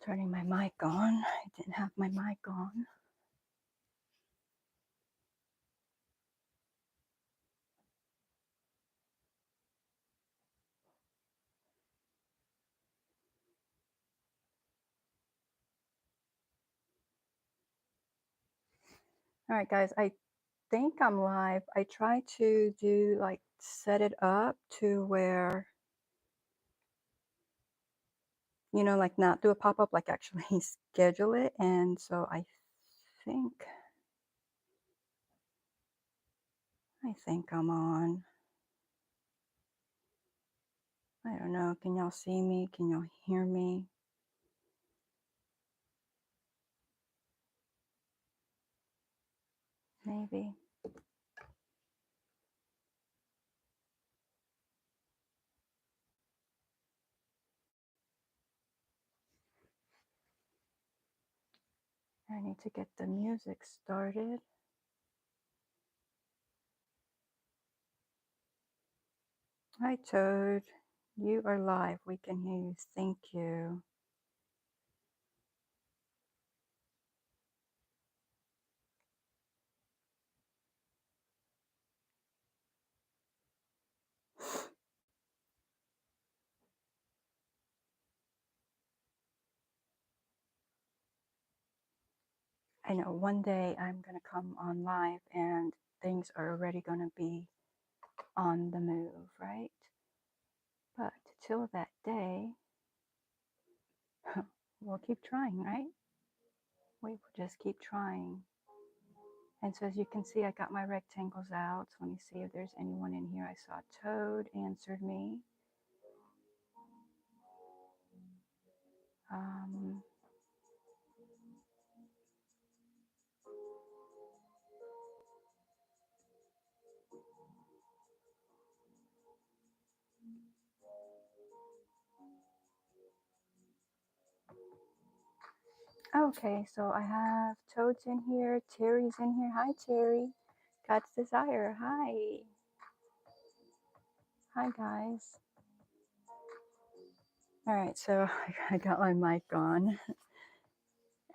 Turning my mic on. I didn't have my mic on. All right, guys, I think I'm live. I try to do like set it up to where, you know, like not do a pop-up, like actually schedule it. And so think, I think I'm on. I don't know. Can y'all see me? Can y'all hear me? Maybe. I need to get the music started. Hi, Toad. You are live. We can hear you. Thank you. I know one day I'm going to come on live and things are already going to be on the move, right? But till that day, we'll keep trying, right? We will just keep trying. And so as you can see, I got my rectangles out. So let me see if there's anyone in here. I saw Toad answered me. Okay, so I have Toad's in here. Terry's in here. Hi, Terry. God's Desire. Hi. Hi, guys. All right, so I got my mic on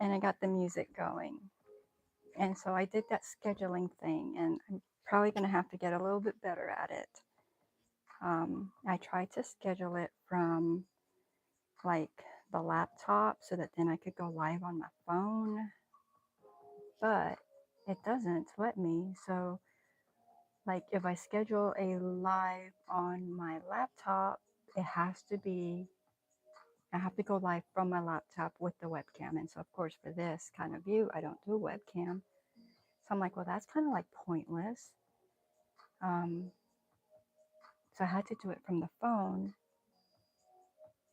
and I got the music going. And so I did that scheduling thing, and I'm probably going to have to get a little bit better at it. I tried to schedule it from like the laptop so that then I could go live on my phone, but it doesn't let me. So like if I schedule a live on my laptop, it has to be, I have to go live from my laptop with the webcam. And so of course for this kind of view, I don't do webcam. So I'm like, well, that's kind of like pointless. So I had to do it from the phone.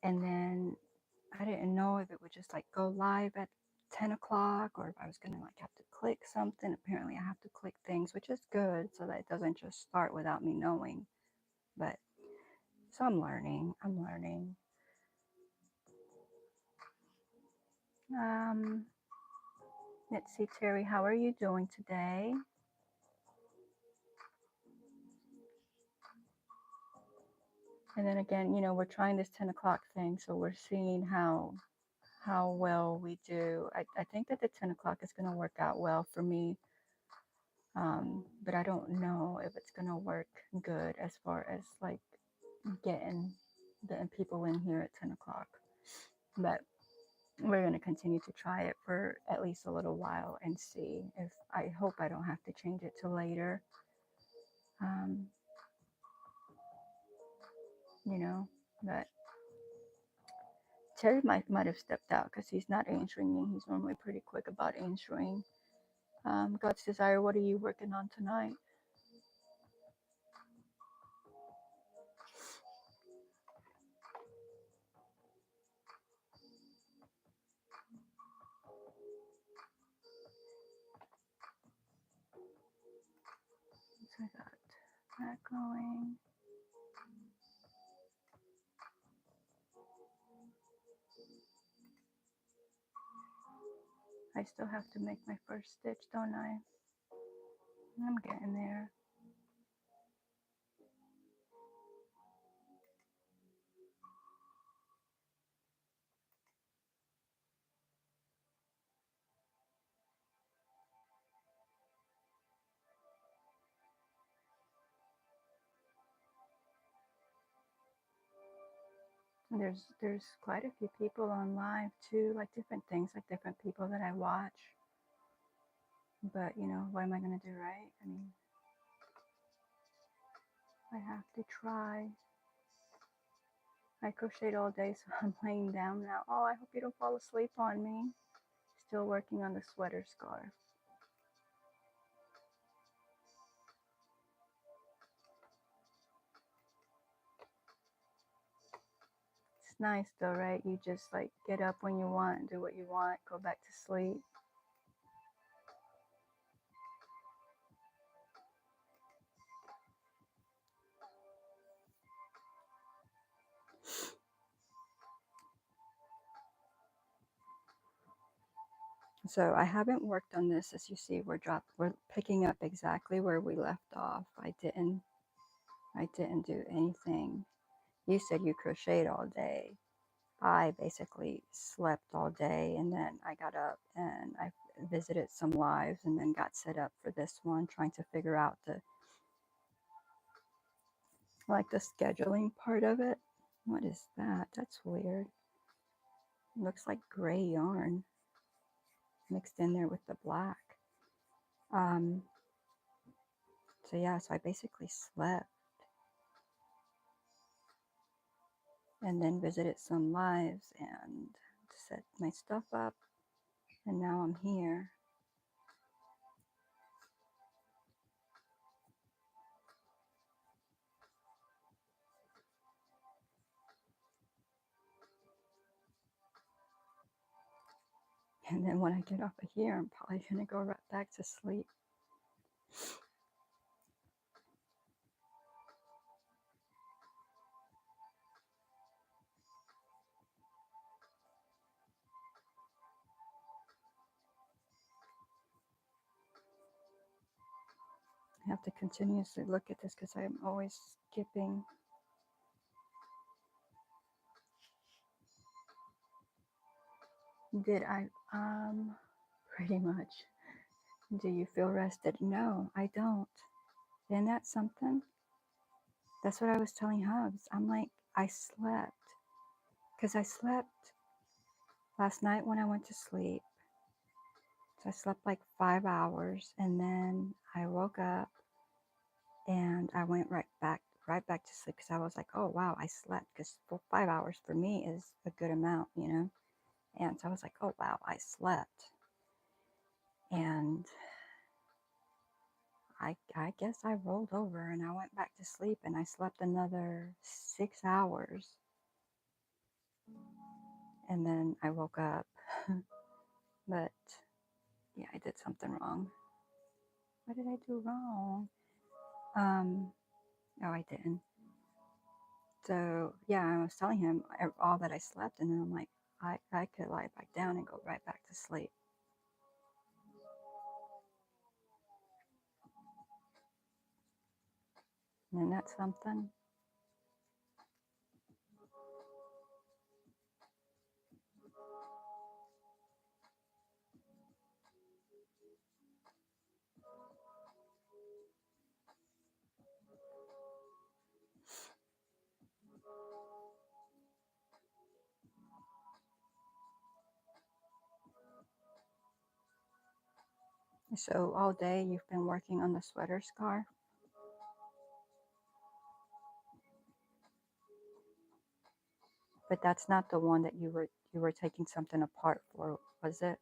And then I didn't know if it would just like go live at 10 o'clock or if I was going to like have to click something. Apparently I have to click things, which is good so that it doesn't just start without me knowing. But so I'm learning. Let's see, Terry, how are you doing today? And then again, you know, we're trying this 10 o'clock thing, so we're seeing how well we do. I think that the 10 o'clock is going to work out well for me, but I don't know if it's going to work good as far as like getting people in here at 10 o'clock. But we're going to continue to try it for at least a little while and see if, I hope I don't have to change it till later. You know, but Terry might have stepped out because he's not answering me. He's normally pretty quick about answering. God's Desire, what are you working on tonight? So I got that going. I still have to make my first stitch, don't I? I'm getting there. There's quite a few people on live too, like different things, like different people that I watch. But you know, what am I gonna do, right? I mean, I have to try. I crocheted all day, so I'm laying down now. Oh, I hope you don't fall asleep on me. Still working on the sweater scarf. It's nice though, right? You just like get up when you want, do what you want, go back to sleep. So I haven't worked on this. As you see, we're picking up exactly where we left off. I didn't do anything. You said you crocheted all day. I basically slept all day, and then I got up and I visited some lives and then got set up for this one, trying to figure out the scheduling part of it. What is that? That's weird. It looks like gray yarn mixed in there with the black. So yeah, so I basically slept and then visited some lives and set my stuff up, and now I'm here. And then when I get off of here, I'm probably gonna go right back to sleep. I have to continuously look at this because I'm always skipping. Did I? Pretty much. Do you feel rested? No, I don't. Isn't that something? That's what I was telling Hubs. I'm like, I slept. Because I slept last night when I went to sleep. So I slept like 5 hours, and then I woke up and I went right back to sleep because I was like, oh wow, I slept, because 5 hours for me is a good amount, you know. And so I was like, oh wow, I slept. And I guess I rolled over and I went back to sleep and I slept another 6 hours. And then I woke up. But yeah, I did something wrong. What did I do wrong? Oh, I didn't. So yeah, I was telling him all that I slept, and then I'm like, I could lie back down and go right back to sleep. And that's something. So all day you've been working on the sweater scarf? But that's not the one that you were taking something apart for, was it?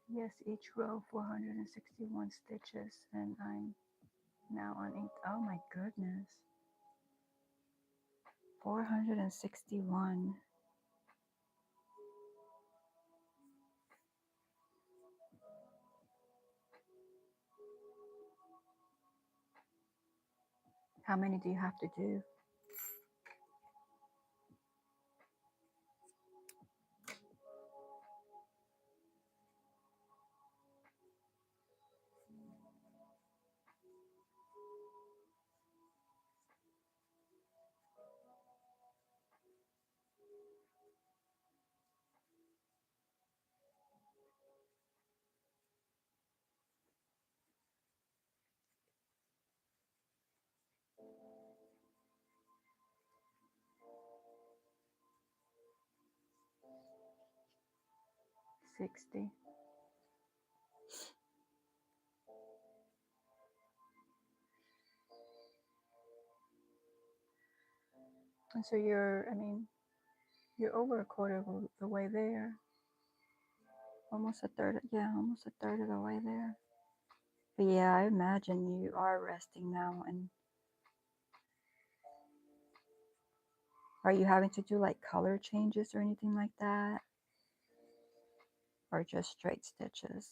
Yes, each row 461 stitches, and I'm now on 8. Oh my goodness. 461. How many do you have to do? $60. And so you're over a quarter of the way there. Almost a third, yeah, almost a third of the way there. But yeah, I imagine you are resting now. And are you having to do like color changes or anything like that? Or just straight stitches?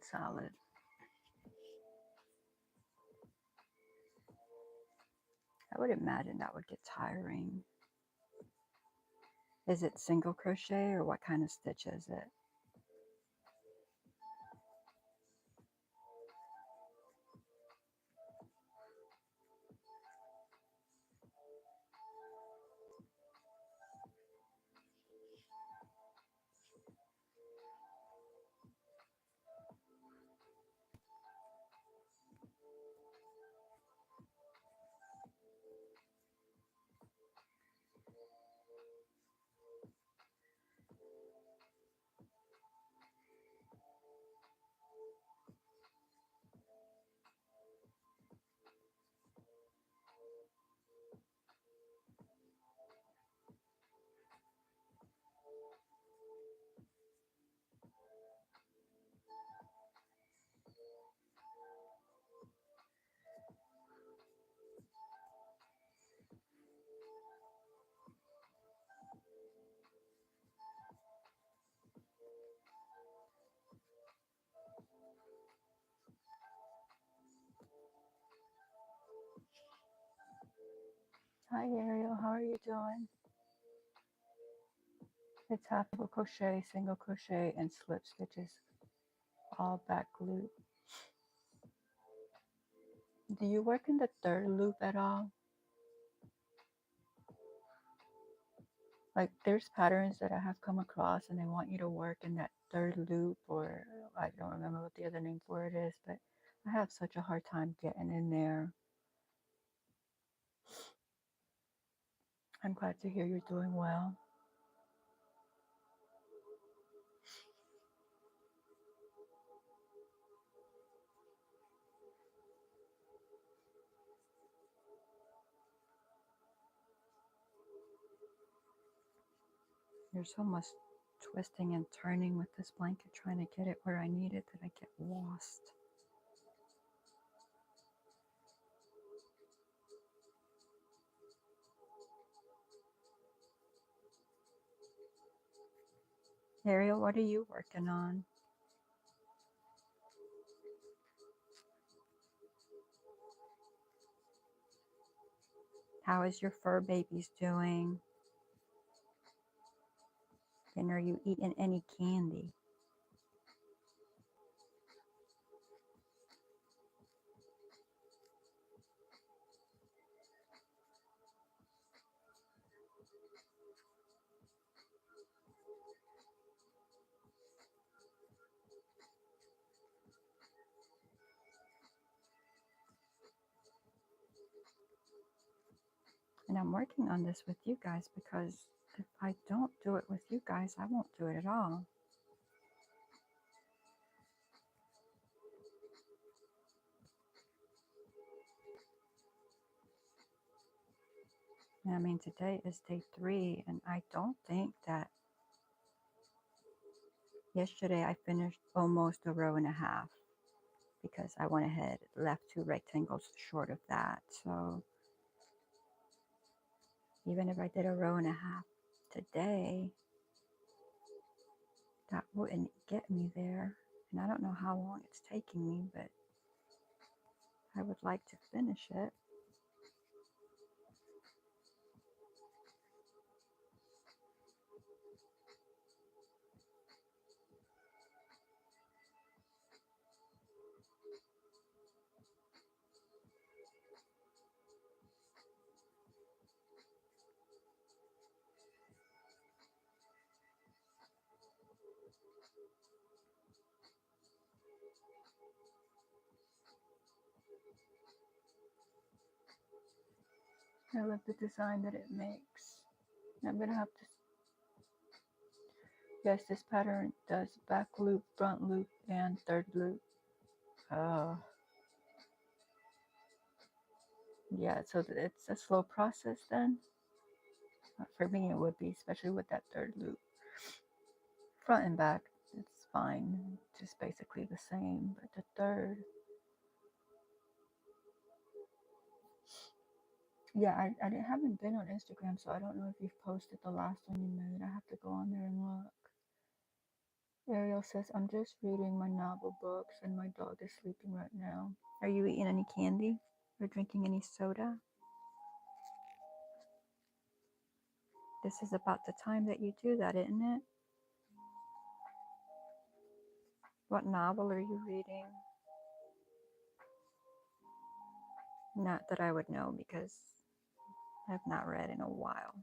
Solid. I would imagine that would get tiring. Is it single crochet or what kind of stitch is it? Hi Ariel, how are you doing? It's half double crochet, single crochet, and slip stitches, all back loop. Do you work in the third loop at all? Like there's patterns that I have come across and they want you to work in that third loop, or I don't remember what the other name for it is, but I have such a hard time getting in there. I'm glad to hear you're doing well. There's so much twisting and turning with this blanket trying to get it where I need it that I get lost. Ariel, what are you working on? How is your fur babies doing? And are you eating any candy? And I'm working on this with you guys because if I don't do it with you guys, I won't do it at all. And I mean, today is day 3, and I don't think that yesterday I finished almost a row and a half because I went ahead, left 2 rectangles short of that. So even if I did a row and a half today, that wouldn't get me there. And I don't know how long it's taking me, but I would like to finish it. I love the design that it makes. I'm gonna have to, yes, this pattern does back loop, front loop, and third loop. Oh, yeah, so it's a slow process then. For me, it would be, especially with that third loop. Front and back, it's fine, just basically the same, but the third, yeah, I haven't been on Instagram, so I don't know if you've posted the last one you made. I have to go on there and look. Ariel says, I'm just reading my novel books and my dog is sleeping right now. Are you eating any candy or drinking any soda? This is about the time that you do that, isn't it? What novel are you reading? Not that I would know because I've not read in a while.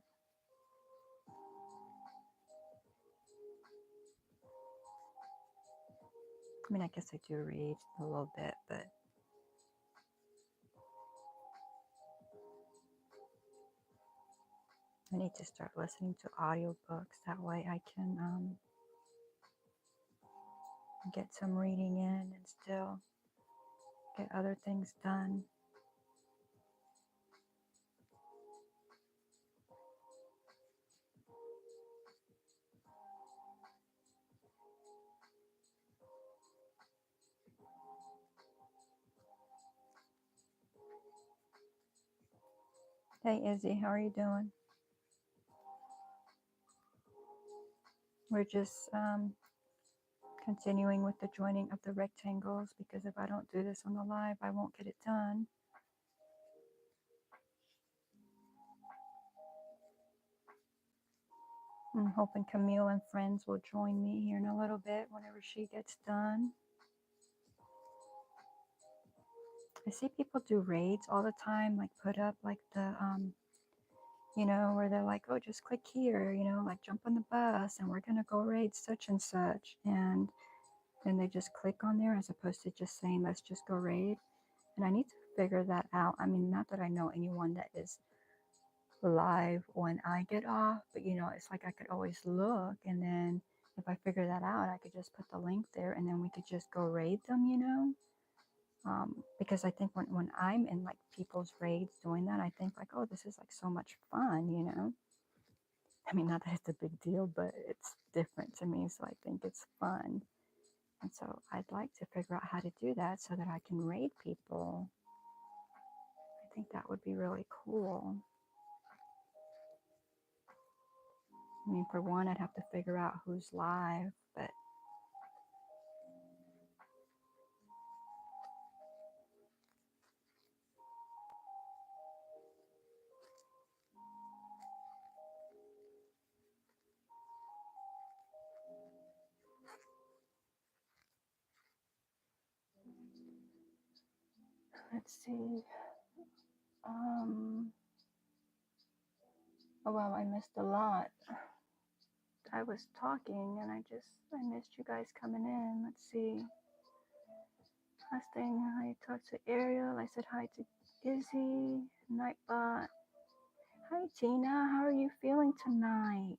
I mean, I guess I do read a little bit, but I need to start listening to audiobooks. That way I can get some reading in and still get other things done. Hey Izzy, how are you doing? We're just continuing with the joining of the rectangles because if I don't do this on the live, I won't get it done. I'm hoping Camille and friends will join me here in a little bit whenever she gets done. I see people do raids all the time, like put up like the, you know, where they're like, oh, just click here, you know, like jump on the bus and we're going to go raid such and such. And then they just click on there as opposed to just saying, let's just go raid. And I need to figure that out. I mean, not that I know anyone that is live when I get off, but you know, it's like I could always look, and then if I figure that out, I could just put the link there and then we could just go raid them, you know. Because I think when I'm in like people's raids doing that, I think like, oh, this is like so much fun, you know. I mean, not that it's a big deal, but it's different to me, so I think it's fun. And so I'd like to figure out how to do that so that I can raid people. I think that would be really cool. I mean, for one, I'd have to figure out who's live, but let's see. Oh wow, I missed a lot. I was talking and I missed you guys coming in. Let's see. Last thing, I talked to Ariel. I said hi to Izzy, Nightbot. Hi Tina, how are you feeling tonight?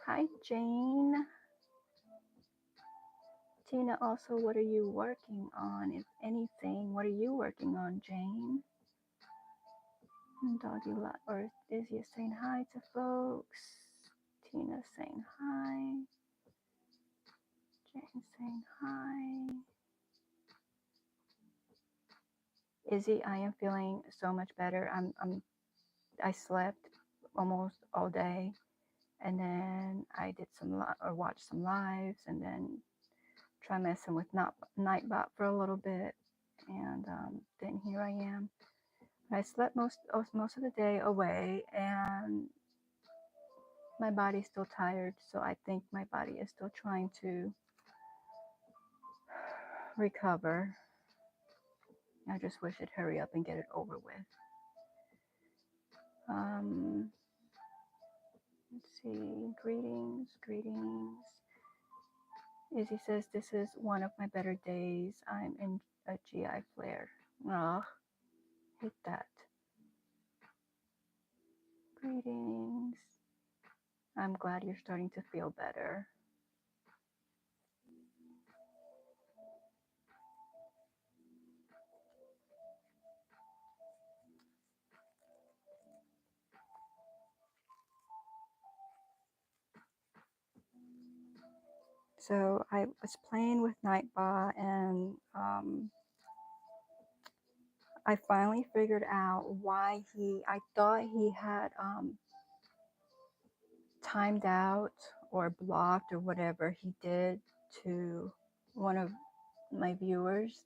Hi Jane. Tina, also, what are you working on? If anything, what are you working on, Jane? Doggy Lot Earth. Izzy is saying hi to folks. Tina saying hi. Jane saying hi. Izzy, I am feeling so much better. I slept almost all day, and then I did or watched some lives, and then try messing with Nightbot for a little bit, and then here I am. I slept most of the day away, and my body's still tired, so I think my body is still trying to recover. I just wish it'd hurry up and get it over with. Let's see. Greetings. Izzy says, this is one of my better days. I'm in a GI flare. Oh, hate that. Greetings. I'm glad you're starting to feel better. So I was playing with Nightbot, and I finally figured out why I thought he had timed out or blocked or whatever he did to one of my viewers.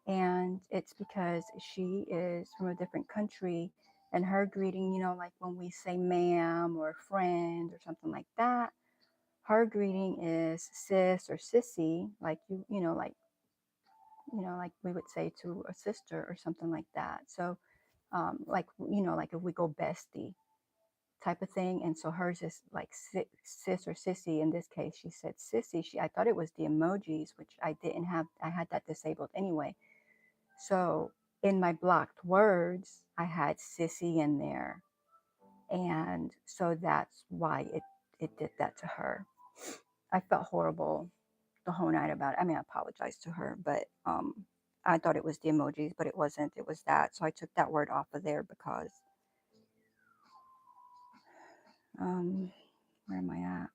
And it's because she is from a different country, and her greeting, you know, like when we say ma'am or friend or something like that, her greeting is sis or sissy, like like we would say to a sister or something like that. So like like if we go bestie type of thing. And so hers is like sis or sissy. In this case, she said sissy. I thought it was the emojis, which I didn't have. I had that disabled anyway. So in my blocked words, I had sissy in there. And so that's why it did that to her. I felt horrible the whole night about it. I mean, I apologized to her, but I thought it was the emojis, but it wasn't. It was that. So I took that word off of there because where am I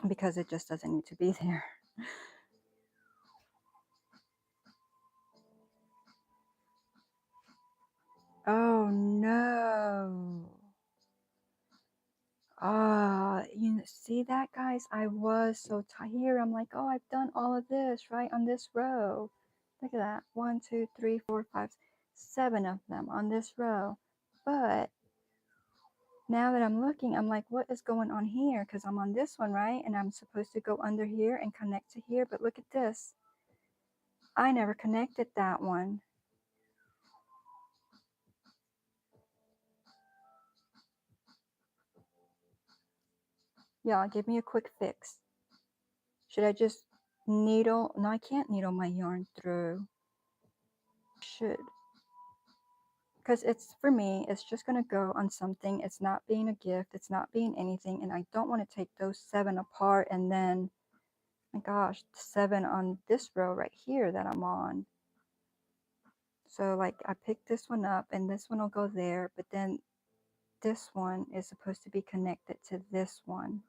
at? Because it just doesn't need to be there. Oh no. You see that, guys? I was so tired. I'm like, oh, I've done all of this right on this row. Look at that. 1, 2, 3, 4, 5, 7 of them on this row. But now that I'm looking, I'm like, what is going on here? Because I'm on this one, right? And I'm supposed to go under here and connect to here. But look at this. I never connected that one. Y'all, give me a quick fix. Should I just needle? No, I can't needle my yarn through. Should. Because it's, for me, it's just going to go on something. It's not being a gift. It's not being anything. And I don't want to take those 7 apart and then, my gosh, 7 on this row right here that I'm on. So like I picked this one up and this one will go there, but then this one is supposed to be connected to this one.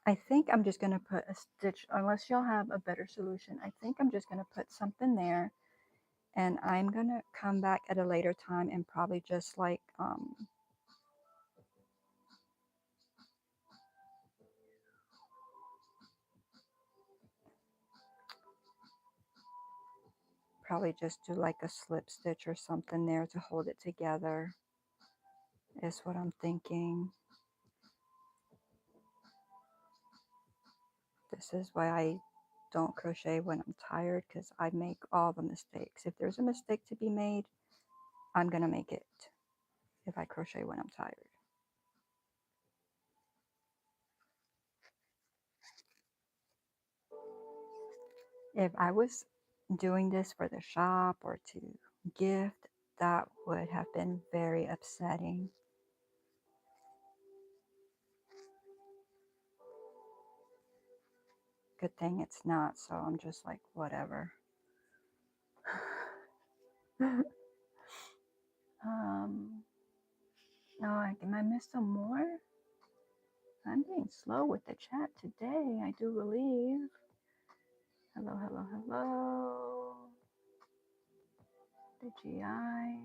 I think I'm just going to put a stitch, unless y'all have a better solution. I think I'm just going to put something there, and I'm going to come back at a later time and probably just like probably just do like a slip stitch or something there to hold it together, is what I'm thinking. This is why I don't crochet when I'm tired, because I make all the mistakes. If there's a mistake to be made, I'm gonna make it if I crochet when I'm tired. If I was doing this for the shop or to gift, that would have been very upsetting. Good thing it's not, so I'm just like, whatever. Oh, am I miss some more? I'm being slow with the chat today, I do believe. Hello, hello, hello. The GI.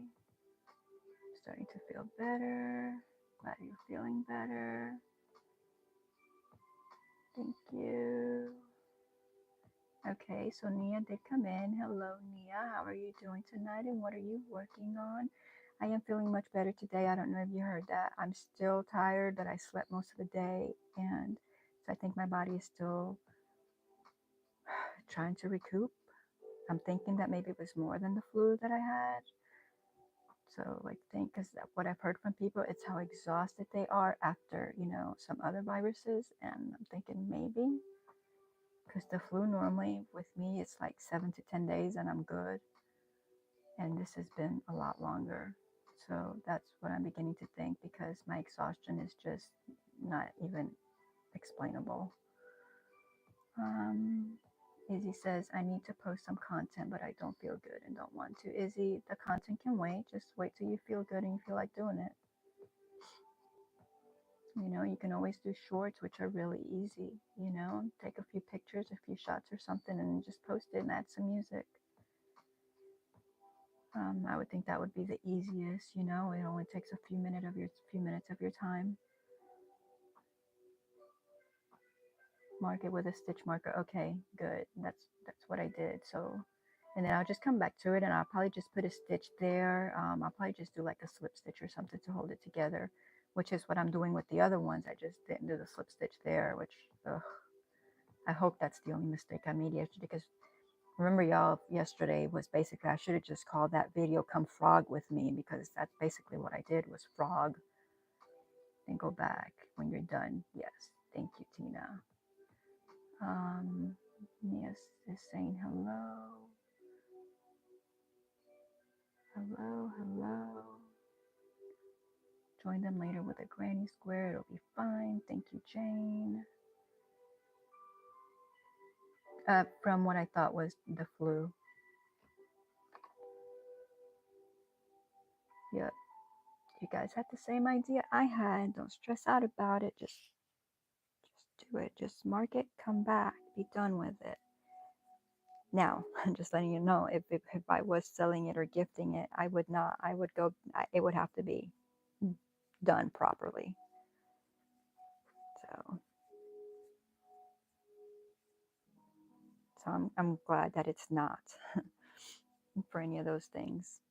Starting to feel better. Glad you're feeling better. Thank you. Okay, so Nia did come in. Hello, Nia. How are you doing tonight and what are you working on? I am feeling much better today. I don't know if you heard that. I'm still tired, but I slept most of the day. And so I think my body is still trying to recoup. I'm thinking that maybe it was more than the flu that I had. So, like, because what I've heard from people, it's how exhausted they are after, some other viruses. And I'm thinking maybe because the flu normally with me, it's like 7 to 10 days and I'm good. And this has been a lot longer. So that's what I'm beginning to think because my exhaustion is just not even explainable. Izzy says, I need to post some content, but I don't feel good and don't want to. Izzy, the content can wait. Just wait till you feel good and you feel like doing it. You can always do shorts, which are really easy. Take a few pictures, a few shots or something, and just post it and add some music. I would think that would be the easiest. It only takes a few minutes of your time. Mark it with a stitch marker. Okay, good. That's what I did. So, and then I'll just come back to it, and I'll probably just put a stitch there. I'll probably just do like a slip stitch or something to hold it together, which is what I'm doing with the other ones. I just didn't do the slip stitch there, which I hope that's the only mistake I made yesterday. Because remember, y'all, yesterday was basically I should have just called that video "Come Frog with Me" because that's basically what I did was frog. Then go back when you're done. Yes, thank you, Tina. Yes, is saying hello. Hello, hello. Join them later with a granny square. It'll be fine. Thank you, Jane. From what I thought was the flu. Yep. You guys had the same idea I had. Don't stress out about it. Just do it. Just mark it. Come back. Be done with it. Now, I'm just letting you know, if I was selling it or gifting it, I would not. I would go. It would have to be done properly. So I'm glad that it's not for any of those things.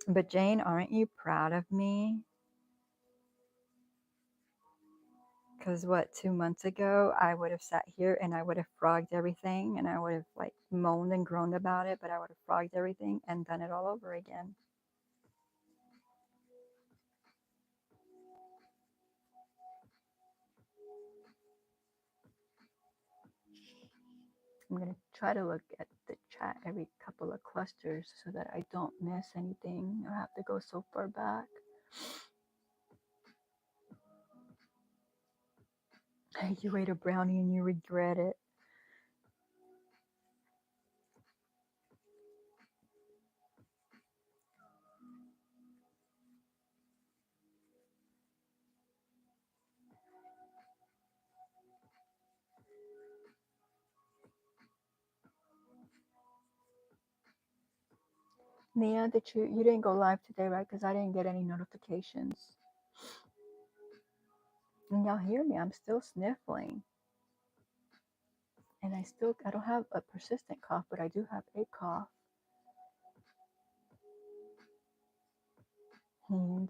But Jane, aren't you proud of me? Because 2 months ago, I would have sat here and I would have frogged everything and I would have like moaned and groaned about it, but I would have frogged everything and done it all over again. I'm going to try to look at the chat every couple of clusters so that I don't miss anything or have to go so far back. You ate a brownie and you regret it. Nia, you didn't go live today, right? Because I didn't get any notifications. And y'all hear me? I'm still sniffling. And I don't have a persistent cough, but I do have a cough.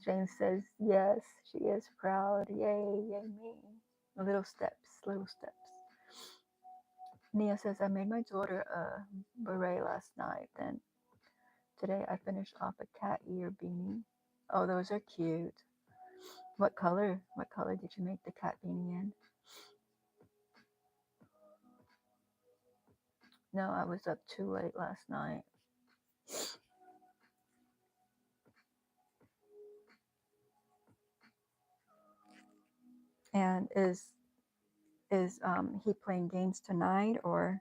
James says, yes, she is proud. Yay, yay me. Little steps, little steps. Nia says, I made my daughter a beret last night. Then today I finished off a cat ear beanie. Oh, those are cute. What color? What color did you make the cat beanie in? No, I was up too late last night. And is he playing games tonight or?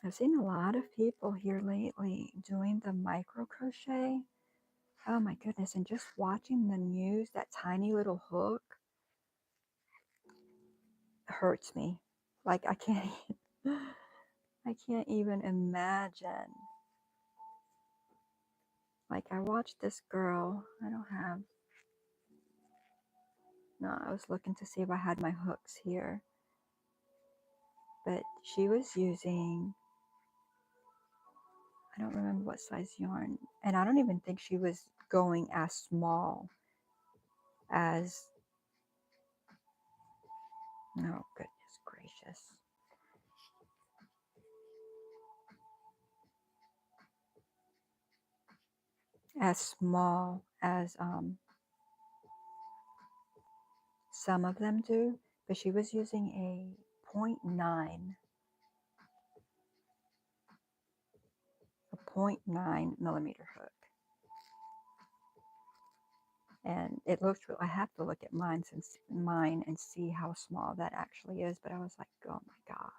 I've seen a lot of people here lately doing the micro crochet. Oh my goodness, and just watching the news, that tiny little hook hurts me. Like I can't I can't even imagine. Like I watched this girl, I don't have, no, I was looking to see if I had my hooks here. But she was using, I don't remember what size yarn. And I don't even think she was going as small as, oh goodness gracious. As small as some of them do. But she was using a 0.9 millimeter hook. And it looks real. I have to look at mine and see how small that actually is. But I was like, oh my gosh.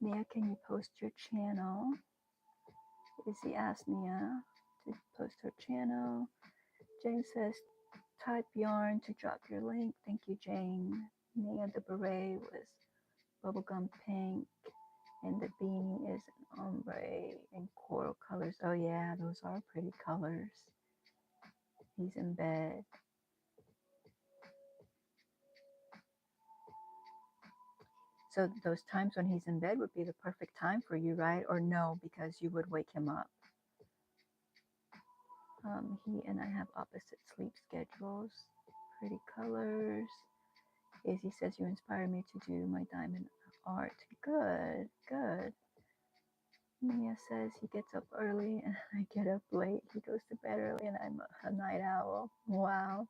Nia, can you post your channel? Izzy asked Nia to post her channel. Jane says, type yarn to drop your link. Thank you, Jane. Nia, the beret was bubblegum pink, and the beanie is an ombre in coral colors. Oh yeah, those are pretty colors. He's in bed. So those times when he's in bed would be the perfect time for you, right? Or no, because you would wake him up. He and I have opposite sleep schedules. Pretty colors. Izzy says you inspire me to do my diamond art. Good, good. Mia says he gets up early and I get up late. He goes to bed early and I'm a night owl. Wow.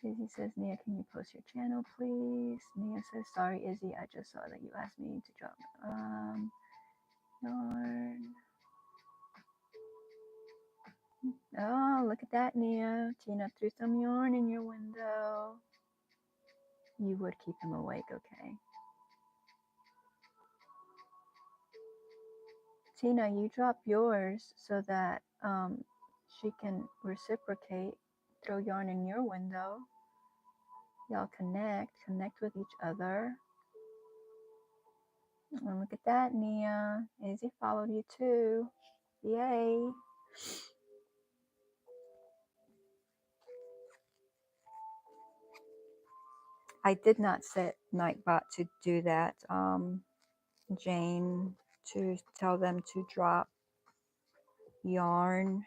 Izzy says, Nia, can you post your channel, please? Nia says, sorry, Izzy, I just saw that you asked me to drop yarn. Oh, look at that, Nia. Tina threw some yarn in your window. You would keep him awake, okay? Tina, you drop yours so that she can reciprocate, throw yarn in your window. Y'all connect with each other. And look at that, Nia. Izzy followed you too. Yay. I did not set Nightbot to do that, Jane, to tell them to drop yarn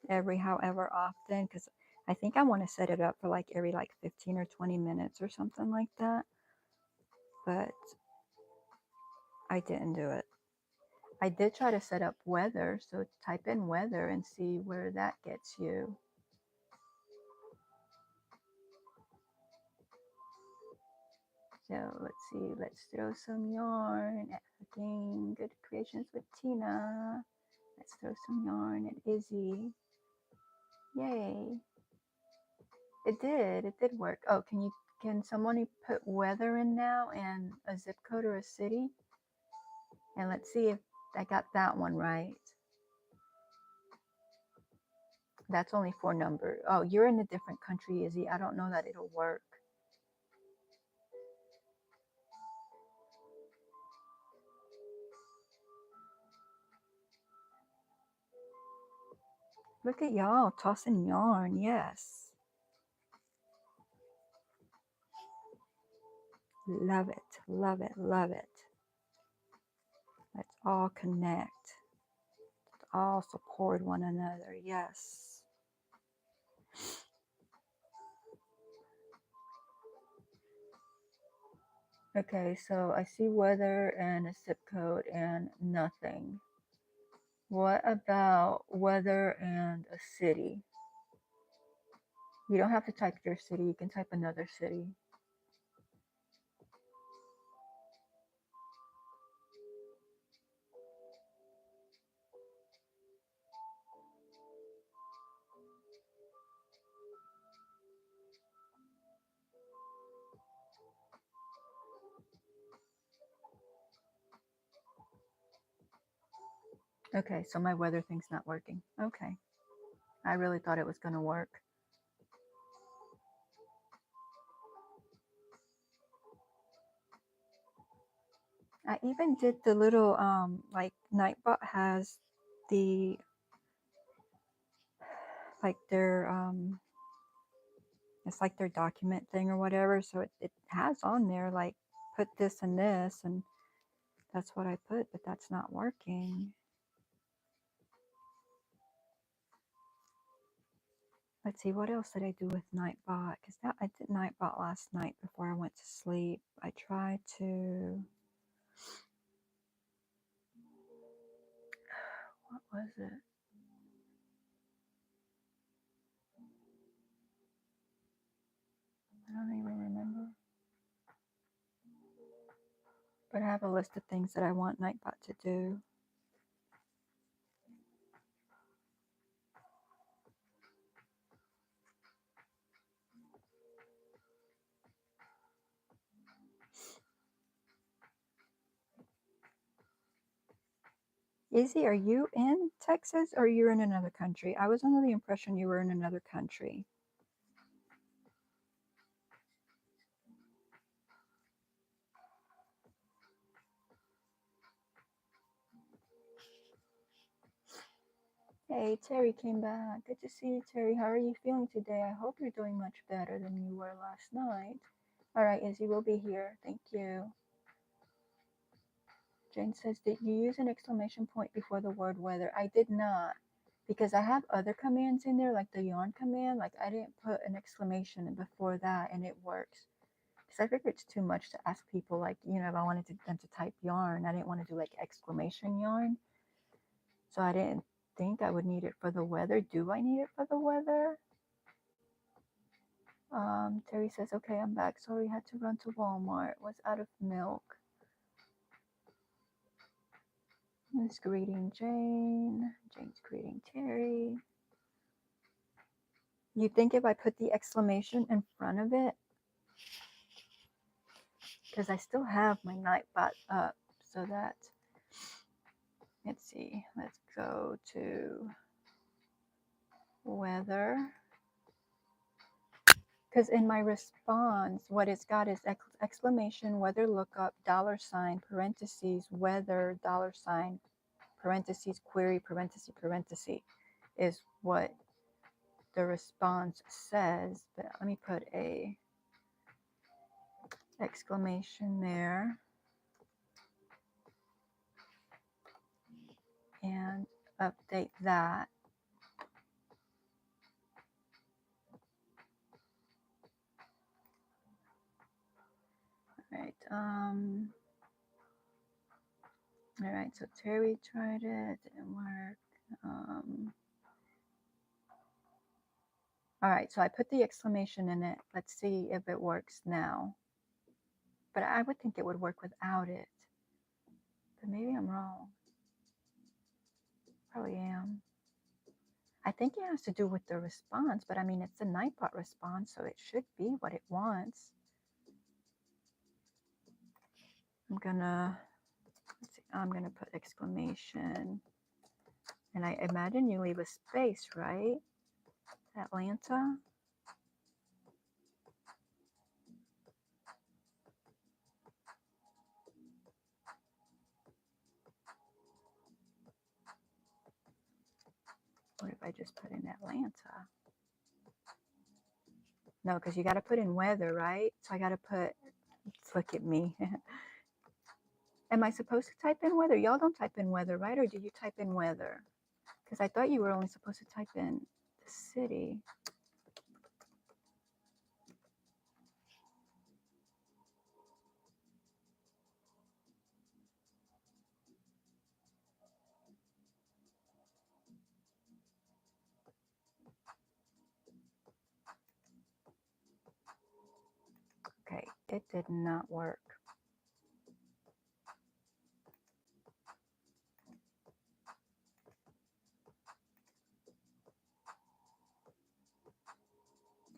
every however often, because I think I want to set it up for like every like 15 or 20 minutes or something like that. But I didn't do it. I did try to set up weather, so type in weather and see where that gets you. So let's see, let's throw some yarn at Hooking Good Creations with Tina. Let's throw some yarn at Izzy. Yay. It did work. Oh, can somebody put weather in now and a zip code or a city? And let's see if I got that one right. That's only 4 numbers. Oh, you're in a different country, Izzy. I don't know that it'll work. Look at y'all tossing yarn. Yes. Love it. Love it. Love it. Let's all connect. Let's all support one another. Yes. Okay, so I see weather and a zip code and nothing. What about weather and a city? You don't have to type your city. You can type another city. Okay, so my weather thing's not working. Okay. I really thought it was going to work. I even did the little, like Nightbot has the, like their, it's like their document thing or whatever. So it has on there, like, put this and this, and that's what I put, but that's not working. Let's see, what else did I do with Nightbot? Because I did Nightbot last night before I went to sleep. I tried to, what was it? I don't even remember. But I have a list of things that I want Nightbot to do. Izzy, are you in Texas or you're in another country? I was under the impression you were in another country. Hey, Terry came back. Good to see you, Terry. How are you feeling today? I hope you're doing much better than you were last night. All right, Izzy, we'll be here. Thank you. Jane says, did you use an exclamation point before the word weather? I did not, because I have other commands in there, like the yarn command. Like I didn't put an exclamation before that, and it works. Because I figured it's too much to ask people, like, you know, if I wanted them to type yarn, I didn't want to do like exclamation yarn. So I didn't think I would need it for the weather. Do I need it for the weather? Terry says, okay, I'm back. Sorry, had to run to Walmart. Was out of milk. Who's greeting Jane? Jane's greeting Terry. You think if I put the exclamation in front of it, because I still have my Nightbot up, so that, let's see, let's go to weather. Because in my response, what it's got is exclamation, weather lookup, $, parentheses, weather, $, parentheses, query, parentheses, parentheses, is what the response says. But let me put a exclamation there. And update that. All right, so Terry tried it, didn't work. All right, so I put the exclamation in it. Let's see if it works now. But I would think it would work without it. But maybe I'm wrong. Probably am. I think it has to do with the response, but I mean, it's a Nightbot response, so it should be what it wants. I'm gonna let's see, I'm going to put exclamation. And I imagine you leave a space, right? Atlanta. What if I just put in Atlanta? No, because you got to put in weather, right? So I got to put, look at me. Am I supposed to type in weather? Y'all don't type in weather, right? Or do you type in weather? Because I thought you were only supposed to type in the city. Okay, it did not work.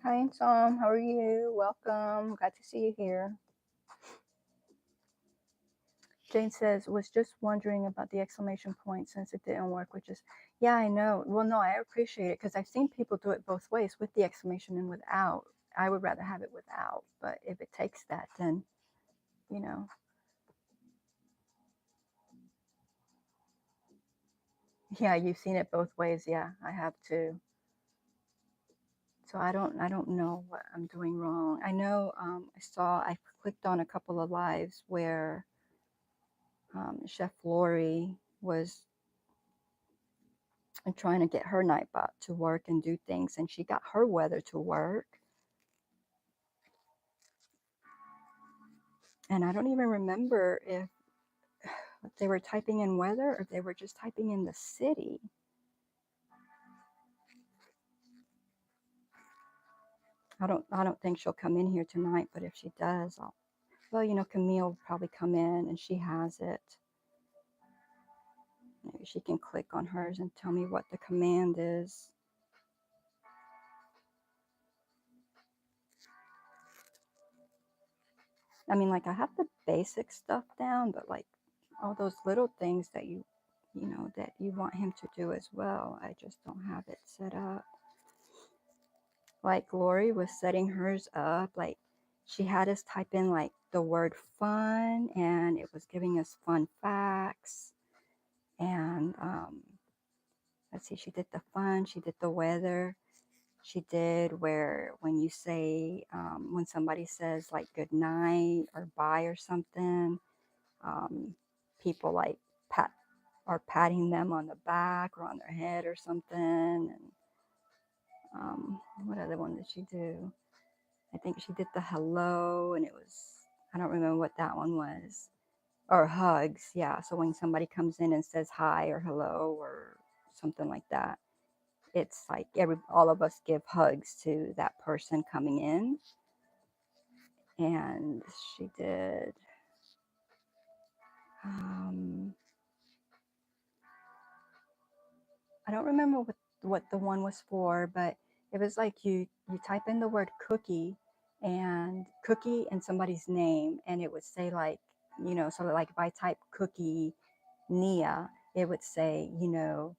Hi, Tom. How are you? Welcome. Glad to see you here. Jane says, was just wondering about the exclamation point since it didn't work, which is, yeah, I know. Well, no, I appreciate it because I've seen people do it both ways, with the exclamation and without. I would rather have it without, but if it takes that, then, you know. Yeah, you've seen it both ways. Yeah, I have too. So I don't know what I'm doing wrong. I know I clicked on a couple of lives where Chef Lori was trying to get her Nightbot to work and do things, and she got her weather to work. And I don't even remember if they were typing in weather or if they were just typing in the city. I don't think she'll come in here tonight, but if she does, well, you know, Camille will probably come in and she has it. Maybe she can click on hers and tell me what the command is. I mean, like, I have the basic stuff down, but like all those little things that you know, that you want him to do as well, I just don't have it set up. Like Lori was setting hers up, like she had us type in like the word fun, and it was giving us fun facts. And let's see, she did the fun, she did the weather, she did where when you say, when somebody says like good night or bye or something, people like are patting them on the back or on their head or something. And what other one did she do? I think she did the hello, and it was, I don't remember what that one was. Or hugs, yeah. So when somebody comes in and says hi or hello or something like that, it's like all of us give hugs to that person coming in. And she did, I don't remember what the one was for, but it was like you type in the word cookie and somebody's name, and it would say like, you know, so like if I type cookie Nia, it would say, you know,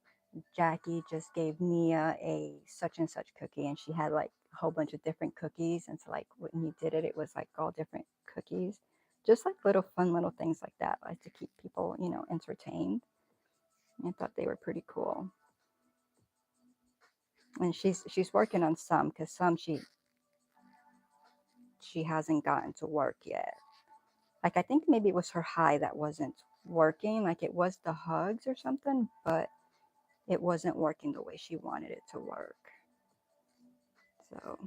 Jackie just gave Nia a such and such cookie, and she had like a whole bunch of different cookies, and so like when you did it, it was like all different cookies, just like little fun little things like that, like to keep people, you know, entertained. I thought they were pretty cool. And she's working on some, because some she hasn't gotten to work yet. Like I think maybe it was her high that wasn't working, like it was the hugs or something, but it wasn't working the way she wanted it to work. So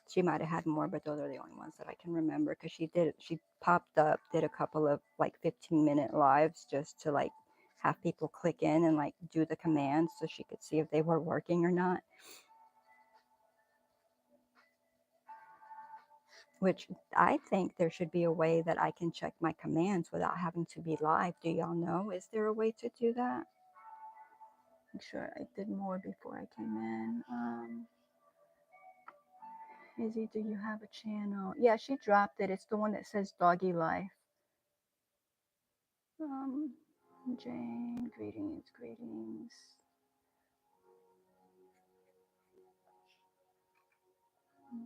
she might have had more, but those are the only ones that I can remember, because she popped up, did a couple of like 15-minute lives just to like have people click in and like do the commands so she could see if they were working or not. Which I think there should be a way that I can check my commands without having to be live. Do y'all know? Is there a way to do that? Make sure I did more before I came in. Izzy, do you have a channel? Yeah, she dropped it. It's the one that says Doggy Life. Um, Jane, greetings, greetings,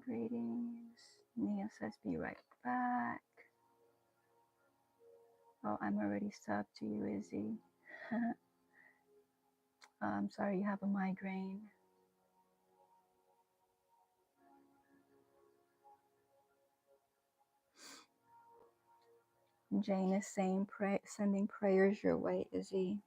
greetings. Nia says, be right back. Oh, I'm already subbed to you, Izzy. I'm sorry you have a migraine. Jane is saying, sending prayers your way, Izzy.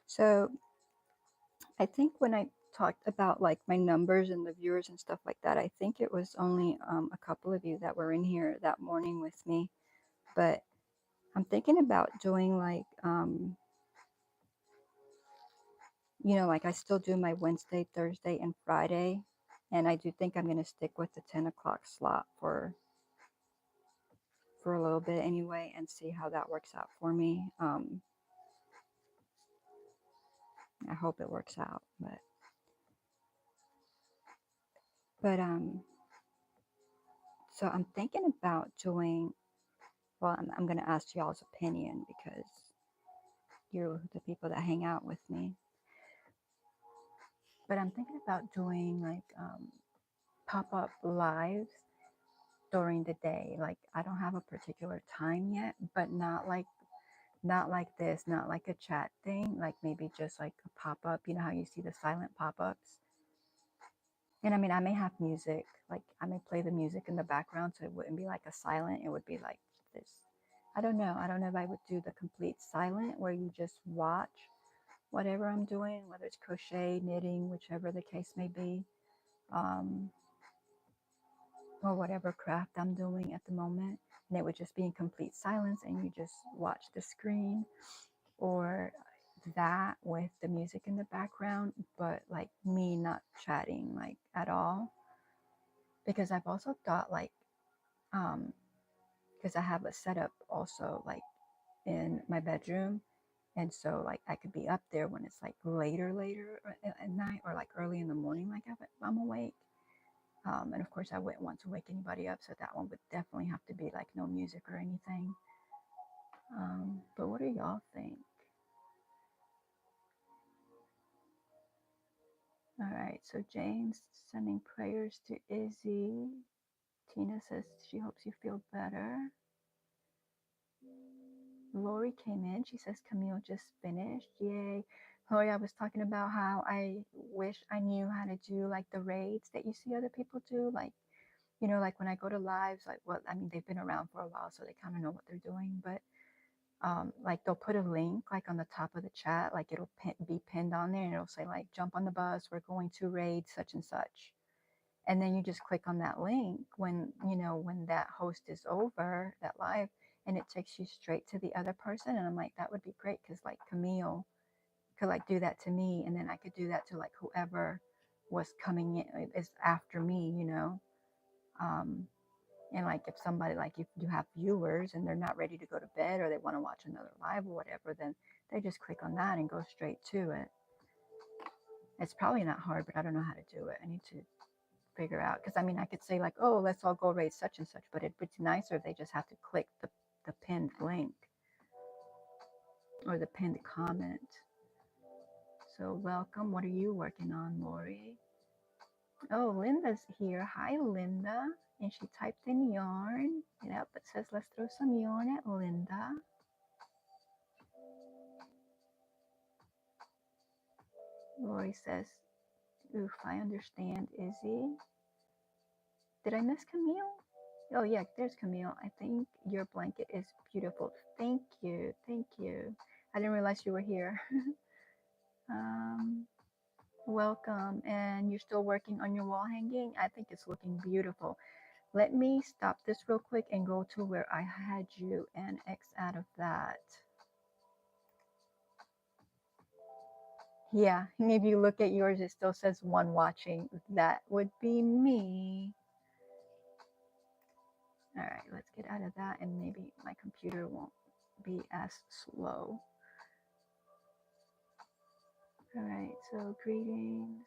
So I think when I talked about like my numbers and the viewers and stuff like that, I think it was only a couple of you that were in here that morning with me. But I'm thinking about doing like, you know, like I still do my Wednesday, Thursday, and Friday. And I do think I'm going to stick with the 10 o'clock slot for a little bit anyway and see how that works out for me. I hope it works out, but so I'm thinking about doing, well, I'm going to ask y'all's opinion because you're the people that hang out with me. But I'm thinking about doing like pop-up lives during the day. Like I don't have a particular time yet, but not like this, not like a chat thing, like maybe just like a pop-up, you know how you see the silent pop-ups. And I mean, I may have music, like I may play the music in the background so it wouldn't be like a silent, it would be like this. I don't know if I would do the complete silent where you just watch whatever I'm doing, whether it's crochet, knitting, whichever the case may be, um, or whatever craft I'm doing at the moment. And it would just be in complete silence and you just watch the screen, or that with the music in the background, but like me not chatting like at all. Because I've also thought like, because I have a setup also like in my bedroom. And so like I could be up there when it's like later at night or like early in the morning, like if I'm awake. And of course I wouldn't want to wake anybody up. So that one would definitely have to be like no music or anything. But what do y'all think? All right, so Jane's sending prayers to Izzy. Tina says she hopes you feel better. Lori came in. She says Camille just finished. Yay. Lori, I was talking about how I wish I knew how to do like the raids that you see other people do. Like, you know, like when I go to lives, like, well, I mean, they've been around for a while, so they kind of know what they're doing. But like they'll put a link like on the top of the chat, like it'll be pinned on there and it'll say like, jump on the bus. We're going to raid such and such. And then you just click on that link when, you know, when that host is over, that live, and it takes you straight to the other person. And I'm like, that would be great because like Camille could like do that to me, and then I could do that to like whoever was coming in is after me, you know. And like if somebody, like if you have viewers and they're not ready to go to bed or they want to watch another live or whatever, then they just click on that and go straight to it. It's probably not hard, but I don't know how to do it. I need to figure out, because I mean I could say like, oh, let's all go raid such and such, but it'd be nicer if they just have to click the pinned link or the pinned comment. So welcome. What are you working on, Lori? Oh, Linda's here. Hi, Linda. And she typed in yarn. Yep, it says let's throw some yarn at Linda. Lori says, oof, I understand, Izzy. Did I miss Camille? Oh yeah, there's Camille. I think your blanket is beautiful. Thank you. Thank you. I didn't realize you were here. Welcome. And you're still working on your wall hanging? I think it's looking beautiful. Let me stop this real quick and go to where I had you and X out of that. Yeah, if you look at yours, it still says one watching. That would be me. All right, let's get out of that and maybe my computer won't be as slow. All right, so greetings.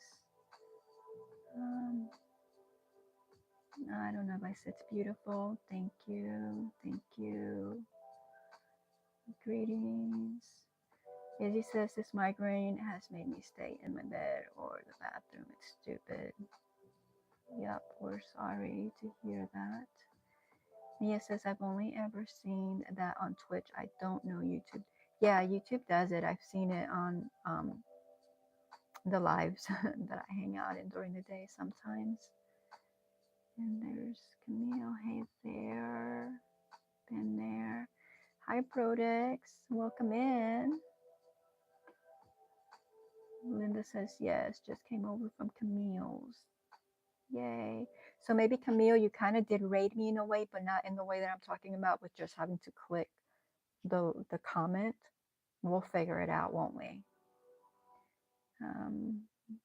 I don't know if I said it's beautiful. Thank you. Thank you. Greetings. Izzy says this migraine has made me stay in my bed or the bathroom. It's stupid. Yep, we're sorry to hear that. Mia says I've only ever seen that on Twitch. I don't know YouTube. Yeah, YouTube does it. I've seen it on the lives that I hang out in during the day sometimes. And there's Camille. Hey there. Been there. Hi, Prodex. Welcome in. Linda says yes. Just came over from Camille's. Yay. So maybe Camille, you kind of did raid me in a way, but not in the way that I'm talking about with just having to click the comment. We'll figure it out, won't we?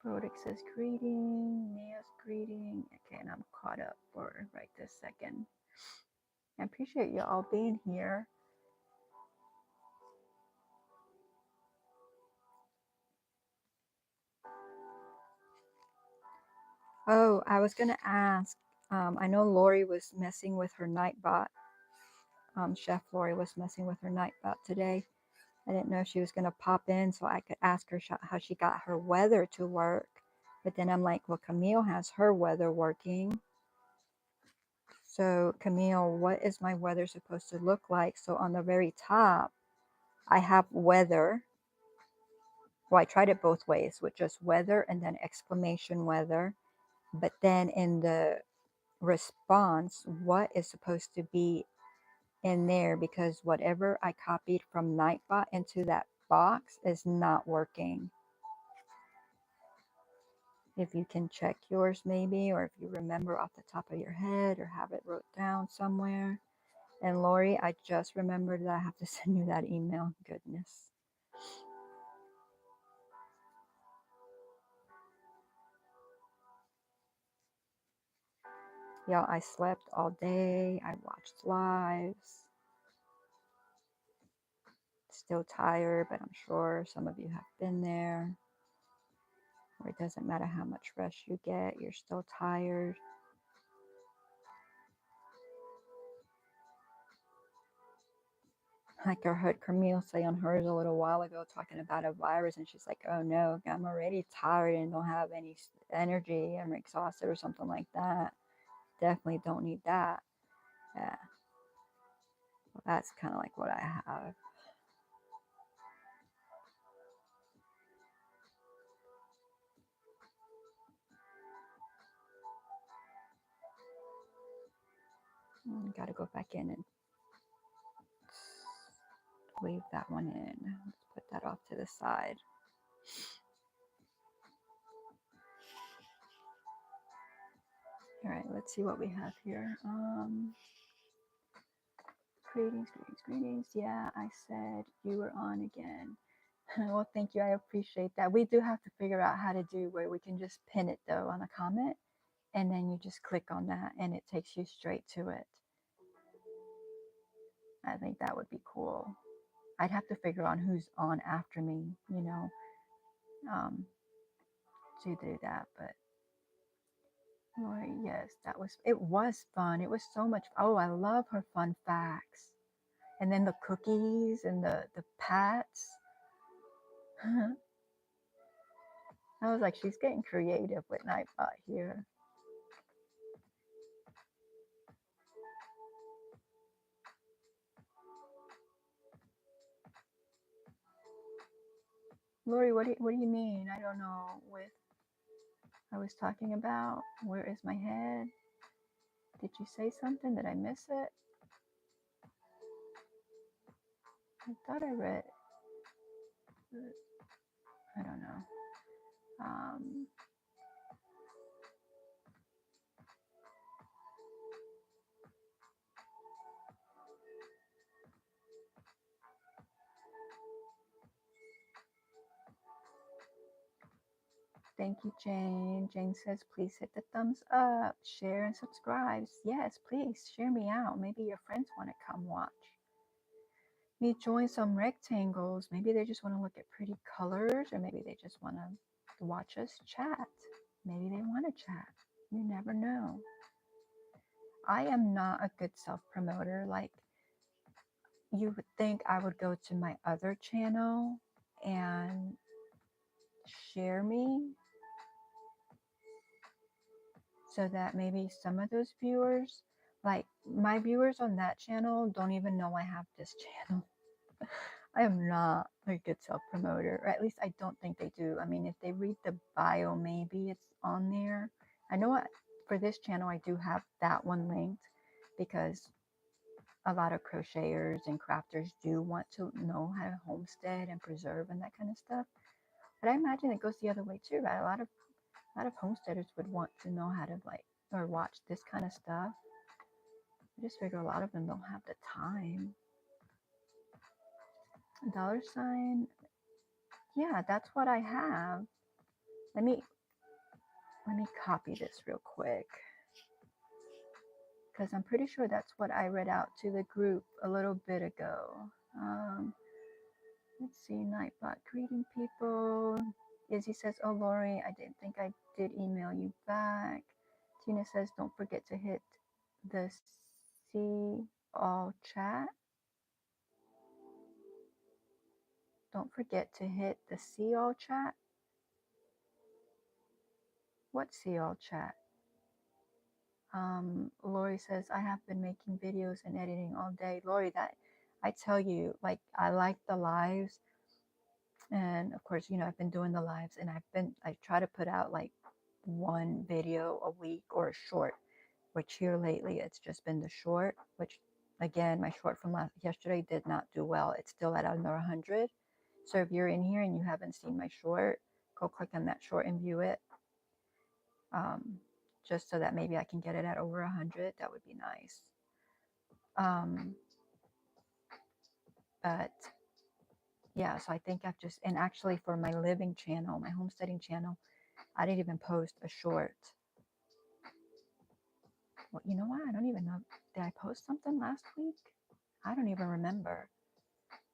Brodick says greeting, Mia's greeting. Okay, and I'm caught up for right this second. I appreciate you all being here. Oh, I was gonna ask. I know Lori was messing with her Nightbot. Chef Lori was messing with her Nightbot today. I didn't know she was gonna pop in so I could ask her how she got her weather to work. But then I'm like, well, Camille has her weather working. So Camille, what is my weather supposed to look like? So on the very top, I have weather. Well, I tried it both ways with just weather and then exclamation weather. But then in the response, what is supposed to be in there? Because whatever I copied from Nightbot into that box is not working. If you can check yours maybe, or if you remember off the top of your head or have it wrote down somewhere. And Lori, I just remembered that I have to send you that email. Goodness. Y'all, I slept all day. I watched lives. Still tired, but I'm sure some of you have been there. Where it doesn't matter how much rest you get, you're still tired. Like I heard Camille say on hers a little while ago, talking about a virus, and she's like, oh no, I'm already tired and don't have any energy. I'm exhausted or something like that. Definitely don't need that. Yeah. Well, that's kind of like what I have. Gotta go back in and leave that one in. Let's put that off to the side. All right, let's see what we have here. Greetings, greetings, greetings. Yeah, I said you were on again. Well, thank you. I appreciate that. We do have to figure out how to do where we can just pin it though on a comment, and then you just click on that and it takes you straight to it. I think that would be cool. I'd have to figure out who's on after me, you know, to do that. But Lori, yes, it was fun. It was so much. Oh, I love her fun facts. And then the cookies and the pats. I was like, she's getting creative with Nightbot here. Lori, what do you mean? I don't know. With I was talking about where is my head? Did you say something? Did I miss it? I thought I read. I don't know. Thank you, Jane. Jane says, please hit the thumbs up, share, and subscribe. Yes, please share me out. Maybe your friends want to come watch me join some rectangles. Maybe they just want to look at pretty colors, or maybe they just want to watch us chat. Maybe they want to chat. You never know. I am not a good self-promoter. Like, you would think I would go to my other channel and share me so that maybe some of those viewers, like my viewers on that channel, don't even know I have this channel. I am not a good self-promoter, or at least I don't think they do. I mean, if they read the bio, maybe it's on there. I know what, for this channel, I do have that one linked because a lot of crocheters and crafters do want to know how to homestead and preserve and that kind of stuff. But I imagine it goes the other way too, right? A lot of homesteaders would want to know how to like or watch this kind of stuff. I just figure a lot of them don't have the time. Dollar sign. Yeah, that's what I have. Let me copy this real quick because I'm pretty sure that's what I read out to the group a little bit ago. Let's see, Nightbot greeting people. Izzy says, oh, Lori, I didn't think I did email you back. Tina says, don't forget to hit the see all chat. Don't forget to hit the see all chat. What see all chat? Lori says, I have been making videos and editing all day. Lori, that I tell you, like, I like the lives. And of course, you know, I've been doing the lives and I try to put out like one video a week or a short, which here lately it's just been the short, which again, my short from yesterday did not do well. It's still at under 100. So if you're in here and you haven't seen my short, go click on that short and view it. Just so that maybe I can get it at over 100. That would be nice. But yeah, so I think I've just, and actually for my living channel, my homesteading channel, I didn't even post a short. Well, you know what? I don't even know. Did I post something last week? I don't even remember.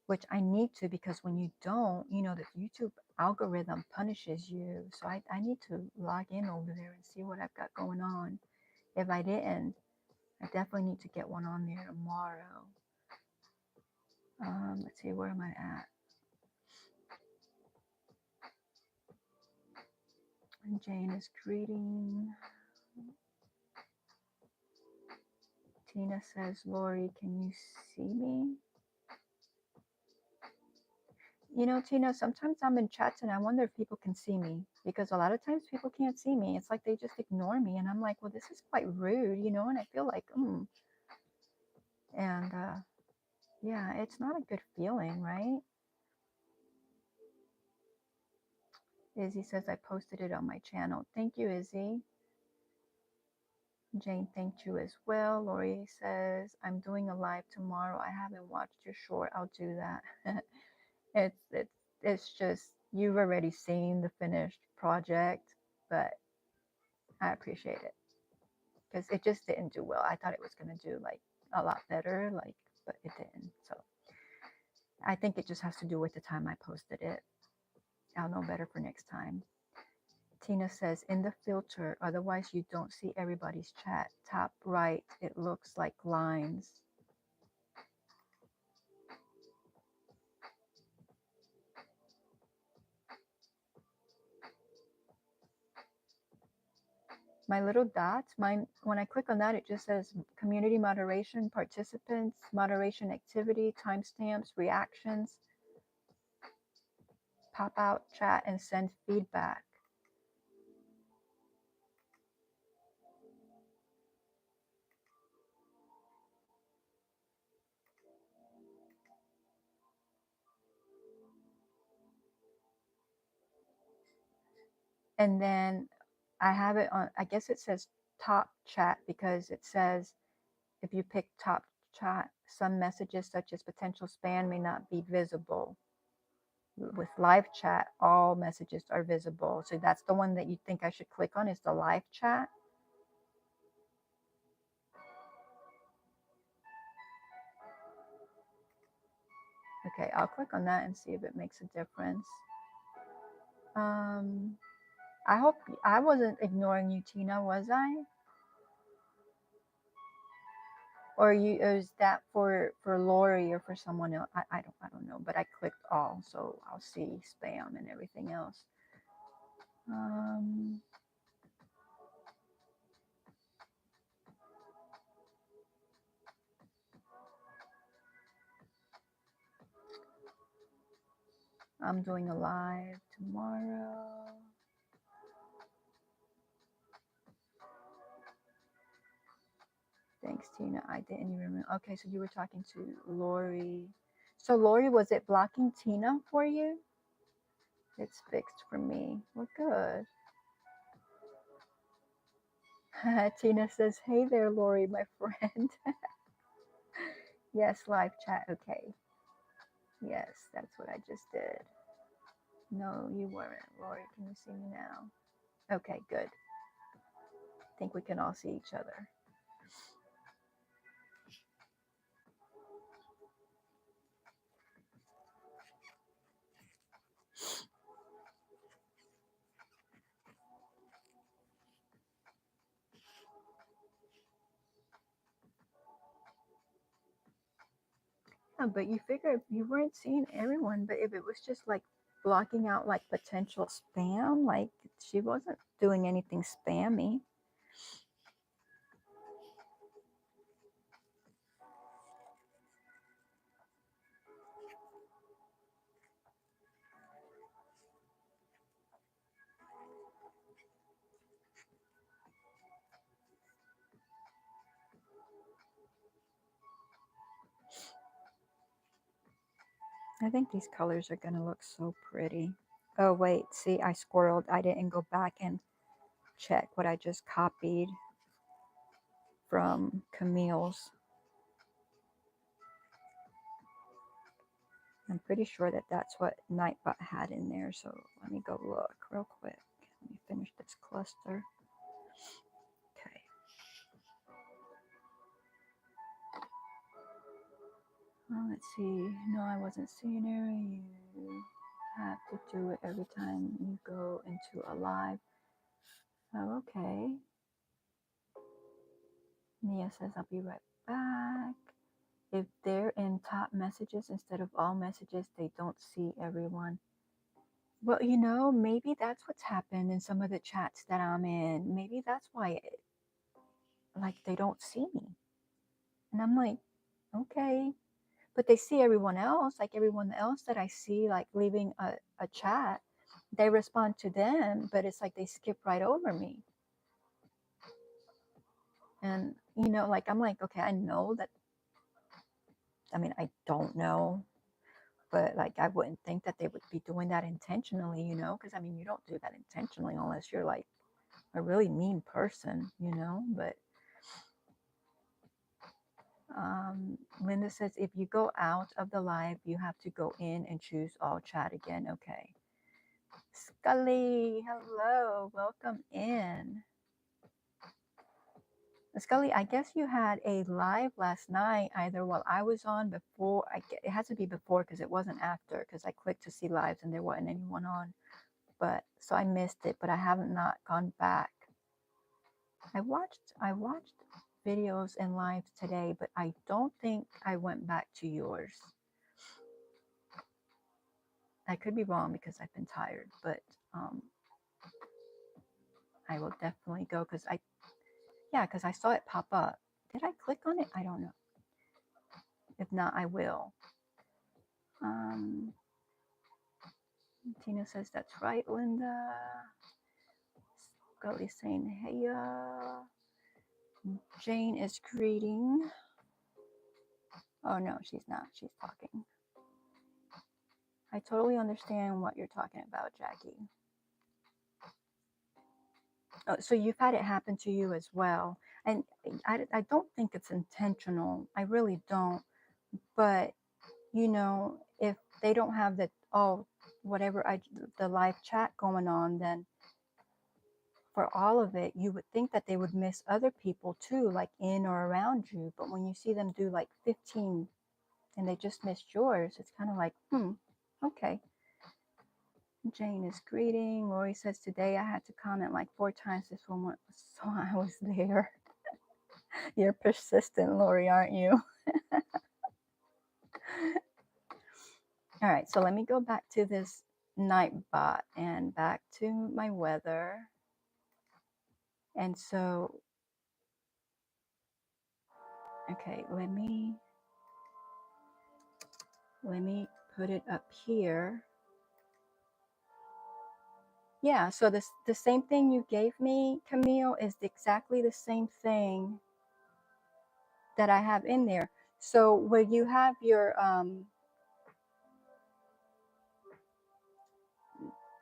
Which I need to, because when you don't, you know, the YouTube algorithm punishes you. So I need to log in over there and see what I've got going on. If I didn't, I definitely need to get one on there tomorrow. Let's see, where am I at? And Jane is greeting. Tina says, Lori, can you see me? You know, Tina, sometimes I'm in chats and I wonder if people can see me, because a lot of times people can't see me. It's like they just ignore me. And I'm like, well, this is quite rude, you know, and I feel like, And yeah, it's not a good feeling, right? Izzy says, I posted it on my channel. Thank you, Izzy. Jane thanked you as well. Lori says, I'm doing a live tomorrow. I haven't watched your short. I'll do that. it's just, you've already seen the finished project, but I appreciate it because it just didn't do well. I thought it was going to do like a lot better, like, but it didn't. So I think it just has to do with the time I posted it. I'll know better for next time. Tina says, in the filter, otherwise you don't see everybody's chat. Top right, it looks like lines. My little dots, mine, when I click on that, it just says community moderation, participants, moderation activity, timestamps, reactions, pop out, chat, and send feedback. And then I have it on, I guess it says top chat because it says if you pick top chat, some messages such as potential spam may not be visible. with live chat, all messages are visible. So that's the one that you think I should click on, is the live chat. Okay, I'll click on that and see if it makes a difference. I hope I wasn't ignoring you, Tina, was I? Or is that for Lori or for someone else? I don't know, but I clicked all, so I'll see spam and everything else. I'm doing a live tomorrow. Thanks, Tina. I didn't even remember. Okay, so you were talking to Lori. So Lori, was it blocking Tina for you? It's fixed for me. Well, good. Tina says, hey there, Lori, my friend. Yes, live chat. Okay. Yes, that's what I just did. No, you weren't. Lori, can you see me now? Okay, good. I think we can all see each other. Yeah, but you figure you weren't seeing everyone, but if it was just like blocking out like potential spam, like she wasn't doing anything spammy. I think these colors are gonna look so pretty. Oh wait, see, I squirreled. I didn't go back and check what I just copied from Camille's. I'm pretty sure that that's what Nightbot had in there. So let me go look real quick. Let me finish this cluster. Okay. Well, let's see. No, I wasn't seeing her. You have to do it every time you go into a live. Oh, okay. Nia says, I'll be right back. If they're in top messages instead of all messages, they don't see everyone. Well, you know, maybe that's what's happened in some of the chats that I'm in. Maybe that's why, like, they don't see me. And I'm like, okay. But they see everyone else, like everyone else that I see, like, leaving a chat. They respond to them, but it's like they skip right over me. And, you know, like, I'm like, okay, I know that. I mean, I don't know, but like, I wouldn't think that they would be doing that intentionally, you know, because I mean, you don't do that intentionally unless you're like a really mean person, you know. But Linda says, if you go out of the live, you have to go in and choose all chat again. Okay. Scully, hello, welcome in. Scully, I guess you had a live last night, either while I was on before. It has to be before because it wasn't after, because I clicked to see lives and there wasn't anyone on. But so I missed it, but I haven't not gone back. I watched videos and lives today, but I don't think I went back to yours. I could be wrong because I've been tired, but I will definitely go because I saw it pop up. Did I click on it? I don't know. If not, I will. Tina says that's right, Linda. Scully saying hey. Jane is greeting. Oh no, she's not. She's talking. I totally understand what you're talking about, Jackie. Oh, so you've had it happen to you as well. And I don't think it's intentional. I really don't. But, you know, if they don't have the, oh, whatever the live chat going on, then for all of it, you would think that they would miss other people too, like in or around you. But when you see them do like 15 and they just missed yours, it's kind of like, okay. Jane is greeting. Lori says, today I had to comment like 4 times. This one so I was there. You're persistent, Lori, aren't you? All right, so let me go back to this Nightbot and back to my weather. And so, okay, let me put it up here. Yeah, so the same thing you gave me, Camille, is exactly the same thing that I have in there. So where you have your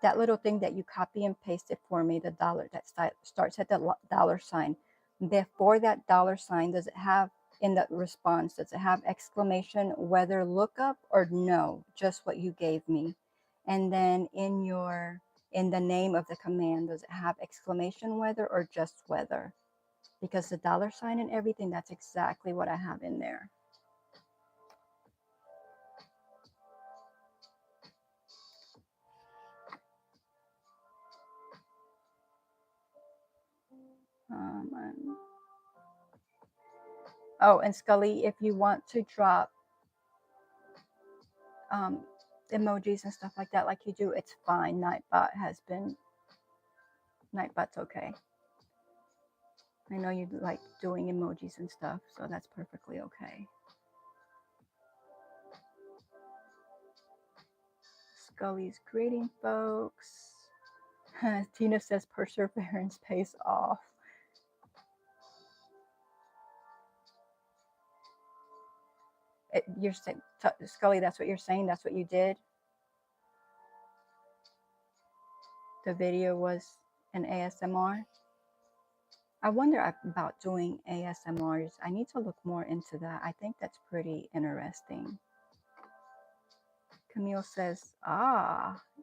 that little thing that you copy and pasted for me, the dollar that starts at the dollar sign. Before that dollar sign, does it have in the response, does it have exclamation weather lookup or no, just what you gave me? And then in the name of the command, does it have exclamation weather or just weather? Because the dollar sign and everything, that's exactly what I have in there. Oh, and Scully, if you want to drop emojis and stuff like that, like you do, it's fine. Nightbot's okay. I know you like doing emojis and stuff, so that's perfectly okay. Scully's greeting, folks. Tina says perseverance pays off. You're saying, Scully, that's what you're saying? That's what you did? The video was an ASMR? I wonder about doing ASMRs. I need to look more into that. I think that's pretty interesting. Camille says,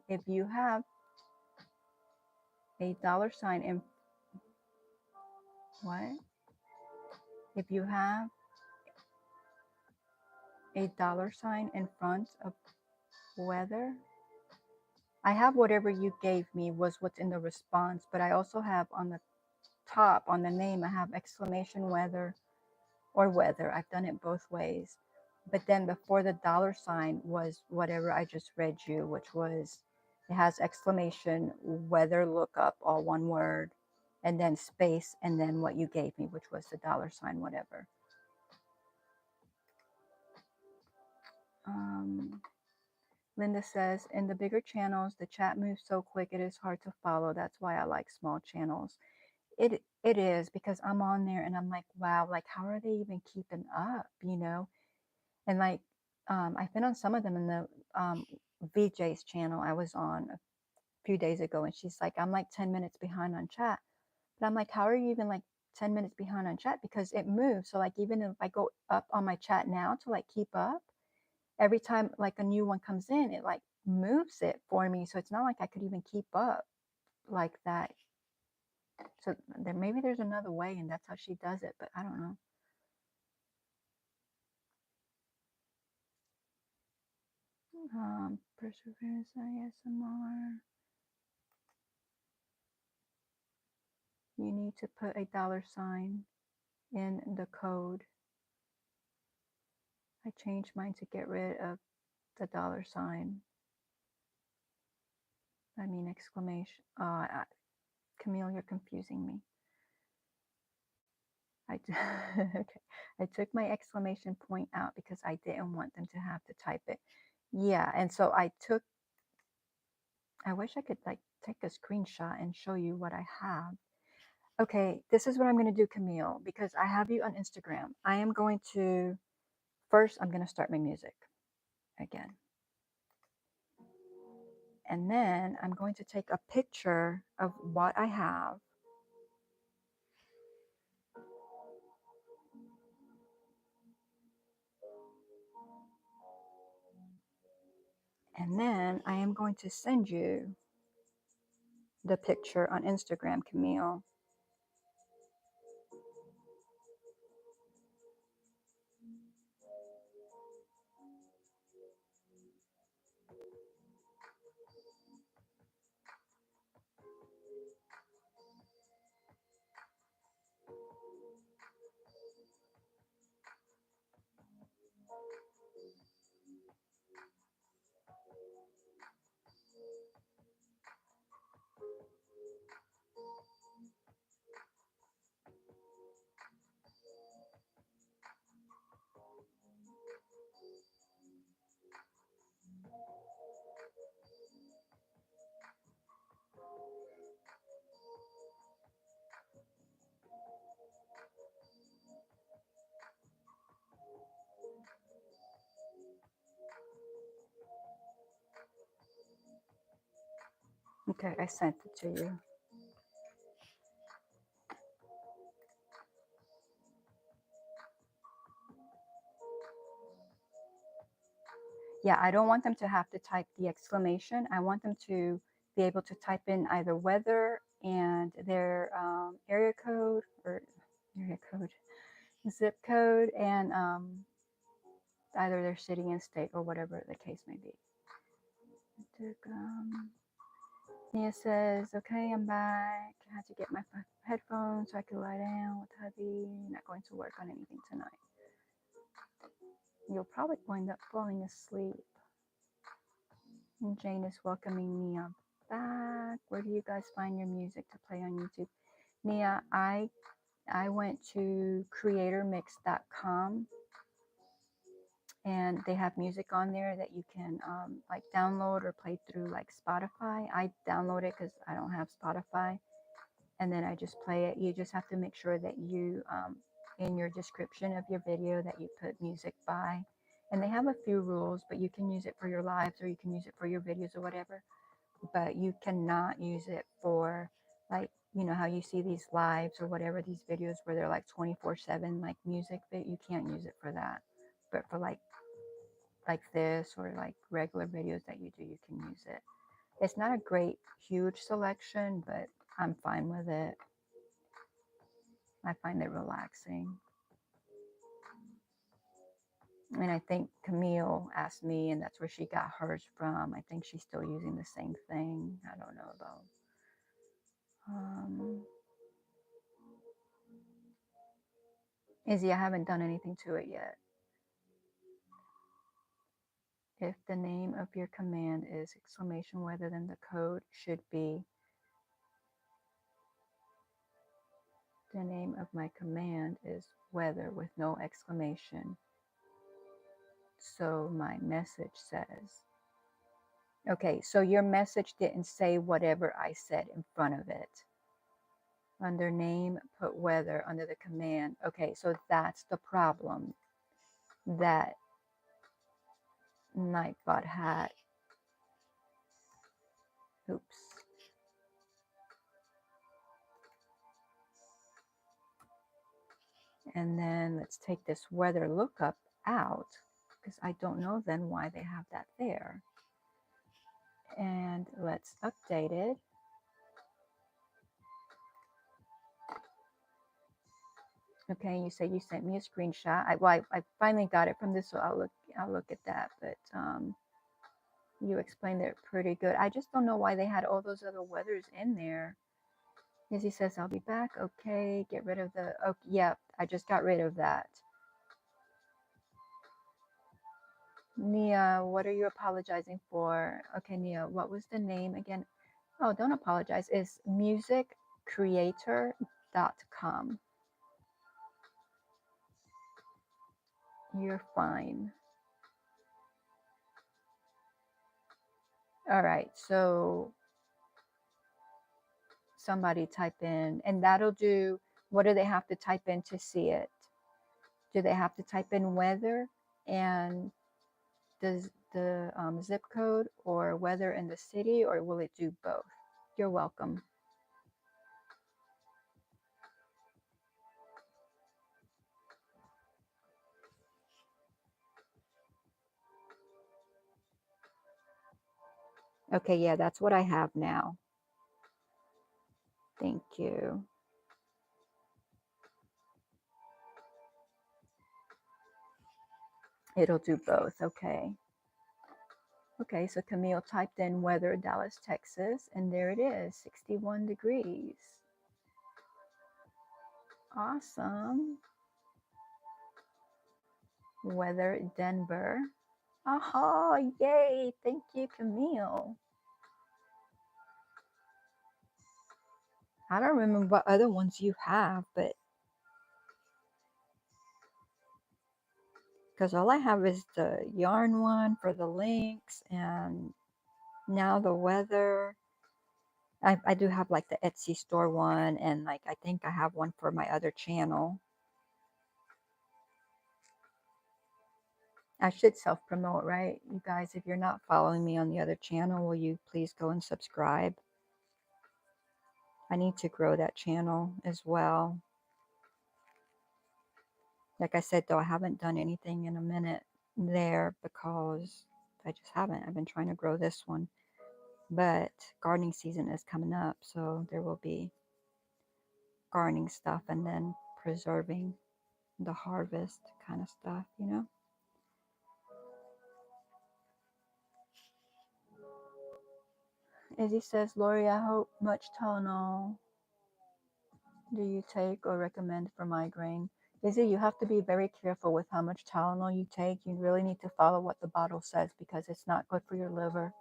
if you have a dollar sign in what? If you have a dollar sign in front of weather, I have whatever you gave me was what's in the response, but I also have on the top, on the name, I have exclamation weather or weather. I've done it both ways. But then before the dollar sign was whatever I just read you, which was, it has exclamation, weather lookup, all one word, and then space, and then what you gave me, which was the dollar sign, whatever. Linda says, in the bigger channels, the chat moves so quick, it is hard to follow. That's why I like small channels. It is, because I'm on there and I'm like, wow, like how are they even keeping up, you know? And like, I've been on some of them in the VJ's channel I was on a few days ago, and she's like, I'm like 10 minutes behind on chat. But I'm like, how are you even like 10 minutes behind on chat? Because it moves. So like, even if I go up on my chat now to like keep up, every time like a new one comes in, it like moves it for me. So it's not like I could even keep up like that. So maybe there's another way, and that's how she does it, but I don't know. Perseverance ASMR. You need to put a dollar sign in the code. I changed mine to get rid of the dollar sign. I mean exclamation. Camille, you're confusing me. Okay. I took my exclamation point out because I didn't want them to have to type it. Yeah, and so I wish I could like take a screenshot and show you what I have. Okay, this is what I'm going to do, Camille, because I have you on Instagram. I am going to, first, I'm going to start my music again. And then I'm going to take a picture of what I have. And then I am going to send you the picture on Instagram, Camille. Okay, I sent it to you. Yeah, I don't want them to have to type the exclamation. I want them to be able to type in either weather and their area code or area code, zip code, and either their city and state or whatever the case may be. Nia says, okay, I'm back. I had to get my headphones so I could lie down with hubby. Not going to work on anything tonight. You'll probably wind up falling asleep. And Jane is welcoming Nia back. Where do you guys find your music to play on YouTube? Nia, I went to creatormix.com and they have music on there that you can like download or play through like Spotify. I download it because I don't have Spotify, and then I just play it. You just have to make sure that you in your description of your video that you put music by, and they have a few rules, but you can use it for your lives or you can use it for your videos or whatever, but you cannot use it for like, you know how you see these lives or whatever, these videos where they're like 24/7 like music, but you can't use it for that. But for like this or like regular videos that you do, you can use it. It's not a great huge selection, but I'm fine with it. I find it relaxing. And I think Camille asked me, and that's where she got hers from. I think she's still using the same thing. I don't know though. Izzy, I haven't done anything to it yet. If the name of your command is exclamation weather, then the code should be the name of my command is weather with no exclamation. So my message says, okay, so your message didn't say whatever I said in front of it. Under name, put weather under the command. Okay, so that's the problem that Nightbot had. Oops. And then let's take this weather lookup out because I don't know then why they have that there. And let's update it. Okay, you say you sent me a screenshot. I finally got it from this, so I'll look at that. But you explained it pretty good. I just don't know why they had all those other weathers in there. Izzy says I'll be back. Okay, get rid of the. Oh, yep, I just got rid of that. Nia, what are you apologizing for? Okay, Nia, what was the name again? Oh, don't apologize. It's musiccreator.com. You're fine. All right, so somebody type in, and that'll do. What do they have to type in to see it? Do they have to type in weather and the zip code, or weather in the city, or will it do both? You're welcome. Okay, yeah, that's what I have now. Thank you. It'll do both, okay. Okay, so Camille typed in weather, Dallas, Texas, and there it is, 61 degrees. Awesome. Weather, Denver. Aha, yay, thank you, Camille. I don't remember what other ones you have, but because all I have is the yarn one for the links and now the weather. I do have like the Etsy store one, and like I think I have one for my other channel. I should self-promote, right? You guys, if you're not following me on the other channel, will you please go and subscribe? I need to grow that channel as well. Like I said, though, I haven't done anything in a minute there because I just haven't. I've been trying to grow this one. But gardening season is coming up, so there will be gardening stuff and then preserving the harvest kind of stuff, you know? Izzy says, Lori, I hope much Tylenol do you take or recommend for migraine? Izzy, you have to be very careful with how much Tylenol you take. You really need to follow what the bottle says because it's not good for your liver.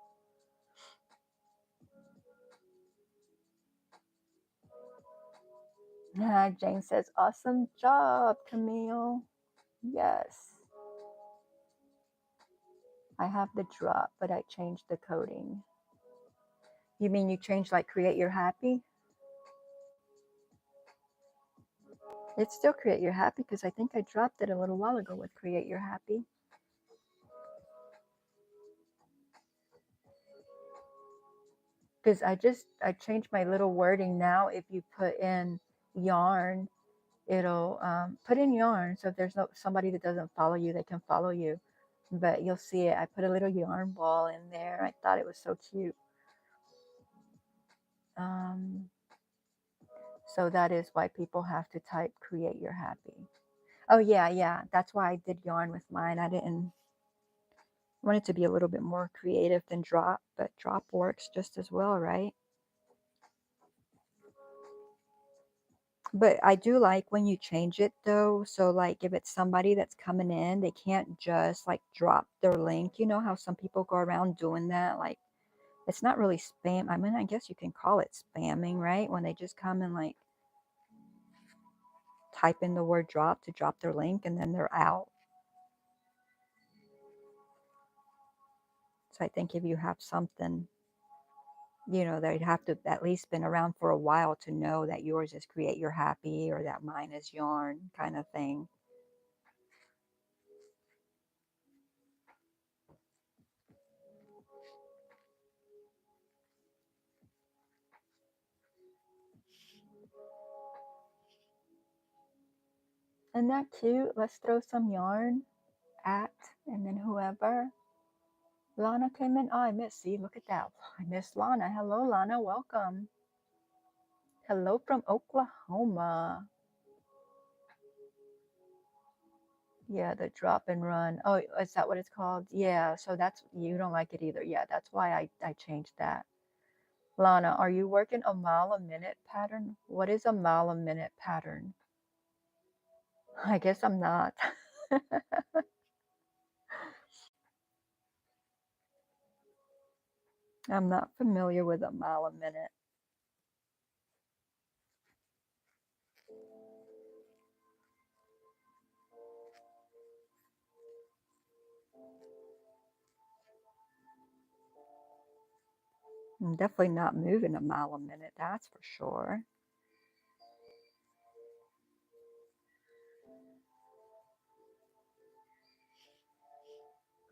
Jane says, awesome job, Camille. Yes. I have the drop, but I changed the coding. You mean you changed like Create Your Happy? It's still Create Your Happy because I think I dropped it a little while ago with Create Your Happy. Because I changed my little wording now. If you put in yarn, it'll put in yarn. So if there's somebody that doesn't follow you, they can follow you. But you'll see it. I put a little yarn ball in there. I thought it was so cute. So that is why people have to type Create Your Happy. Oh yeah. That's why I did yarn with mine. I want it to be a little bit more creative than drop, but drop works just as well, right? But I do like when you change it though. So like if it's somebody that's coming in, they can't just like drop their link. You know how some people go around doing that? Like it's not really spam. I mean, I guess you can call it spamming, right? When they just come and like type in the word drop to drop their link and then they're out. So I think if you have something, you know, they'd have to at least been around for a while to know that yours is Create Your Happy or that mine is yarn kind of thing. Isn't that cute? Let's throw some yarn at and then whoever. Lana came in. Oh, I missed. See, look at that. I missed Lana. Hello, Lana. Welcome. Hello from Oklahoma. Yeah, the drop and run. Oh, is that what it's called? Yeah, so that's, you don't like it either. Yeah, that's why I changed that. Lana, are you working a mile a minute pattern? What is a mile a minute pattern? I guess I'm not. I'm not familiar with a mile a minute. I'm definitely not moving a mile a minute, that's for sure.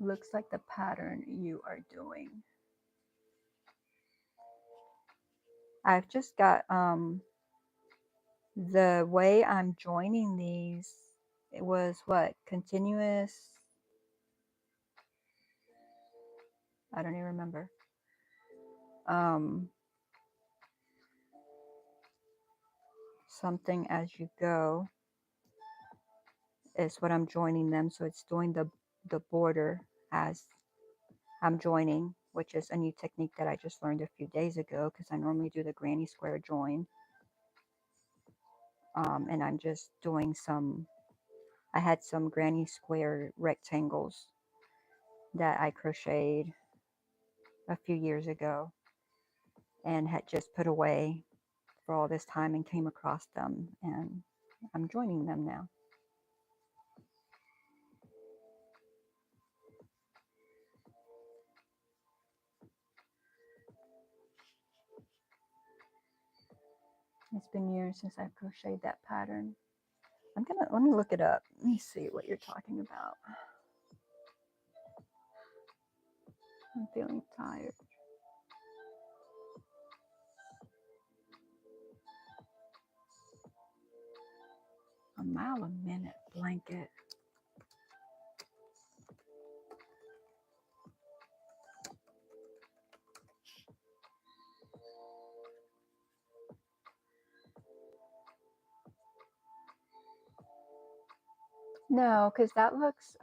Looks like the pattern you are doing. I've just got the way I'm joining these, it was what, continuous, I don't even remember. something as you go is what I'm joining them. So it's doing the border as I'm joining, which is a new technique that I just learned a few days ago because I normally do the granny square join. And I'm just doing I had some granny square rectangles that I crocheted a few years ago and had just put away for all this time and came across them, and I'm joining them now. It's been years since I've crocheted that pattern. Let me look it up. Let me see what you're talking about. I'm feeling tired. A mile a minute blanket. No, because that looks,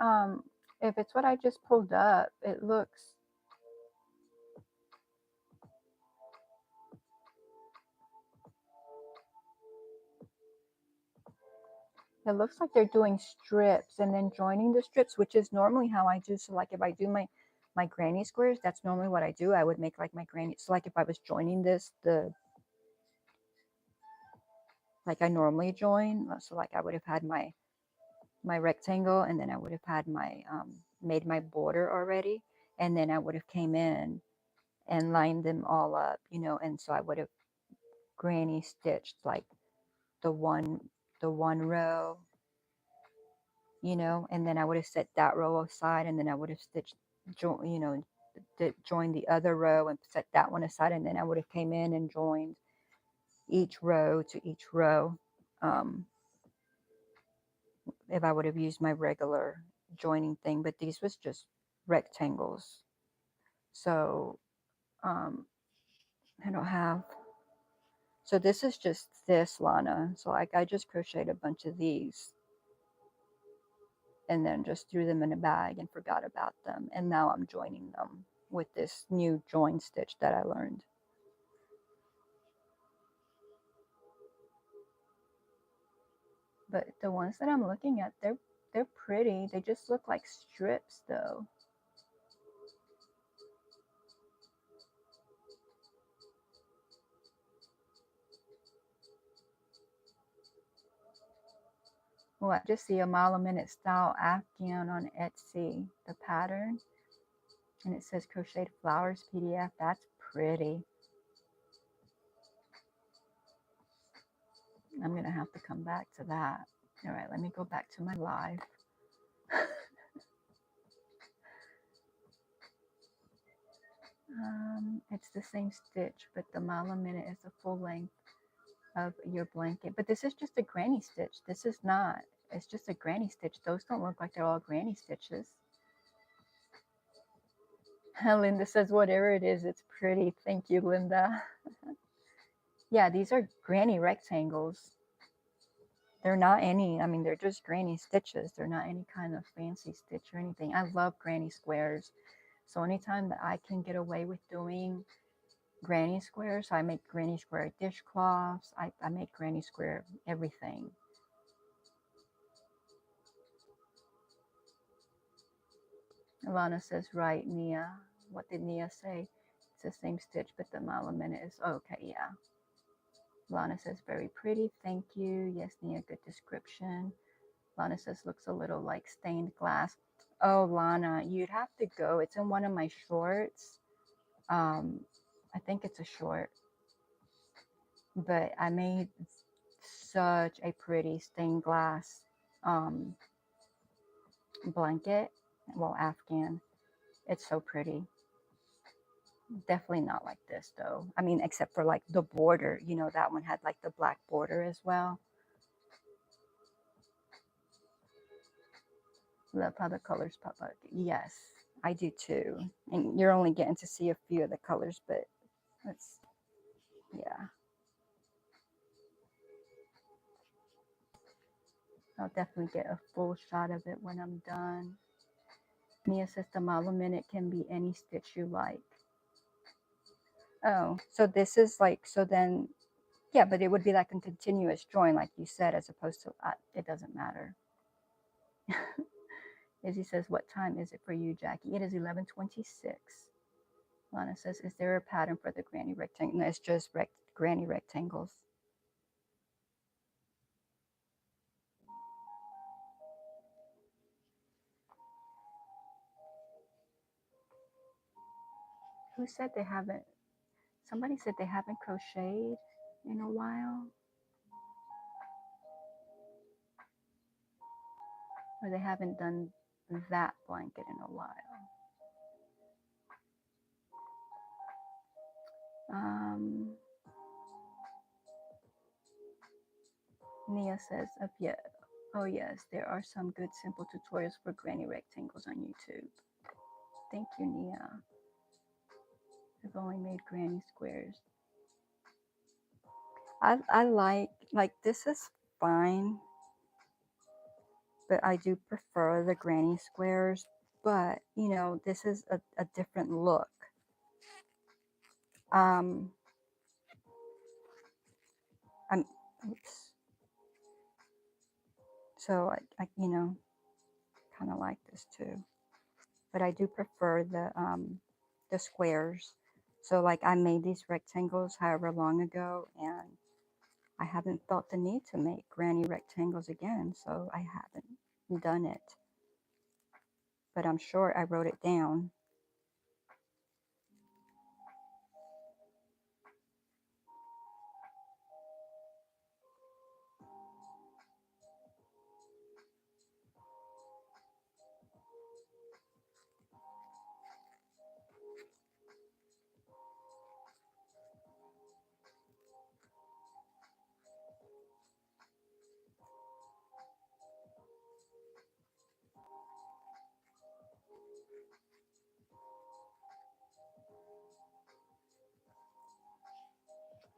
if it's what I just pulled up, it looks like they're doing strips and then joining the strips, which is normally how I do. So like if I do my granny squares, that's normally what I do. I would make like my granny. So like if I was joining this, like I normally join, so like I would have had my rectangle, and then I would have had my made my border already, and then I would have came in and lined them all up, you know, and so I would have granny stitched like the one row, you know, and then I would have set that row aside, and then I would have stitched, you know, joined the other row and set that one aside, and then I would have came in and joined each row to each row. If I would have used my regular joining thing, but these was just rectangles. So I don't have, so this is just this, Lana. So like I just crocheted a bunch of these and then just threw them in a bag and forgot about them. And now I'm joining them with this new join stitch that I learned. But the ones that I'm looking at, they're pretty. They just look like strips though. Well, I just see a mile a minute style Afghan on Etsy, the pattern. And it says crocheted flowers PDF. That's pretty. I'm going to have to come back to that. All right, let me go back to my live. It's the same stitch, but the mile a minute is the full length of your blanket. But this is just a granny stitch. This is not. It's just a granny stitch. Those don't look like they're all granny stitches. Linda says, whatever it is, it's pretty. Thank you, Linda. Yeah, these are granny rectangles. They're not any, I mean, they're just granny stitches. They're not any kind of fancy stitch or anything. I love granny squares. So anytime that I can get away with doing granny squares, I make granny square dishcloths. I make granny square everything. Alana says, right, Nia. What did Nia say? It's the same stitch, but the mile a minute is, okay, yeah. Lana says, very pretty, thank you. Yes, Nia, good description. Lana says, looks a little like stained glass. Oh, Lana, you'd have to go. It's in one of my shorts. I think it's a short. But I made such a pretty stained glass blanket. Well, Afghan. It's so pretty. Definitely not like this, though. I mean, except for like the border. You know, that one had like the black border as well. Love how the colors pop up. Yes, I do too. And you're only getting to see a few of the colors, but Let's, yeah, I'll definitely get a full shot of it when I'm done. Mia says the model minute can be any stitch you like. Oh, so this is like, so then, yeah, but it would be like a continuous join, like you said, as opposed to, it doesn't matter. Izzy says, what time is it for you, Jackie? It is 11:26. Lana says, is there a pattern for the granny rectangle? No, it's just granny rectangles. Who said they haven't? Somebody said they haven't crocheted in a while. Or they haven't done that blanket in a while. Nia says, oh yes, there are some good simple tutorials for granny rectangles on YouTube. Thank you, Nia. I've only made granny squares. I like this is fine, but I do prefer the granny squares. But you know, this is a different look. I'm oops. So I you know, kind of like this too. But I do prefer the squares. So like I made these rectangles however long ago, and I haven't felt the need to make granny rectangles again, so I haven't done it. But I'm sure I wrote it down.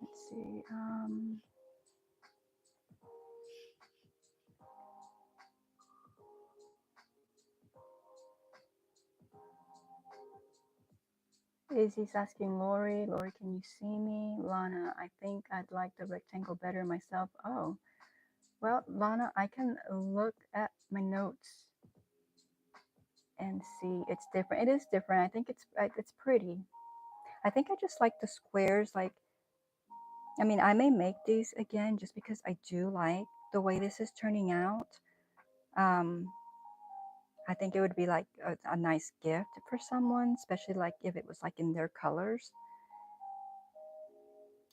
Let's see. Izzy's asking Lori, can you see me? Lana, I think I'd like the rectangle better myself. Oh, well, Lana, I can look at my notes and see it's different. It is different. I think it's pretty. I think I just like the squares. Like, I mean, I may make these again just because I do like the way this is turning out. I think it would be like a nice gift for someone, especially like if it was like in their colors.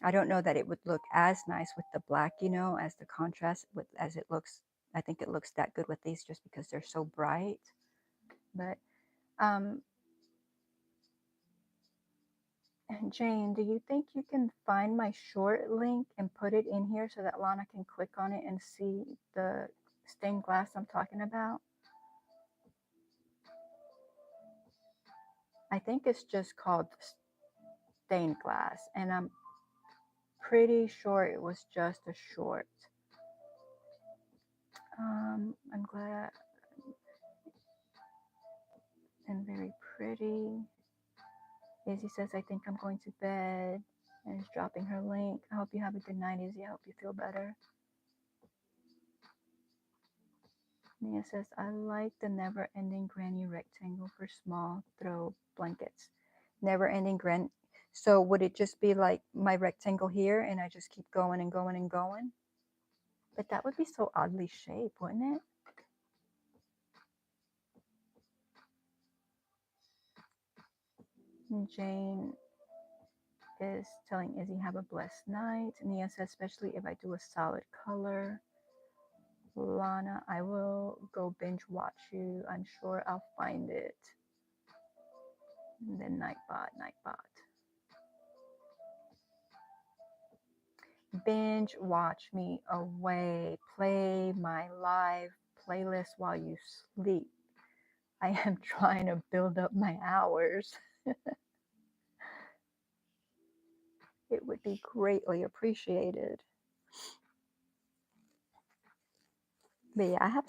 I don't know that it would look as nice with the black, you know, as the contrast with as it looks. I think it looks that good with these just because they're so bright. But um, Jane, do you think you can find my short link and put it in here so that Lana can click on it and see the stained glass I'm talking about? I think it's just called stained glass, and I'm pretty sure it was just a short. I'm glad and very pretty. Izzy says, I think I'm going to bed, and is dropping her link. I hope you have a good night, Izzy. I hope you feel better. Nia says, I like the never-ending granny rectangle for small throw blankets. Never-ending granny. So would it just be like my rectangle here, and I just keep going and going and going? But that would be so oddly shaped, wouldn't it? And Jane is telling Izzy, have a blessed night. Nia says, especially if I do a solid color. Lana, I will go binge watch you. I'm sure I'll find it. And then Nightbot. Binge watch me away. Play my live playlist while you sleep. I am trying to build up my hours. It would be greatly appreciated. But yeah, I have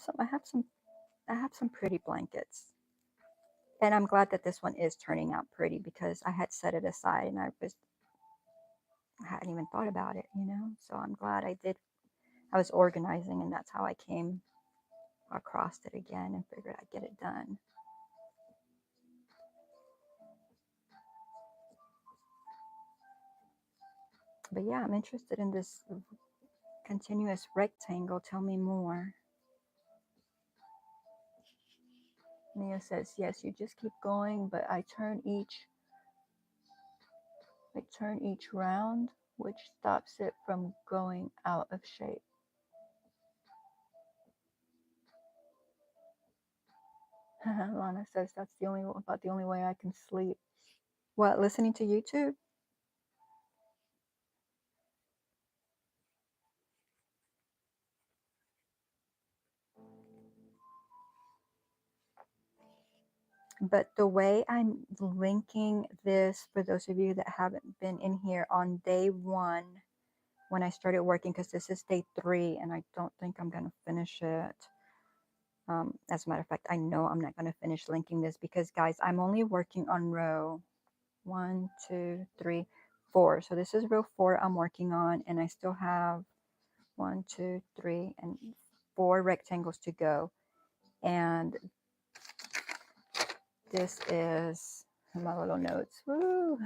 some pretty blankets. And I'm glad that this one is turning out pretty because I had set it aside and I hadn't even thought about it, you know? So I'm glad I did. I was organizing and that's how I came across it again and figured I'd get it done. But yeah, I'm interested in this continuous rectangle. Tell me more. Nia says, yes, you just keep going, but I turn each round, which stops it from going out of shape. Lana says that's about the only way I can sleep. What, listening to YouTube? But the way I'm linking this, for those of you that haven't been in here on day 1, when I started working, because this is day 3 and I don't think I'm going to finish it. As a matter of fact, I know I'm not going to finish linking this because, guys, I'm only working on row 1, 2, 3, 4. So this is row 4 I'm working on, and I still have 1, 2, 3, and 4 rectangles to go. And this is my little notes. Woo!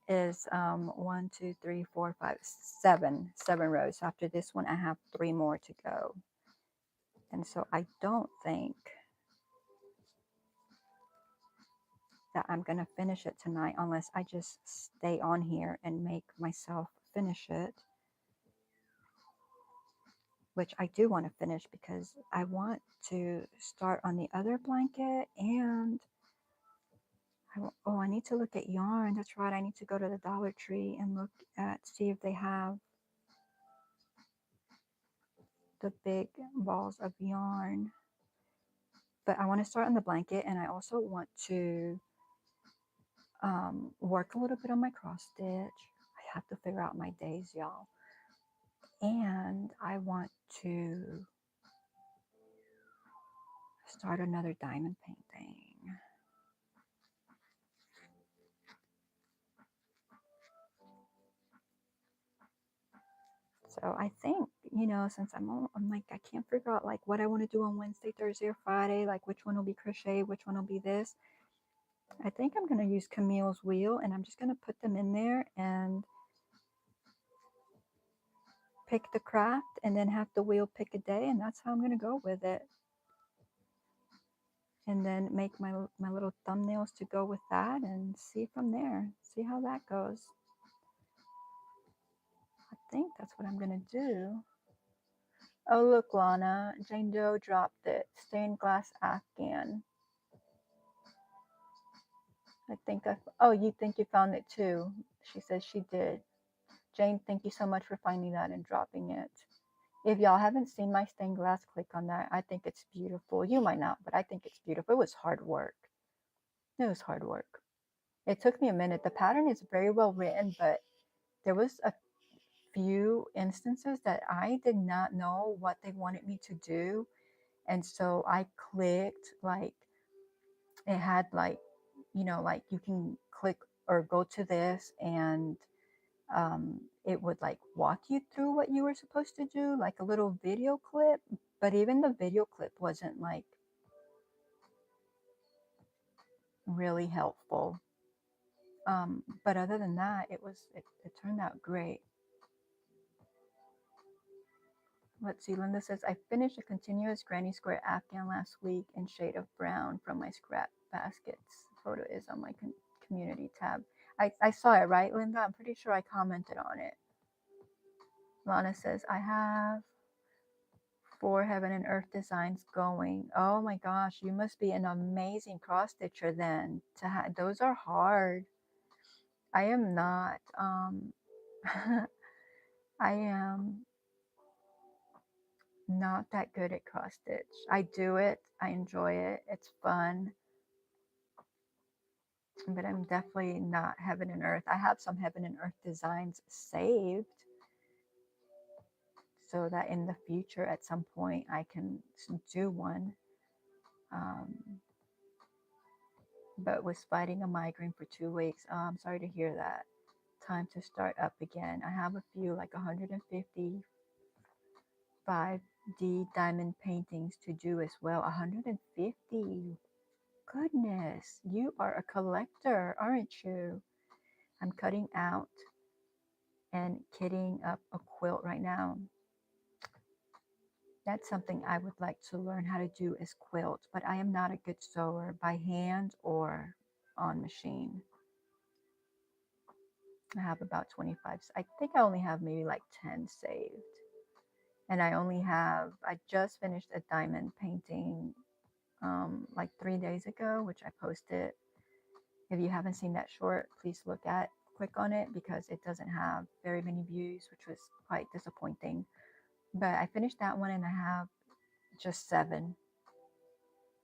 Is 1, 2, 3, 4, 5, 7 rows. After this one, I have 3 more to go. And so I don't think that I'm going to finish it tonight unless I just stay on here and make myself finish it, which I do want to finish because I want to start on the other blanket. And I need to look at yarn. That's right, I need to go to the Dollar Tree and look at, see if they have the big balls of yarn. But I want to start on the blanket, and I also want to work a little bit on my cross stitch. I have to figure out my days, y'all. And I want to start another diamond painting. So I think, you know, since I'm like, I can't figure out like what I want to do on Wednesday, Thursday, or Friday, like which one will be crochet, which one will be this. I think I'm going to use Camille's wheel, and I'm just going to put them in there and pick the craft and then have the wheel pick a day, and that's how I'm going to go with it. And then make my little thumbnails to go with that and see from there, see how that goes. I think that's what I'm going to do. Oh, look, Lana, Jane Doe dropped it. Stained glass Afghan. Oh, you think you found it too? She says she did. Jane, thank you so much for finding that and dropping it. If y'all haven't seen my stained glass, click on that. I think it's beautiful. You might not, but I think it's beautiful. It was hard work. It was hard work. It took me a minute. The pattern is very well written, but there was a few instances that I did not know what they wanted me to do. And so I clicked, like, it had like, you know, like you can click or go to this, and it would like walk you through what you were supposed to do, like a little video clip. But even the video clip wasn't like really helpful. But other than that, it turned out great. Let's see, Linda says, I finished a continuous granny square Afghan last week in shade of brown from my scrap baskets. Photo is on my community tab. I saw it, right, Linda? I'm pretty sure I commented on it. Lana says, I have 4 heaven and earth designs going. Oh my gosh, you must be an amazing cross stitcher then. Those are hard. I am not. I am not that good at cross stitch. I do it. I enjoy it. It's fun. but I'm definitely not heaven and earth. I have some heaven and earth designs saved so that in the future at some point I can do one. Um, but was fighting a migraine for 2 weeks. Oh, I'm sorry to hear that. Time to start up again. I have a few, like 150 5D diamond paintings to do as well. 150. Goodness, you are a collector, aren't you? I'm cutting out and kitting up a quilt right now. That's something I would like to learn how to do is quilt, but I am not a good sewer by hand or on machine. I have about 25. I think I only have maybe like 10 saved. And I just finished a diamond painting like 3 days ago, which I posted. If you haven't seen that short, please click on it because it doesn't have very many views, which was quite disappointing. But I finished that one and I have just 7.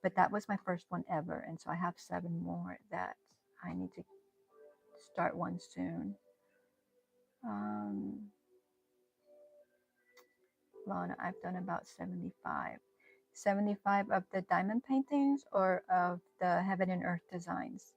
But that was my first one ever. And so I have 7 more that I need to start one soon. Lana, I've done about 75. 75 of the diamond paintings or of the heaven and earth designs?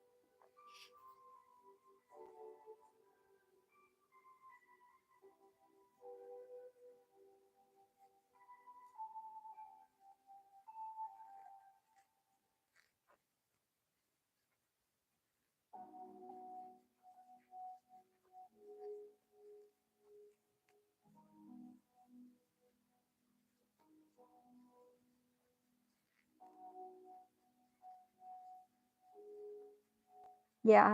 Yeah,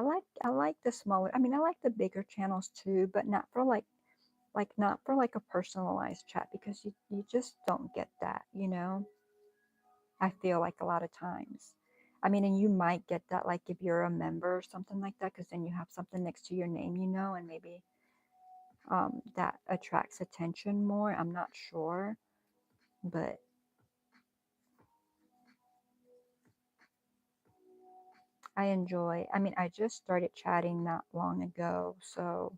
I like the smaller. I mean, I like the bigger channels too, but not for not for like a personalized chat because you just don't get that, you know? I feel like a lot of times. I mean, and you might get that like if you're a member or something like that, because then you have something next to your name, you know, and maybe that attracts attention more. I'm not sure, but I mean, I just started chatting not long ago, so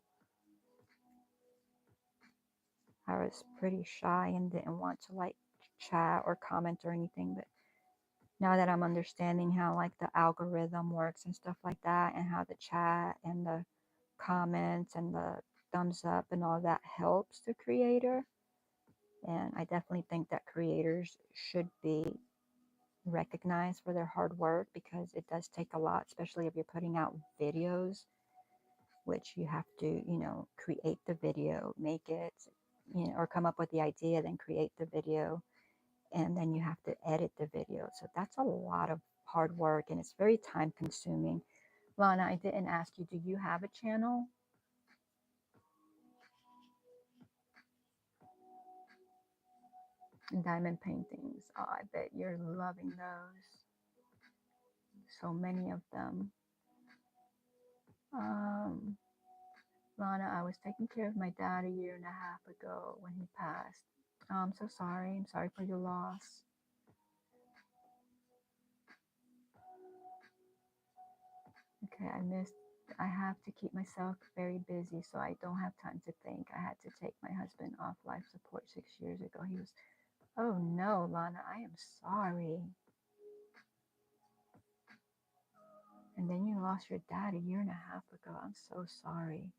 I was pretty shy and didn't want to like chat or comment or anything. But now that I'm understanding how like the algorithm works and stuff like that, and how the chat and the comments and the thumbs up and all that helps the creator, and I definitely think that creators should be recognized for their hard work because it does take a lot, especially if you're putting out videos, which you have to, you know, create the video, make it, you know, or come up with the idea, then create the video, and then you have to edit the video. So that's a lot of hard work and it's very time consuming. Lana, I didn't ask you, do you have a channel? Diamond paintings. Oh, I bet you're loving those. So many of them. Um, Lana, I was taking care of my dad a year and a half ago when he passed. Oh, I'm so sorry. I'm sorry for your loss. Okay, I have to keep myself very busy, so I don't have time to think. I had to take my husband off life support 6 years ago. He was, oh no, Lana, I am sorry. And then you lost your dad a year and a half ago. I'm so sorry.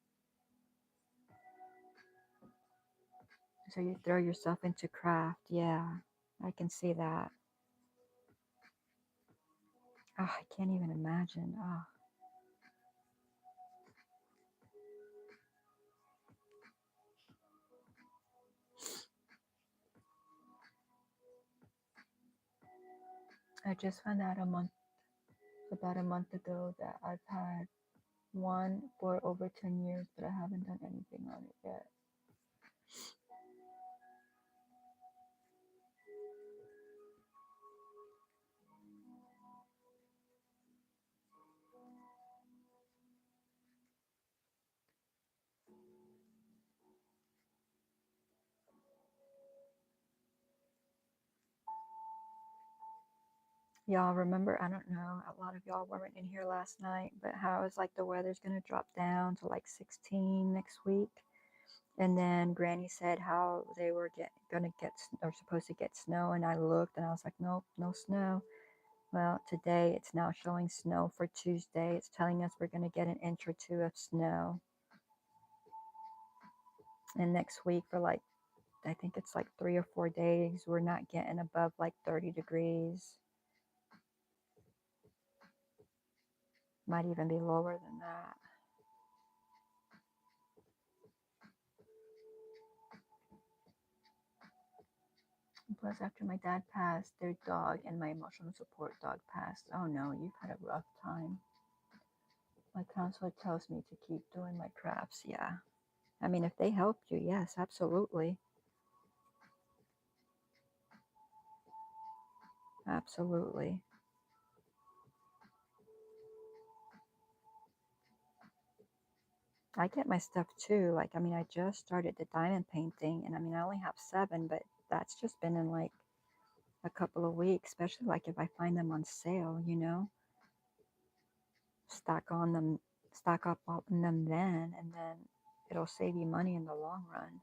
So you throw yourself into craft. Yeah, I can see that. Oh, I can't even imagine. Oh. I just found out about a month ago that I've had one for over 10 years, but I haven't done anything on it yet. Y'all remember, I don't know, a lot of y'all weren't in here last night, but how it's like the weather's going to drop down to like 16 next week. And then Granny said how they were gonna get or supposed to get snow, and I looked and I was like, nope, no snow. Well, today it's now showing snow for Tuesday. It's telling us we're gonna get an inch or two of snow. And next week for like, I think it's like 3 or 4 days, we're not getting above like 30 degrees. Might even be lower than that. Plus, after my dad passed, their dog and my emotional support dog passed. Oh no, you've had a rough time. My counselor tells me to keep doing my crafts. Yeah. I mean, if they helped you, yes, absolutely. Absolutely. I get my stuff too. Like, I mean, I just started the diamond painting, and I mean, I only have 7, but that's just been in like a couple of weeks, especially like if I find them on sale, you know, stock up on them then, and then it'll save you money in the long run.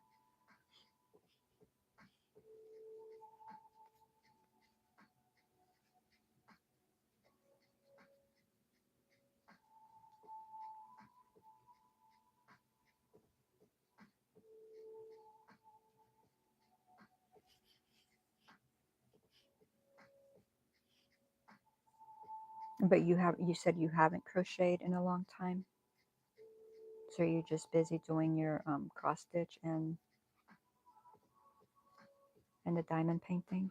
But you said you haven't crocheted in a long time, so you're just busy doing your cross stitch and the diamond painting.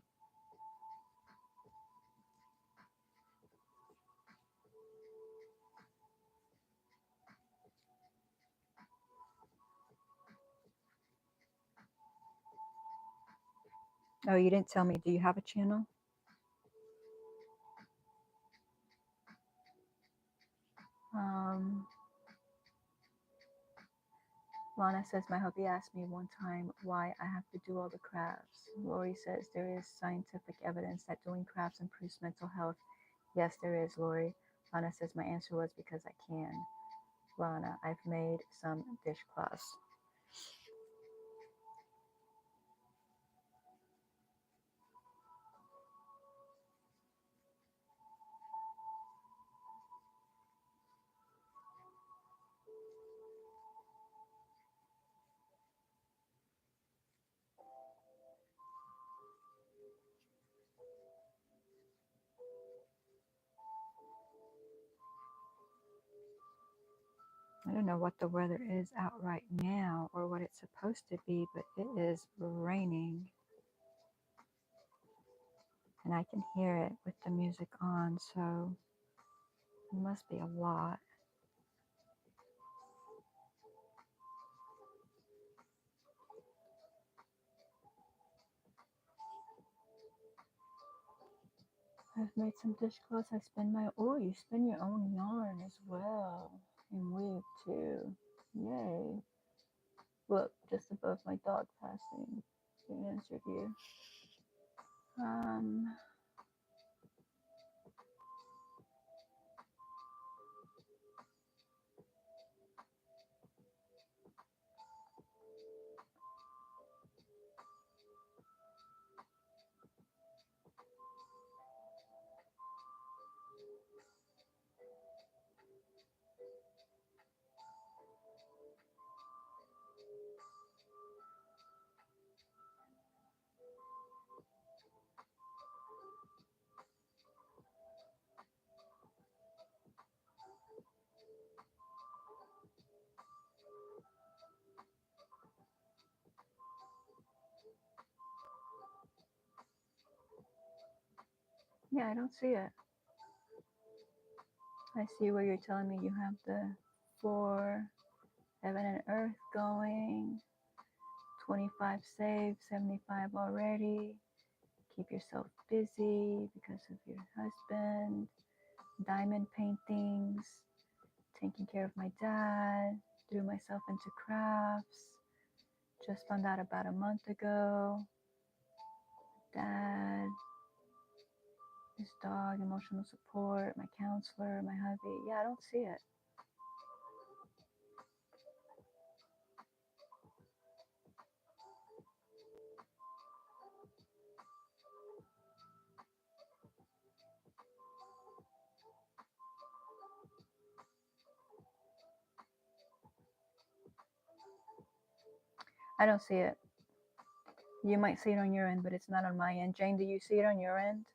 Oh, you didn't tell me. Do you have a channel? Um, Lana says, my hubby asked me one time why I have to do all the crafts. Lori says, there is scientific evidence that doing crafts improves mental health. Yes, there is, Lori. Lana says, my answer was because I can. Lana, I've made some dishcloths. I don't know what the weather is out right now or what it's supposed to be, but it is raining. And I can hear it with the music on, so it must be a lot. I've made some dishcloths. I spin my, oh, you spin your own yarn as well. And weave too. Yay. Look, just above my dog passing. She answered you. Um, yeah, I don't see it. I see where you're telling me you have the 4 heaven and earth going, 25 saved, 75 already. Keep yourself busy because of your husband, diamond paintings, taking care of my dad, threw myself into crafts. Just found out about a month ago. Dad, His dog, emotional support, my counselor, my hubby. Yeah, I don't see it. I don't see it. You might see it on your end, but it's not on my end. Jane, do you see it on your end?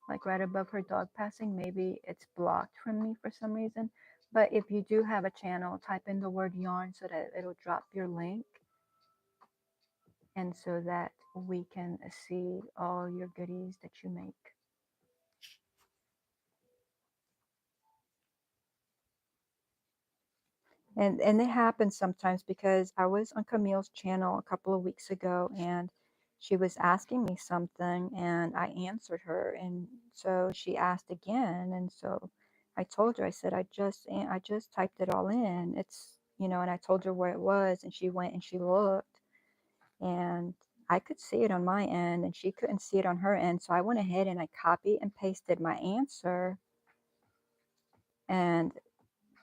Like right above her dog passing, maybe it's blocked from me for some reason. But if you do have a channel, type in the word yarn so that it'll drop your link, and so that we can see all your goodies that you make. And it happens sometimes because I was on Camille's channel a couple of weeks ago, and she was asking me something and I answered her, and so she asked again, and so I told her, I said, I just typed it all in. It's, and I told her where it was, and she went and she looked, and I could see it on my end and she couldn't see it on her end. So I went ahead and I copied and pasted my answer and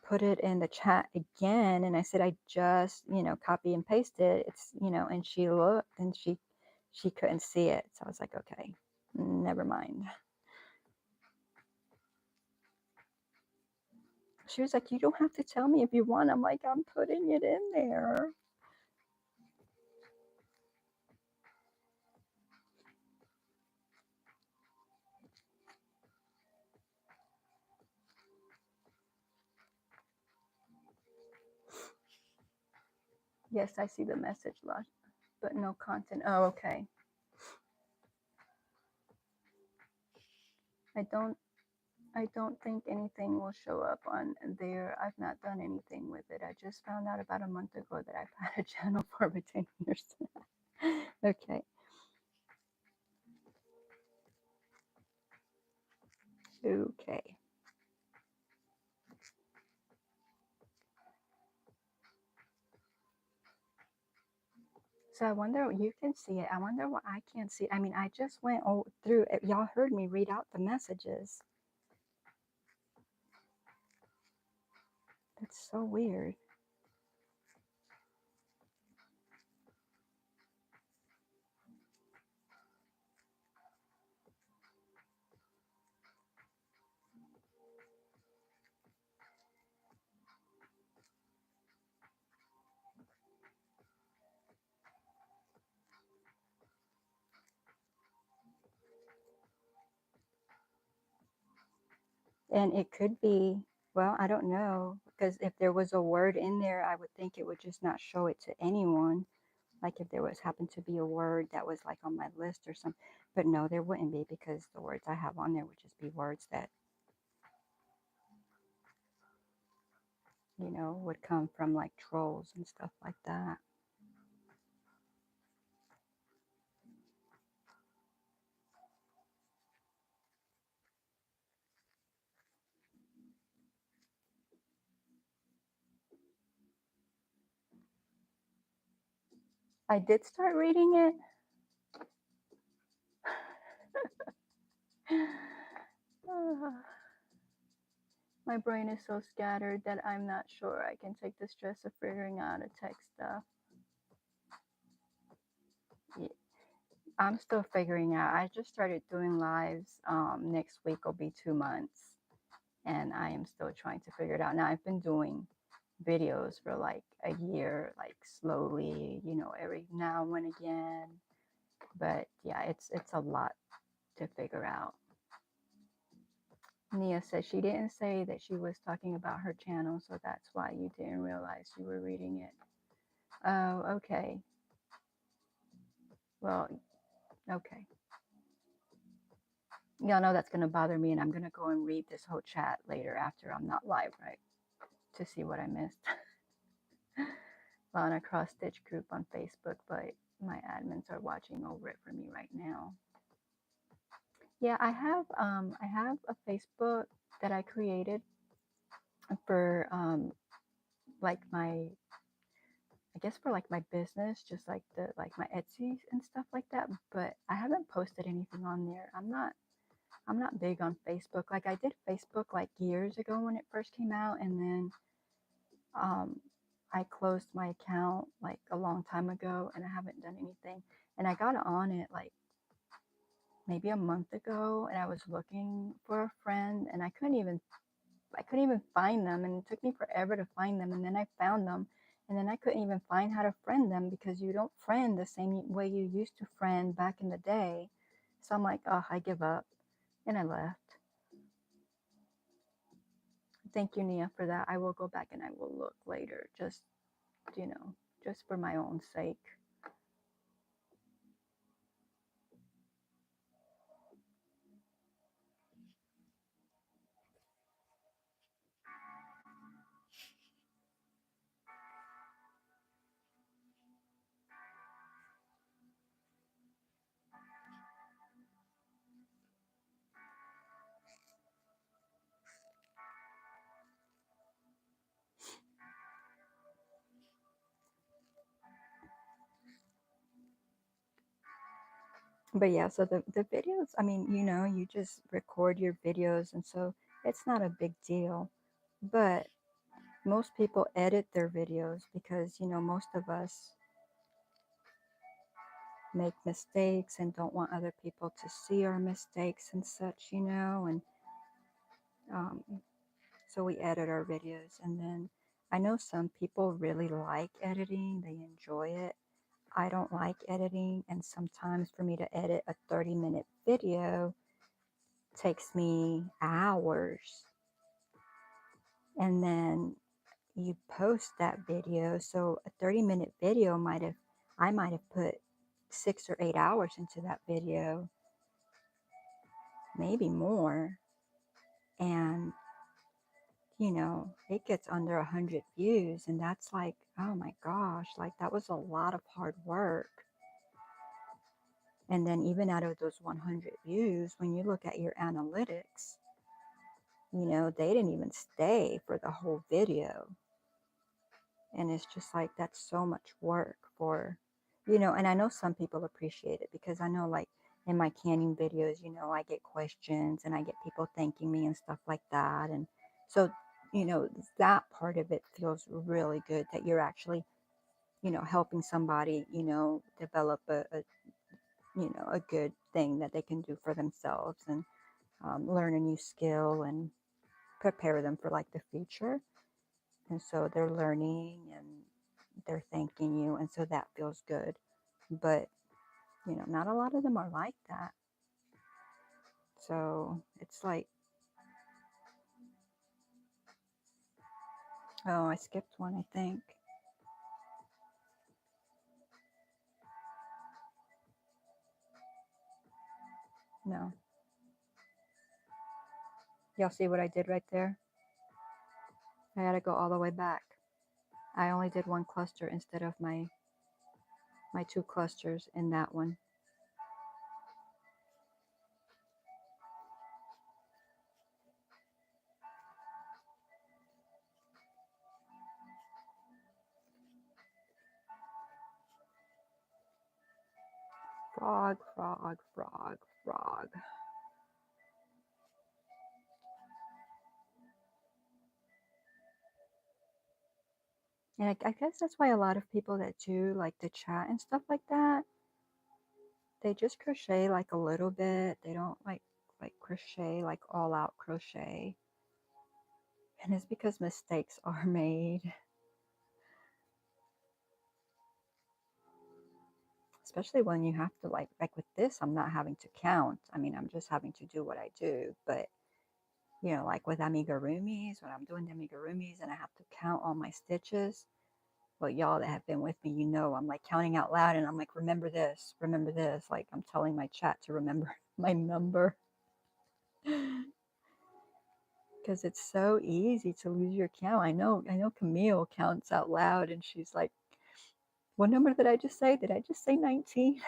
put it in the chat again, and I said, I just, copy and paste it. It's, and she looked and she couldn't see it. So I was like, okay, never mind. She was like, you don't have to tell me if you want. I'm like, I'm putting it in there. Yes, I see the message, but no content. Oh, okay. I don't think anything will show up on there. I've not done anything with it. I just found out about a month ago that I've had a channel for over 10 years. Okay. Okay. So I wonder, you can see it. I wonder why I can't see it. I mean, I just went through it. Y'all heard me read out the messages. That's so weird. And it could be, well, I don't know, because if there was a word in there, I would think it would just not show it to anyone. Like if there was happened to be a word that was like on my list or something. But no, there wouldn't be, because the words I have on there would just be words that, would come from like trolls and stuff like that. I did start reading it. My brain is so scattered that I'm not sure I can take the stress of figuring out how to text stuff. Yeah, I'm still figuring out. I just started doing lives. Next week will be 2 months, and I am still trying to figure it out. Now, I've been doing videos for like a year, like slowly, every now and again. But yeah, it's a lot to figure out. Nia says she didn't say that she was talking about her channel, so that's why you didn't realize you were reading it. Oh, okay. Well, okay. Y'all know that's going to bother me, and I'm going to go and read this whole chat later after I'm not live, right? To see what I missed. Well, on a cross stitch group on Facebook, but my admins are watching over it for me right now. Yeah, I have a Facebook that I created for like my, I guess for like my business, just like my Etsy and stuff like that. But I haven't posted anything on there. I'm not I'm not big on Facebook. Like I did Facebook like years ago when it first came out, and then um, I closed my account like a long time ago, and I haven't done anything. And I got on it like maybe a month ago, and I was looking for a friend, and I couldn't even find them, and it took me forever to find them, and then I found them, and then I couldn't even find how to friend them because you don't friend the same way you used to friend back in the day. So I'm like, oh, I give up, and I left. Thank you, Nia, for that. I will go back and I will look later, just, you know, just for my own sake. But yeah, so the videos, I mean, you know, you just record your videos, and so it's not a big deal. But most people edit their videos because, you know, most of us make mistakes and don't want other people to see our mistakes and such, you know, and um, so we edit our videos. And then I know some people really like editing, they enjoy it. I don't like editing, and sometimes for me to edit a 30-minute video takes me hours. And then you post that video, so a 30-minute video I might have put 6 or 8 hours into that video, maybe more, and you know, it gets under 100 views, and that's like, oh my gosh, like that was a lot of hard work. And then even out of those 100 views, when you look at your analytics, you know, they didn't even stay for the whole video. And it's just like, that's so much work for, you know, and I know some people appreciate it because I know, like, in my canning videos, you know, I get questions and I get people thanking me and stuff like that. And so, you know, that part of it feels really good that you're actually, you know, helping somebody, you know, develop a you know, a good thing that they can do for themselves, and learn a new skill and prepare them for like the future. And so they're learning and they're thanking you, and so that feels good. But you know, not a lot of them are like that. So it's like, oh, I skipped one, I think. No. Y'all see what I did right there? I had to go all the way back. I only did one cluster instead of my two clusters in that one. Frog, frog, frog, frog. And I guess that's why a lot of people that do like the chat and stuff like that, they just crochet like a little bit. They don't like crochet like all out crochet. And it's because mistakes are made. Especially when you have to like with this, I'm not having to count. I mean, I'm just having to do what I do. But you know, like with amigurumis, when I'm doing the amigurumis and I have to count all my stitches. Well, y'all that have been with me, you know, I'm like counting out loud and I'm like, remember this, remember this. Like I'm telling my chat to remember my number. Because it's so easy to lose your count. I know Camille counts out loud and she's like, what number did I just say? Did I just say 19?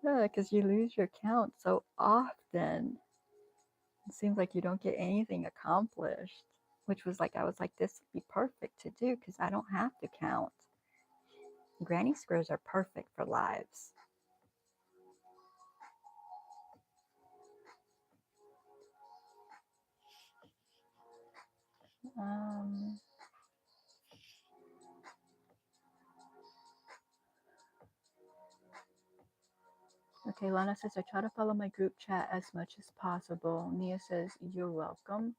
Yeah, because you lose your count so often. It seems like you don't get anything accomplished, which was like, I was like, this would be perfect to do because I don't have to count. Granny squares are perfect for lives. Um, okay, Lana says, I try to follow my group chat as much as possible. Nia says, you're welcome.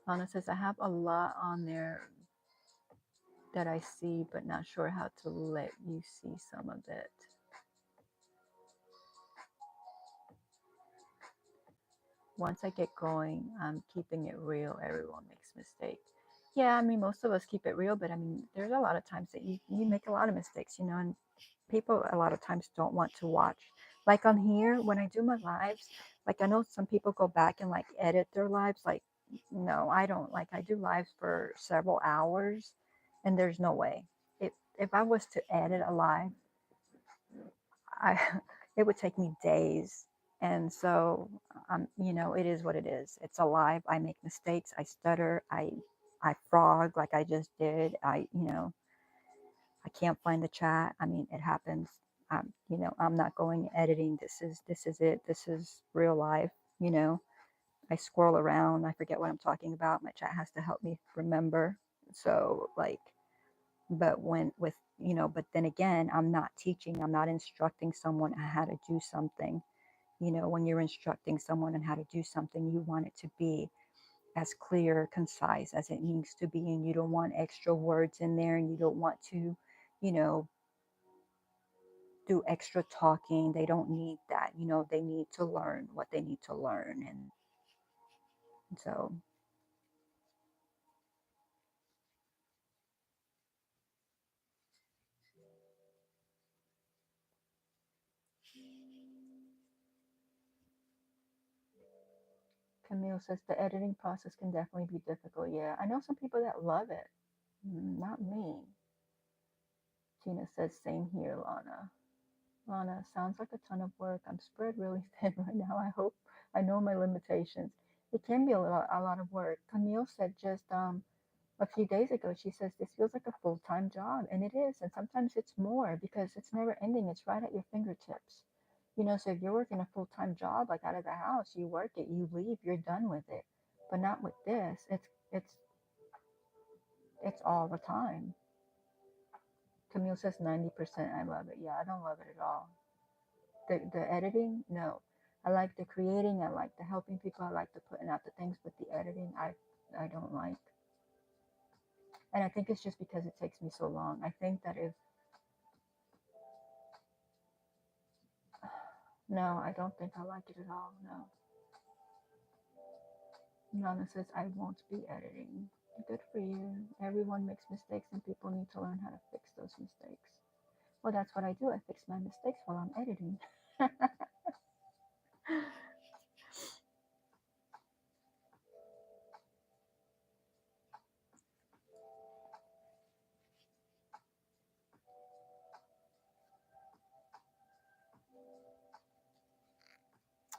Lana says, I have a lot on there that I see, but not sure how to let you see some of it. Once I get going, I'm keeping it real. Everyone makes mistakes. Yeah, I mean, most of us keep it real, but I mean, there's a lot of times that you make a lot of mistakes, you know, and people a lot of times don't want to watch. Like on here, when I do my lives, like I know some people go back and like edit their lives. Like, no, I don't. Like I do lives for several hours, and there's no way. If I was to edit a live, I it would take me days. And so you know, it is what it is. It's alive. I make mistakes. I stutter. I frog like I just did. You know, I can't find the chat. I mean, it happens. You know, I'm not going editing. This is it. This is real life. You know, I squirrel around. I forget what I'm talking about. My chat has to help me remember. So like, but when with you know, but then again, I'm not teaching. I'm not instructing someone on how to do something. You know, when you're instructing someone on how to do something, you want it to be as clear, concise as it needs to be, and you don't want extra words in there, and you don't want to, you know, do extra talking. They don't need that. You know, they need to learn what they need to learn. And so, Camille says the editing process can definitely be difficult. Yeah, I know some people that love it. Not me. Tina says, same here, Lana. Lana, sounds like a ton of work. I'm spread really thin right now. I hope I know my limitations. It can be a lot of work. Camille said just a few days ago, she says this feels like a full-time job, and it is. And sometimes it's more because it's never ending. It's right at your fingertips. You know, so if you're working a full-time job, like out of the house, you work it, you leave, you're done with it. But not with this. It's all the time. Camille says 90%. I love it. Yeah, I don't love it at all. The editing, no. I like the creating, I like the helping people, I like the putting out the things, but the editing I don't like. And I think it's just because it takes me so long. I think that if no, I don't think I like it at all. No. Nana says I won't be editing. Good for you. Everyone makes mistakes and people need to learn how to fix those mistakes. Well, that's what I do. I fix my mistakes while I'm editing.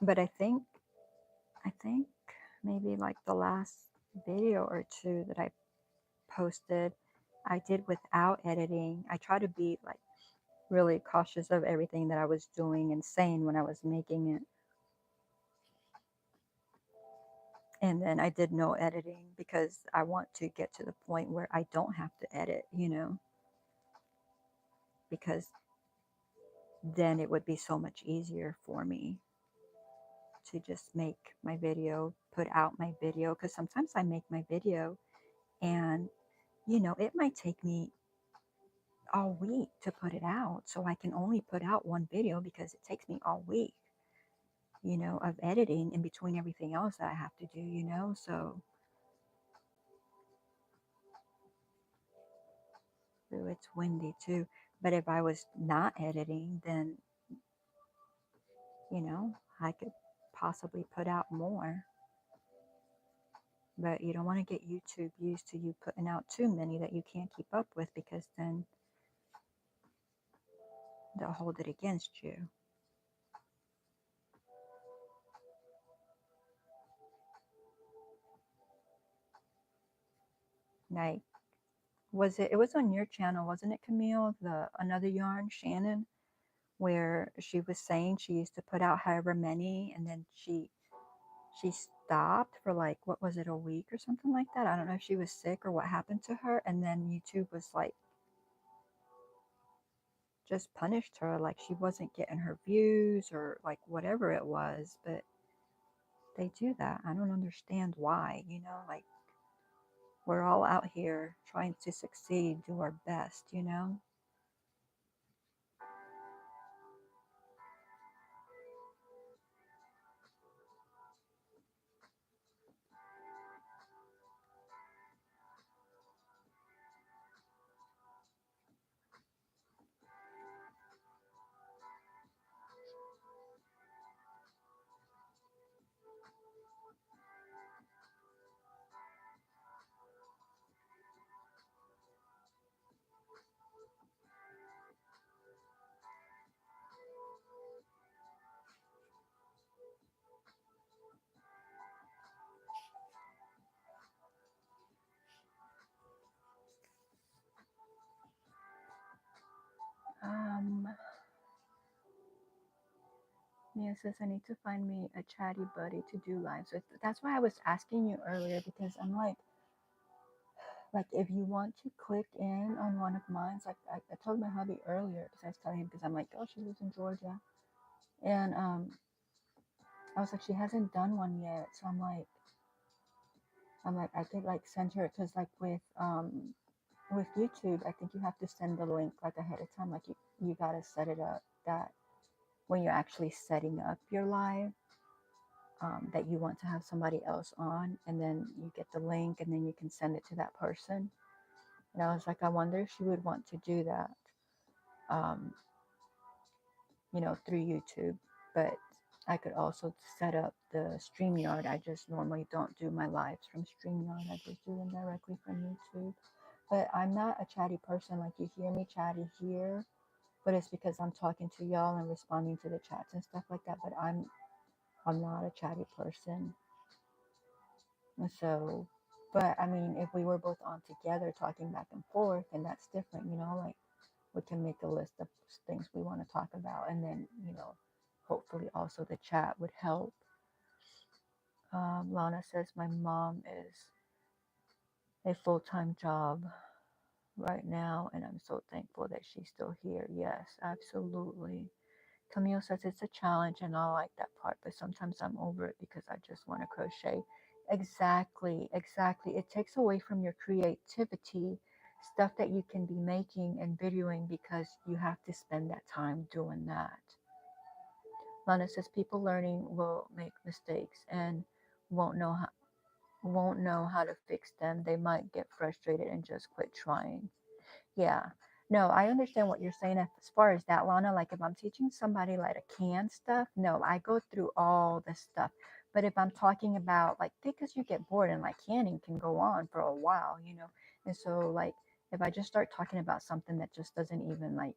But I think maybe like the last video or two that I posted, I did without editing. I try to be like really cautious of everything that I was doing and saying when I was making it. And then I did no editing because I want to get to the point where I don't have to edit, you know, because then it would be so much easier for me to just make my video, put out my video. Because sometimes I make my video and, you know, it might take me all week to put it out. So I can only put out one video because it takes me all week, you know, of editing in between everything else that I have to do, you know. So ooh, it's windy too. But if I was not editing, then, you know, I could possibly put out more. But you don't want to get YouTube used to you putting out too many that you can't keep up with because then they'll hold it against you. Like, it was on your channel, wasn't it, Camille? The Another Yarn, Shannon, where she was saying she used to put out however many and then she stopped for like, what was it, a week or something like that. I don't know if she was sick or what happened to her. And then YouTube was like, just punished her. Like she wasn't getting her views or like whatever it was. But they do that. I don't understand why, you know, like we're all out here trying to succeed, do our best, you know. Um, Mia says, I need to find me a chatty buddy to do lives with. That's why I was asking you earlier because I'm like if you want to click in on one of mine, like I told my hubby earlier because I was telling him because I'm like, oh, she lives in Georgia, and I was like, she hasn't done one yet, so I'm like I could like send her because like with YouTube, I think you have to send the link like ahead of time, like you gotta set it up that when you're actually setting up your live. That you want to have somebody else on, and then you get the link and then you can send it to that person. And I was like, I wonder if she would want to do that, um, you know, through YouTube. But I could also set up the StreamYard. I just normally don't do my lives from StreamYard. I just do them directly from YouTube. But I'm not a chatty person. Like you hear me chatty here, but it's because I'm talking to y'all and responding to the chats and stuff like that. But I'm not a chatty person. So, but I mean, if we were both on together talking back and forth, and that's different, you know, like we can make a list of things we want to talk about, and then, you know, hopefully also the chat would help. Lana says, my mom is a full time job right now, and I'm so thankful that she's still here. Yes, absolutely. Camille says it's a challenge, and I like that part, but sometimes I'm over it because I just want to crochet. Exactly, exactly. It takes away from your creativity, stuff that you can be making and videoing because you have to spend that time doing that. Lana says people learning will make mistakes and won't know how to fix them. They might get frustrated and just quit trying. Yeah. No, I understand what you're saying as far as that, Lana. Like if I'm teaching somebody like a can stuff, no, I go through all the stuff. But if I'm talking about like because you get bored and like canning can go on for a while, you know. And so like if I just start talking about something that just doesn't even like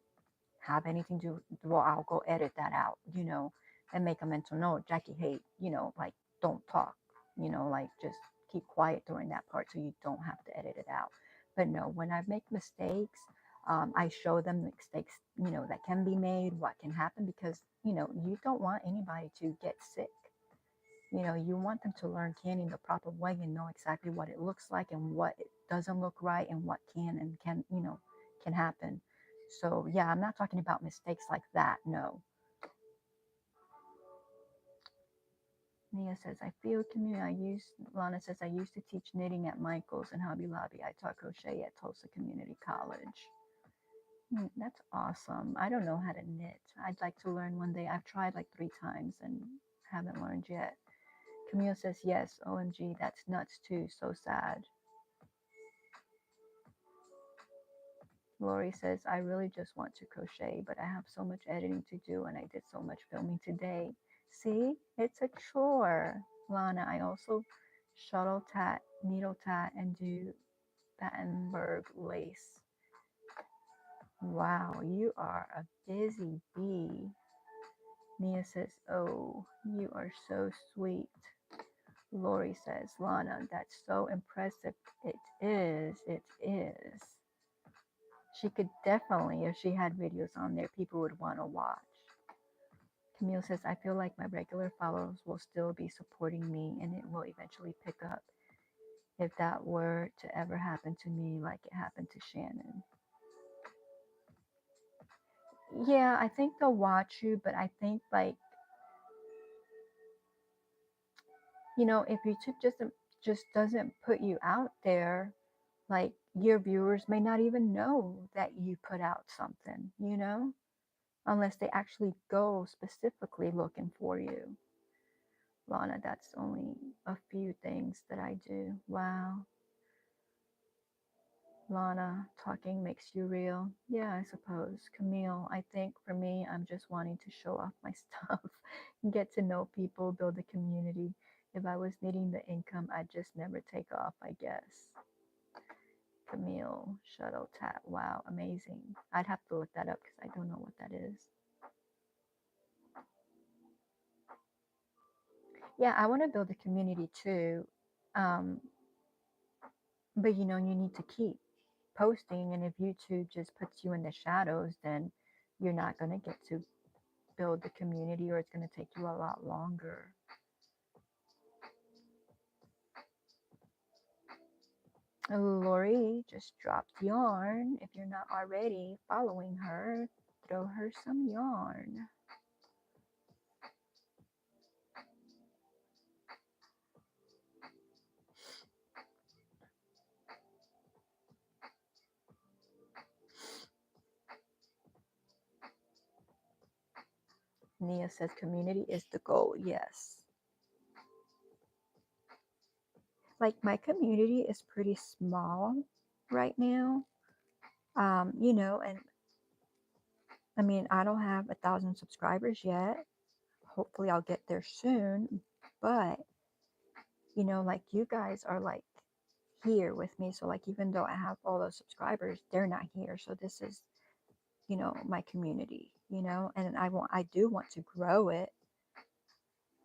have anything to do, well, I'll go edit that out, you know, and make a mental note. Jackie, hey, you know, like don't talk, you know, like just keep quiet during that part so you don't have to edit it out. But no, when I make mistakes, I show them the mistakes, you know, that can be made, what can happen, because, you know, you don't want anybody to get sick. You know, you want them to learn canning the proper way and know exactly what it looks like and what it doesn't look right and what can, you know, can happen. So yeah, I'm not talking about mistakes like that. No. Nia says, I feel community. Lana says, I used to teach knitting at Michael's and Hobby Lobby. I taught crochet at Tulsa Community College. That's awesome. I don't know how to knit. I'd like to learn one day. I've tried like 3 times and haven't learned yet. Camille says, yes, OMG, that's nuts too. So sad. Lori says, I really just want to crochet, but I have so much editing to do and I did so much filming today. See, it's a chore. Lana, I also shuttle tat, needle tat, and do Battenberg lace. Wow, you are a busy bee. Nia says, oh, you are so sweet. Lori says, Lana, that's so impressive. It is. It is. She could definitely, if she had videos on there, people would want to watch. Camille says, I feel like my regular followers will still be supporting me and it will eventually pick up if that were to ever happen to me like it happened to Shannon. Yeah, I think they'll watch you, but I think like, you know, if YouTube just doesn't put you out there, like your viewers may not even know that you put out something, you know, unless they actually go specifically looking for you. Lana, that's only a few things that I do. Wow. Lana, talking makes you real. Yeah, I suppose. Camille, I think for me, I'm just wanting to show off my stuff, get to know people, build a community. If I was needing the income, I'd just never take off, I guess. Camille, shuttle tap. Wow, amazing. I'd have to look that up because I don't know what that is. Yeah, I want to build a community too. Um, but you know, you need to keep posting, and if YouTube just puts you in the shadows, then you're not going to get to build the community, or it's going to take you a lot longer. Lori just dropped yarn. If you're not already following her, throw her some yarn. Nia says community is the goal. Yes. Like my community is pretty small right now. You know, and I mean, I don't have 1,000 subscribers yet. Hopefully I'll get there soon. But, you know, like you guys are like here with me. So like, even though I have all those subscribers, they're not here. So this is, you know, my community, you know, and I do want to grow it.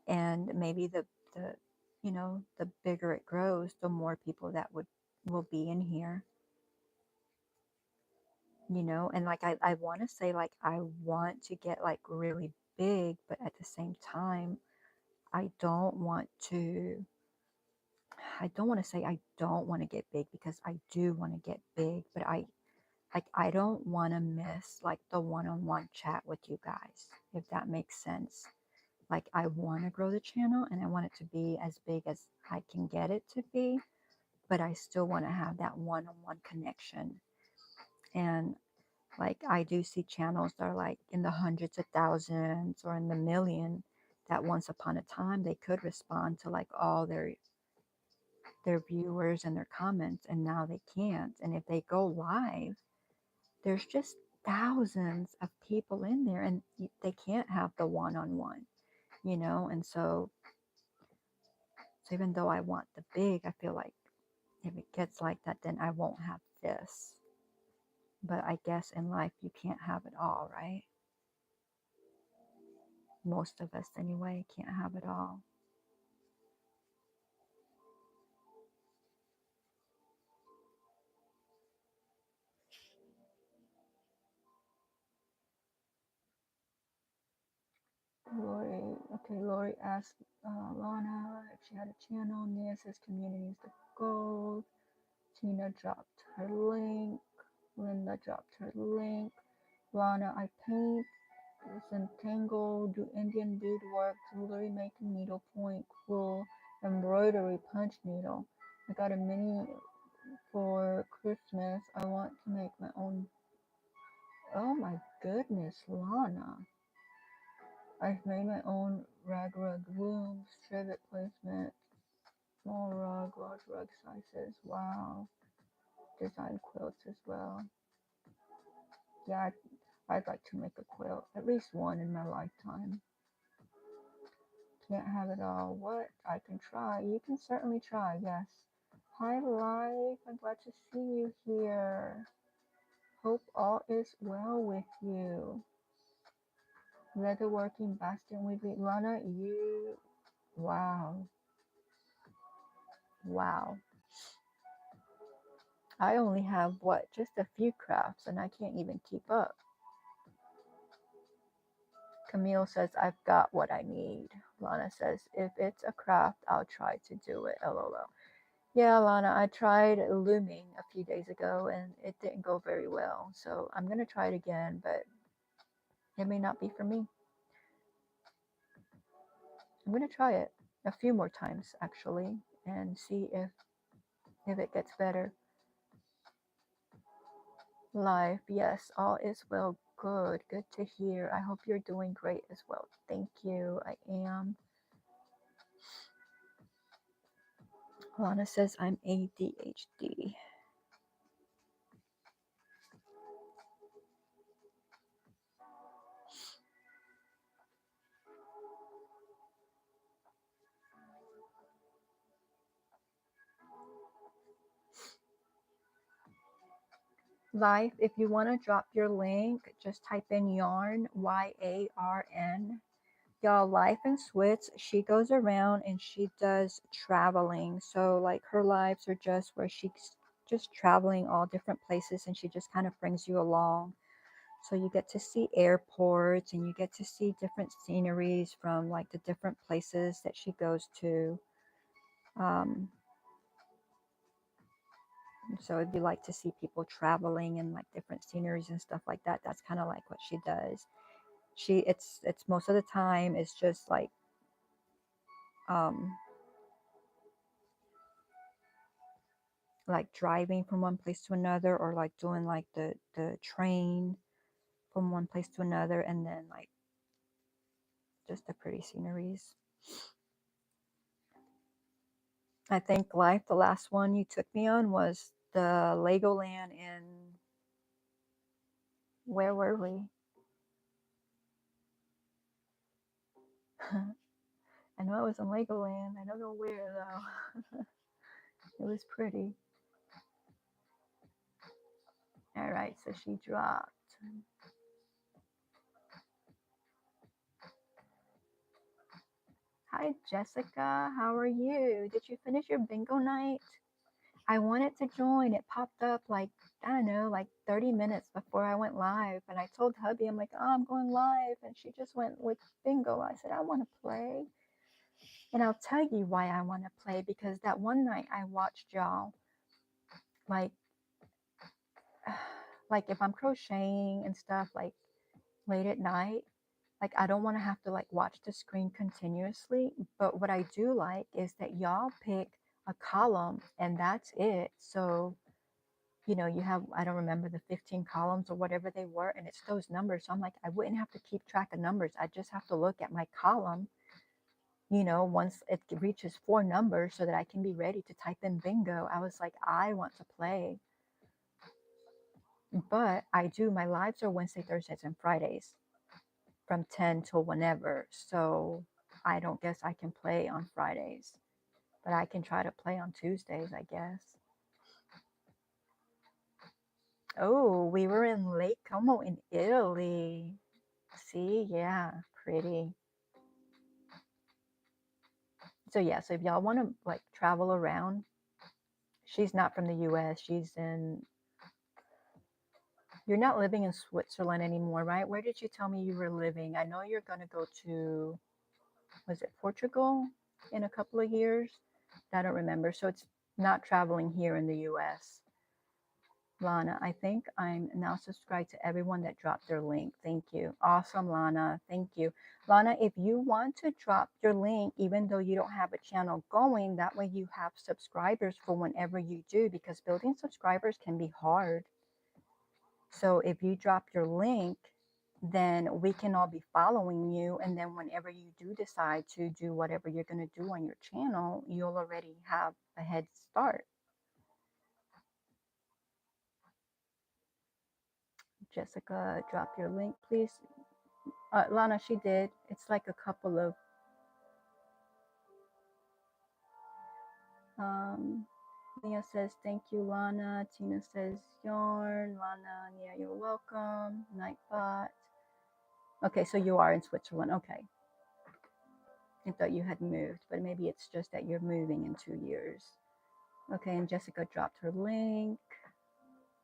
And maybe the, you know, the bigger it grows, the more people that will be in here, you know, and like, I want to say like, I want to get like really big, but at the same time, I don't want to say I don't want to get big because I do want to get big, but I don't want to miss like the one-on-one chat with you guys, if that makes sense. Like I want to grow the channel and I want it to be as big as I can get it to be, but I still want to have that one-on-one connection. And like I do see channels that are like in the hundreds of thousands or in the million, that once upon a time they could respond to like all their viewers and their comments, and now they can't. And if they go live, there's just thousands of people in there, and they can't have the one-on-one, you know. And so even though I want the big, I feel like if it gets like that, then I won't have this. But I guess in life you can't have it all, right? Most of us anyway can't have it all. Lori, okay, Lori asked Lana if she had a channel. Nia says community is the goal. Tina dropped her link. Linda dropped her link. Lana, I paint, disentangle, do Indian beadwork, jewelry making, needlepoint, quill, embroidery, punch needle. I got a mini for Christmas. I want to make my own. Oh my goodness, Lana. I've made my own rag looms, trivet placement, small rug, large rug sizes. Wow. Design quilts as well. Yeah, I'd like to make a quilt, at least one in my lifetime. Can't have it all. What? I can try. You can certainly try, yes. Hi, Life. I'm glad to see you here. Hope all is well with you. Leatherworking, bastion weaving. Lana, you. Wow. Wow. I only have, what, just a few crafts, and I can't even keep up. Camille says, I've got what I need. Lana says, if it's a craft, I'll try to do it. LOL. Yeah, Lana, I tried looming a few days ago and it didn't go very well. So I'm going to try it again, but it may not be for me. I'm going to try it a few more times, actually, and see if it gets better. Life, yes, all is well. Good to hear. I hope you're doing great as well. Thank you. I am. Lana says I'm ADHD. Life, if you want to drop your link, just type in yarn, YARN. Y'all, Life in Switz, she goes around and she does traveling. So, like, her lives are just where she's just traveling all different places and she just kind of brings you along. So, you get to see airports and you get to see different sceneries from like the different places that she goes to. So if you like to see people traveling and like different sceneries and stuff like that, that's kind of like what she does. It's most of the time it's just um like driving from one place to another, or like doing like the train from one place to another, and then like just the pretty sceneries. I think Life, the last one you took me on was the Legoland in, where were we? I know it was in Legoland. I don't know where though. It was pretty. All right, so she dropped. Hi, Jessica. How are you? Did you finish your bingo night? I wanted to join. It popped up like, I don't know, like 30 minutes before I went live. And I told hubby, I'm like, oh, I'm going live. And she just went with bingo. I said, I want to play. And I'll tell you why I want to play, because that one night I watched y'all, like, like if I'm crocheting and stuff, like late at night, like I don't want to have to like watch the screen continuously. But what I do like is that y'all pick a column and that's it. So, you know, you have, I don't remember, the 15 columns or whatever they were, and it's those numbers. So I'm like, I wouldn't have to keep track of numbers. I just have to look at my column, you know, once it reaches 4 numbers so that I can be ready to type in bingo. I was like, I want to play. But I do, my lives are Wednesday, Thursdays, and Fridays from 10 till whenever. So I don't guess I can play on Fridays, but I can try to play on Tuesdays, I guess. Oh, we were in Lake Como in Italy. See, yeah, pretty. So yeah, so if y'all want to like travel around, she's not from the US. She's in, you're not living in Switzerland anymore, right? Where did you tell me you were living? I know you're going to go to, was it Portugal in a couple of years? I don't remember. So it's not traveling here in the US. Lana, I think I'm now subscribed to everyone that dropped their link. Thank you. Awesome, Lana. Thank you. Lana, if you want to drop your link, even though you don't have a channel going, that way you have subscribers for whenever you do, because building subscribers can be hard. So if you drop your link, then we can all be following you. And then whenever you do decide to do whatever you're going to do on your channel, you'll already have a head start. Jessica, drop your link, please. Lana, she did. It's like a couple of Leah says thank you, Lana. Tina says yarn. Lana, yeah, you're welcome. Nightbot. Okay, so you are in Switzerland. Okay. I thought you had moved, but maybe it's just that you're moving in 2 years. Okay, and Jessica dropped her link.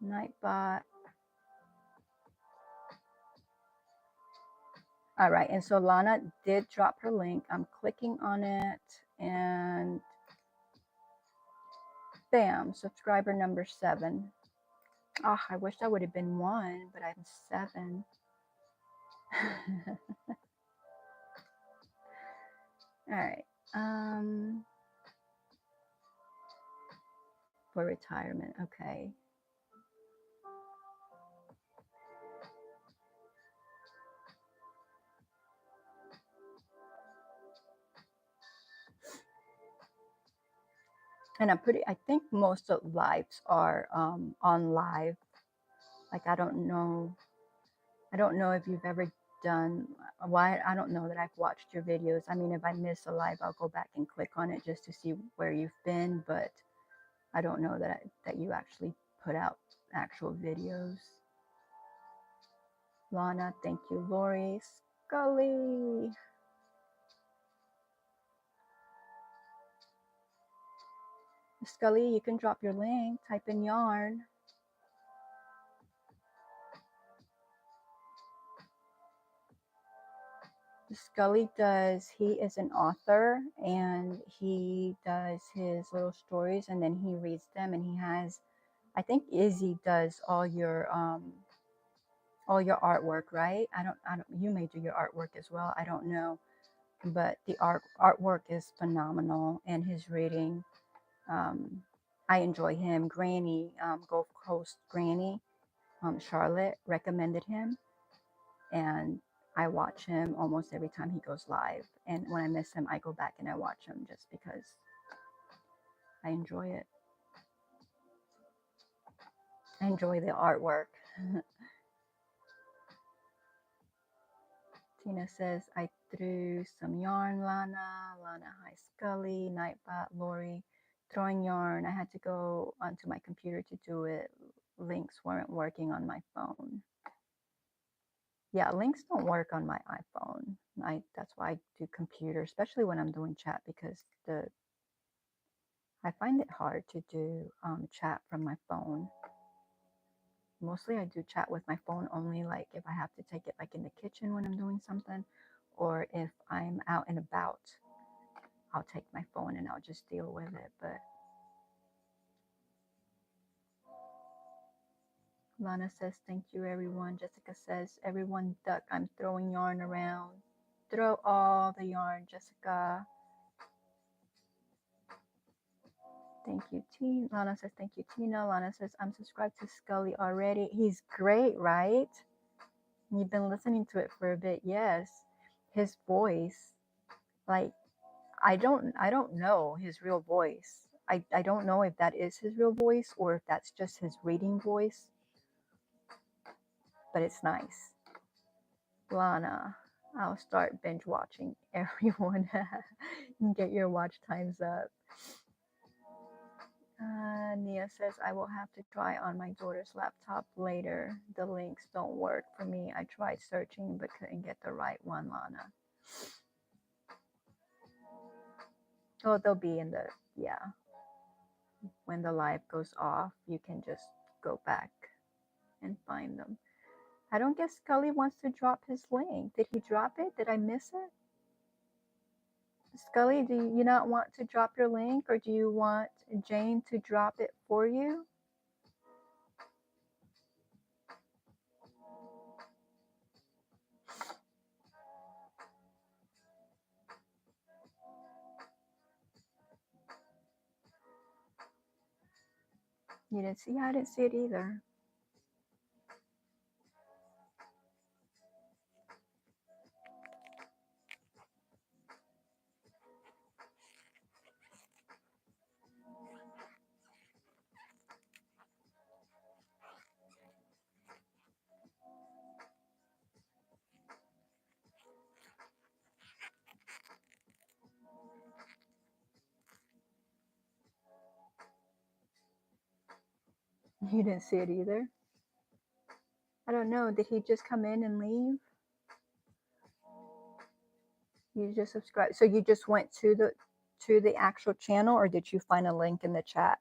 Nightbot. All right, and so Lana did drop her link. I'm clicking on it, and bam, subscriber number 7. Oh, I wish I would have been 1, but I'm 7. All right. For retirement, okay. And I think most of lives are on live. Like, I don't know if you've ever done, why, I don't know that I've watched your videos. I mean, if I miss a live, I'll go back and click on it just to see where you've been, but I don't know that you actually put out actual videos. Lana, thank you. Lori, Scully. Scully, you can drop your link, type in yarn. Scully he is an author, and he does his little stories and then he reads them, and he has, I think Izzy does all your artwork, right? I don't, you may do your artwork as well. I don't know, but the artwork is phenomenal, and his reading, I enjoy him. Granny, Gulf Coast Granny, Charlotte recommended him, and I watch him almost every time he goes live. And when I miss him, I go back and I watch him just because I enjoy it. I enjoy the artwork. Tina says, I threw some yarn, Lana. Lana, hi, Scully. Nightbot, Lori. Throwing yarn. I had to go onto my computer to do it. Links weren't working on my phone. Yeah, links don't work on my iPhone. That's why I do computer, especially when I'm doing chat, because I find it hard to do chat from my phone. Mostly I do chat with my phone only, like if I have to take it like in the kitchen when I'm doing something, or if I'm out and about, I'll take my phone and I'll just deal with it. But Lana says, thank you, everyone. Jessica says, everyone duck. I'm throwing yarn around. Throw all the yarn, Jessica. Thank you, Tina. Lana says, thank you, Tina. Lana says, I'm subscribed to Scully already. He's great, right? You've been listening to it for a bit. Yes. His voice, like, I don't know his real voice. I don't know if that is his real voice or if that's just his reading voice, but it's nice. Lana, I'll start binge watching everyone. And get your watch times up. Nia says, I will have to try on my daughter's laptop later. The links don't work for me. I tried searching but couldn't get the right one, Lana. Oh, they'll be in the, yeah. When the live goes off, you can just go back and find them. I don't guess Scully wants to drop his link. Did he drop it? Did I miss it? Scully, do you not want to drop your link, or do you want Jane to drop it for you? You didn't see? Yeah, I didn't see it either. You didn't see it either? I don't know. Did he just come in and leave? You just subscribed. So you just went to the actual channel, or did you find a link in the chat?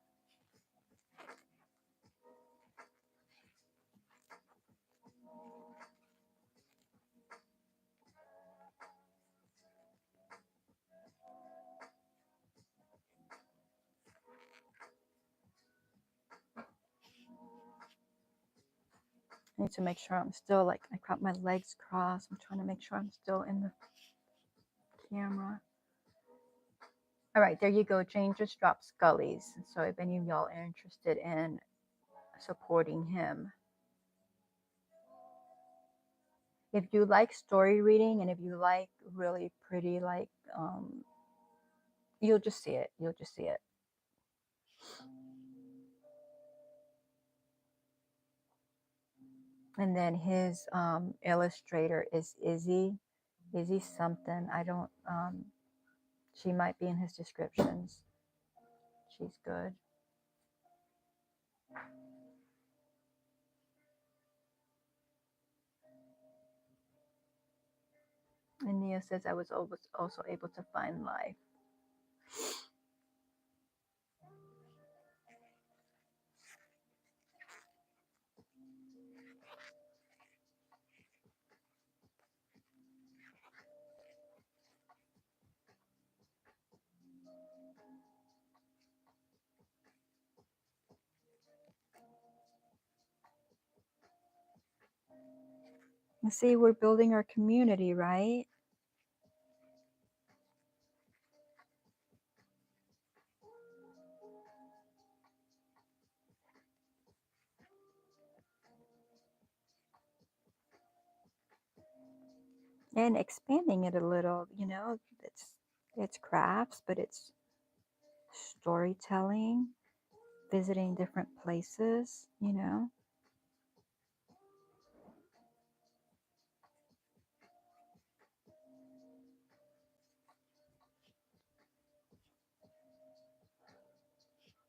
I need to make sure I'm still, like, I got my legs crossed. I'm trying to make sure I'm still in the camera. All right, there you go. Jane just dropped Scully's. So if any of y'all are interested in supporting him, if you like story reading and if you like really pretty, like, you'll just see it. You'll just see it. And then his illustrator is Izzy something. I don't, she might be in his descriptions. She's good. And Nia says I was also able to find life. You see, we're building our community, right? And expanding it a little, you know, it's crafts, but it's storytelling, visiting different places, you know.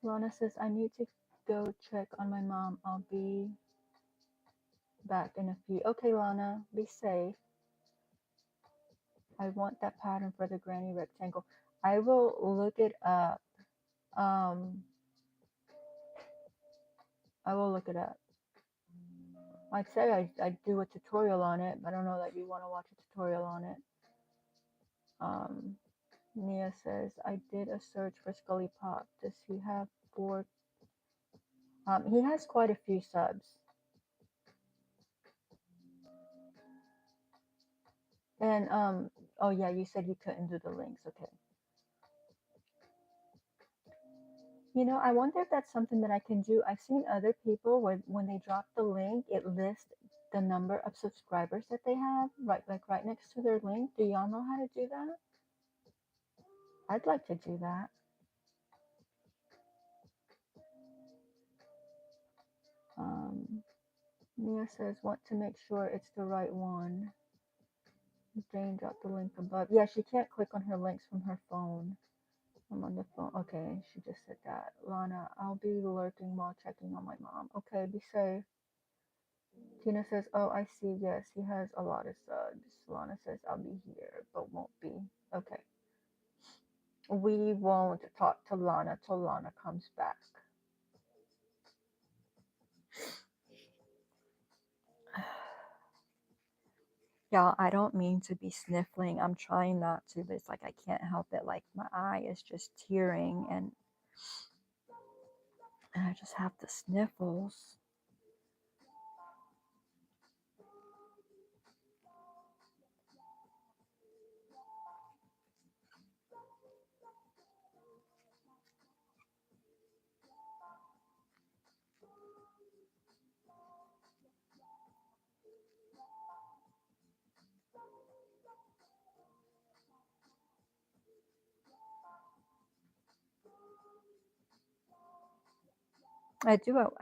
Lana says I need to go check on my mom. I'll be back in a few. Okay, Lana, be safe. I want that pattern for the granny rectangle. I will look it up. I will look it up. I'd say I'd do a tutorial on it, but I don't know that you want to watch a tutorial on it. Nia says, I did a search for Scully Pop. Does he have 4? He has quite a few subs. And, oh yeah, you said you couldn't do the links. Okay. You know, I wonder if that's something that I can do. I've seen other people where when they drop the link, it lists the number of subscribers that they have, right, like right next to their link. Do y'all know how to do that? I'd like to do that. Mia says, want to make sure it's the right one. Jane dropped the link above. Yeah, she can't click on her links from her phone. I'm on the phone. Okay, she just said that. Lana, I'll be lurking while checking on my mom. Okay, be safe. Tina says, oh, I see. Yes, he has a lot of subs. Lana says, I'll be here, but won't be. Okay. We won't talk to Lana till Lana comes back. Y'all, I don't mean to be sniffling. I'm trying not to, but it's like I can't help it. Like my eye is just tearing and I just have the sniffles. I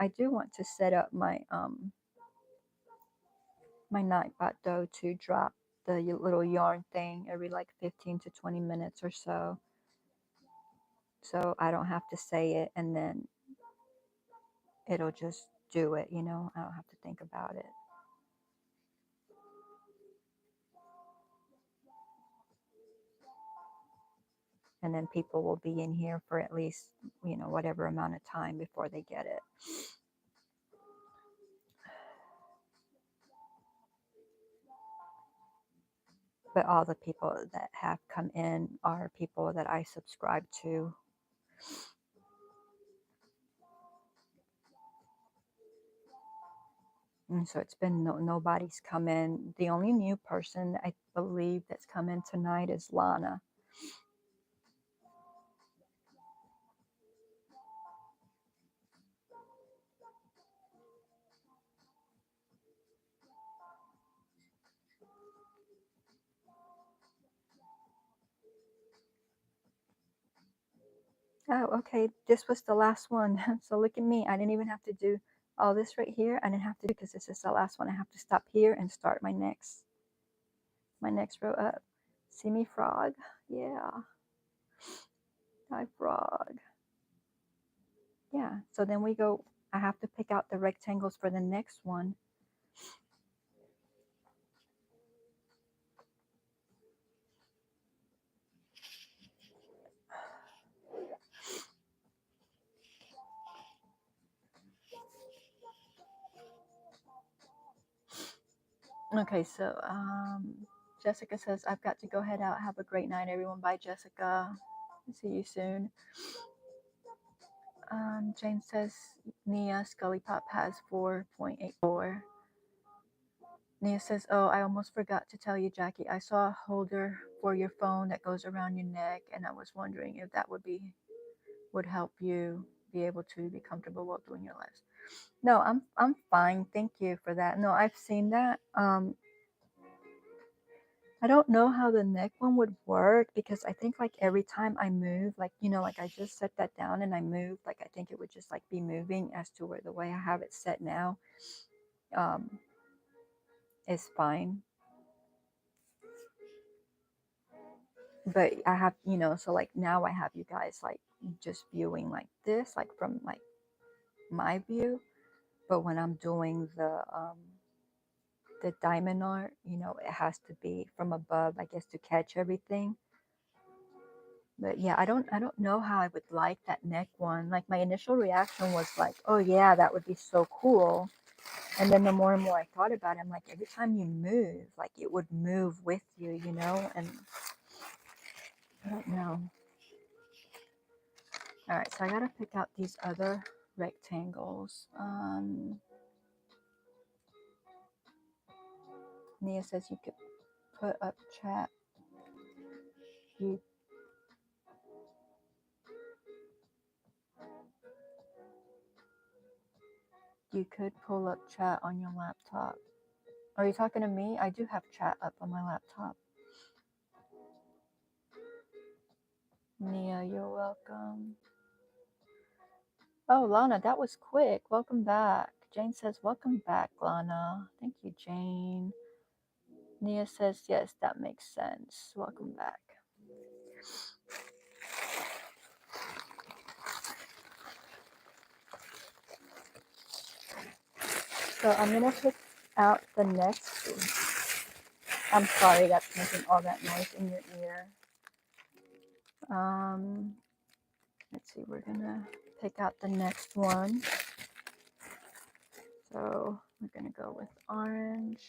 do want to set up my my Nightbot though to drop the little yarn thing every like 15 to 20 minutes or so. So I don't have to say it and then it'll just do it, you know. I don't have to think about it. And then people will be in here for at least, you know, whatever amount of time before they get it. But all the people that have come in are people that I subscribe to. And so it's been nobody's come in. The only new person I believe that's come in tonight is Lana. Oh, okay. This was the last one. So look at me. I didn't even have to do all this right here. I didn't have to do because this is the last one. I have to stop here and start my next row up. See me, frog? Yeah. Hi, frog. Yeah. So then we go. I have to pick out the rectangles for the next one. Okay, so Jessica says, I've got to go head out. Have a great night, everyone. Bye, Jessica. See you soon. Jane says, Nia, Scully Pop has 4.84. Nia says, oh, I almost forgot to tell you, Jackie. I saw a holder for your phone that goes around your neck, and I was wondering if that would help you be able to be comfortable while doing your lives. No, I'm fine. Thank you for that. No, I've seen that. I don't know how the neck one would work because I think like every time I move, like, you know, like I just set that down and I move, like I think it would just like be moving as to where the way I have it set now is fine. But I have, you know, so like now I have you guys like just viewing like this, like from like my view. But when I'm doing the diamond art, you know, it has to be from above, I guess, to catch everything. But yeah, I don't know how I would like that neck one. Like my initial reaction was like, oh yeah, that would be so cool. And then the more and more I thought about it, I'm like, every time you move, like it would move with you, you know? And I don't know. All right, so I gotta pick out these other rectangles. Nia says you could put up chat. You could pull up chat on your laptop. Are you talking to me? I do have chat up on my laptop. Nia, you're welcome. Oh, Lana, that was quick. Welcome back. Jane says, welcome back, Lana. Thank you, Jane. Nia says, yes, that makes sense. Welcome back. So I'm going to pick out the next. I'm sorry that's making all that noise in your ear. Let's see, we're going to pick out the next one. So we're going to go with orange,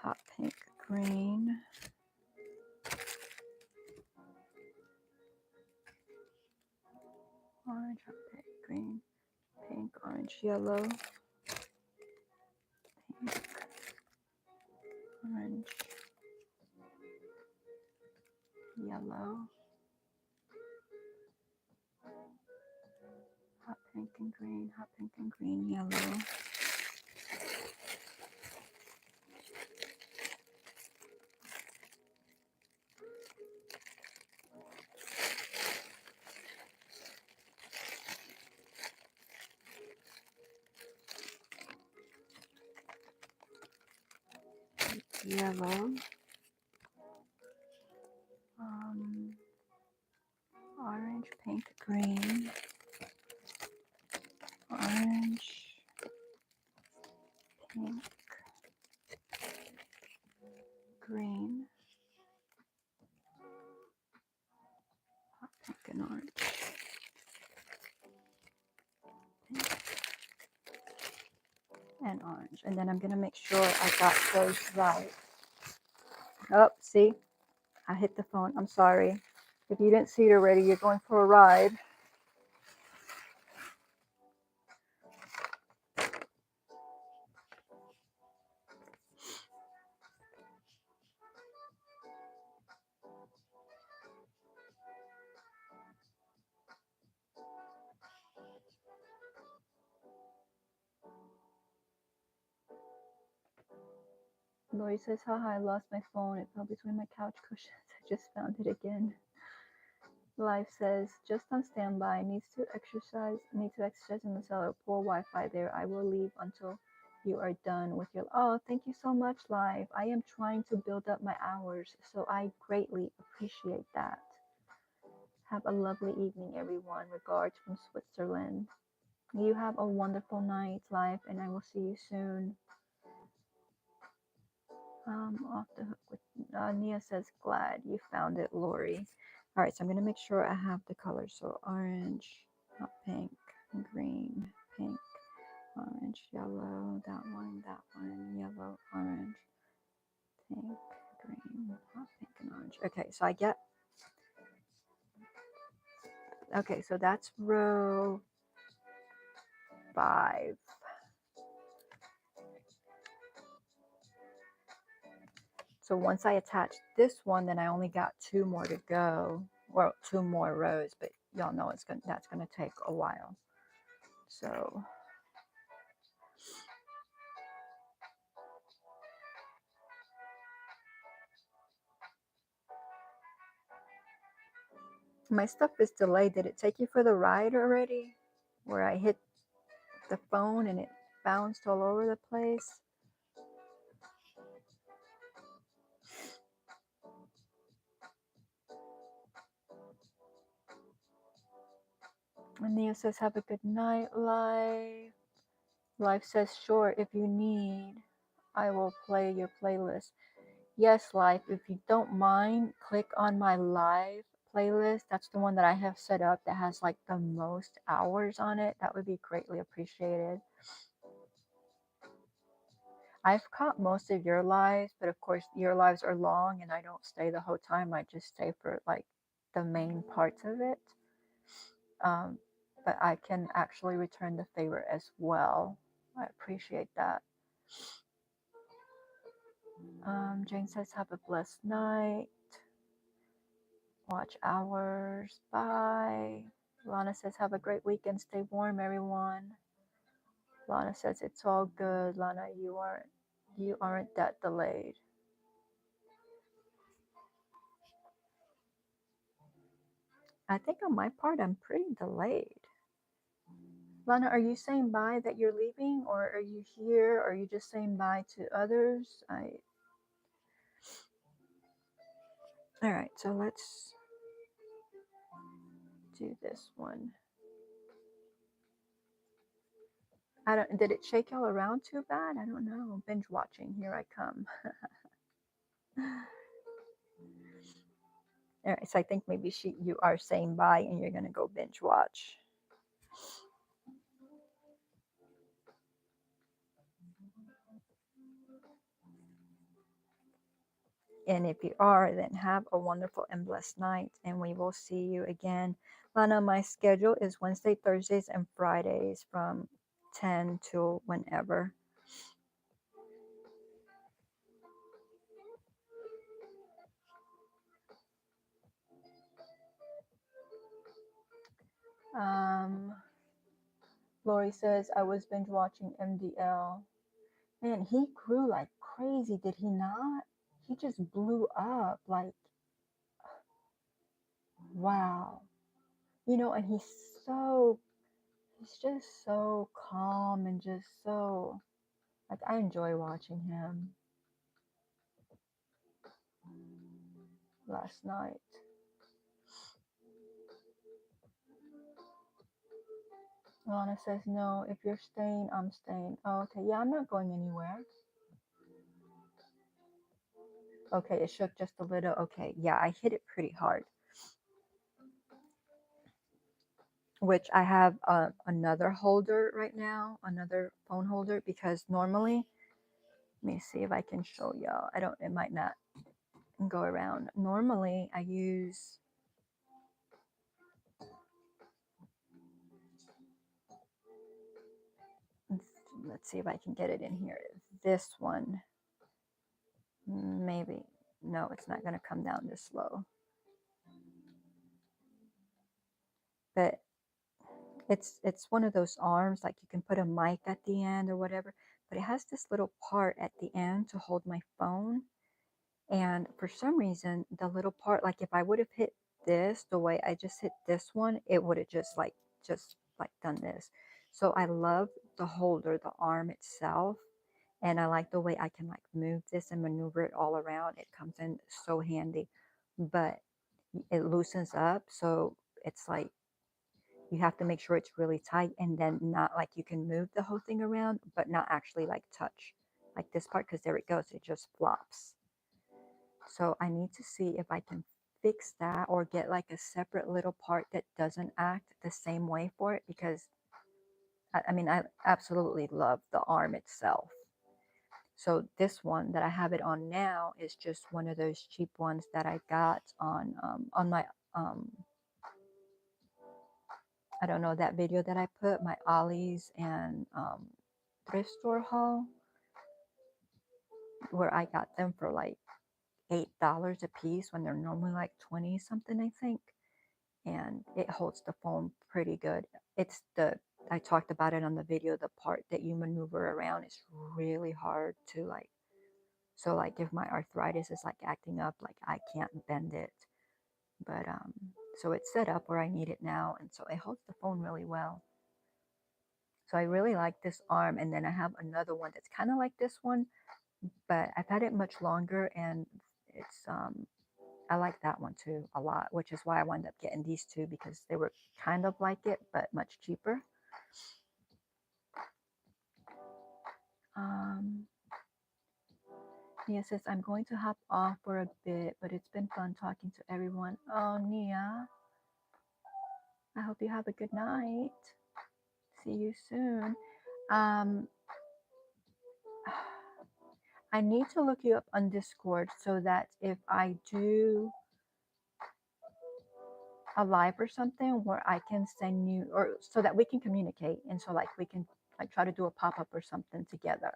hot pink, green. Orange, hot pink, green, pink, orange, yellow, pink, orange, yellow, hot pink and green, hot pink and green, yellow. Yellow, orange, pink, green, orange, pink, green, hot pink and orange, pink, and orange. And then I'm going to make sure I got those right. Oh, see, I hit the phone. I'm sorry. If you didn't see it already, you're going for a ride. Lori says, haha, I lost my phone. It fell between my couch cushions. I just found it again. Life says, just on standby. Need to exercise in the cellar. Poor Wi-Fi there. I will leave until you are done with your. Oh, thank you so much, Life. I am trying to build up my hours, so I greatly appreciate that. Have a lovely evening, everyone. Regards from Switzerland. You have a wonderful night, Life, and I will see you soon. Off the hook with Nia says, glad you found it, Lori. All right, so I'm going to make sure I have the colors. So orange, not pink, green, pink, orange, yellow, that one, yellow, orange, pink, green, not pink and orange. Okay, so I get, okay, so that's row 5. So once I attach this one, then I only got 2 more to go, or 2 more rows, but y'all know that's gonna take a while. So my stuff is delayed. Did it take you for the ride already? Where I hit the phone and it bounced all over the place? And Nia says, have a good night, Life. Life says, sure, if you need, I will play your playlist. Yes, Life, if you don't mind, click on my live playlist. That's the one that I have set up that has like the most hours on it. That would be greatly appreciated. I've caught most of your lives, but of course your lives are long and I don't stay the whole time. I just stay for like the main parts of it. But I can actually return the favor as well. I appreciate that. Jane says, have a blessed night. Watch hours. Bye. Lana says, have a great weekend. Stay warm, everyone. Lana says, it's all good. Lana, you aren't that delayed. I think on my part, I'm pretty delayed. Lana, are you saying bye that you're leaving, or are you here? Or are you just saying bye to others? All right, so let's do this one. Did it shake y'all around too bad? I don't know. Binge watching, here I come. All right, so I think maybe you are saying bye and you're gonna go binge watch. And if you are, then have a wonderful and blessed night, and we will see you again. Lana, my schedule is Wednesday, Thursdays, and Fridays from 10 to whenever. Lori says, I was binge watching MDL. Man, he grew like crazy, did he not? He just blew up like, wow. You know, and he's just so calm and just so, like, I enjoy watching him. Last night. Lana says, no, if you're staying, I'm staying. Oh, okay, yeah, I'm not going anywhere. Okay, it shook just a little. Okay, yeah, I hit it pretty hard. Which I have another holder right now, another phone holder, because normally, let me see if I can show y'all. It might not go around. Normally, I use, let's see if I can get it in here. This one, maybe. No, it's not going to come down this low. But it's one of those arms, like you can put a mic at the end or whatever. but it has this little part at the end to hold my phone. And for some reason, the little part, like if I would have hit this the way I just hit this one, it would have just like done this. So I love the holder, the arm itself. And I like the way I can like move this and maneuver it all around. It comes in so handy, but it loosens up. So it's like you have to make sure it's really tight, and then not like you can move the whole thing around, but not actually like touch like this part, because there it goes. It just flops. So I need to see if I can fix that or get like a separate little part that doesn't act the same way for it, because I mean, I absolutely love the arm itself. So this one that I have it on now is just one of those cheap ones that I got on my um I don't know, that video that I put, my Ollie's and thrift store haul, where I got them for like $8 a piece when they're normally like 20 something, I think. And it holds the phone pretty good. It's the, I talked about it on the video, the part that you maneuver around is really hard to like, so like if my arthritis is like acting up, like I can't bend it. But so it's set up where I need it now, and so it holds the phone really well. So I really like this arm, and then I have another one that's kind of like this one, but I've had it much longer, and it's I like that one too a lot, which is why I wound up getting these two, because they were kind of like it but much cheaper. Nia says, I'm going to hop off for a bit, but it's been fun talking to everyone. Oh, Nia, I hope you have a good night. See you soon. Um, I need to look you up on Discord so that if I do a live or something where I can send you, or so that we can communicate, and so like we can like try to do a pop-up or something together.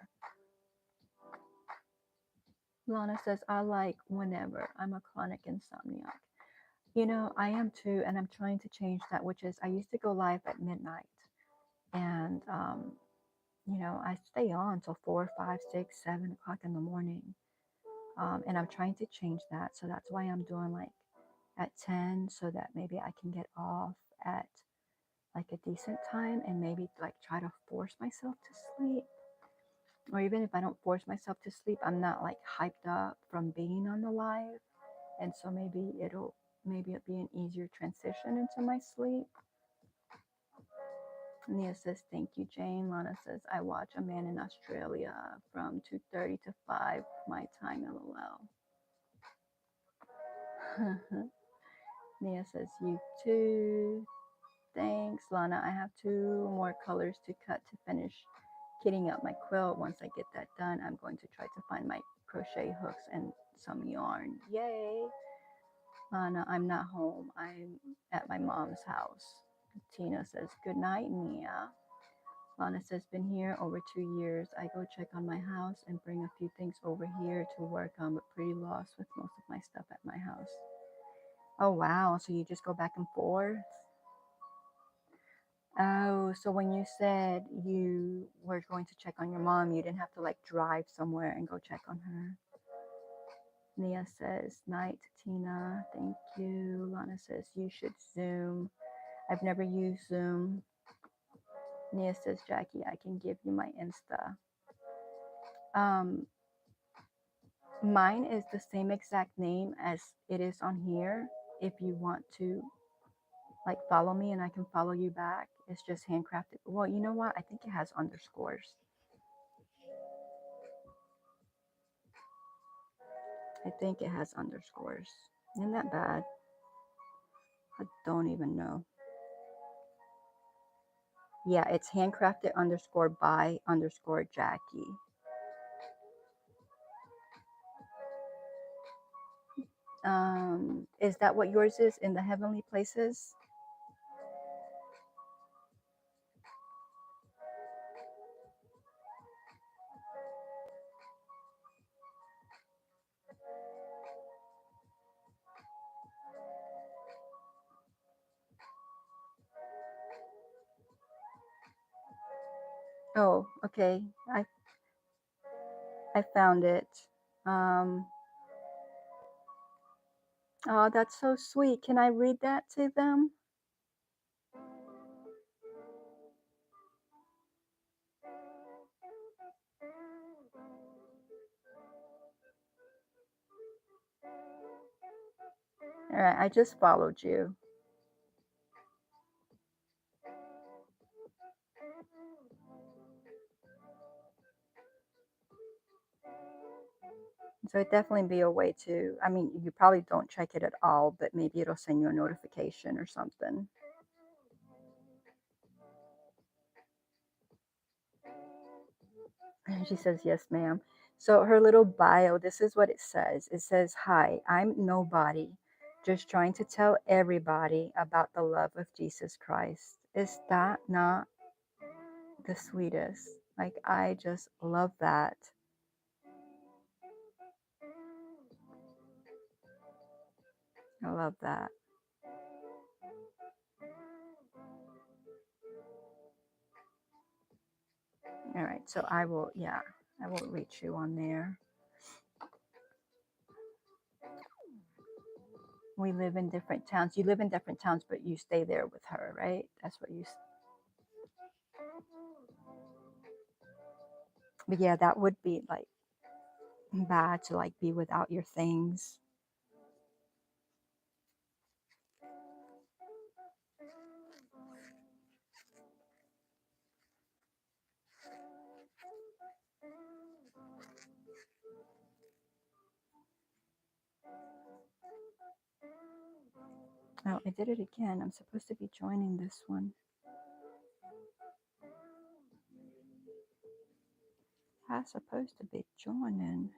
Lana says, I like whenever. I'm a chronic insomniac. You know, I am too, and I'm trying to change that, which is I used to go live at midnight, and you know, I stay on till 4, 5, 6, 7 o'clock in the morning. And I'm trying to change that. So that's why I'm doing like at 10, so that maybe I can get off at like a decent time, and maybe like try to force myself to sleep. Or even if I don't force myself to sleep, I'm not like hyped up from being on the live. And so maybe it'll be an easier transition into my sleep. Nia says, thank you, Jane. Lana says, I watch A Man in Australia from 2:30 to 5 my time, lol. Nia says, you too. Thanks, Lana. I have 2 more colors to cut to finish kitting up my quilt. Once I get that done, I'm going to try to find my crochet hooks and some yarn. Yay! Lana, I'm not home. I'm at my mom's house. Tina says, good night, Nia. Lana says, been here over 2 years. I go check on my house and bring a few things over here to work on, but pretty lost with most of my stuff at my house. Oh, wow. So you just go back and forth? Oh, so when you said you were going to check on your mom, you didn't have to like drive somewhere and go check on her. Nia says, night, Tina. Thank you. Lana says, you should Zoom. I've never used Zoom. Nia says, Jackie, I can give you my Insta. Mine is the same exact name as it is on here. If you want to like follow me and I can follow you back, it's just handcrafted. Well, you know what? I think it has underscores. I think it has underscores. Isn't that bad? I don't even know. Yeah, it's handcrafted underscore by underscore Jackie. Is that what yours is, in the heavenly places? Oh, okay. I found it. Um, oh, that's so sweet. Can I read that to them? All right, I just followed you. So it'd definitely be a way to, I mean, you probably don't check it at all, but maybe it'll send you a notification or something. And she says, yes, ma'am. So her little bio, this is what it says. It says, hi, I'm nobody, just trying to tell everybody about the love of Jesus Christ. Is that not the sweetest? Like, I just love that. I love that. All right, so I will, yeah, I will reach you on there. We live in different towns. You live in different towns, but you stay there with her, right? That's what you. But yeah, that would be like bad to like be without your things. Oh, I did it again. I'm supposed to be joining this one. I'm supposed to be joining.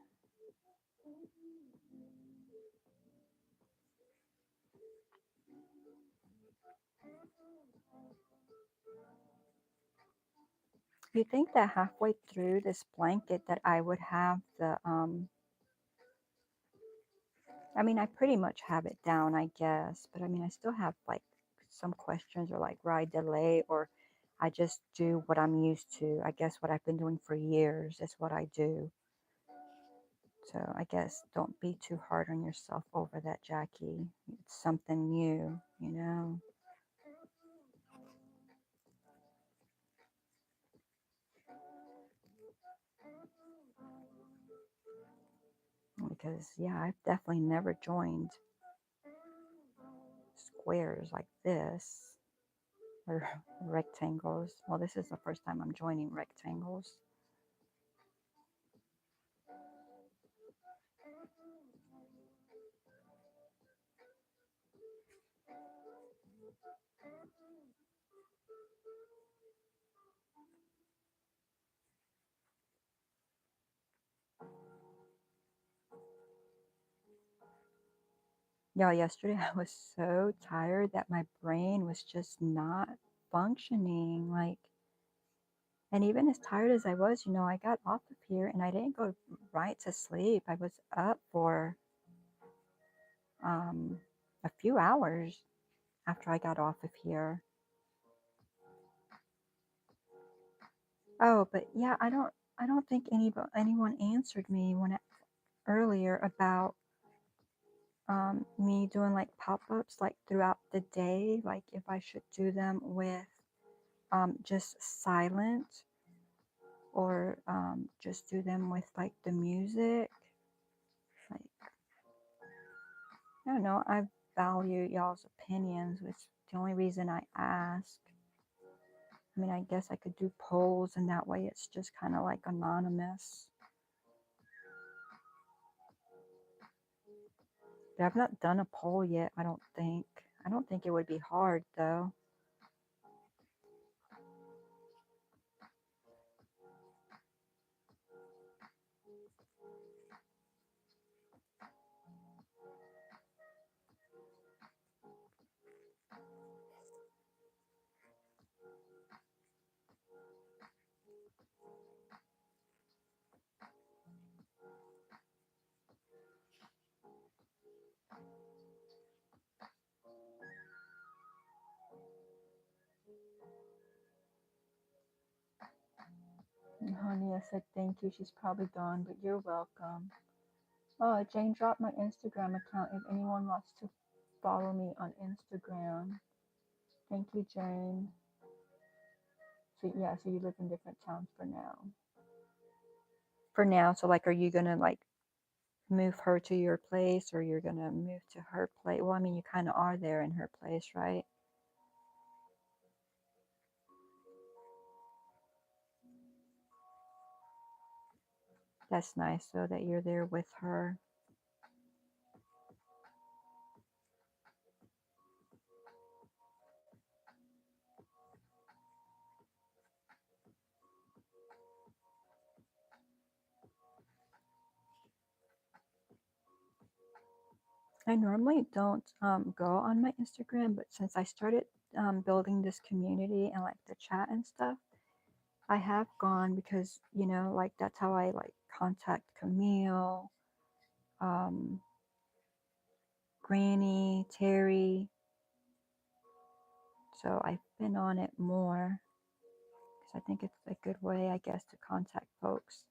You think that halfway through this blanket that I would have the I mean, I pretty much have it down, I guess, but I mean, I still have like some questions or like where I delay or I just do what I'm used to. I guess what I've been doing for years is what I do. So I guess don't be too hard on yourself over that, Jackie. It's something new, you know? Because, yeah, I've definitely never joined squares like this or rectangles. Well, this is the first time I'm joining rectangles. Y'all, yesterday I was so tired that my brain was just not functioning. Like, and even as tired as I was, you know, I got off of here and I didn't go right to sleep. I was up for um, a few hours after I got off of here. Oh, but yeah, I don't think anyone answered me earlier about me doing like pop-ups like throughout the day, like if I should do them with just silent or just do them with like the music. Like, I don't know. I value y'all's opinions, which is the only reason I ask. I mean, I guess I could do polls and that way it's just kind of like anonymous. But I've not done a poll yet, I don't think. I don't think it would be hard though. Nia said thank you. She's probably gone, but you're welcome. Oh, Jane dropped my Instagram account if anyone wants to follow me on Instagram. Thank you, Jane. So yeah, so you live in different towns for now. For now, so like, are you gonna like move her to your place, or you're gonna move to her place? Well, I mean, you kind of are there in her place, right? That's nice, so that you're there with her. I normally don't go on my Instagram, but since I started building this community and like the chat and stuff, I have gone because, you know, like that's how I like contact Camille, um, Granny, Terry. So I've been on it more because I think it's a good way, I guess, to contact folks.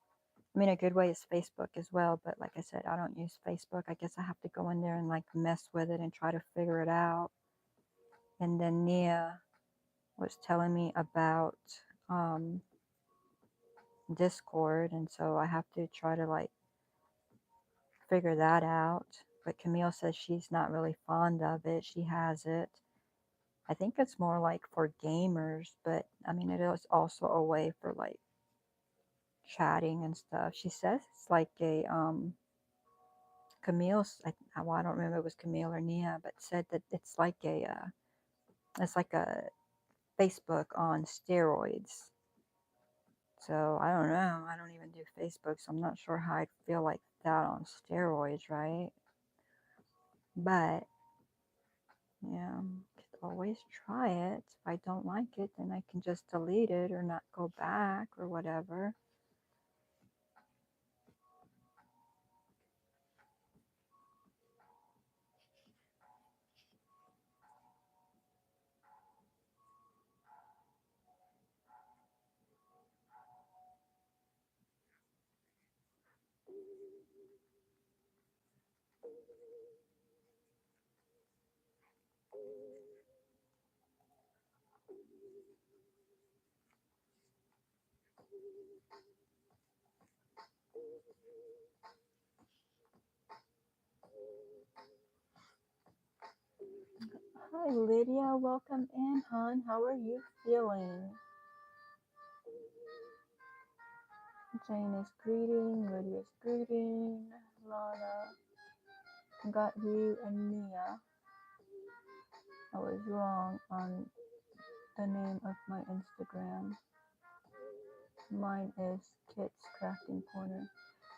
I mean, a good way is Facebook as well, but like I said, I don't use Facebook. I guess I have to go in there and like mess with it and try to figure it out. And then Nia was telling me about um, Discord, and so I have to try to like figure that out. But Camille says she's not really fond of it. She has it. I think it's more like for gamers, but I mean, it is also a way for like chatting and stuff. She says it's like a Camille's. Well, I don't remember if it was Camille or Nia, but said that it's like a Facebook on steroids. So I don't know. I don't even do Facebook, so I'm not sure how I'd feel like that on steroids, right? But yeah, could always try it. If I don't like it, then I can just delete it or not go back or whatever. Hi Lydia, welcome in, hon. How are you feeling? Jane is greeting, Lydia's greeting, Lana, got you and Mia. I was wrong on the name of my Instagram. Mine is Kit's Crafting Corner.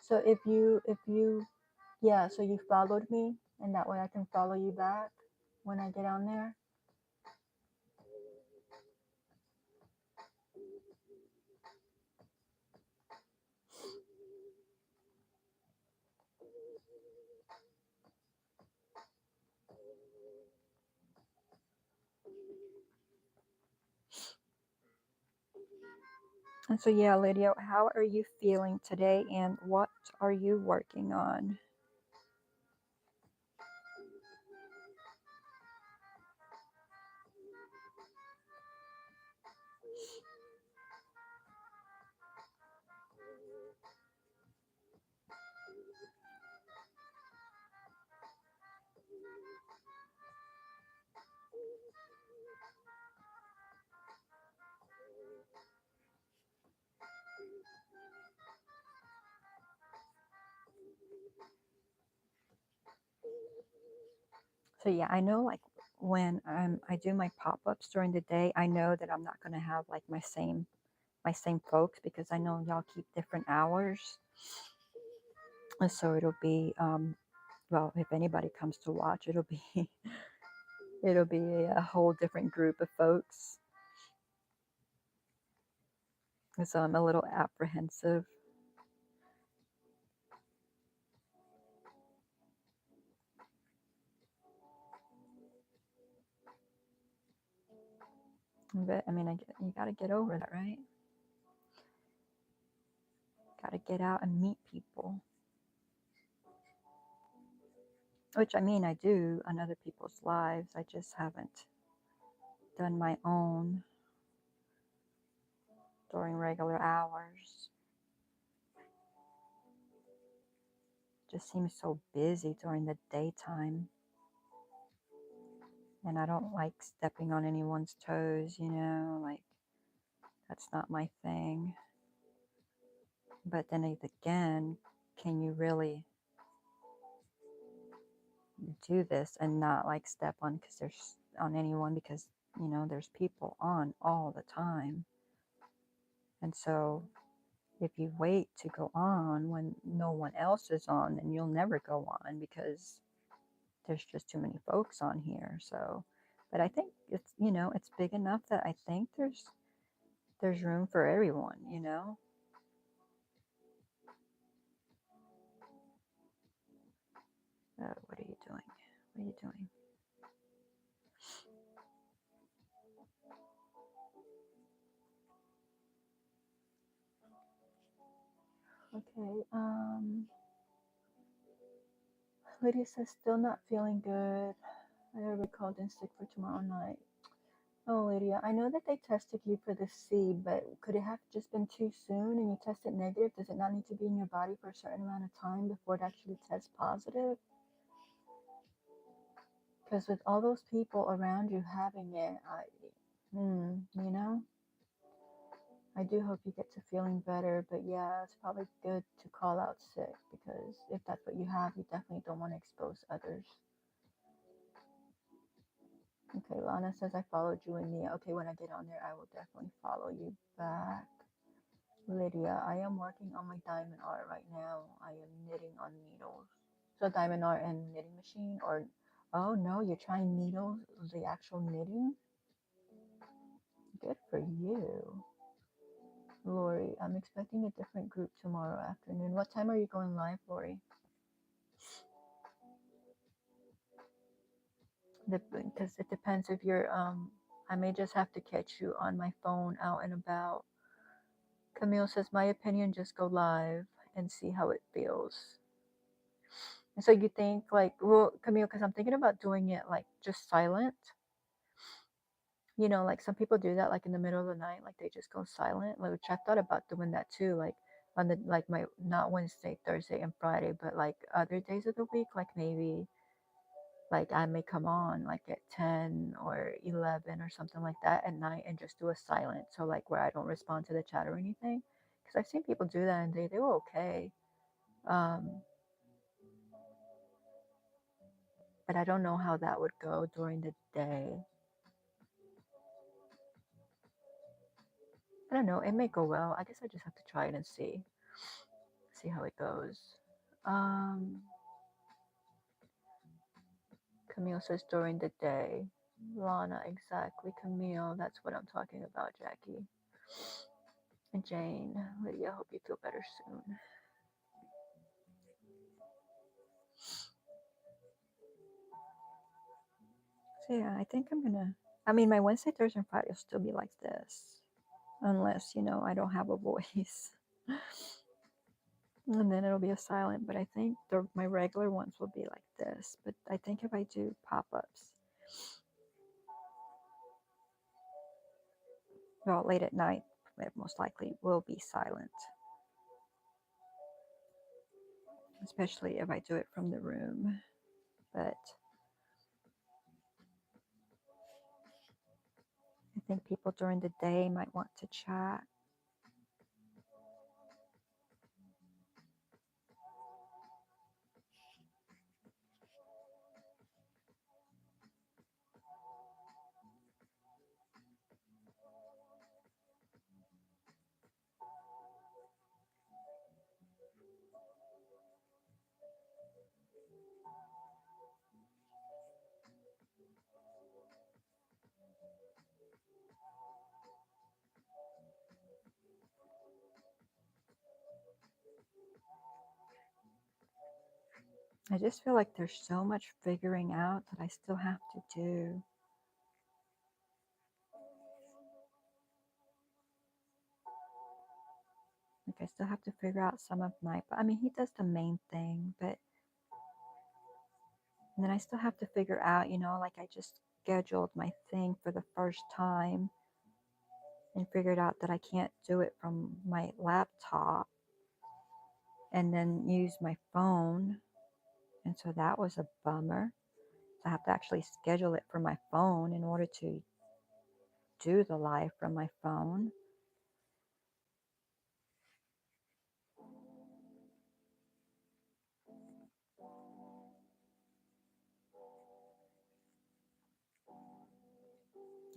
So yeah, so you followed me, and that way I can follow you back when I get on there. And so yeah, Lydia, how are you feeling today, and what are you working on? So yeah, I know like when I do my pop-ups during the day, I know that I'm not gonna have like my same folks because I know y'all keep different hours. And so it'll be well, if anybody comes to watch, it'll be it'll be a whole different group of folks. And so I'm a little apprehensive. But I mean, you got to get over that, right? Got to get out and meet people. Which, I mean, I do on other people's lives. I just haven't done my own during regular hours. Just seems so busy during the daytime. And I don't like stepping on anyone's toes, you know, like that's not my thing. But then again, can you really do this and not like step on because there's on anyone because, you know, there's people on all the time. And so if you wait to go on when no one else is on, then you'll never go on because there's just too many folks on here. So, but I think it's, you know, it's big enough that I think there's room for everyone, you know. What are you doing? What are you doing? Okay. Lydia says still not feeling good. I already called in sick for tomorrow night. Oh, Lydia, I know that they tested you for the seed, but could it have just been too soon and you tested negative? Does it not need to be in your body for a certain amount of time before it actually tests positive? Because with all those people around you having it, you know, I do hope you get to feeling better. But yeah, it's probably good to call out sick because if that's what you have, you definitely don't want to expose others. Okay, Lana says I followed you in Nia. Okay, when I get on there, I will definitely follow you back. Lydia, I am working on my diamond art right now. I am knitting on needles. So diamond art and knitting machine or, oh no, you're trying needles, the actual knitting? Good for you. Lori, I'm expecting a different group tomorrow afternoon. What time are you going live, Lori? Because it depends if you're, I may just have to catch you on my phone out and about. Camille says, my opinion, just go live and see how it feels. And so you think like, well, Camille, because I'm thinking about doing it like just silent. You know, like some people do that like in the middle of the night, like they just go silent. Like, which I thought about doing that too, like on the like my not Wednesday, Thursday, and Friday, but like other days of the week, like maybe like I may come on like at 10 or 11 or something like that at night and just do a silent. So like where I don't respond to the chat or anything. Because I've seen people do that and they were okay. But I don't know how that would go during the day. I don't know. It may go well. I guess I just have to try it and see how it goes. Camille says during the day. Lana, exactly. Camille, that's what I'm talking about, Jackie. And Jane, Lydia, hope you feel better soon. So yeah, I think I'm gonna, I mean, my Wednesday, Thursday, and Friday will still be like this. Unless, you know, I don't have a voice. And then it'll be a silent, but I think my regular ones will be like this. But I think if I do pop-ups, well, late at night, it most likely will be silent. Especially if I do it from the room. But I think people during the day might want to chat. I just feel like there's so much figuring out that I still have to do. Like I still have to figure out some of my, but I mean, he does the main thing, but and then I still have to figure out, you know, like I just scheduled my thing for the first time and figured out that I can't do it from my laptop and then use my phone. And so that was a bummer. So I have to actually schedule it for my phone in order to do the live from my phone.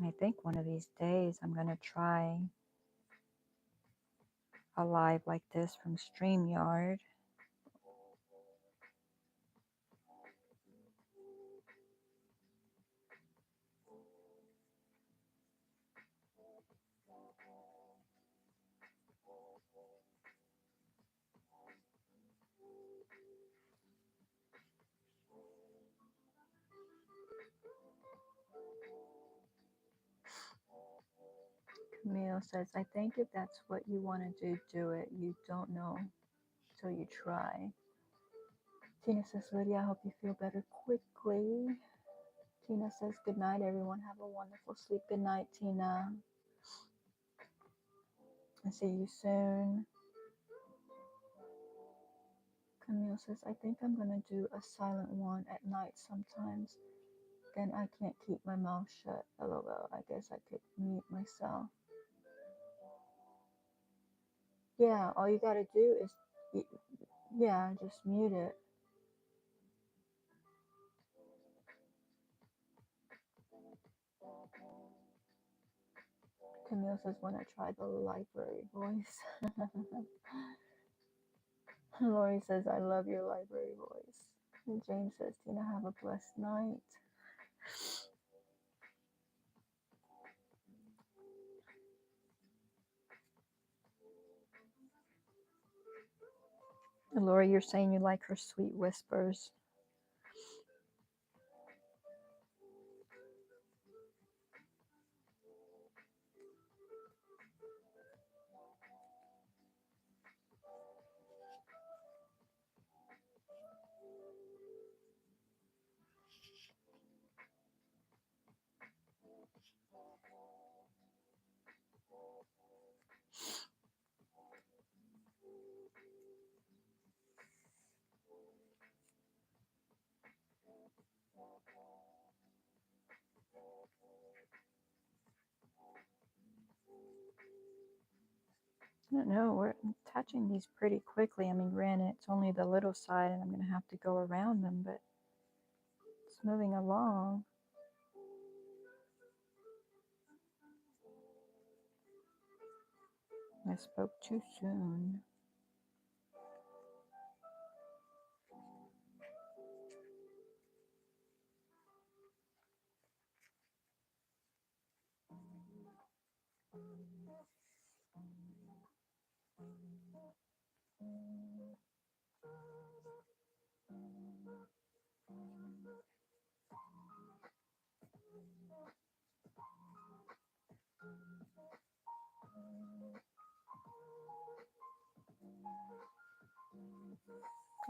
I think one of these days I'm going to try a live like this from StreamYard. Camille says, I think if that's what you want to do, do it. You don't know till you try. Tina says, Lydia, I hope you feel better quickly. Tina says, good night, everyone. Have a wonderful sleep. Good night, Tina. I'll see you soon. Camille says, I think I'm going to do a silent one at night sometimes. Then I can't keep my mouth shut. LOL. I guess I could mute myself. Yeah, all you got to do is, yeah, just mute it. Camille says, when I try the library voice. Lori says, I love your library voice. And James says, Tina, have a blessed night. And Lori, you're saying you like her sweet whispers. I don't know, we're touching these pretty quickly. I mean, granted, it's only the little side and I'm going to have to go around them, but it's moving along. I spoke too soon.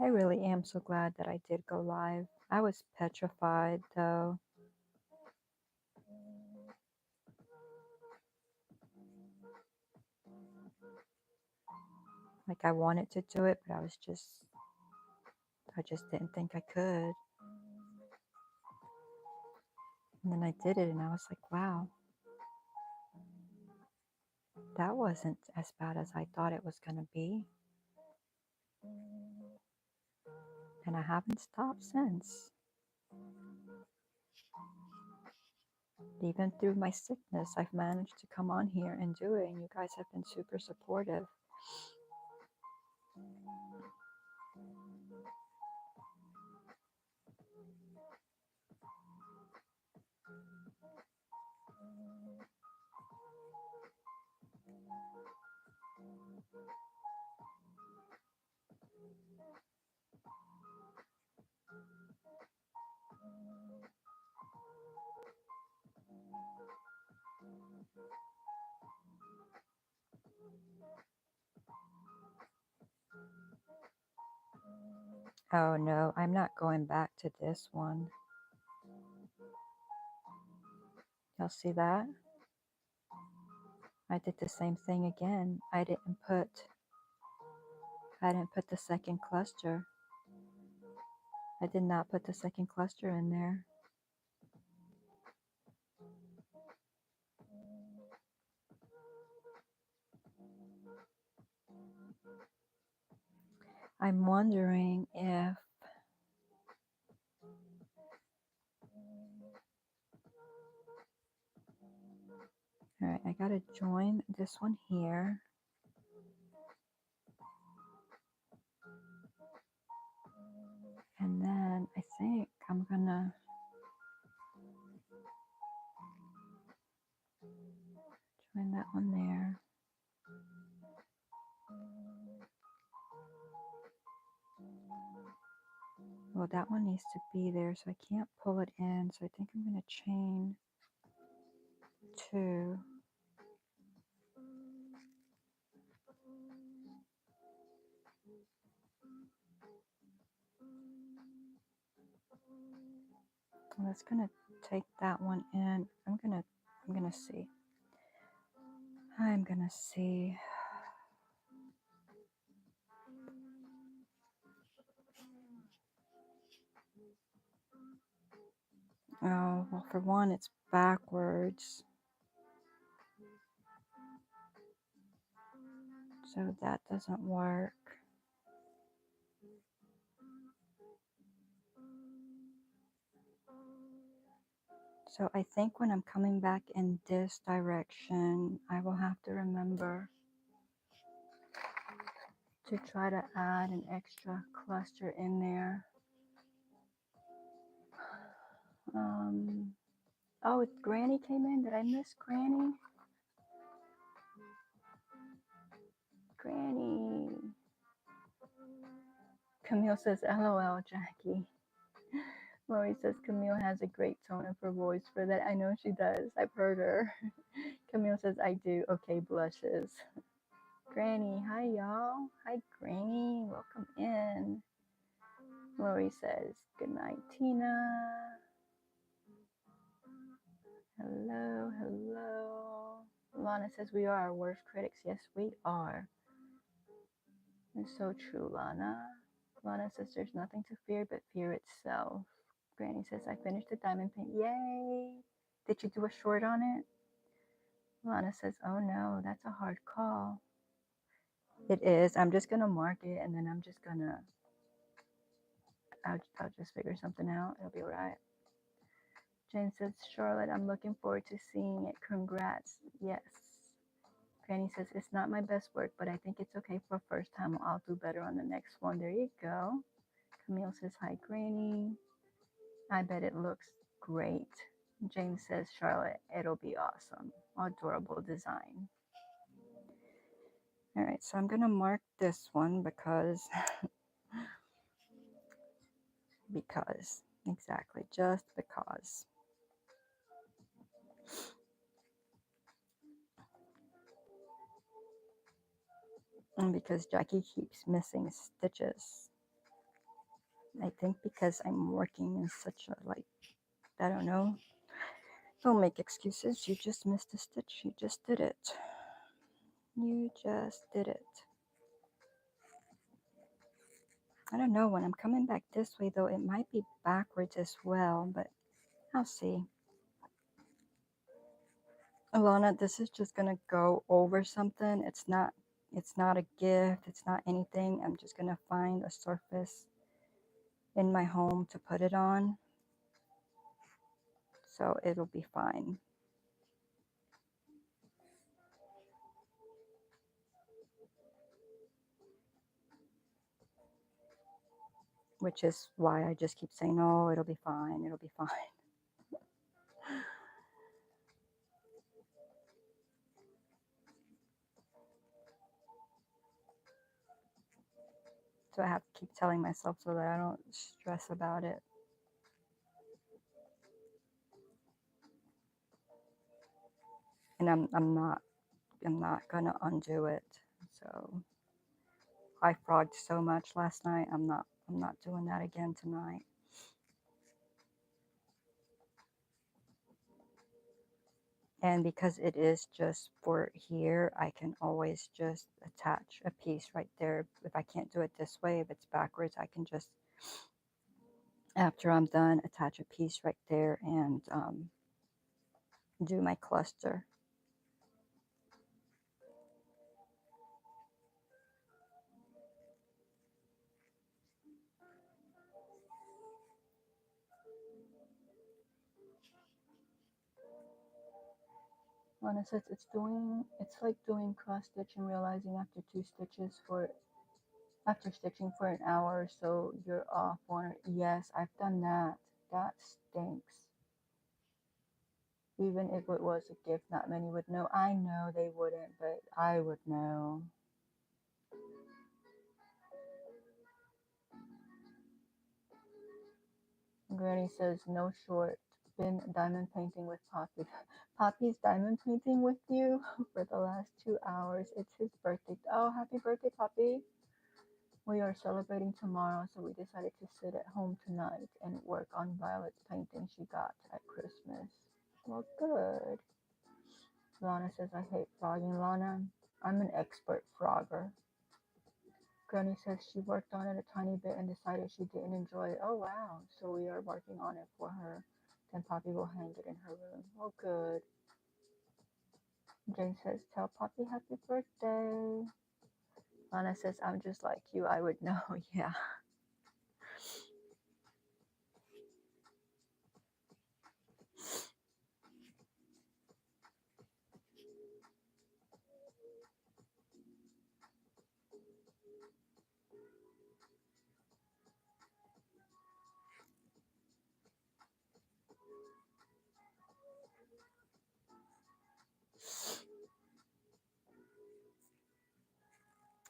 I really am so glad that I did go live. I was petrified though. Like I wanted to do it, but I just didn't think I could. And then I did it and I was like, wow, that wasn't as bad as I thought it was going to be. And I haven't stopped since. Even through my sickness, I've managed to come on here and do it, and you guys have been super supportive. Oh no, I'm not going back to this one. Y'all see that? I did the same thing again. I didn't put the second cluster. I did not put the second cluster in there. I'm wondering if, all right, I gotta join this one here. And then I think I'm gonna join that one there. Well, that one needs to be there, so I can't pull it in. So I think I'm gonna chain 2. Well, that's gonna take that one in. I'm gonna see. I'm gonna see. Oh, well, for one, it's backwards. So that doesn't work. So I think when I'm coming back in this direction, I will have to remember to try to add an extra cluster in there. Oh, Granny came in. Did I miss Granny? Granny. Camille says, LOL, Jackie. Lori says Camille has a great tone of her voice for that. I know she does. I've heard her. Camille says, I do. Okay, blushes. Granny, hi y'all. Hi Granny, welcome in. Lori says, good night, Tina. Hello, hello. Lana says, we are our worst critics. Yes, we are. It's so true, Lana. Lana says, there's nothing to fear but fear itself. Granny says, I finished the diamond paint. Yay! Did you do a short on it? Lana says, oh no, that's a hard call. It is. I'm just going to mark it and then I'm just going to, I'll just figure something out. It'll be all right. Jane says, Charlotte, I'm looking forward to seeing it. Congrats. Yes. Granny says, it's not my best work, but I think it's okay for a first time. I'll do better on the next one. There you go. Camille says, hi, Granny. I bet it looks great. Jane says, Charlotte, it'll be awesome. Adorable design. All right, so I'm going to mark this one because, exactly, just because. And because Jackie keeps missing stitches. I think because I'm working in such a, like, I don't know. Don't make excuses. You just missed a stitch. You just did it. You just did it. I don't know. When I'm coming back this way, though, it might be backwards as well, but I'll see. Alana, this is just going to go over something. It's not a gift. It's not anything. I'm just going to find a surface in my home to put it on. So it'll be fine. Which is why I just keep saying, oh, it'll be fine. It'll be fine. So I have to keep telling myself so that I don't stress about it. And I'm not gonna undo it. So I frogged so much last night. I'm not doing that again tonight. And because it is just for here, I can always just attach a piece right there. If I can't do it this way, if it's backwards, I can just, after I'm done, attach a piece right there and do my cluster. Lana says it's like doing cross stitch and realizing after after stitching for an hour or so you're off one. Yes, I've done that. That stinks. Even if it was a gift, not many would know. I know they wouldn't, but I would know. Granny says no short. Been diamond painting with Poppy. Poppy's diamond painting with you for the last 2 hours. It's his birthday. Oh, happy birthday, Poppy. We are celebrating tomorrow, so we decided to sit at home tonight and work on Violet's painting she got at Christmas. Well, good. Lana says, I hate frogging. Lana, I'm an expert frogger. Granny says she worked on it a tiny bit and decided she didn't enjoy it. Oh, wow. So we are working on it for her. Then Poppy will hang it in her room. Oh, good. Jane says, tell Poppy happy birthday. Lana says, I'm just like you. I would know. Yeah.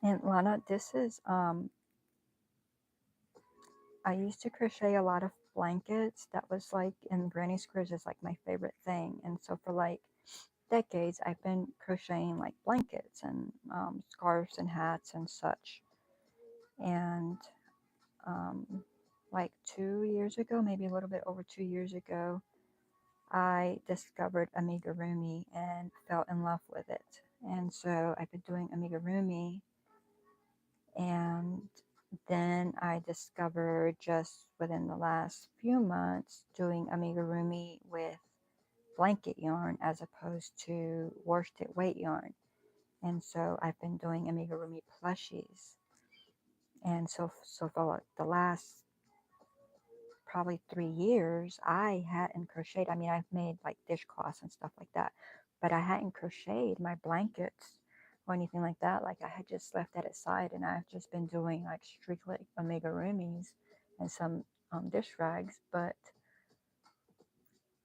And Lana, this is I used to crochet a lot of blankets. That was like, and granny squares is like my favorite thing. And so for like decades, I've been crocheting like blankets and scarves and hats and such. And um, like 2 years ago, maybe a little bit over 2 years ago, I discovered amigurumi and fell in love with it. And so I've been doing amigurumi, and then I discovered just within the last few months doing amigurumi with blanket yarn as opposed to worsted weight yarn. And so I've been doing amigurumi plushies. And so for like the last probably 3 years, I hadn't crocheted. I mean, I've made like dishcloths and stuff like that, but I hadn't crocheted my blankets or anything like that. Like I had just left that aside, and I've just been doing like strictly amigurumis and some dish rags. But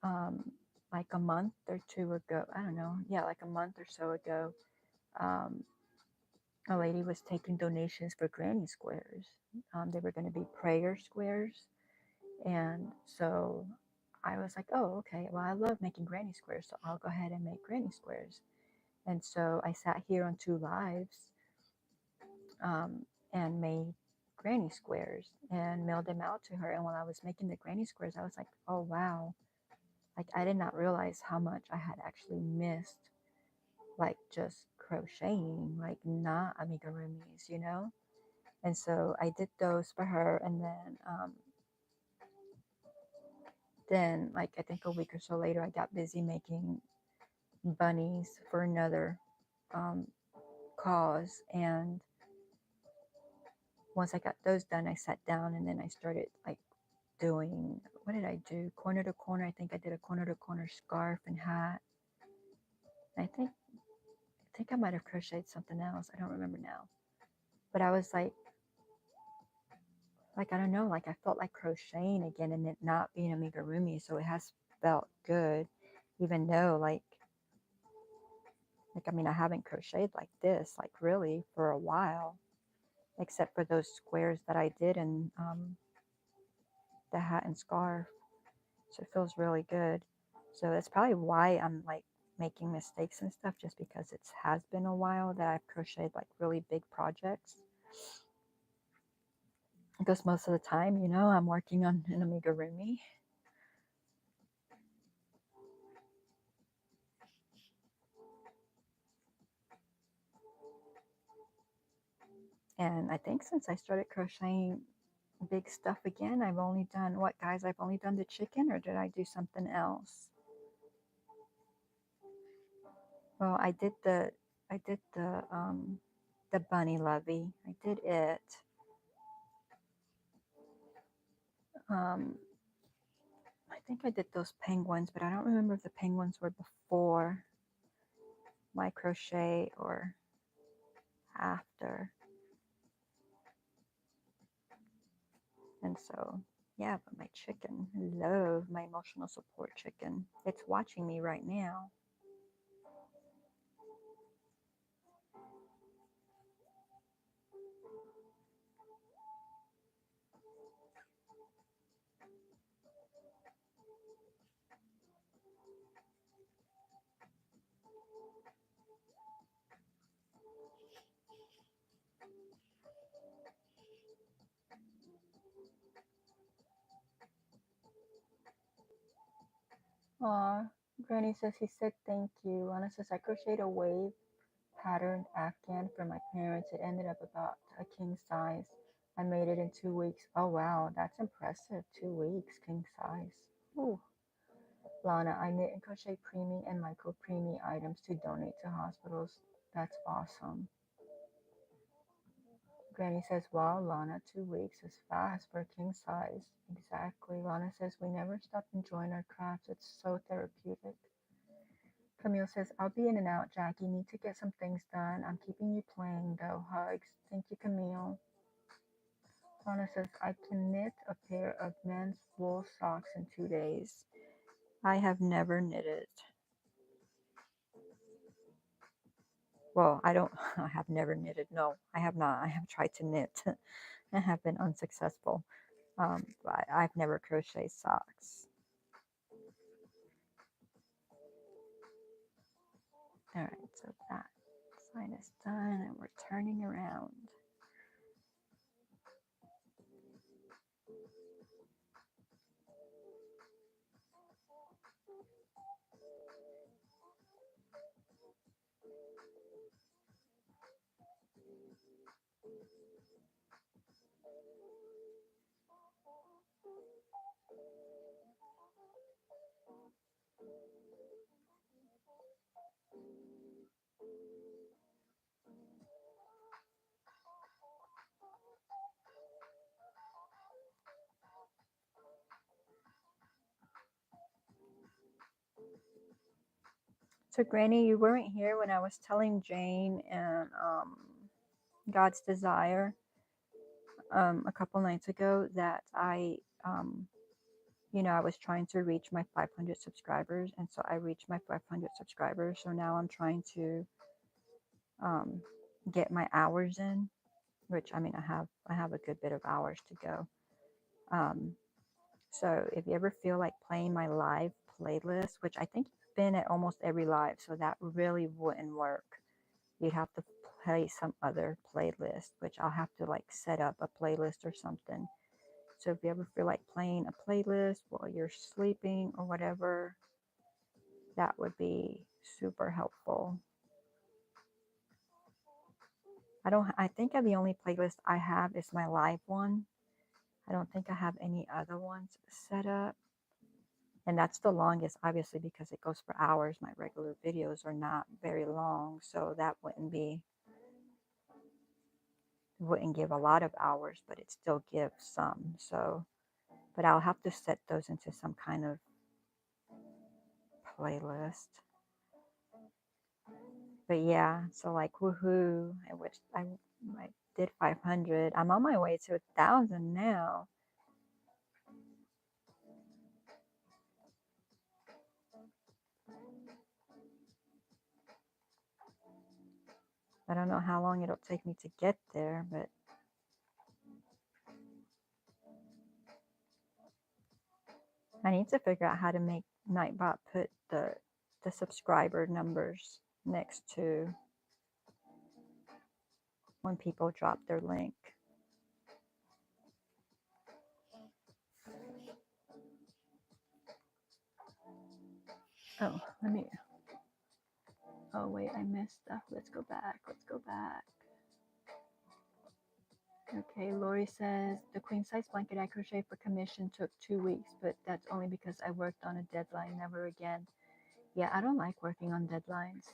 um, like a month or two ago, I don't know, yeah, like a month or so ago, um, a lady was taking donations for granny squares. They were going to be prayer squares. And so I was like, oh, okay, well, I love making granny squares, so I'll go ahead and make granny squares. And so I sat here on 2 lives um, and made granny squares and mailed them out to her. And while I was making the granny squares, I was like, oh, wow. Like, I did not realize how much I had actually missed, like, just crocheting, like, not amigurumis, you know? And so I did those for her. And then like I think a week or so later, I got busy making bunnies for another um, cause. And once I got those done, I sat down and then I started like doing, what did I do? Corner to corner. I think I did a corner to corner scarf and hat. I think I might have crocheted something else. I don't remember now. But I was like I don't know, like I felt like crocheting again and it not being amigurumi. So it has felt good, even though like I mean I haven't crocheted like this like really for a while, except for those squares that I did in the hat and scarf. So it feels really good. So that's probably why I'm like making mistakes and stuff, just because it has been a while that I've crocheted like really big projects. Because most of the time, you know, I'm working on an amigurumi. And I think since I started crocheting big stuff again, I've only done, what guys, I've only done the chicken, or did I do something else? Well, I did the bunny lovey. I did it. Um, I think I did those penguins, but I don't remember if the penguins were before my crochet or after. And so, yeah, but my chicken, I love my emotional support chicken. It's watching me right now. Aw, Granny says he said thank you. Anna says I crocheted a wave patterned Afghan for my parents. It ended up about a king size. I made it in 2 weeks. Oh wow, that's impressive. 2 weeks, king size. Ooh. Lana, I knit and crochet preemie and micro preemie items to donate to hospitals. That's awesome. Granny says, wow, Lana, 2 weeks is fast for king size. Exactly. Lana says, we never stop enjoying our crafts. It's so therapeutic. Camille says, I'll be in and out, Jackie. Need to get some things done. I'm keeping you playing, though. Hugs. Thank you, Camille. Lana says, I can knit a pair of men's wool socks in 2 days. I have never knitted. Well, I don't, I have never knitted. No, I have not. I have tried to knit and have been unsuccessful. But I've never crocheted socks. All right, so that side is done and we're turning around. So Granny, you weren't here when I was telling Jane and God's Desire a couple nights ago that you know, I was trying to reach my 500 subscribers, and so I reached my 500 subscribers. So now I'm trying to get my hours in, which I mean I have a good bit of hours to go. So if you ever feel like playing my live playlist, which I think you've been at almost every live, so that really wouldn't work. You'd have to play some other playlist, which I'll have to like set up a playlist or something. So if you ever feel like playing a playlist while you're sleeping or whatever, that would be super helpful. I think the only playlist I have is my live one. I don't think I have any other ones set up. And that's the longest, obviously, because it goes for hours. My regular videos are not very long, so that wouldn't give a lot of hours, but it still gives some. So, but I'll have to set those into some kind of playlist. But yeah, so like woohoo! I did 500. I'm on my way to 1,000 now. I don't know how long it'll take me to get there, but I need to figure out how to make Nightbot put the subscriber numbers next to, when people drop their link. Oh, oh wait, I missed stuff. Let's go back. Okay, Lori says, the queen size blanket I crocheted for commission took 2 weeks, but that's only because I worked on a deadline, never again. Yeah, I don't like working on deadlines.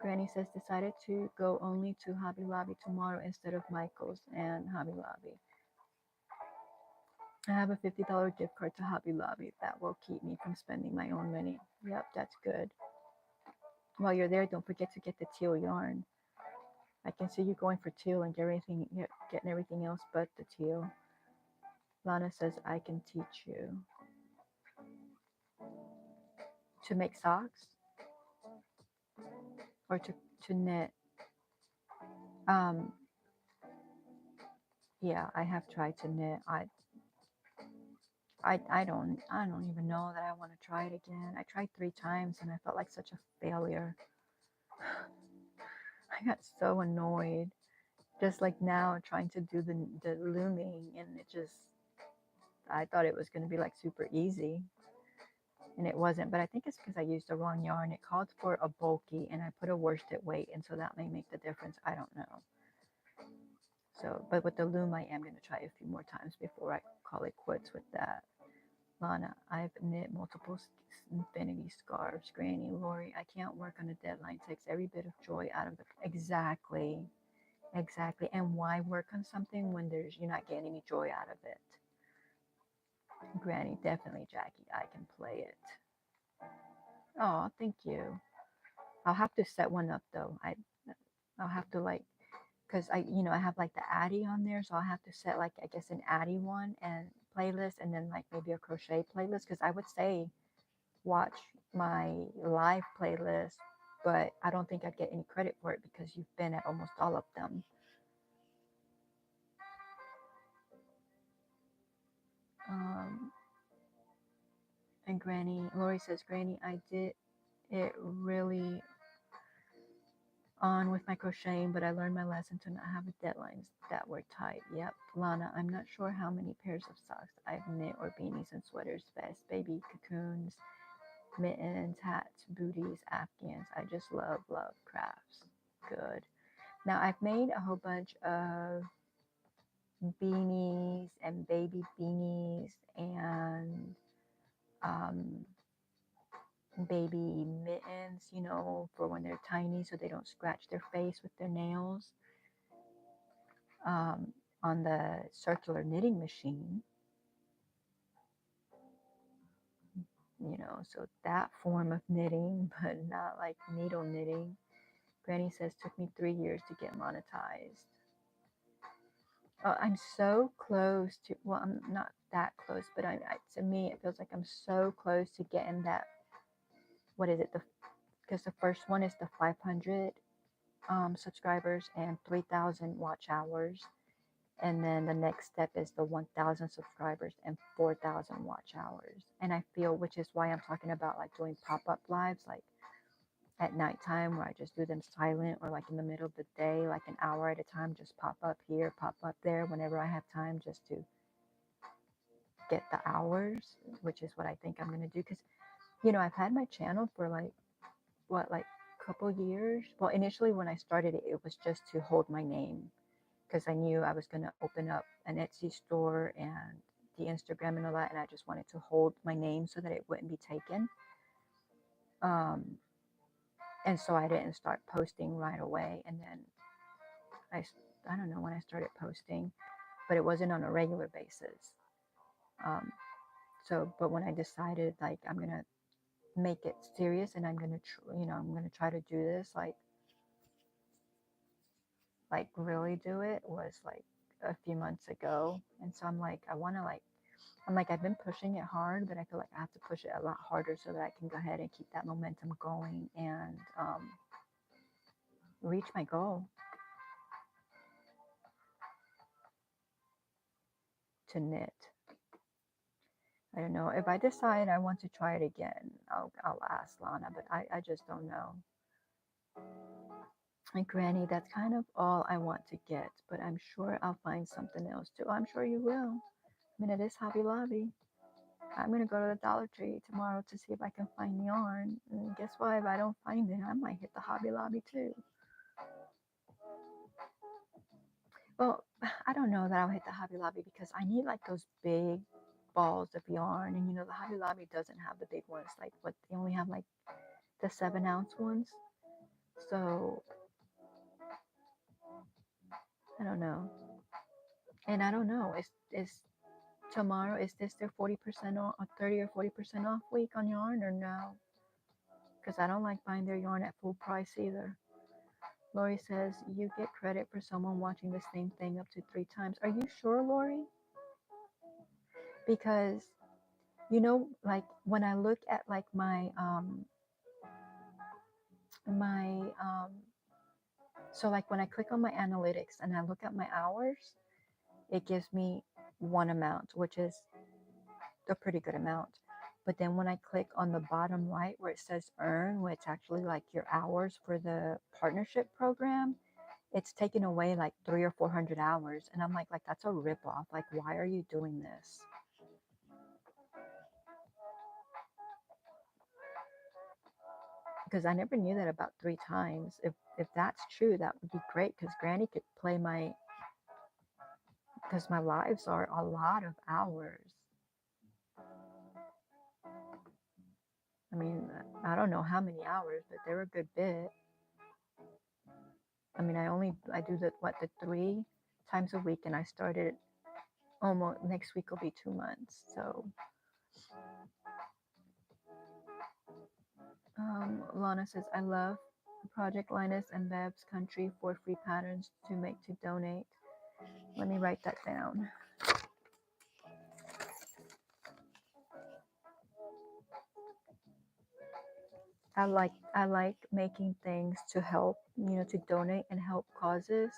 Granny says, decided to go only to Hobby Lobby tomorrow instead of Michael's and Hobby Lobby. I have a $50 gift card to Hobby Lobby. That will keep me from spending my own money. Yep, that's good. While you're there, don't forget to get the teal yarn. I can see you going for teal and getting everything else but the teal. Lana says, I can teach you. To make socks? Or to knit? Yeah, I have tried to knit. I don't even know that I want to try it again. I tried 3 times and I felt like such a failure. I got so annoyed. Just like now trying to do the looming, and I thought it was going to be like super easy, and it wasn't. But I think it's because I used the wrong yarn. It called for a bulky and I put a worsted weight, and so that may make the difference. I don't know. So, but with the loom, I am going to try a few more times before I call it quits with that. Lana, I've knit multiple infinity scarves. Granny, Lori, I can't work on a deadline. It takes every bit of joy out of the... Exactly. And why work on something when you're not getting any joy out of it? Granny, definitely, Jackie. I can play it. Oh, thank you. I'll have to set one up though. I'll have to because I have like the Addie on there, so I'll have to set like, I guess, an Addie one and playlist, and then like maybe a crochet playlist, because I would say watch my live playlist, but I don't think I'd get any credit for it because you've been at almost all of them. And Lori says, Granny, I did it really on with my crocheting, but I learned my lesson to not have deadlines that were tight. Yep. Lana, I'm not sure how many pairs of socks I've knit, or beanies and sweaters, vests, baby cocoons, mittens, hats, booties, Afghans. I just love crafts. Good. Now I've made a whole bunch of beanies and baby beanies and baby mittens, for when they're tiny so they don't scratch their face with their nails, on the circular knitting machine, so that form of knitting, but not like needle knitting. Granny says, took me 3 years to get monetized. Oh, I'm so close to, well, I'm not that close, but to me, it feels like I'm so close to getting that, what is it, because the first one is the 500 subscribers and 3,000 watch hours. And then the next step is the 1,000 subscribers and 4,000 watch hours. And I feel, which is why I'm talking about like doing pop-up lives, like at nighttime, where I just do them silent, or like in the middle of the day, like an hour at a time, just pop up here, pop up there, whenever I have time, just to get the hours, which is what I think I'm going to do. Because, I've had my channel for like couple years. Well, initially when I started it, it was just to hold my name, because I knew I was going to open up an Etsy store and the Instagram and all that, and I just wanted to hold my name so that it wouldn't be taken. And so I didn't start posting right away. And then I don't know when I started posting, but it wasn't on a regular basis. But when I decided like I'm going to make it serious and I'm going to, I'm going to try to do this, like really do it, was like a few months ago. And so I'm like, I've been pushing it hard, but I feel like I have to push it a lot harder so that I can go ahead and keep that momentum going and reach my goal to knit. I don't know. If I decide I want to try it again, I'll ask Lana, but I just don't know. And Granny, that's kind of all I want to get, but I'm sure I'll find something else too. I'm sure you will. I mean, it is Hobby Lobby. I'm gonna go to the Dollar Tree tomorrow to see if I can find yarn. And guess what? If I don't find it, I might hit the Hobby Lobby too. Well, I don't know that I'll hit the Hobby Lobby because I need like those big balls of yarn, and the Hobby Lobby doesn't have the big ones. Like, what they only have like the 7-ounce ones. So I don't know, and I don't know. Is tomorrow, is this their 40% off, or 30 or 40% off week on yarn, or no? Because I don't like buying their yarn at full price either. Lori says you get credit for someone watching the same thing up to 3 times. Are you sure, Lori? Because like when I look at like my so like when I click on my analytics and I look at my hours, it gives me one amount, which is a pretty good amount. But then when I click on the bottom right where it says earn, which actually like your hours for the partnership program, it's taken away like 300 or 400 hours. And I'm like that's a ripoff. Like, why are you doing this? Because I never knew that about 3 times. If that's true, that would be great because Granny could play because my lives are a lot of hours. I mean, I don't know how many hours, but they're a good bit. I mean, I do the 3 times a week, and I started almost next week will be 2 months. So, Lana says I love Project Linus and Babs Country for free patterns to make to donate. Let me write that down. I like making things to help, to donate and help causes.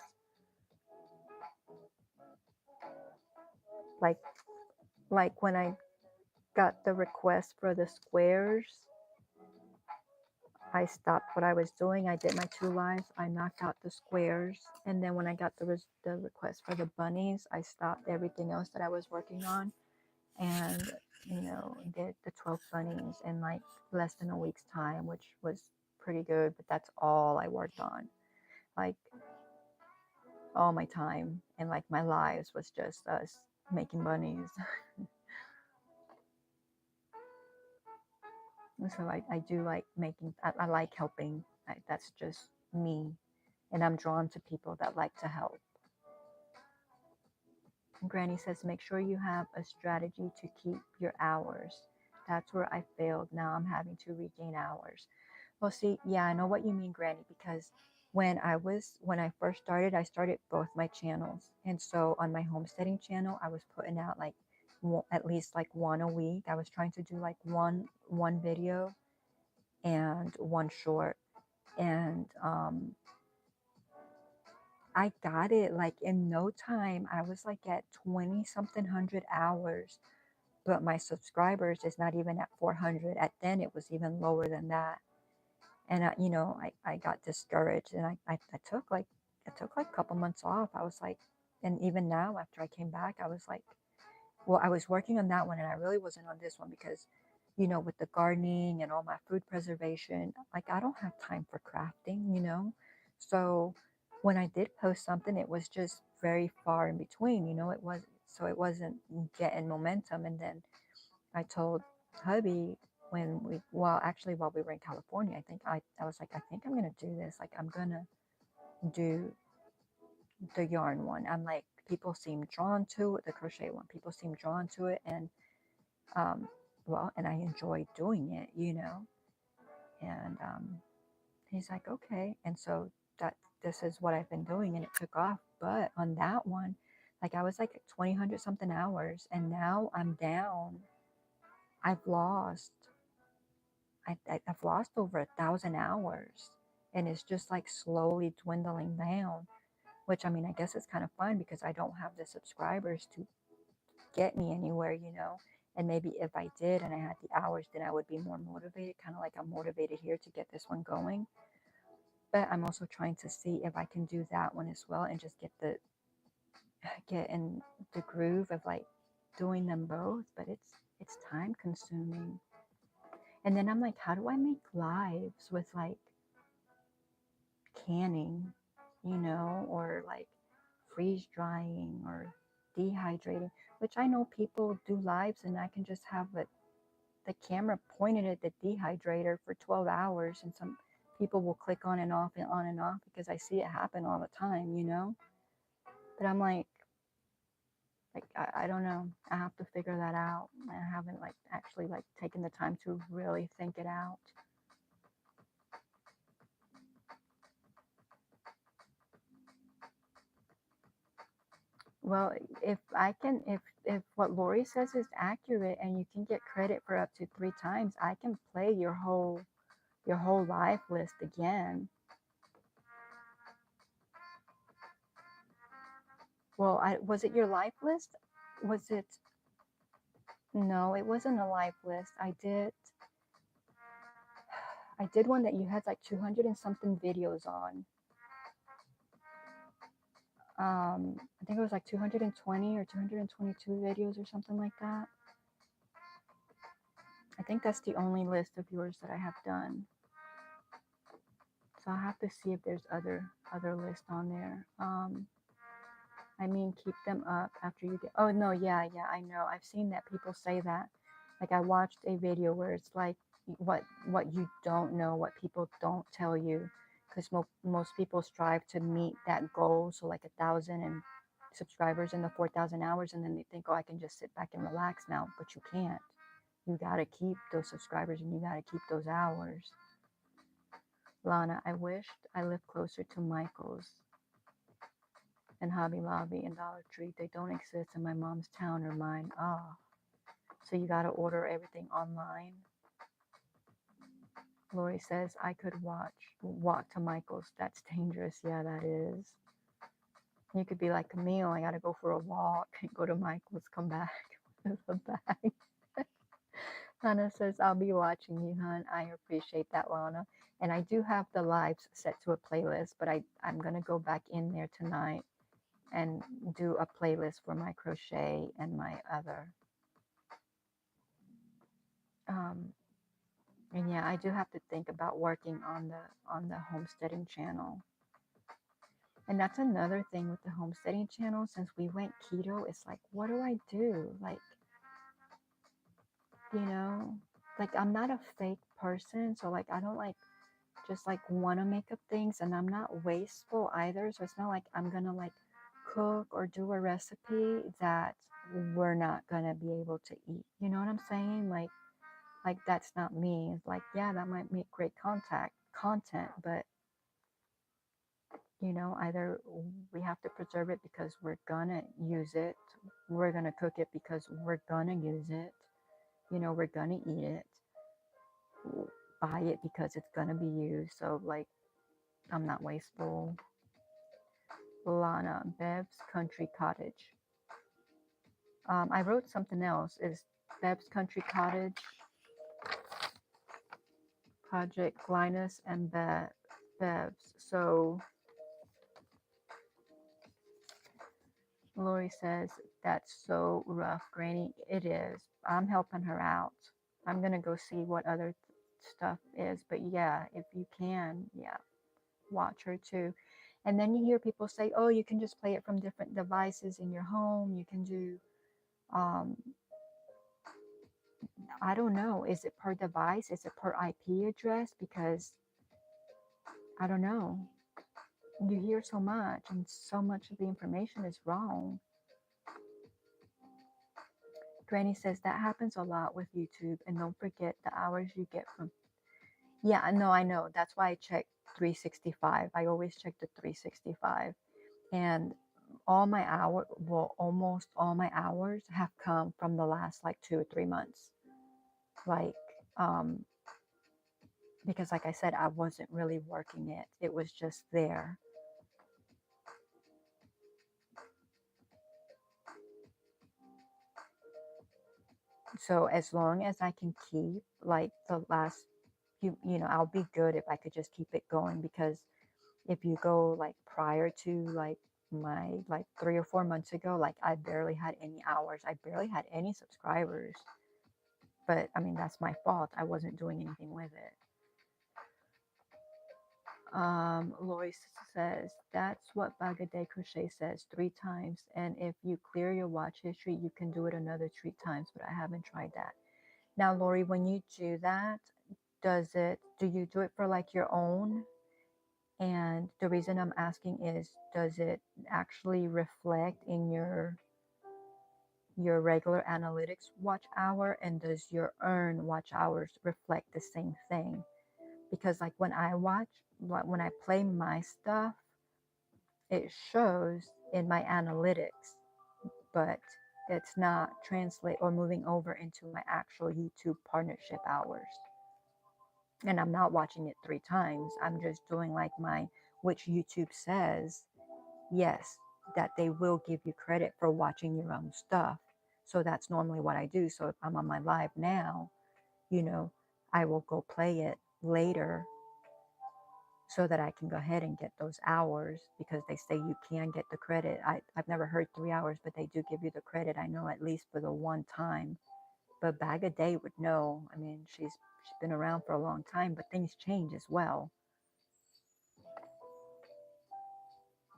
Like when I got the request for the squares, I stopped what I was doing. I did my 2 lives. I knocked out the squares, and then when I got the request for the bunnies, I stopped everything else that I was working on, and did the 12 bunnies in like less than a week's time, which was pretty good. But that's all I worked on. Like all my time and like my lives was just us making bunnies. So I do like making, I like helping. That's just me. And I'm drawn to people that like to help. Granny says, make sure you have a strategy to keep your hours. That's where I failed. Now I'm having to regain hours. Well, see, yeah, I know what you mean, Granny, because when I first started, I started both my channels. And so on my homesteading channel, I was putting out like at least like one a week. I was trying to do like one video and one short. And I got it like in no time. I was like at 20 something hundred hours, but my subscribers is not even at 400. At then it was even lower than that. And I got discouraged, and I took like a couple months off. I was like, and even now after I came back, I was like, well, I was working on that one, and I really wasn't on this one because, with the gardening and all my food preservation, like I don't have time for crafting. So when I did post something, it was just very far in between. It wasn't getting momentum. And then I told hubby while we were in California, I was like, I think I'm gonna do this. Like I'm gonna do the yarn one. I'm like, people seem drawn to it, the crochet one. People seem drawn to it, and um, and I enjoy doing it. And he's like, okay. And so that this is what I've been doing, and it took off. But on that one, like I was like at 200 something hours, and now I'm down. I've lost I've lost over 1,000 hours, and it's just like slowly dwindling down, which I mean, I guess it's kind of fun because I don't have the subscribers to get me anywhere. And maybe if I did and I had the hours, then I would be more motivated, kind of like I'm motivated here to get this one going. But I'm also trying to see if I can do that one as well and just get in the groove of like doing them both. But it's time consuming. And then I'm like, how do I make lives with like canning, or like freeze drying or dehydrating, which I know people do lives and I can just have the camera pointed at the dehydrator for 12 hours and some people will click on and off and on and off because I see it happen all the time. But I'm like I don't know. I have to figure that out. I haven't like actually like taken the time to really think it out. Well, if what Lori says is accurate and you can get credit for up to 3 times, I can play your whole live list again. Well, was it your live list? Was it? No, it wasn't a live list. I did one that you had like 200 and something videos on. I think it was like 220 or 222 videos or something like that. I think that's the only list of yours that I have done. So I'll have to see if there's other lists on there. I mean, keep them up after you get. Oh no, yeah, I know. I've seen that people say that. Like I watched a video where it's like what you don't know, what people don't tell you, because most people strive to meet that goal. So like 1,000 and subscribers in the 4,000 hours, and then they think, oh, I can just sit back and relax now, but you can't. You gotta keep those subscribers and you gotta keep those hours. Lana, I wished I lived closer to Michael's and Hobby Lobby and Dollar Tree. They don't exist in my mom's town or mine. Oh, so you got to order everything online. Lori says I could walk to Michael's. That's dangerous. Yeah, that is. You could be like Camille. I got to go for a walk and go to Michael's, come back with a bag. Lana says, I'll be watching you, hon. I appreciate that, Lana. And I do have the lives set to a playlist, but I'm going to go back in there tonight and do a playlist for my crochet and my other. And yeah, I do have to think about working on the homesteading channel. And that's another thing with the homesteading channel. Since we went keto, it's like, what do I do? Like, you know, like I'm not a fake person, so like I don't like just like want to make up things, and I'm not wasteful either. So it's not like I'm gonna like cook or do a recipe that we're not gonna be able to eat. You know what I'm saying? Like that's not me. It's like, yeah, that might make great content, but either we have to preserve it because we're gonna use it, we're gonna cook it because we're gonna use it, we're gonna eat it, buy it because it's gonna be used. So like, I'm not wasteful. Lana, Bev's Country Cottage. I wrote something else. Is Bev's Country Cottage, Project Linus and Bev's. So Lori says, that's so rough, Granny. It is. I'm helping her out. I'm going to go see what other stuff is. But yeah, if you can, yeah, watch her too. And then you hear people say, oh, you can just play it from different devices in your home. You can do, I don't know. Is it per device? Is it per IP address? Because I don't know. You hear so much, and so much of the information is wrong. Granny says that happens a lot with YouTube, and don't forget the hours you get from. Yeah, no, I know. That's why I check 365. I always check the 365, and almost all my hours have come from the last like 2 or 3 months. Like, because like I said, I wasn't really working it. It was just there. So as long as I can keep like the last I'll be good if I could just keep it going, because If you go like prior to like my like 3 or 4 months ago, like I barely had any hours. I barely had any subscribers. But I mean, that's my fault. I wasn't doing anything with it. Lori says, that's what Bag a Day Crochet says 3 times. And if you clear your watch history, you can do it another 3 times, but I haven't tried that. Now, Lori, when you do that, do you do it for like your own? And the reason I'm asking is, does it actually reflect in your regular analytics watch hour? And does your earn watch hours reflect the same thing? Because like when I play my stuff, it shows in my analytics, but it's not translate or moving over into my actual YouTube partnership hours. And I'm not watching it 3 times. I'm just doing like which YouTube says, yes, that they will give you credit for watching your own stuff. So that's normally what I do. So if I'm on my live now, you know, I will go play it later so that I can go ahead and get those hours, because they say you can get the credit. I've never heard 3 hours, but they do give you the credit. I know at least for the one time. But Bag a Day would know. I mean, she's been around for a long time, but things change as well.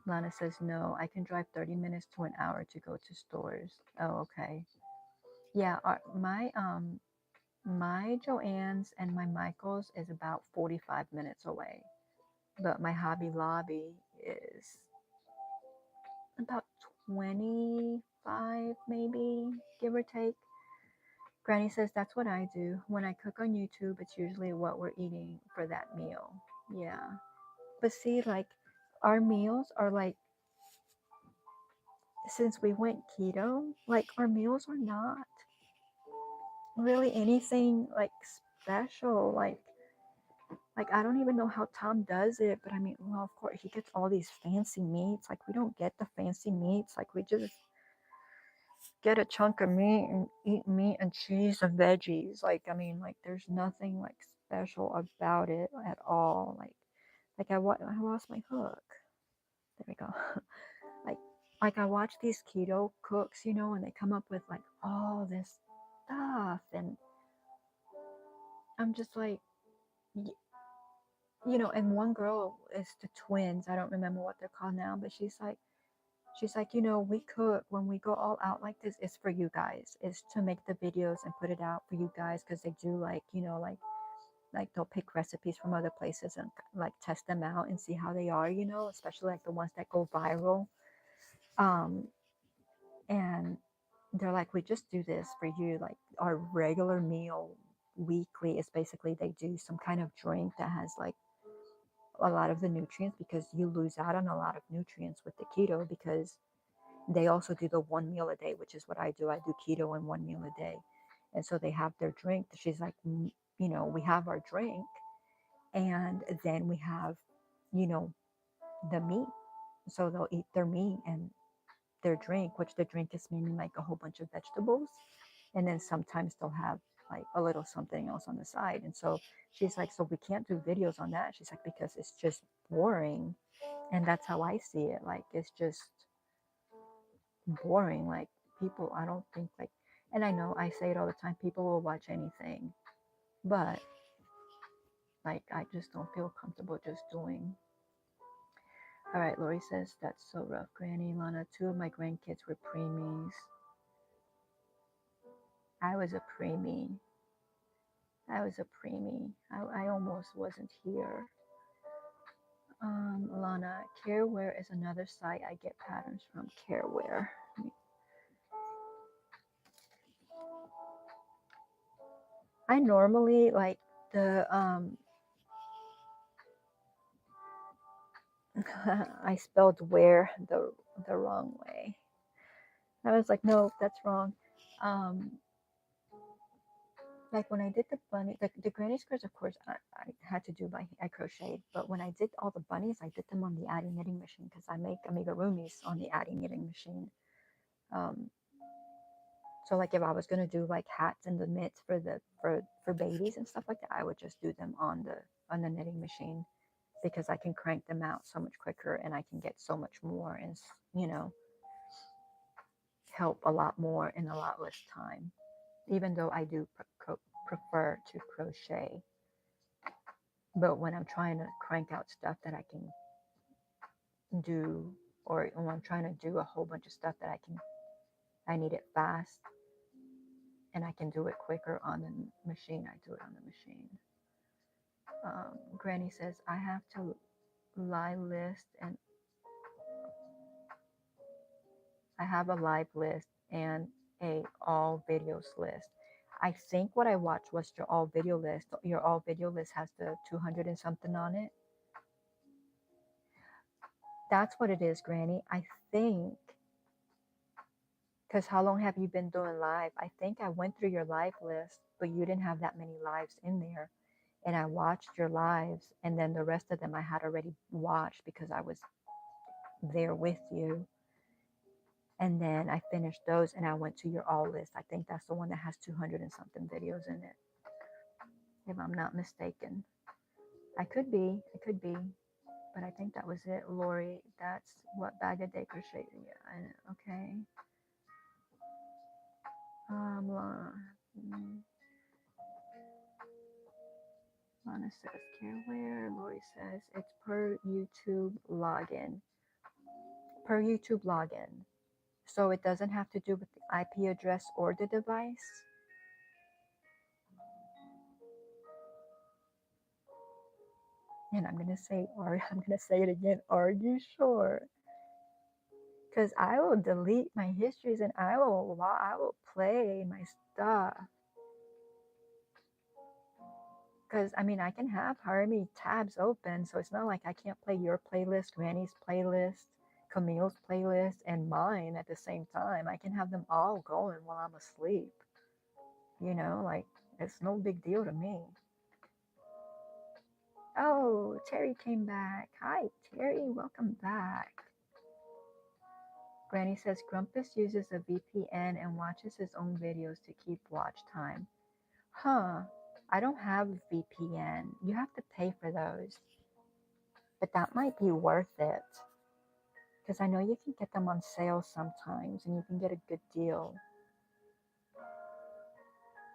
Lana says, no, I can drive 30 minutes to an hour to go to stores. Oh, okay. Yeah, my Joann's and my Michael's is about 45 minutes away. But my Hobby Lobby is about 25, maybe, give or take. Granny says that's what I do. When I cook on YouTube, it's usually what we're eating for that meal. Yeah. But see, like, our meals are like, since we went keto, like, our meals are not really anything like special. Like I don't even know how Tom does it, but I mean, well, of course, he gets all these fancy meats. Like, we don't get the fancy meats. Like, we just get a chunk of meat and eat meat and cheese and veggies. Like, I mean, like, there's nothing like special about it at all. Like I lost my hook. There we go. like, like I watch these keto cooks, and they come up with like all this stuff, and I'm just like, and one girl is the twins. I don't remember what they're called now, but she's like, we cook when we go all out like this. It's for you guys. It's to make the videos and put it out for you guys, because they do like they'll pick recipes from other places and like test them out and see how they are, especially like the ones that go viral. Um, and they're like, we just do this for you. Like, our regular meal weekly is basically they do some kind of drink that has like a lot of the nutrients, because you lose out on a lot of nutrients with the keto, because they also do the 1 meal a day, which is what I do. I do keto and 1 meal a day. And so they have their drink. She's like, we have our drink, and then we have, you know, the meat. So they'll eat their meat and their drink, which the drink is mainly like a whole bunch of vegetables. And then sometimes they'll have like a little something else on the side. And so she's like, so we can't do videos on that. She's like, because it's just boring. And that's how I see it. Like, it's just boring. Like, people, I don't think like, and I know I say it all the time, people will watch anything, but like, I just don't feel comfortable just doing. All right, Lori says, that's so rough, Granny. Lana, 2 of my grandkids were preemies. I was a preemie. I almost wasn't here. Lana, Careware is another site I get patterns from. Careware. I normally like the I spelled where the wrong way. I was like, no, that's wrong. Like when I did the bunny, the granny squares, of course, I had to do I crocheted. But when I did all the bunnies, I did them on the Addy knitting machine, because I make amigurumis on the Addy knitting machine. Um, so like if I was gonna do like hats and the mitts for babies and stuff like that, I would just do them on the knitting machine. because I can crank them out so much quicker and I can get so much more and, you know, help a lot more in a lot less time, even though I do prefer to crochet. But when I'm trying to crank out stuff that I can do, or when I'm trying to do a whole bunch of stuff that I need it fast and I can do it quicker on the machine, I do it on the machine. Granny says, I have to live list and I have a live list and a all videos list. I think what I watched was your all video list. Your all video list has the 200 and something on it. That's what it is, Granny. I think, because how long have you been doing live? I think I went through your live list, but you didn't have that many lives in there. And I watched your lives, and then the rest of them I had already watched because I was there with you. And then I finished those and I went to your all list. I think that's the one that has 200 and something videos in it, if I'm not mistaken. I could be, but I think that was it. Lori, that's what bag a day crochet. Yeah, okay. Lana says, care where? Lori says, it's per YouTube login. Per YouTube login. So it doesn't have to do with the IP address or the device. And I'm gonna say it again. Are you sure? Because I will delete my histories and I will play my stuff. Because I mean, I can have however many tabs open, so it's not like I can't play your playlist, Granny's playlist, Camille's playlist, and mine at the same time. I can have them all going while I'm asleep. You know, like it's no big deal to me. Oh, Terry came back. Hi, Terry, welcome back. Granny says Grumpus uses a VPN and watches his own videos to keep watch time. Huh, I don't have a VPN. You have to pay for those. But that might be worth it. Because I know you can get them on sale sometimes and you can get a good deal.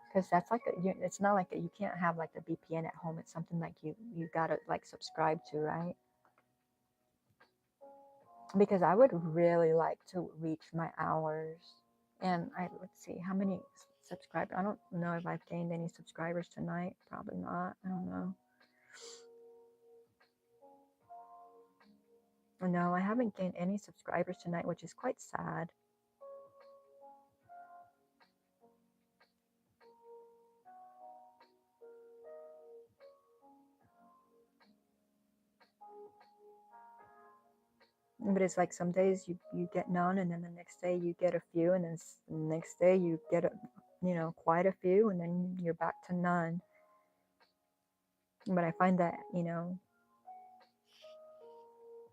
Because that's like, it's not like you can't have like a VPN at home. It's something like you gotta like subscribe to, right? Because I would really like to reach my hours. And let's see, how many subscribers? I don't know if I've gained any subscribers tonight. Probably not. I don't know. No, I haven't gained any subscribers tonight, which is quite sad. But it's like some days you get none, and then the next day you get a few, and then the next day you get quite a few, and then you're back to none. But I find that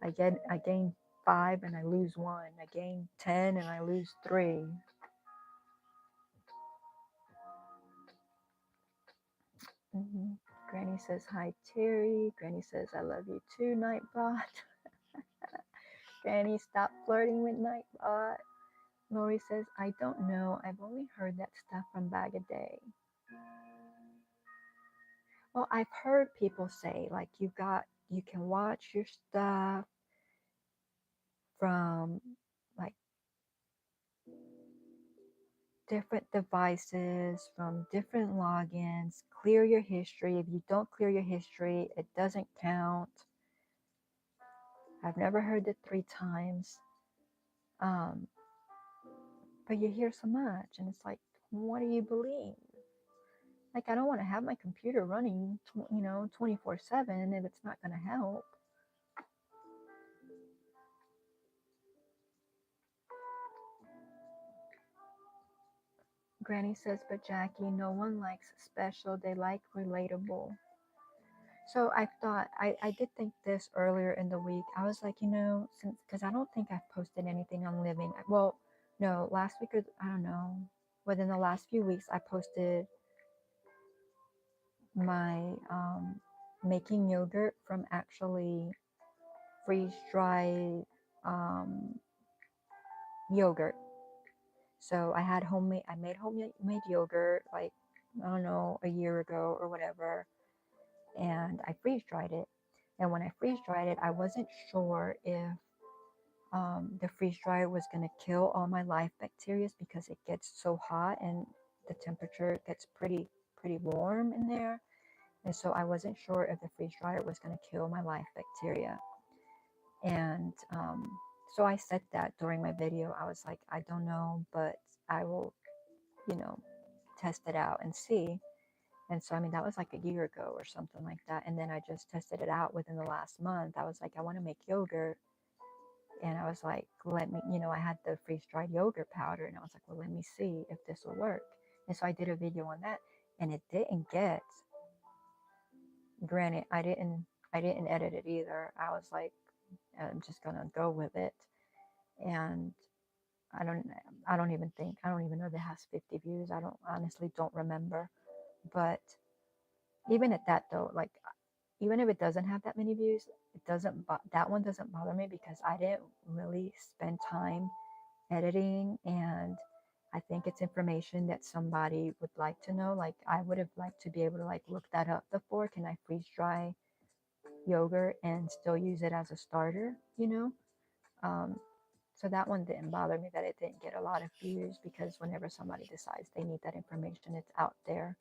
I gain 5 and I lose 1. I gain 10 and I lose 3. Granny says hi, Terry. Granny says I love you too, Nightbot. Granny, stop flirting with Nightbot. Lori says, I don't know. I've only heard that stuff from Bag a Day. Well, I've heard people say, like, you can watch your stuff from, like, different devices, from different logins, clear your history. If you don't clear your history, it doesn't count. I've never heard it 3 times. But you hear so much, and it's like, what do you believe? Like, I don't want to have my computer running, 24/7 if it's not going to help. Granny says, but Jackie, no one likes special. They like relatable. So I thought, I did think this earlier in the week. I was like, because I don't think I've posted anything on Living. Well, no, last week, I don't know. Within the last few weeks, I posted my making yogurt from actually freeze-dried um, yogurt. So I made homemade yogurt like, I don't know, a year ago or whatever, and I freeze dried it. And when I freeze dried it, I wasn't sure if the freeze dryer was going to kill all my live bacteria because it gets so hot and the temperature gets pretty warm in there. And so I wasn't sure if the freeze dryer was going to kill my live bacteria. And so I said that during my video. I was like, I don't know, but I will, you know, test it out and see. And so, I mean, that was like a year ago or something like that. And then I just tested it out within the last month. I was like, I want to make yogurt. And I was like, let me, I had the freeze dried yogurt powder. And I was like, well, let me see if this will work. And so I did a video on that. And it didn't get, granted, I didn't edit it either. I was like, I'm just going to go with it. And I don't, I don't even know if it has 50 views. I honestly don't remember. But even at that though, like, even if it doesn't have that many views, that one doesn't bother me because I didn't really spend time editing, and I think it's information that somebody would like to know. Like, I would have liked to be able to like look that up before. Can I freeze dry yogurt and still use it as a starter, um, so that one didn't bother me that it didn't get a lot of views, because whenever somebody decides they need that information, it's out there.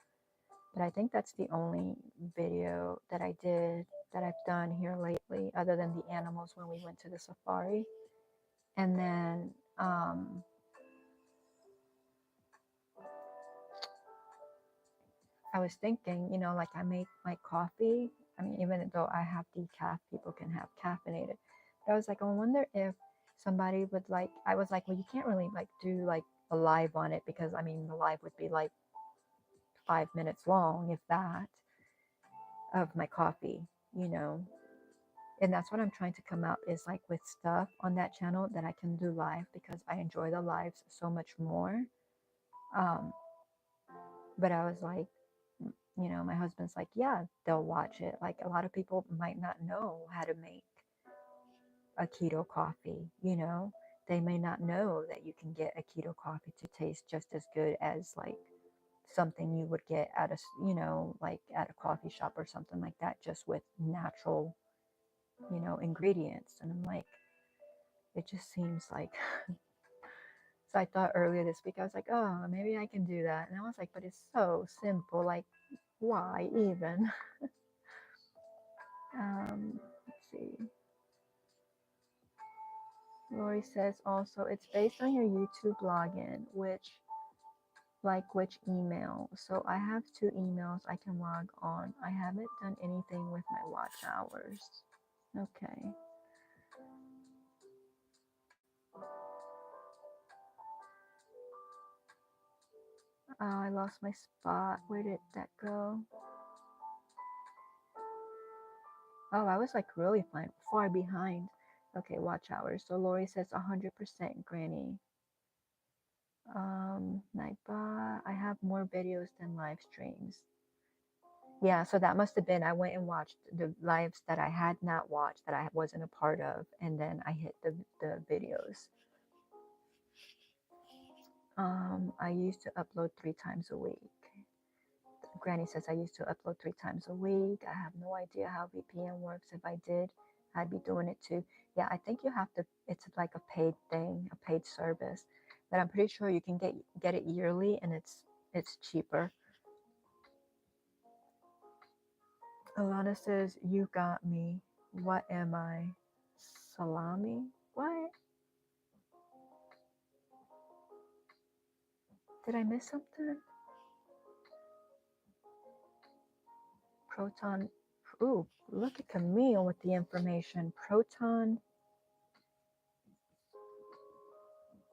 But I think that's the only video that I did that I've done here lately, other than the animals when we went to the safari. And then I was thinking, like, I make my coffee. I mean, even though I have decaf, people can have caffeinated. But I was like, I wonder if somebody would like, I was like, well, you can't really like do like a live on it, because I mean, the live would be like 5 minutes long, if that, of my coffee, you know. And that's what I'm trying to come out, is like with stuff on that channel that I can do live, because I enjoy the lives so much more. But I was like, my husband's like, yeah, they'll watch it. Like, a lot of people might not know how to make a keto coffee, they may not know that you can get a keto coffee to taste just as good as like something you would get at a, like at a coffee shop or something like that, just with natural, ingredients. And I'm like, it just seems like, so I thought earlier this week, I was like, oh, maybe I can do that. And I was like, but it's so simple. Like, why even? Let's see. Lori says also, it's based on your YouTube login, which email. So I have 2 emails I can log on. I haven't done anything with my watch hours. Okay. Oh, I lost my spot. Where did that go? Oh, I was like really far behind. Okay, watch hours. So Lori says 100% Granny. Nightbot, I have more videos than live streams. Yeah, so that must have been, I went and watched the lives that I had not watched, that I wasn't a part of, and then I hit the videos. I used to upload 3 times a week. Granny says I used to upload 3 times a week. I have no idea how VPN works. If I did, I'd be doing it too. Yeah, I think you have to, it's like a paid thing, a paid service. But I'm pretty sure you can get it yearly, and it's cheaper. Alana says, you got me. What am I? Salami? What? Did I miss something? Proton. Ooh, look at Camille with the information. Proton.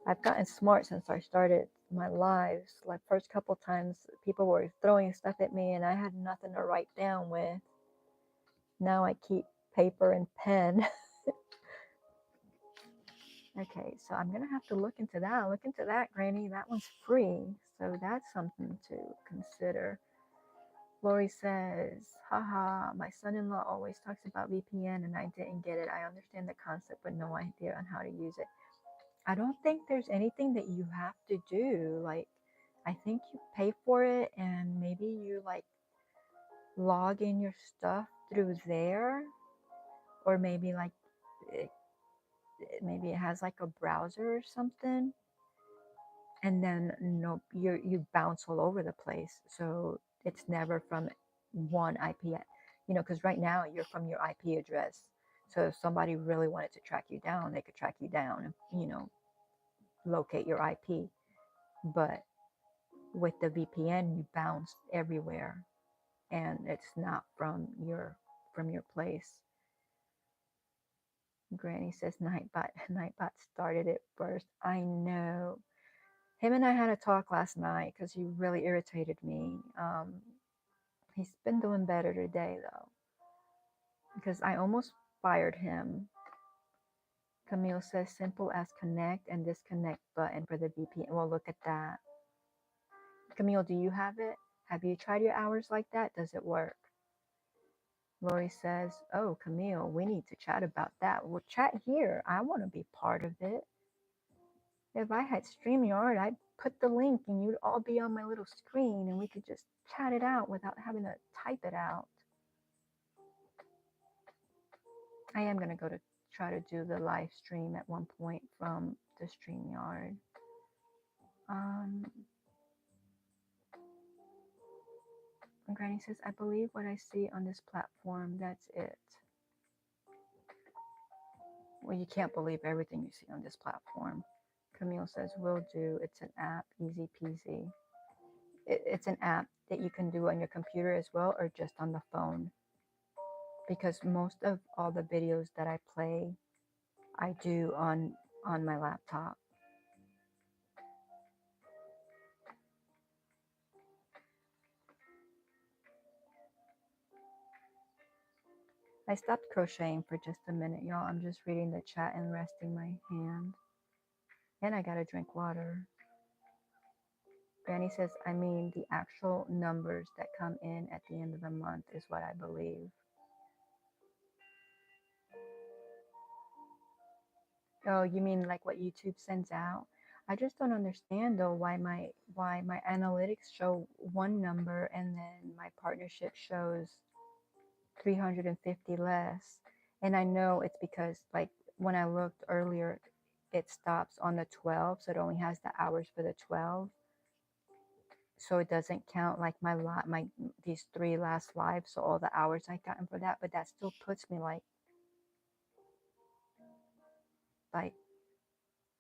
I've gotten smart since I started my lives. Like, first couple times, people were throwing stuff at me and I had nothing to write down with. Now I keep paper and pen. Okay, so I'm going to have to look into that. Look into that, Granny. That one's free. So that's something to consider. Lori says, haha, my son-in-law always talks about VPN and I didn't get it. I understand the concept but no idea on how to use it. I don't think there's anything that you have to do. Like, I think you pay for it and maybe you like log in your stuff through there, or maybe like it, maybe it has like a browser or something, and then no, you bounce all over the place, so it's never from one IP, because right now you're from your IP address. So if somebody really wanted to track you down, they could track you down and locate your IP. But with the VPN, you bounce everywhere, and it's not from your place. Granny says Nightbot. Nightbot started it first. I know. Him and I had a talk last night because he really irritated me. He's been doing better today though, because I almost fired him. Camille says simple as connect and disconnect button for the VPN. Well, look at that. Camille, do you have it? Have you tried your hours like that? Does it work? Lori says, oh, Camille, we need to chat about that. Well, chat here. I want to be part of it. If I had StreamYard, I'd put the link and you'd all be on my little screen and we could just chat it out without having to type it out. I am going to go to try to do the live stream at one point from the StreamYard. Granny says, I believe what I see on this platform, that's it. Well, you can't believe everything you see on this platform. Camille says, will do. It's an app, easy peasy. It's an app that you can do on your computer as well, or just on the phone. Because most of all the videos that I play, I do on my laptop. I stopped crocheting for just a minute, y'all. I'm just reading the chat and resting my hand. And I gotta drink water. Granny says, I mean, the actual numbers that come in at the end of the month is what I believe. Oh, you mean like what YouTube sends out? I just don't understand though why my analytics show one number and then my partnership shows 350 less. And I know it's because like when I looked earlier, it stops on the 12, so it only has the hours for the 12. So it doesn't count like my these 3 last lives, so all the hours I gotten for that, but that still puts me like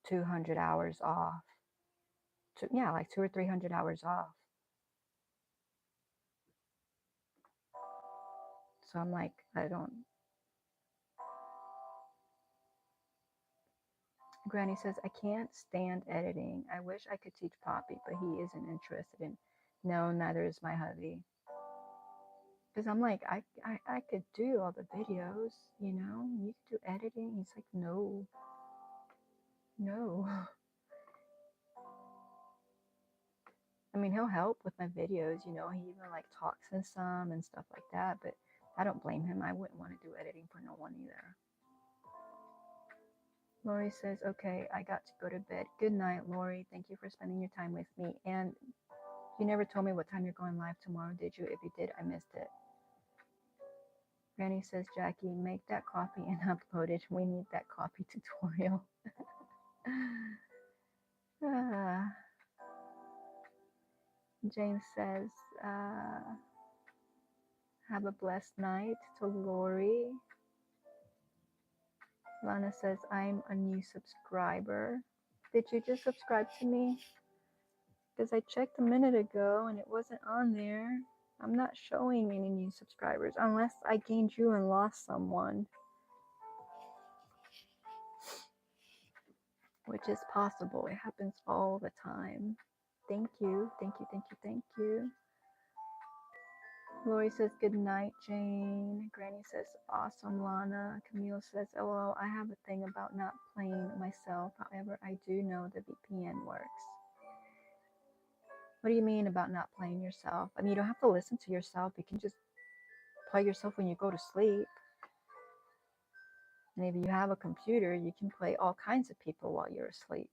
200 hours off. Yeah, like 200 or 300 hours off. So I'm like, I don't. Granny says, I can't stand editing. I wish I could teach Poppy, but he isn't interested in. No, neither is my hubby. Because I'm like, I could do all the videos, you could do editing. He's like, no. I mean, he'll help with my videos, he even like talks in some and stuff like that, but I don't blame him. I wouldn't want to do editing for no one either. Lori says, okay, I got to go to bed. Good night, Lori. Thank you for spending your time with me. And you never told me what time you're going live tomorrow, did you? If you did, I missed it. Granny says, Jackie, make that coffee and upload it. We need that coffee tutorial. James says, have a blessed night to Lori. Lana says, I'm a new subscriber. Did you just subscribe to me? Because I checked a minute ago and it wasn't on there. I'm not showing any new subscribers unless I gained you and lost someone, which is possible. It happens all the time. Thank you. Thank you. Thank you. Thank you. Lori says, good night, Jane. Granny says, awesome, Lana. Camille says, LOL, I have a thing about not playing myself. However, I do know the VPN works. What do you mean about not playing yourself? I mean, you don't have to listen to yourself. You can just play yourself when you go to sleep. And if you have a computer, you can play all kinds of people while you're asleep.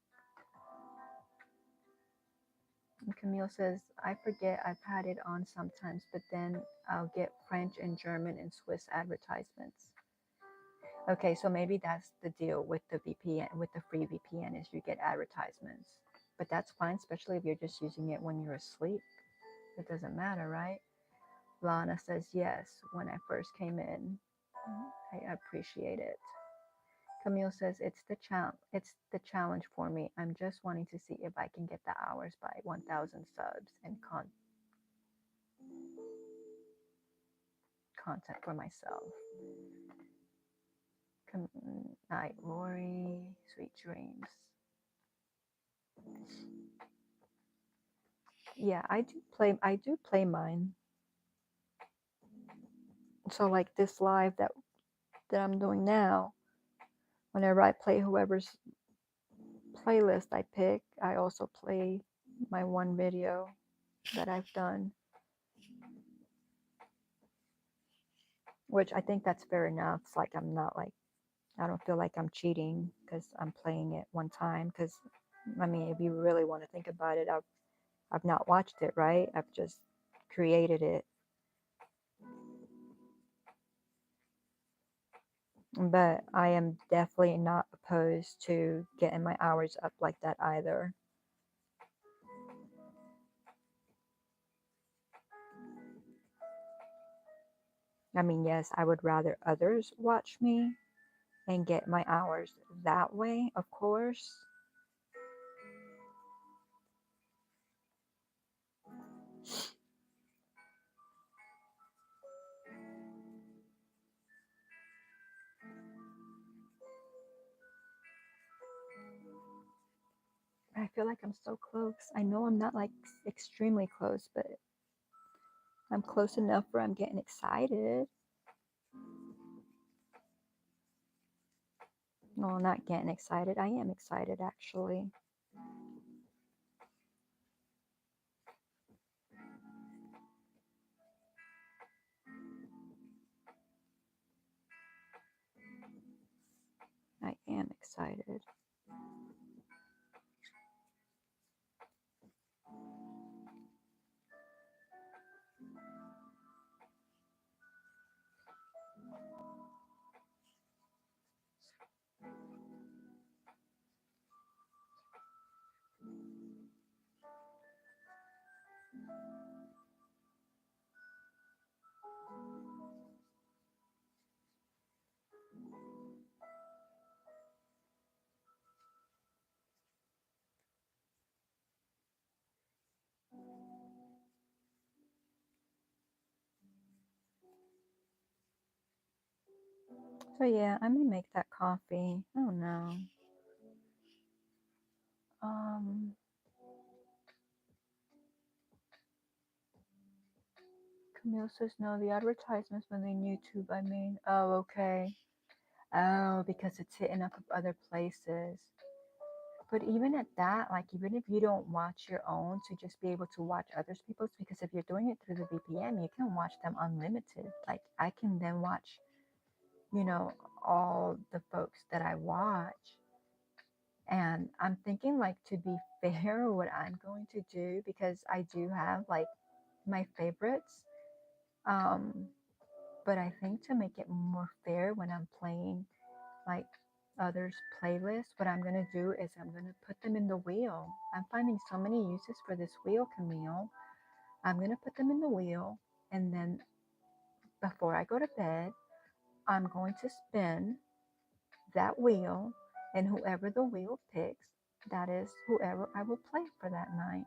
And Camille says, I forget I've had it on sometimes, but then I'll get French and German and Swiss advertisements. Okay, so maybe that's the deal with the VPN, with the free VPN, is you get advertisements. But that's fine, especially if you're just using it when you're asleep. It doesn't matter, right? Lana says, yes, when I first came in. I appreciate it. Camille says, it's the challenge for me. I'm just wanting to see if I can get the hours by 1,000 subs and content for myself. Night, Lori. Sweet dreams. Yeah, I do play mine. So like this live that I'm doing now, whenever I play whoever's playlist I pick, I also play my one video that I've done, which I think that's fair enough. It's like I'm not like, I don't feel like I'm cheating because I'm playing it one time. Because I mean, if you really want to think about it, I've not watched it, right? I've just created it. But I am definitely not opposed to getting my hours up like that either. I mean, yes, I would rather others watch me and get my hours that way, of course. I feel like I'm so close. I know I'm not like extremely close, but I'm close enough where I'm getting excited. No, not getting excited. I am excited actually. I am excited. So yeah, I may make that coffee. I don't know. Camille says no, the advertisements when they YouTube, I mean. Oh, okay. Oh, because it's hitting up other places. But even at that, like even if you don't watch your own, to just be able to watch others people's, because if you're doing it through the VPN, you can watch them unlimited. Like I can then watch, all the folks that I watch. And I'm thinking like to be fair, what I'm going to do, because I do have like my favorites. But I think to make it more fair when I'm playing like others' playlists, what I'm going to do is I'm going to put them in the wheel. I'm finding so many uses for this wheel, Camille. I'm going to put them in the wheel, and then before I go to bed, I'm going to spin that wheel, and whoever the wheel picks, that is whoever I will play for that night.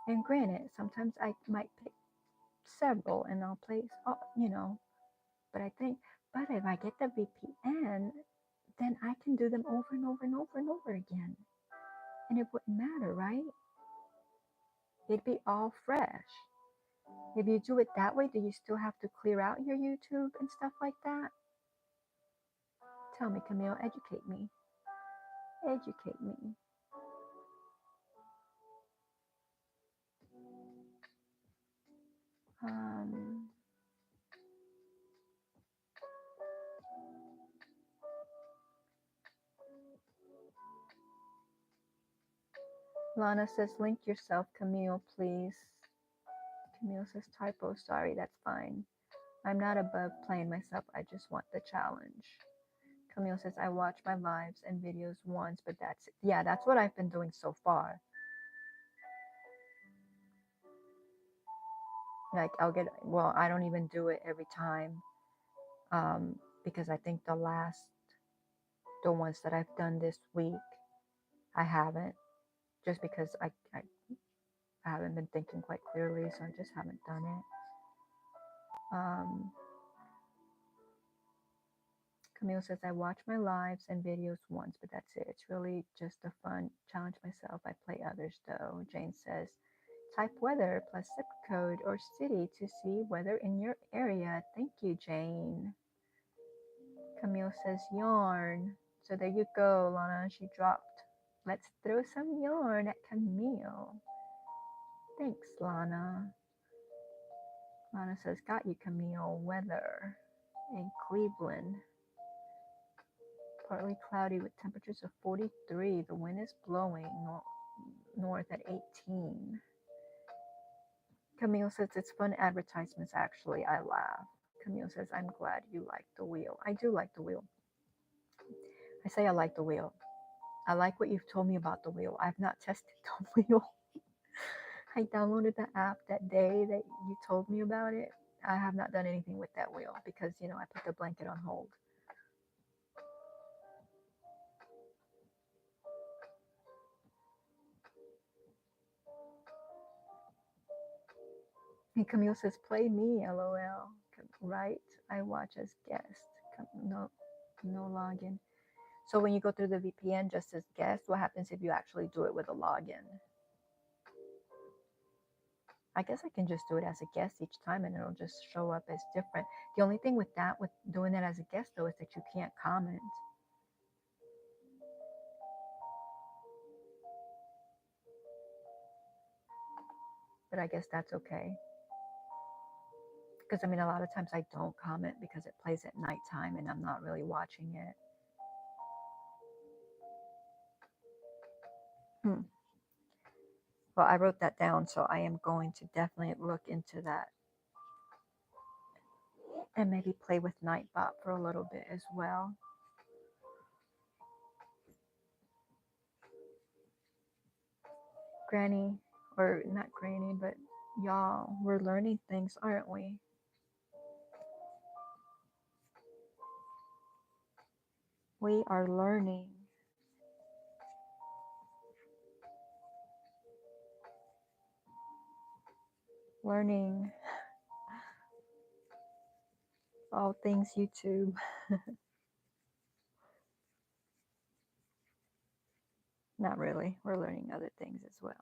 And granted, sometimes I might pick several and I'll play, but but if I get the VPN, then I can do them over and over and over and over again. And it wouldn't matter, right? It'd be all fresh. If you do it that way, do you still have to clear out your YouTube and stuff like that? Tell me, Camille, educate me. Educate me. Lana says, link yourself, Camille, please. Camille says, typo, sorry, that's fine. I'm not above playing myself, I just want the challenge. Camille says, I watch my lives and videos once, but that's it. Yeah, that's what I've been doing so far. Like, I'll get, well, I don't even do it every time, because I think the ones that I've done this week, I haven't, just because I haven't been thinking quite clearly, so I just haven't done it. Camille says, I watch my lives and videos once, but that's it. It's really just a fun challenge myself. I play others though. Jane says, type weather plus zip code or city to see weather in your area. Thank you, Jane. Camille says, yarn. So there you go, Lana. She dropped. Let's throw some yarn at Camille. Thanks, Lana. Lana says, got you, Camille. Weather in Cleveland. Partly cloudy with temperatures of 43. The wind is blowing north at 18. Camille says, it's fun advertisements, actually. I laugh. Camille says, I'm glad you like the wheel. I do like the wheel. I say I like the wheel. I like what you've told me about the wheel. I've not tested the wheel. I downloaded the app that day that you told me about it. I have not done anything with that wheel because, you know, I put the blanket on hold. And Camille says, play me, LOL. Right? I watch as guest. No login. So when you go through the VPN just as guest, what happens if you actually do it with a login? I guess I can just do it as a guest each time and it'll just show up as different. The only thing with doing it as a guest though is that you can't comment. But I guess that's okay. Because I mean, a lot of times I don't comment because it plays at nighttime and I'm not really watching it. Well, I wrote that down, so I am going to definitely look into that. And maybe play with Nightbot for a little bit as well. Granny, or not Granny, but y'all, we're learning things, aren't we? We are learning. Learning all things YouTube. Not really. We're learning other things as well.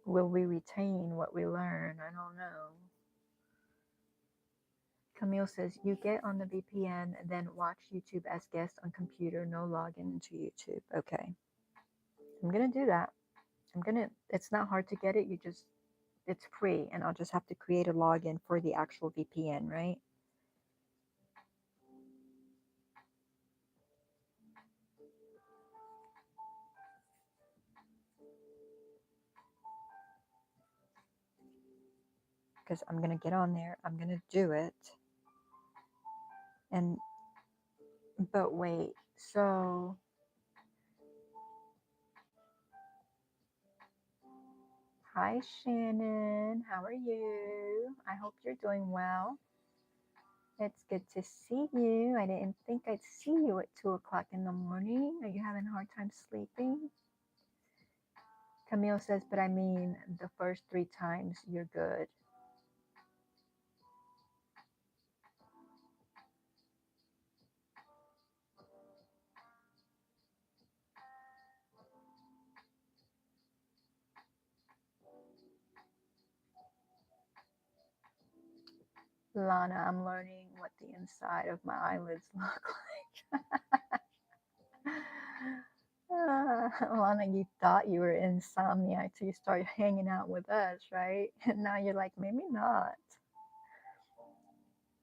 Will we retain what we learn? I don't know. Camille says, you get on the VPN and then watch YouTube as guest on computer, no login into YouTube. Okay. I'm going to do that. It's not hard to get it. It's free and I'll just have to create a login for the actual VPN, right? Because I'm going to get on there. I'm going to do it. But wait, so hi Shannon, how are you? I hope you're doing well. It's good to see you. I didn't think I'd see you at 2 o'clock in the morning. Are you having a hard time sleeping? Camille says, but I mean the first 3 times you're good. Lana, I'm learning what the inside of my eyelids look like. Lana, you thought you were insomniac till you started hanging out with us, right? And now you're like, maybe not.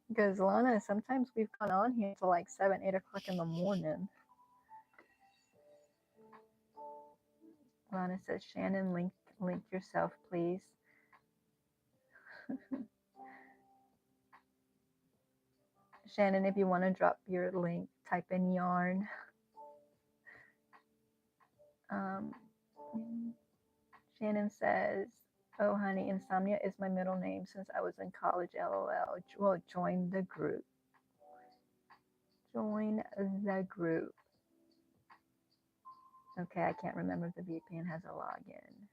Because Lana, sometimes we've gone on here till like 7, 8 o'clock in the morning. Lana says, Shannon, link yourself, please. Shannon, if you want to drop your link, type in yarn. Shannon says, oh, honey, insomnia is my middle name since I was in college, LOL. Well, join the group. Join the group. Okay, I can't remember if the VPN has a login.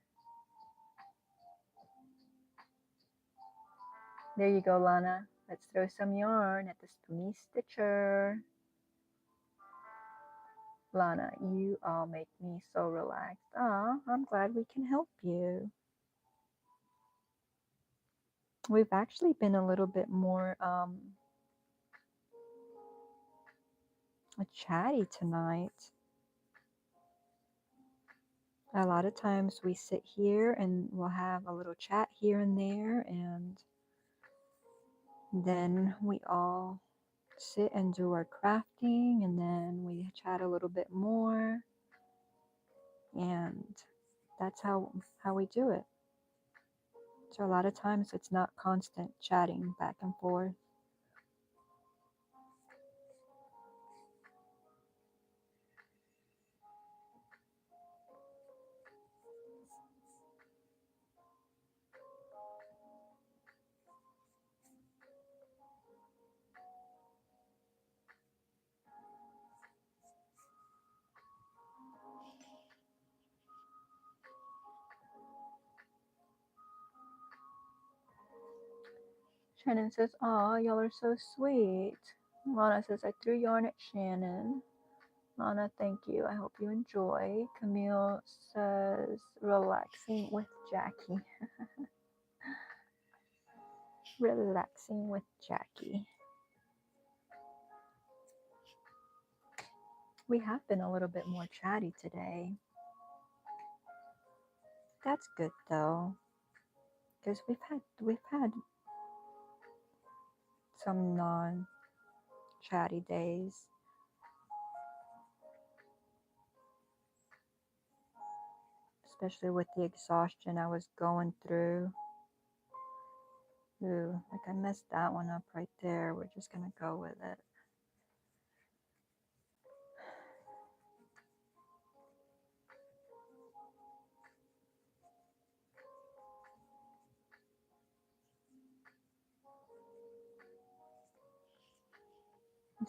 There you go, Lana. Let's throw some yarn at the Spoony Stitcher. Lana, you all make me so relaxed. Aw, I'm glad we can help you. We've actually been a little bit more chatty tonight. A lot of times we sit here and we'll have a little chat here and there, and then we all sit and do our crafting, and then we chat a little bit more, and that's how we do it. So a lot of times it's not constant chatting back and forth. Shannon says, aw, y'all are so sweet. Lana says, I threw yarn at Shannon. Lana, thank you. I hope you enjoy. Camille says, relaxing with Jackie. Relaxing with Jackie. We have been a little bit more chatty today. That's good though, because we've had some non-chatty days. Especially with the exhaustion I was going through. Ooh, like I messed that one up right there. We're just gonna go with it.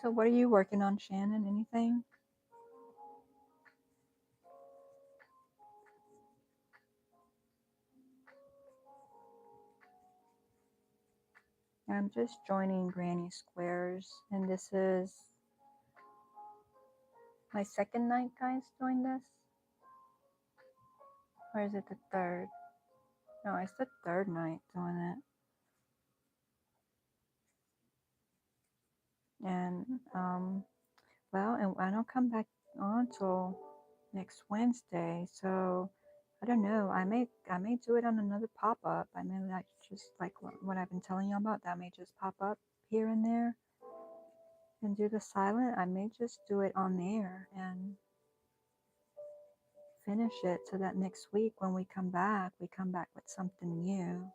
So what are you working on, Shannon? Anything? I'm just joining Granny Squares, and this is my second night, guys, doing this? Or is it the third? No, it's the third night doing it. And, well, and I don't come back on till next Wednesday, so I don't know. I may do it on another pop-up. I may like just like what I've been telling you about. That may just pop up here and there and do the silent. I may just do it on there and finish it so that next week when we come back with something new.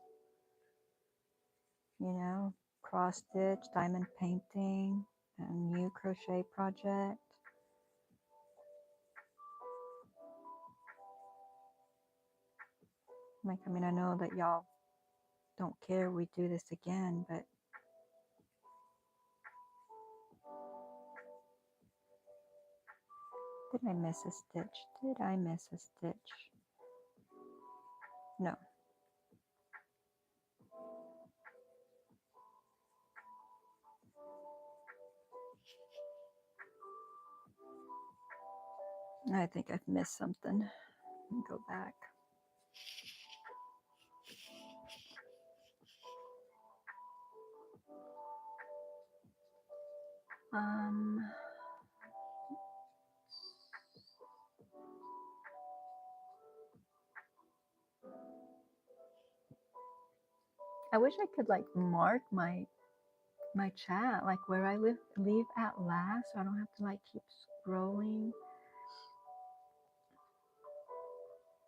You know, cross stitch, diamond painting, a new crochet project. Like, I mean, I know that y'all don't care we do this again, but did I miss a stitch? Did I miss a stitch? No. I think I've missed something. Let me go back. I wish I could like mark my chat, like where I leave at last, so I don't have to like keep scrolling.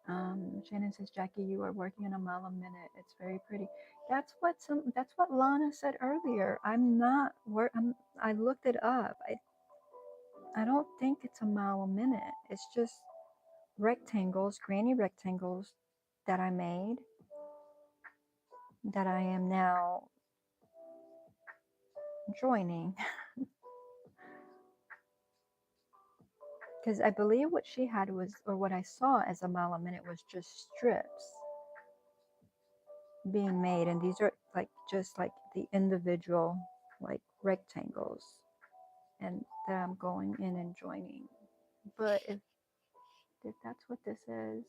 Shannon says, Jackie, you are working on a mile a minute. It's very pretty. That's what Lana said earlier. I looked it up. I don't think it's a mile a minute. It's just rectangles, granny rectangles that I made that I am now joining. Because I believe what she had was, or what I saw as a mile a minute was just strips being made, and these are like just like the individual like rectangles, and that I'm going in and joining. But if that's what this is,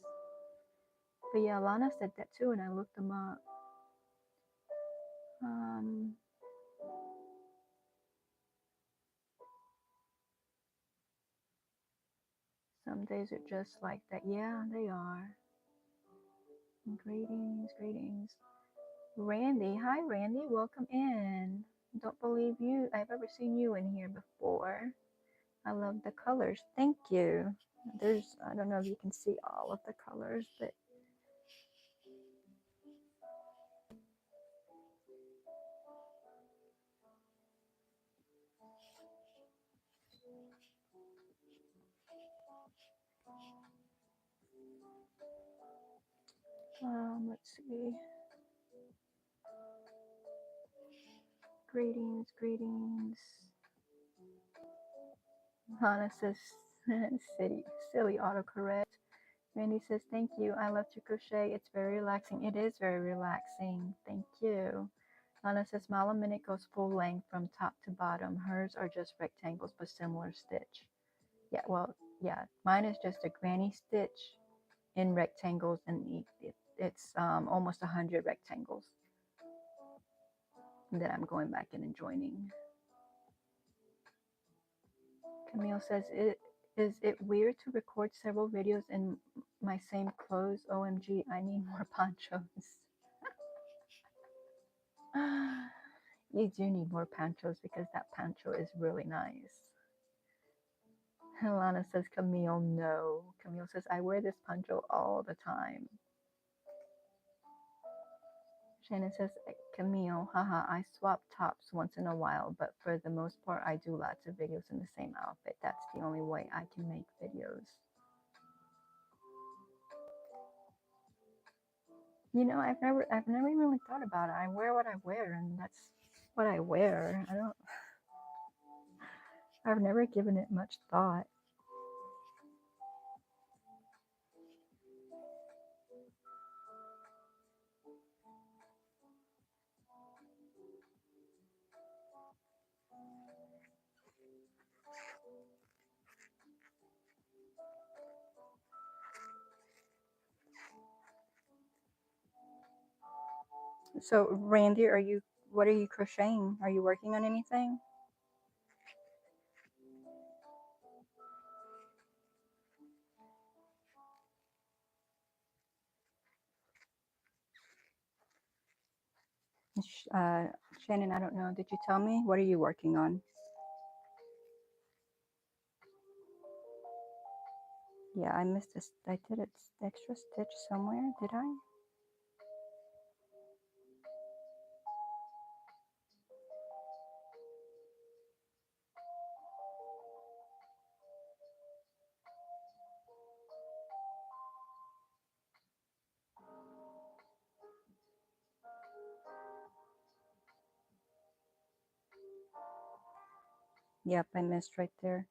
but yeah, Lana said that too, and I looked them up. Some days are just like that. Yeah, they are. Greetings, greetings. Randy, hi Randy, welcome in. Don't believe I've ever seen you in here before. I love the colors. Thank you. I don't know if you can see all of the colors, but let's see. Greetings, greetings. Hana says, silly autocorrect. Randy says, thank you. I love to crochet. It's very relaxing. It is very relaxing. Thank you. Lana says, Mala Minute goes full length from top to bottom. Hers are just rectangles, but similar stitch. Yeah, well, yeah. Mine is just a granny stitch in rectangles, and it's almost 100 rectangles that I'm going back in and joining. Camille says, is it weird to record several videos in my same clothes? OMG, I need more ponchos. You do need more ponchos because that poncho is really nice. Lana says, Camille, no. Camille says, I wear this poncho all the time. Shannon says, Camille, haha, I swap tops once in a while, but for the most part, I do lots of videos in the same outfit. That's the only way I can make videos. You know, I've never really thought about it. I wear what I wear, and that's what I wear. I've never given it much thought. So, Randy, what are you crocheting? Are you working on anything? Shannon, I don't know. Did you tell me? What are you working on? Yeah, I missed this. I did it extra stitch somewhere. Did I? Yep, I missed right there.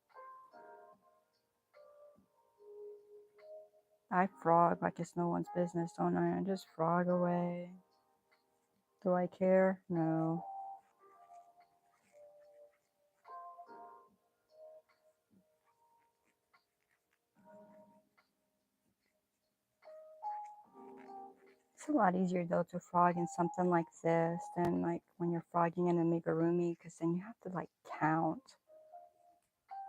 I frog like it's no one's business, don't I? I just frog away. Do I care? No. It's a lot easier though to frog in something like this than like when you're frogging in amigurumi, because then you have to like count.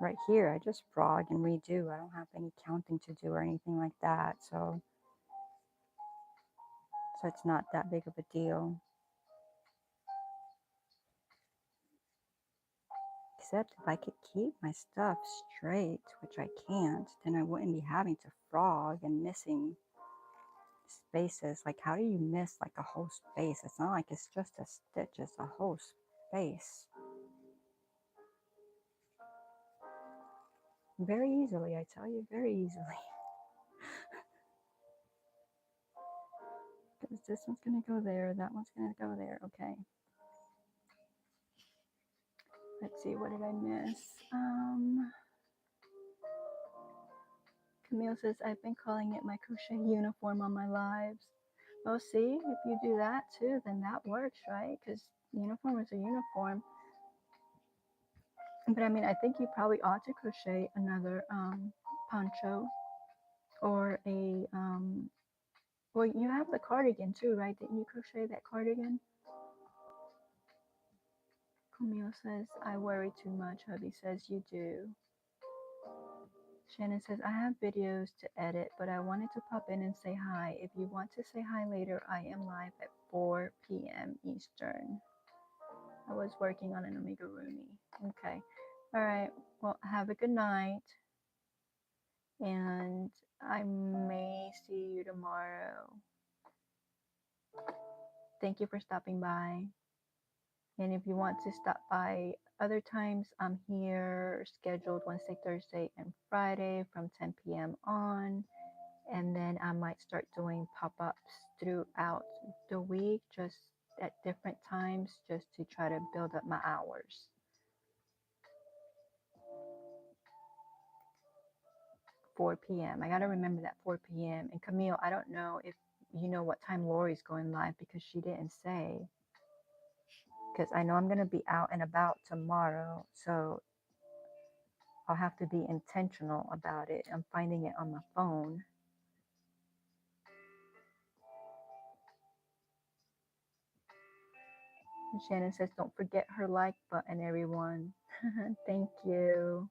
Right here, I just frog and redo. I don't have any counting to do or anything like that, so it's not that big of a deal. Except if I could keep my stuff straight, which I can't, then I wouldn't be having to frog and missing spaces. Like, how do you miss like a whole space? It's not like it's just a stitch, it's a whole space. Very easily, I tell you, very easily. Because this one's going to go there, that one's going to go there. Okay. Let's see, what did I miss? Camille says, I've been calling it my crochet uniform on my lives. Well, see, if you do that too, then that works, right? Because uniform is a uniform. But I mean, I think you probably ought to crochet another poncho or a, well, you have the cardigan too, right? Didn't you crochet that cardigan? Camille says, I worry too much. Hubby says, you do. Shannon says, I have videos to edit, but I wanted to pop in and say hi. If you want to say hi later, I am live at 4 p.m. Eastern. I was working on an amigurumi. Okay. All right. Well, have a good night. And I may see you tomorrow. Thank you for stopping by. And if you want to stop by other times, I'm here scheduled Wednesday, Thursday, and Friday from 10 p.m. on. And then I might start doing pop-ups throughout the week, just at different times, just to try to build up my hours. 4 p.m. I got to remember that 4 p.m. And Camille, I don't know if you know what time Lori's going live because she didn't say. Because I know I'm going to be out and about tomorrow, so I'll have to be intentional about it. I'm finding it on my phone. And Shannon says, don't forget her like button, everyone. Thank you.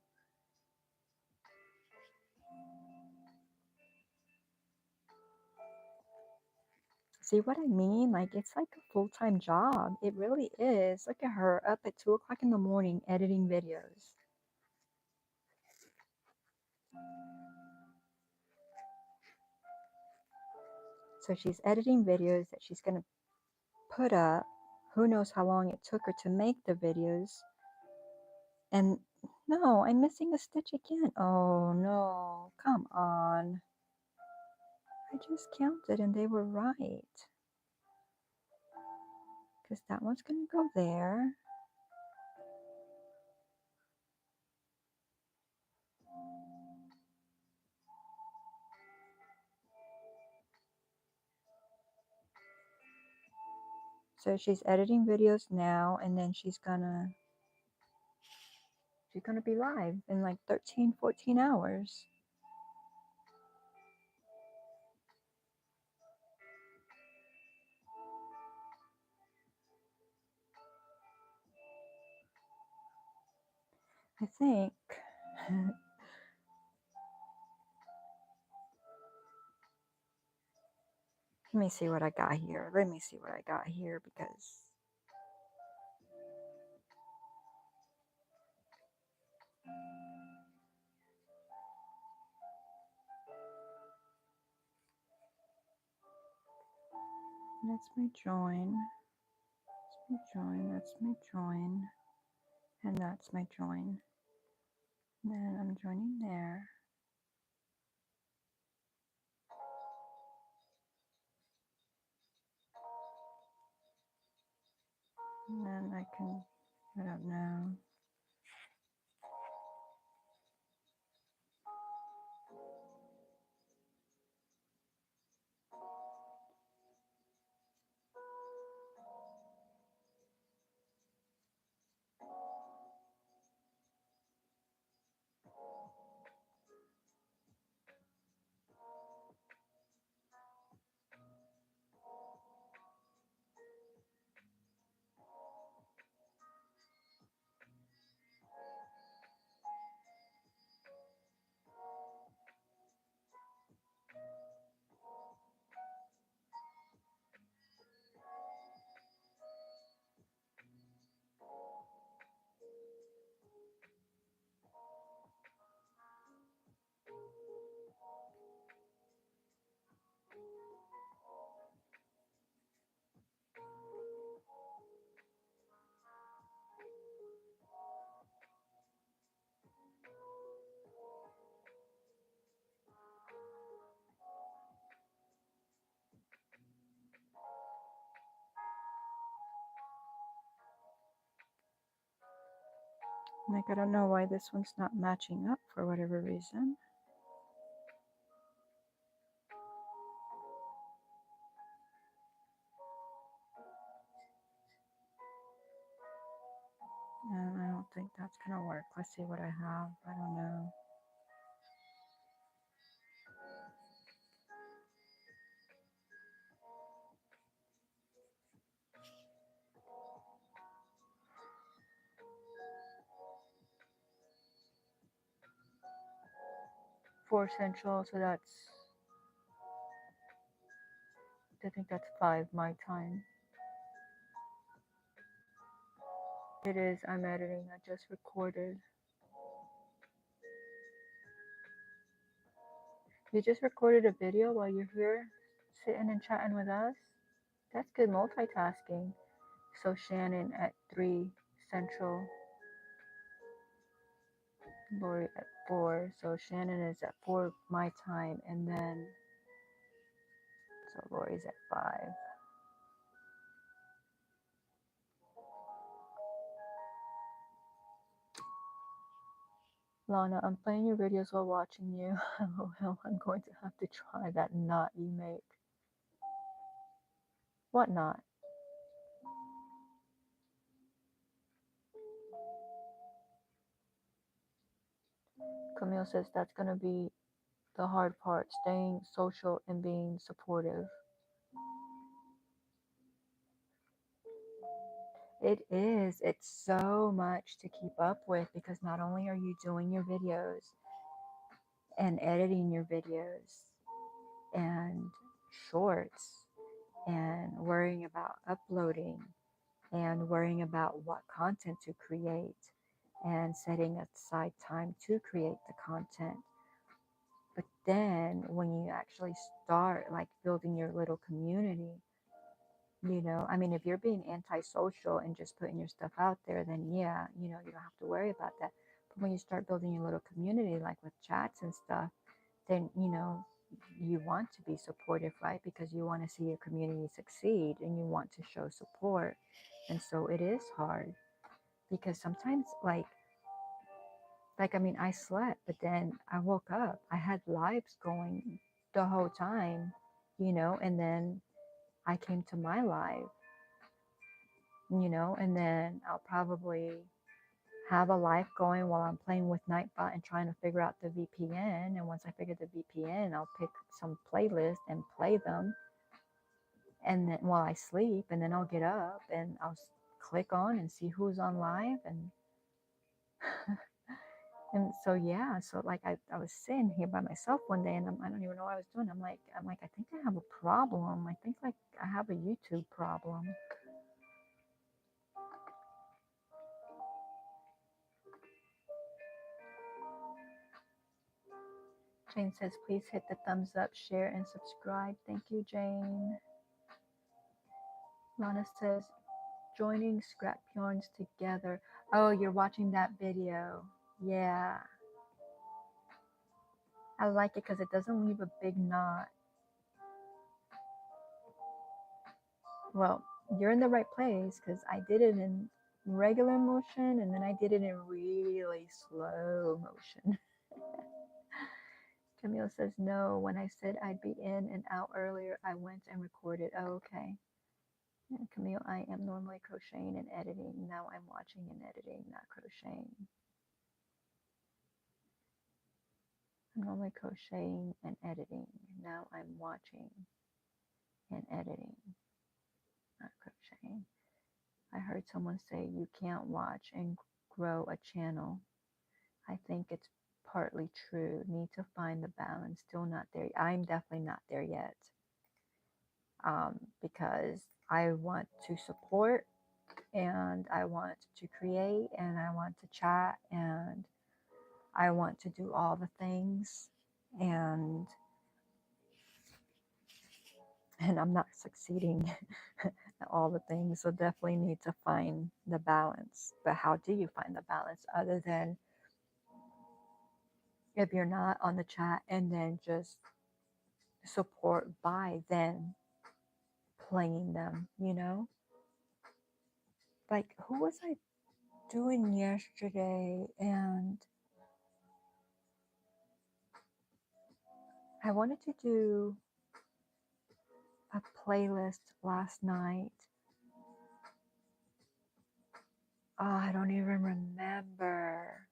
See what I mean? Like, it's like a full-time job. It really is. Look at her up at 2 o'clock in the morning editing videos. So she's editing videos that she's going to put up. Who knows how long it took her to make the videos. And no, I'm missing a stitch again. Oh no, come on. I just counted and they were right. Because that one's going to go there. So she's editing videos now, and then she's gonna be live in like 13, 14 hours. I think. Let me see what I got here. Let me see what I got here because that's my join. That's my join. That's my join. And that's my join. And then I'm joining there. And then I can, I don't know. Like, I don't know why this one's not matching up for whatever reason. And I don't think that's gonna work. Let's see what I have. I don't know. Four Central, so that's, I think that's 5 my time. It is, I'm editing, I just recorded. You just recorded a video while you're here sitting and chatting with us? That's good multitasking. So Shannon at 3 Central, Lori at 4. So Shannon is at 4 my time, and then, so Lori's at 5. Lana, I'm playing your videos while watching you. LOL, I'm going to have to try that knot you make. What knot? Camille says that's going to be the hard part, staying social and being supportive. It is. It's so much to keep up with because not only are you doing your videos and editing your videos and shorts and worrying about uploading and worrying about what content to create and setting aside time to create the content. But then when you actually start like building your little community, you know, I mean, if you're being antisocial and just putting your stuff out there, then yeah, you know, you don't have to worry about that. But when you start building your little community, like with chats and stuff, then, you know, you want to be supportive, right? Because you want to see your community succeed and you want to show support. And so it is hard because sometimes I mean, I slept, but then I woke up. I had lives going the whole time, you know, and then I came to my live, you know, and then I'll probably have a live going while I'm playing with Nightbot and trying to figure out the VPN. And once I figure the VPN, I'll pick some playlist and play them. And then while I sleep, and then I'll get up and I'll click on and see who's on live. And so, yeah, so like I was sitting here by myself one day and I don't even know what I was doing. I'm like, I think I have a problem. I think like I have a YouTube problem. Jane says, please hit the thumbs up, share, and subscribe. Thank you, Jane. Lana says, joining scrap yarns together. Oh, you're watching that video. Yeah. I like it because it doesn't leave a big knot. Well, you're in the right place because I did it in regular motion and then I did it in really slow motion. Camille says, no, when I said I'd be in and out earlier, I went and recorded. Oh, okay. And Camille, I am normally crocheting and editing. Now I'm watching and editing, not crocheting. I'm normally crocheting and editing. Now I'm watching and editing, not crocheting. I heard someone say you can't watch and grow a channel. I think it's partly true. Need to find the balance. Still not there. I'm definitely not there yet. Because I want to support and I want to create and I want to chat and I want to do all the things and I'm not succeeding at all the things. So definitely need to find the balance. But how do you find the balance other than if you're not on the chat and then just support by then playing them, you know? Like, who was I doing yesterday, and I wanted to do a playlist last night. Oh, I don't even remember.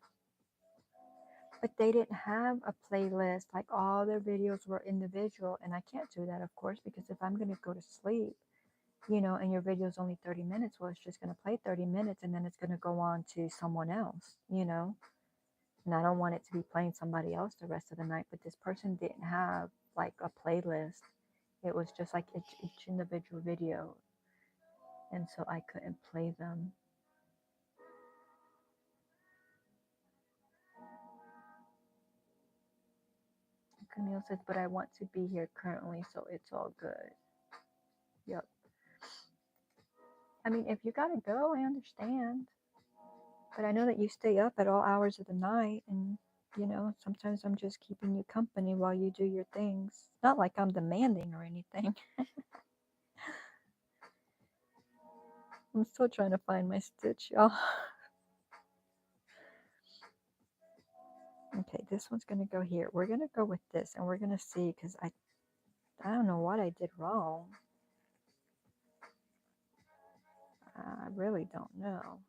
But they didn't have a playlist. Like all their videos were individual, and I can't do that, of course, because if I'm going to go to sleep, you know, and your video is only 30 minutes, well, it's just going to play 30 minutes and then it's going to go on to someone else, you know. And I don't want it to be playing somebody else the rest of the night. But this person didn't have like a playlist. It was just like each individual video. And so I couldn't play them. Camille says, but I want to be here currently, so it's all good. Yep. I mean, if you gotta go, I understand. But I know that you stay up at all hours of the night, and you know, sometimes I'm just keeping you company while you do your things. Not like I'm demanding or anything. I'm still trying to find my stitch, y'all. Okay, this one's gonna go here. We're gonna go with this, and we're gonna see, because I don't know what I did wrong. I really don't know.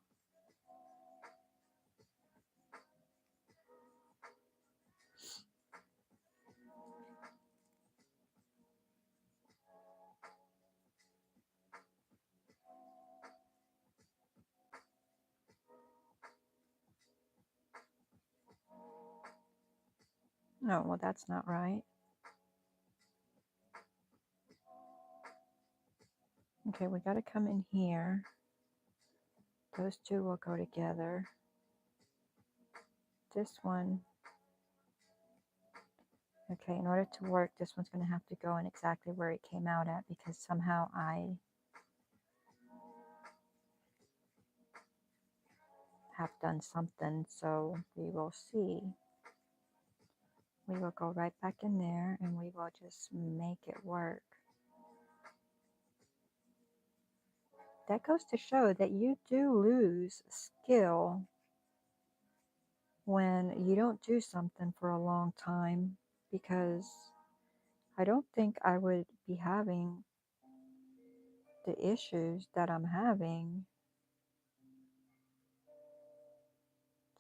No, well, that's not right. Okay, we gotta come in here. Those two will go together. This one, okay, in order to work, this one's going to have to go in exactly where it came out at, because somehow I have done something. So we will see. We will go right back in there and we will just make it work. That goes to show that you do lose skill when you don't do something for a long time, because I don't think I would be having the issues that I'm having.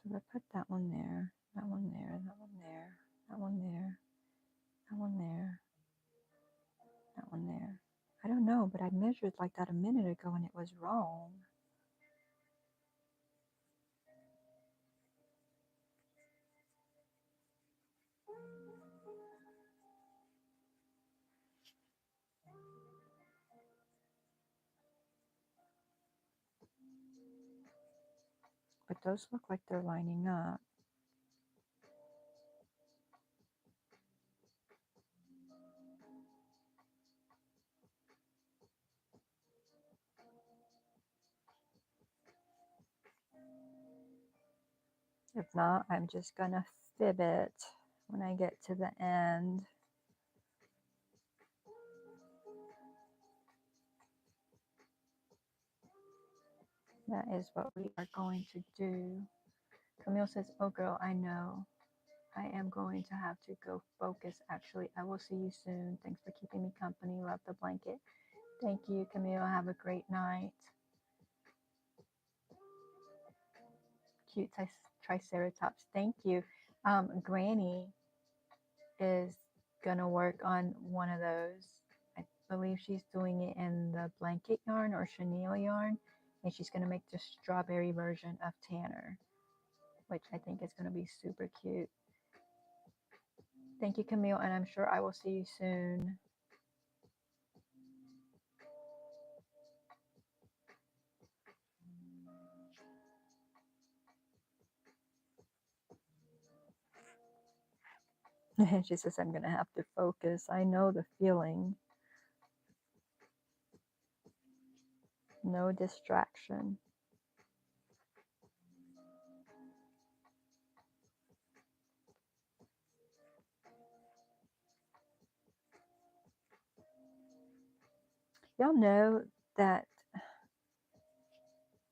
So I put that one there, that one there, that one there, that one there, that one there, that one there. I don't know, but I measured like that a minute ago and it was wrong. But those look like they're lining up. If not, I'm just gonna fib it when I get to the end. That is what we are going to do. Camille says, oh girl, I know. I am going to have to go focus. Actually, I will see you soon. Thanks for keeping me company. Love the blanket. Thank you, Camille. Have a great night. Cute triceratops. Thank you. Granny is gonna work on one of those. I believe she's doing it in the blanket yarn or chenille yarn, and she's gonna make the strawberry version of Tanner, which I think is gonna be super cute. Thank you, Camille, and I'm sure I will see you soon. She says, I'm gonna have to focus. I know the feeling. No distraction. Y'all know that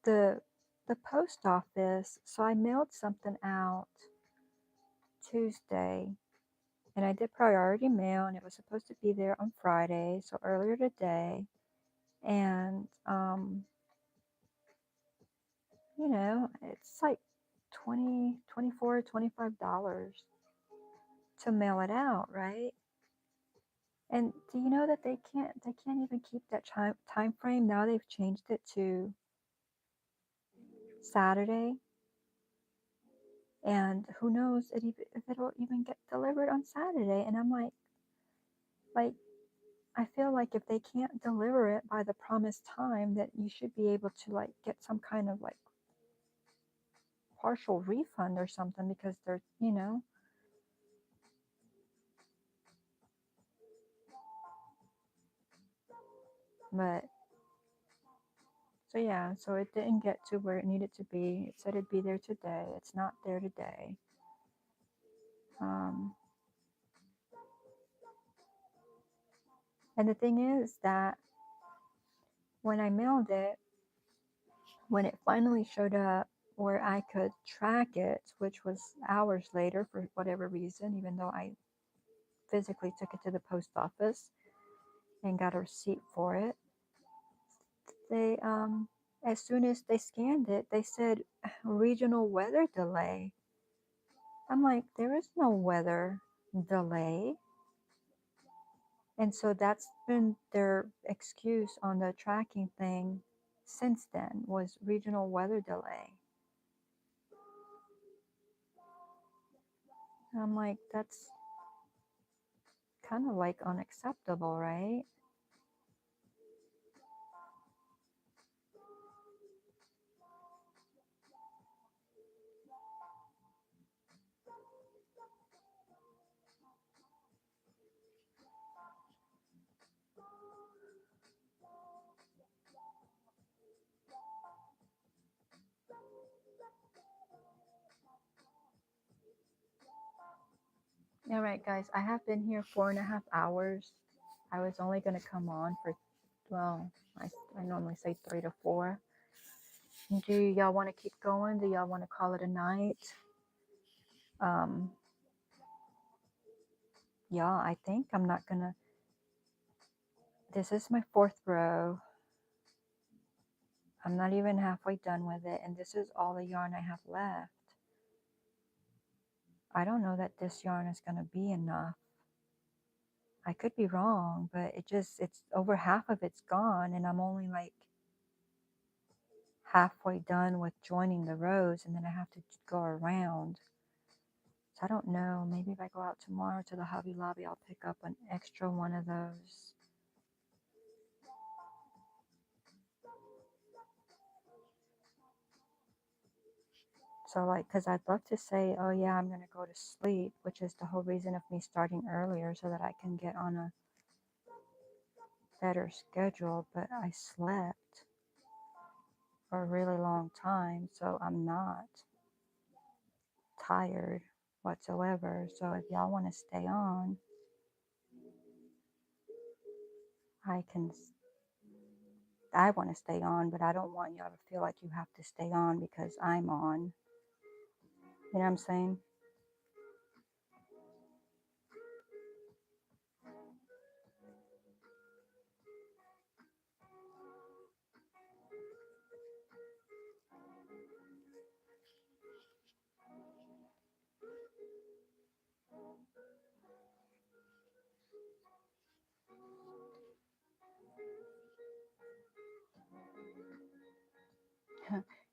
the the post office. So I mailed something out Tuesday, and I did priority mail, and it was supposed to be there on Friday, so earlier today. And you know, it's like 20, 24, $25 to mail it out, right? And do you know that they can't even keep that time frame? Now they've changed it to Saturday, and who knows if it'll even get delivered on Saturday. And I'm like I feel like if they can't deliver it by the promised time, that you should be able to like get some kind of like partial refund or something, because they're, you know. But so yeah, so it didn't get to where it needed to be. It said it'd be there today. It's not there today. Um, and the thing is that when I mailed it, when it finally showed up where I could track it, which was hours later for whatever reason, even though I physically took it to the post office and got a receipt for it, they as soon as they scanned it, they said regional weather delay. I'm like, there is no weather delay. And so that's been their excuse on the tracking thing since then, was regional weather delay. And I'm like, that's kind of like unacceptable, right? All right, guys, I have been here 4.5 hours. I was only going to come on for, well, I normally say 3 to 4. Do y'all want to keep going? Do y'all want to call it a night? Um, yeah, I think I'm not going to. This is my 4th row. I'm not even halfway done with it, and this is all the yarn I have left. I don't know that this yarn is going to be enough. I could be wrong, but it's over half of it's gone, and I'm only like halfway done with joining the rows, and then I have to go around. So I don't know. Maybe if I go out tomorrow to the Hobby Lobby, I'll pick up an extra one of those. So like, because I'd love to say, oh yeah, I'm going to go to sleep, which is the whole reason of me starting earlier, so that I can get on a better schedule. But I slept for a really long time, so I'm not tired whatsoever. So if y'all want to stay on, I can. I want to stay on, but I don't want y'all to feel like you have to stay on because I'm on. You know what I'm saying?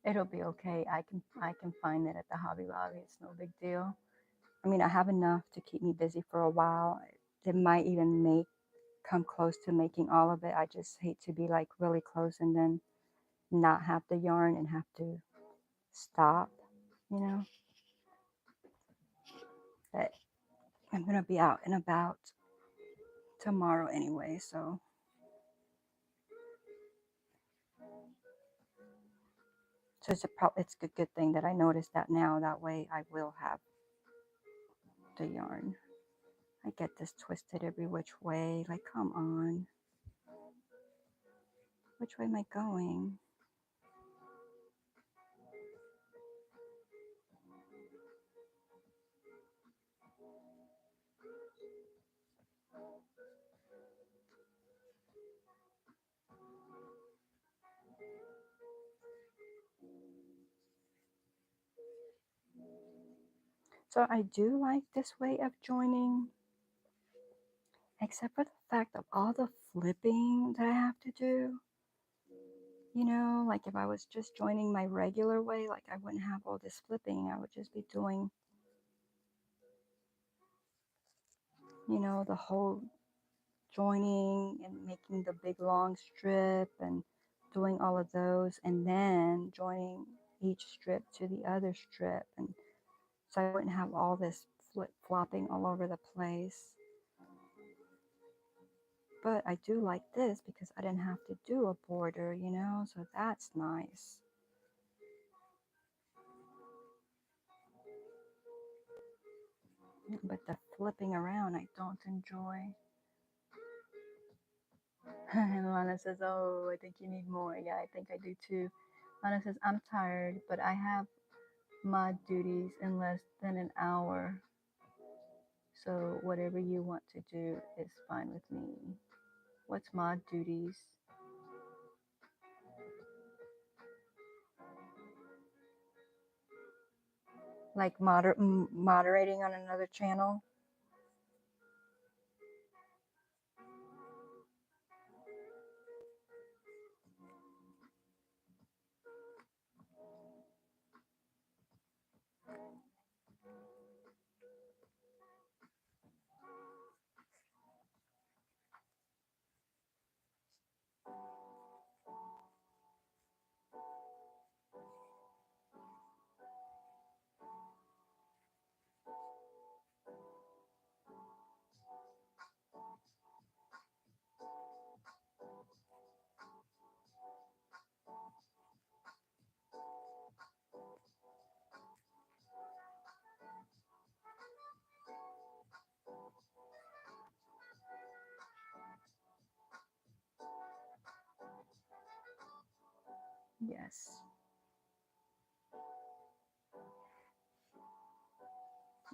It'll be okay. I can find it at the Hobby Lobby. It's no big deal. I mean, I have enough to keep me busy for a while. It might even come close to making all of it. I just hate to be like really close and then not have the yarn and have to stop, you know. But I'm gonna be out and about tomorrow anyway, so it's a good thing that I noticed that now. That way I will have the yarn. I get this twisted every which way. Like, come on. Which way am I going? So I do like this way of joining, except for the fact of all the flipping that I have to do. You know, like if I was just joining my regular way, like I wouldn't have all this flipping. I would just be doing, you know, the whole joining and making the big long strip and doing all of those, and then joining each strip to the other strip. And so I wouldn't have all this flip-flopping all over the place. But I do like this because I didn't have to do a border, you know, so that's nice. But the flipping around I don't enjoy. And Lana says, oh, I think you need more. Yeah, I think I do too. Lana says, I'm tired, but I have mod duties in less than an hour. So whatever you want to do is fine with me. What's mod duties? Like moderating on another channel? Yes.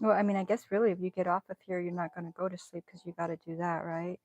Well, I mean, I guess really if you get off of here, you're not going to go to sleep because you got to do that, right?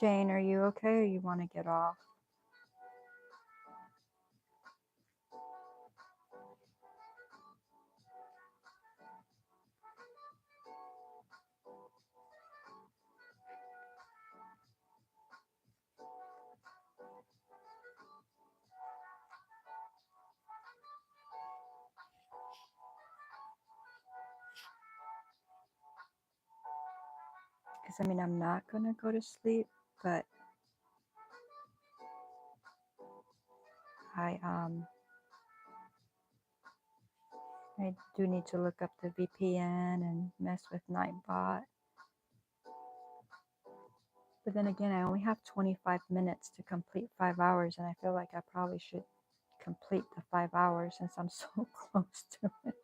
Jane, are you okay or you want to get off? Because I mean, I'm not going to go to sleep, but I do need to look up the VPN and mess with Nightbot. But then again, I only have 25 minutes to complete 5 hours, and I feel like I probably should complete the 5 hours since I'm so close to it.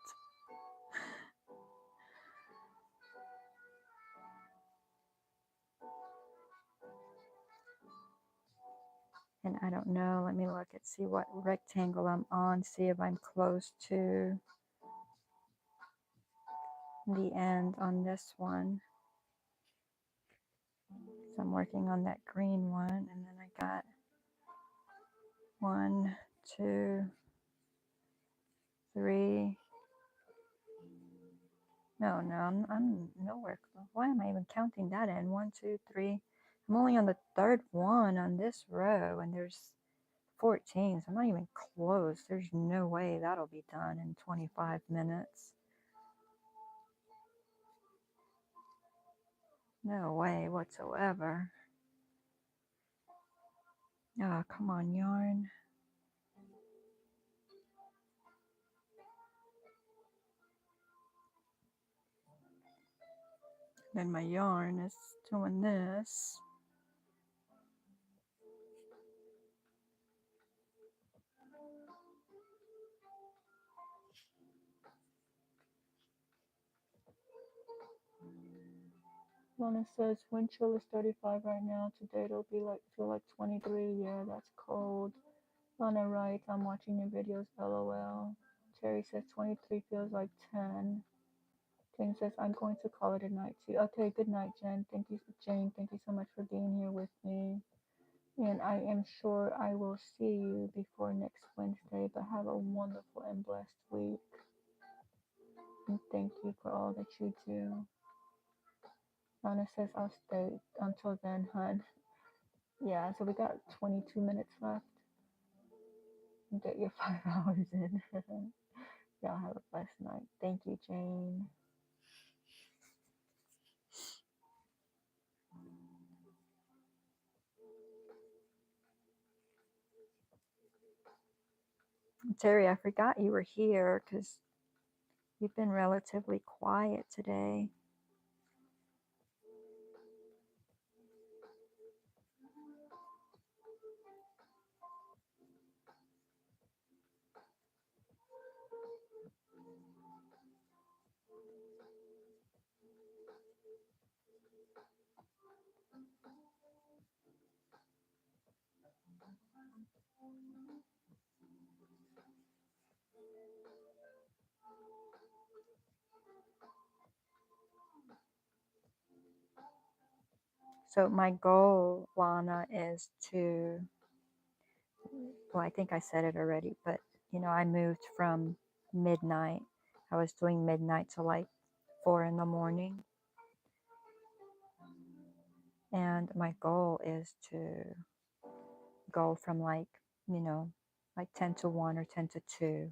And I don't know, let me look and see what rectangle I'm on, see if I'm close to the end on this one. So I'm working on that green one, and then I got 1, 2, 3. No, I'm nowhere close. Why am I even counting that in? 1, 2, 3. I'm only on the third one on this row, and there's 14, so I'm not even close. There's no way that'll be done in 25 minutes. No way whatsoever. Oh, come on, yarn. Then my yarn is doing this. Lana says wind chill is 35 right now. Today it'll be feel like 23. Yeah, that's cold. Lana writes, I'm watching your videos, lol. Terry says 23 feels like 10. Jane says, I'm going to call it a night too. Okay, good night, Jen. Thank you, Jane. Thank you so much for being here with me. And I am sure I will see you before next Wednesday, but have a wonderful and blessed week. And thank you for all that you do. Lana says, I'll stay until then, hun. Yeah, so we got 22 minutes left. Get your 5 hours in. Y'all have a blessed night. Thank you, Jane. Terry, I forgot you were here because you've been relatively quiet today. So my goal, Lana, is to, well, I think I said it already, but I moved from midnight. I was doing midnight to like 4 in the morning. And my goal is to go from like 10 to 1 or 10 to 2,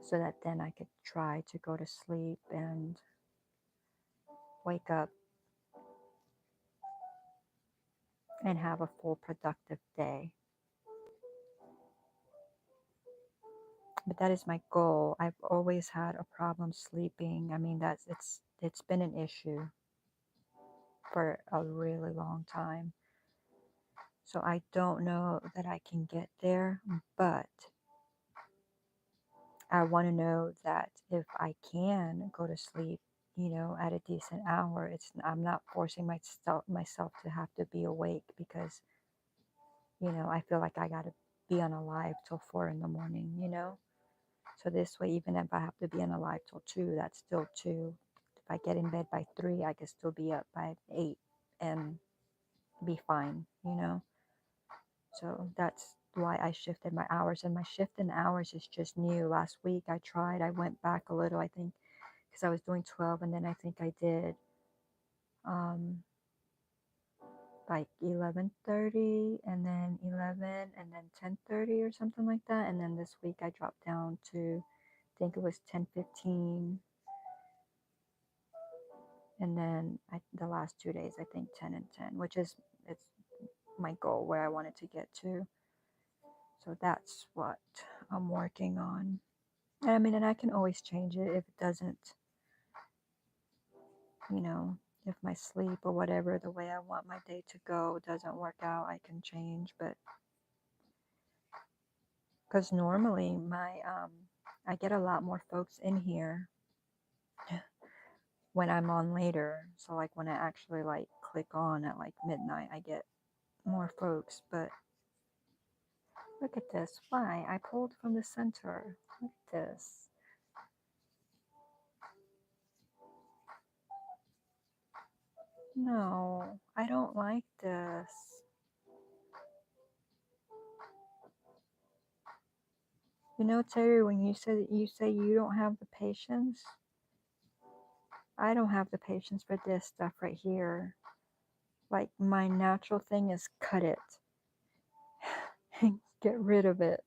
so that then I could try to go to sleep and wake up and have a full productive day. But that is my goal. I've always had a problem sleeping. I mean, it's been an issue for a really long time. So I don't know that I can get there, but I want to know that if I can go to sleep, at a decent hour, I'm not forcing myself to have to be awake because, I feel like I got to be unalive till 4 in the morning. So this way, even if I have to be unalive till 2, that's still 2. If I get in bed by 3, I can still be up by 8 and be fine. So that's why I shifted my hours. And my shift in hours is just new. Last week I went back a little, I think, because I was doing 12, and then I think I did like 11:30, and then 11, and then 10:30 or something like that. And then this week I dropped down to, I think it was 10:15. And then the last 2 days, I think 10 and 10, which is it's my goal where I wanted to get to. So that's what I'm working on. And I mean, and I can always change it if it doesn't, if my sleep or whatever, the way I want my day to go doesn't work out, I can change. But because normally I get a lot more folks in here when I'm on later. So like when I actually like click on at like midnight, I get more folks. But look at this. Why? I pulled from the center. Look at this. No, I don't like this. Terry, when you say you don't have the patience, I don't have the patience for this stuff right here. Like, my natural thing is cut it and get rid of it.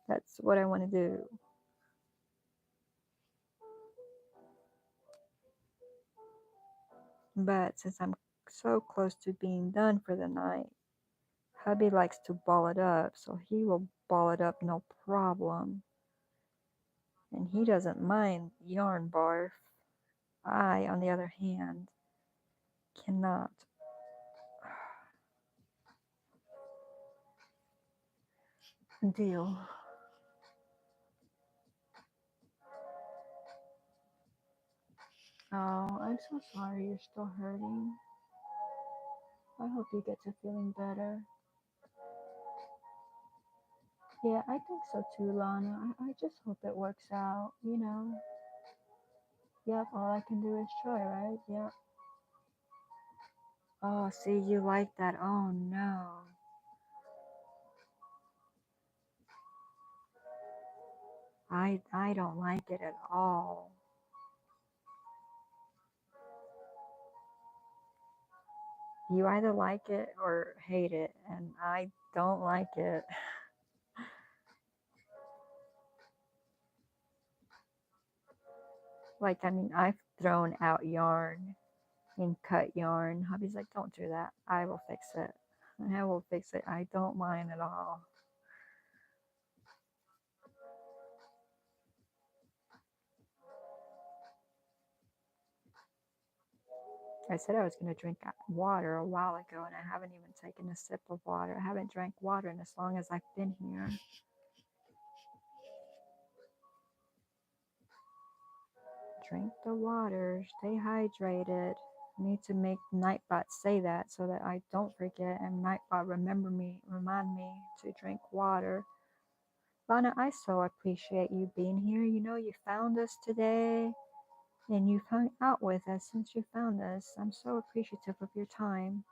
That's what I want to do. But since I'm so close to being done for the night, hubby likes to ball it up, so he will ball it up no problem. And he doesn't mind yarn barf. I, on the other hand, cannot deal. Oh, I'm so sorry you're still hurting. I hope you get to feeling better. Yeah, I think so too, Lana. I just hope it works out, you know. Yep, all I can do is try, right? Yep. Oh, see, you like that. Oh, no. I don't like it at all. You either like it or hate it, and I don't like it. Like, I mean, I've thrown out yarn and cut yarn. Hubby's like, don't do that. I will fix it. I will fix it. I don't mind at all. I said I was going to drink water a while ago, and I haven't even taken a sip of water. I haven't drank water in as long as I've been here. Drink the water. Stay hydrated. I need to make Nightbot say that so that I don't forget, and Nightbot remind me to drink water. Lana, I so appreciate you being here. You know, you found us today, and you've hung out with us since you found us. I'm so appreciative of your time.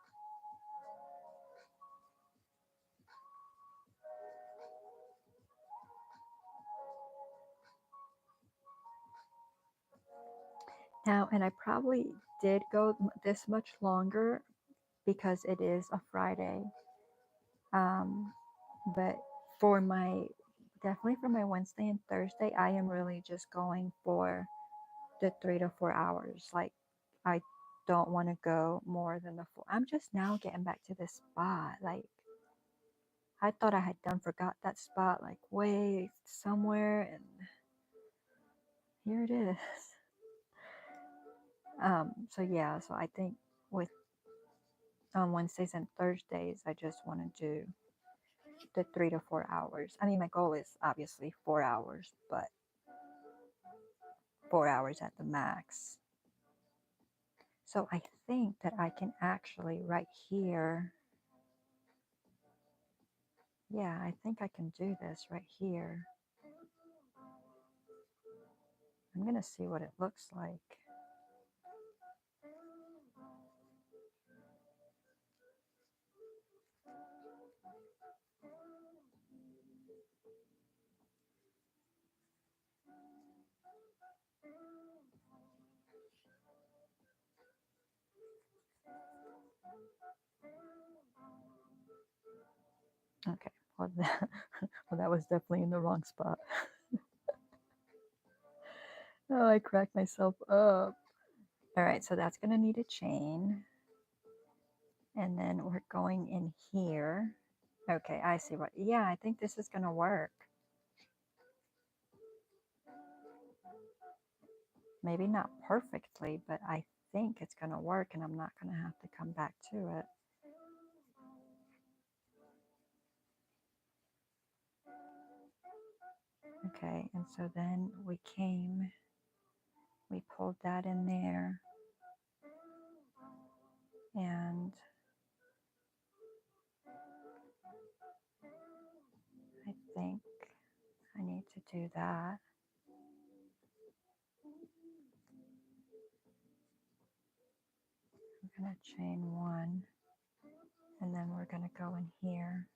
Now, and I probably did go this much longer because it is a Friday. But for definitely for my Wednesday and Thursday, I am really just going for the 3 to 4 hours. Like, I don't want to go more than the 4. I'm just now getting back to this spot. Like, I thought I had forgot that spot, like way somewhere, and here it is. So yeah, so I think with on Wednesdays and Thursdays, I just want to do the 3 to 4 hours. I mean, my goal is obviously 4 hours, but 4 hours at the max. So I think that I can actually right here. Yeah, I think I can do this right here. I'm going to see what it looks like. Okay, well that was definitely in the wrong spot. Oh, I cracked myself up. All right, so that's going to need a chain. And then we're going in here. Okay, I see what, yeah, I think this is going to work. Maybe not perfectly, but I think it's going to work, and I'm not going to have to come back to it. Okay, and so then we pulled that in there, and I think I need to do that. I'm going to chain one, and then we're going to go in here.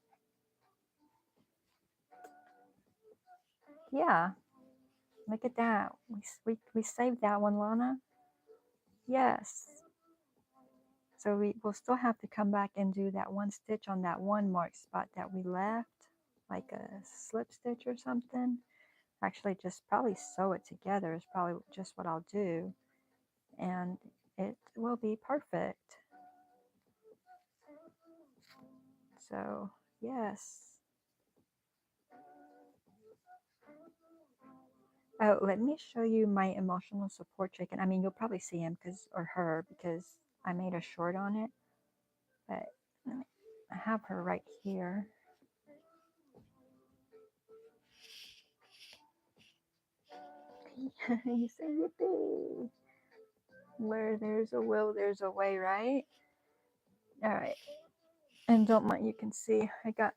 Yeah, look at that. We saved that one, Lana. Yes. So we'll still have to come back and do that one stitch on that one marked spot that we left, like a slip stitch or something. Actually, just probably sew it together is probably just what I'll do, and it will be perfect. So yes, Oh, let me show you my emotional support chicken. I mean, you'll probably see him or her because I made a short on it, but I have her right here. You say yippee. Where there's a will, there's a way, right? All right. And don't mind, you can see I got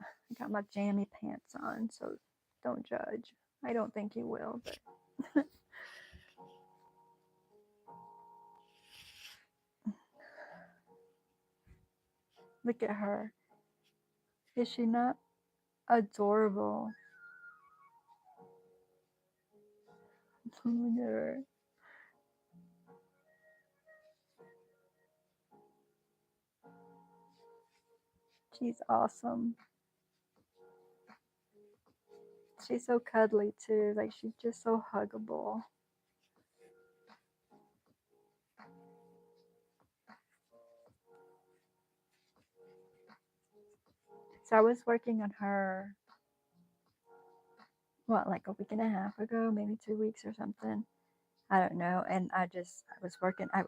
my jammy pants on, so don't judge. I don't think you will, but look at her. Is she not adorable? Look at her. She's awesome. She's so cuddly too. Like she's just so huggable. So I was working on her, what, like a week and a half ago, maybe 2 weeks or something. I don't know. And I was working. I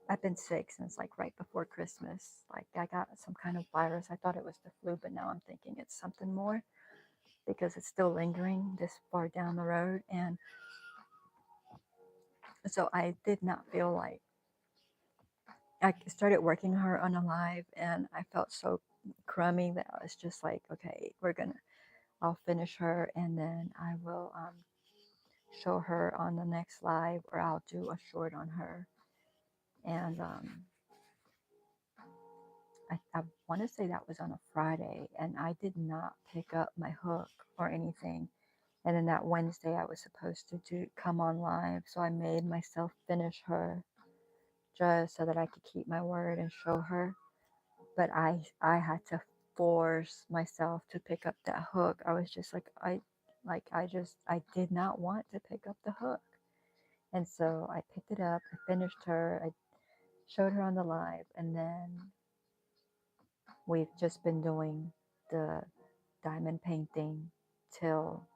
I've been sick since like right before Christmas. Like I got some kind of virus. I thought it was the flu, but now I'm thinking it's something more because it's still lingering this far down the road. And so I did not feel like I started working her on a live, and I felt so crummy that I was just like, okay, I'll finish her, and then I will show her on the next live, or I'll do a short on her. And I want to say that was on a Friday, and I did not pick up my hook or anything. And then that Wednesday, I was supposed to come on live, so I made myself finish her just so that I could keep my word and show her. But I had to force myself to pick up that hook. I was just I did not want to pick up the hook. And so I picked it up, I finished her, I showed her on the live, and then we've just been doing the diamond painting till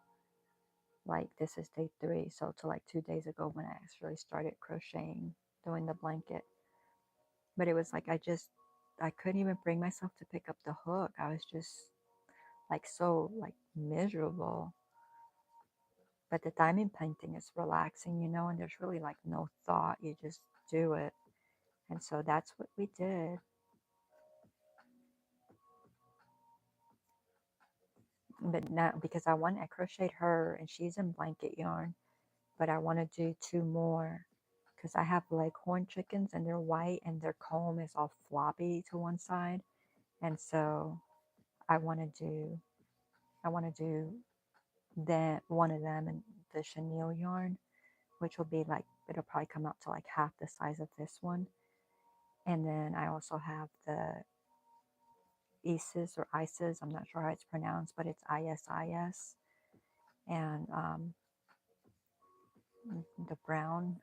like this is day 3. So till like 2 days ago when I actually started crocheting, doing the blanket. But it was like I couldn't even bring myself to pick up the hook. I was just like so like miserable. But the diamond painting is relaxing, and there's really like no thought. You just do it. And so that's what we did. But now, because I crocheted her and she's in blanket yarn, but I want to do 2 more because I have leghorn chickens and they're white and their comb is all floppy to one side. And so I want to do, I want to do one of them in the chenille yarn, which will be like, it'll probably come out to like half the size of this one. And then I also have the Isis or Isis, I'm not sure how it's pronounced, but it's ISIS. And the brown.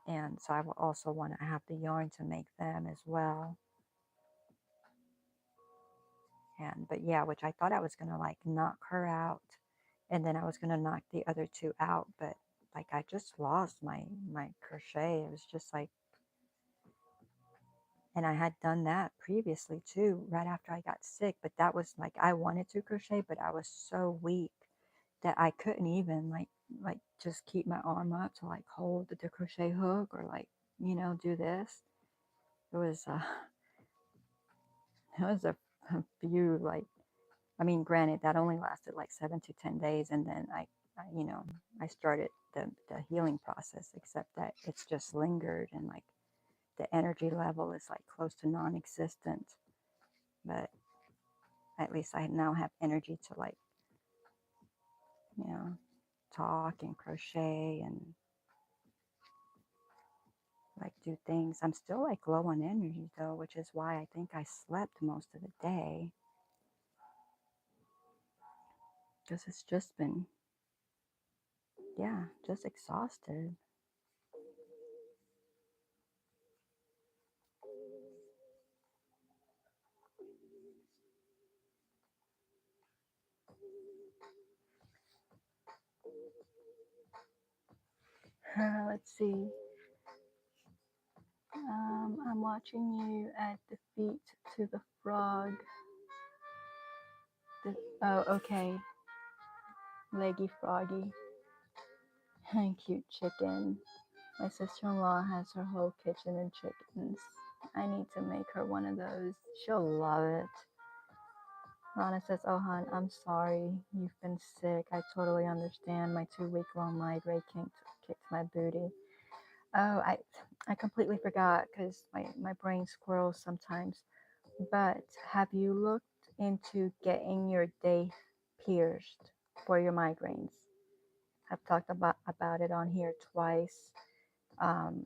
And so I will also want to have the yarn to make them as well. But yeah, which I thought I was going to like knock her out, and then I was going to knock the other 2 out, but like I just lost my crochet. It was just like, and I had done that previously too, right after I got sick, but that was like I wanted to crochet, but I was so weak that I couldn't even like just keep my arm up to like hold the crochet hook or like do this. It was it was a few like, I mean, granted, that only lasted like 7 to 10 days, and then I started the healing process, except that it's just lingered, and like the energy level is like close to non-existent. But at least I now have energy to like, you know, talk and crochet and like do things. I'm still like low on energy though, which is why I think I slept most of the day, because it's just been, yeah, just exhausted. Let's see. I'm watching you add the feet to the frog. Oh, okay. Leggy froggy. Cute chicken. My sister-in-law has her whole kitchen in chickens. I need to make her one of those. She'll love it. Lana says, oh, hon, I'm sorry. You've been sick. I totally understand. My 2-week-long migraine kicked my booty. Oh, I completely forgot because my brain squirrels sometimes. But have you looked into getting your day pierced for your migraines? I've talked about it on here twice. Um,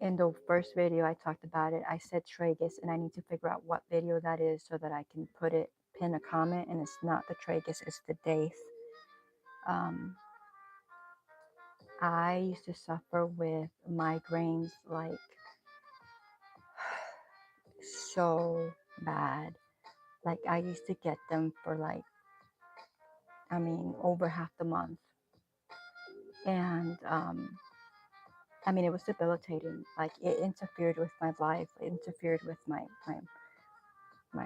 in the first video I talked about it, I said tragus, and I need to figure out what video that is so that I can pin a comment, and it's not the tragus, it's the daith. I used to suffer with migraines like so bad. Like I used to get them for like, I mean, over half the month. And I mean, it was debilitating. Like it interfered with my life. It interfered with my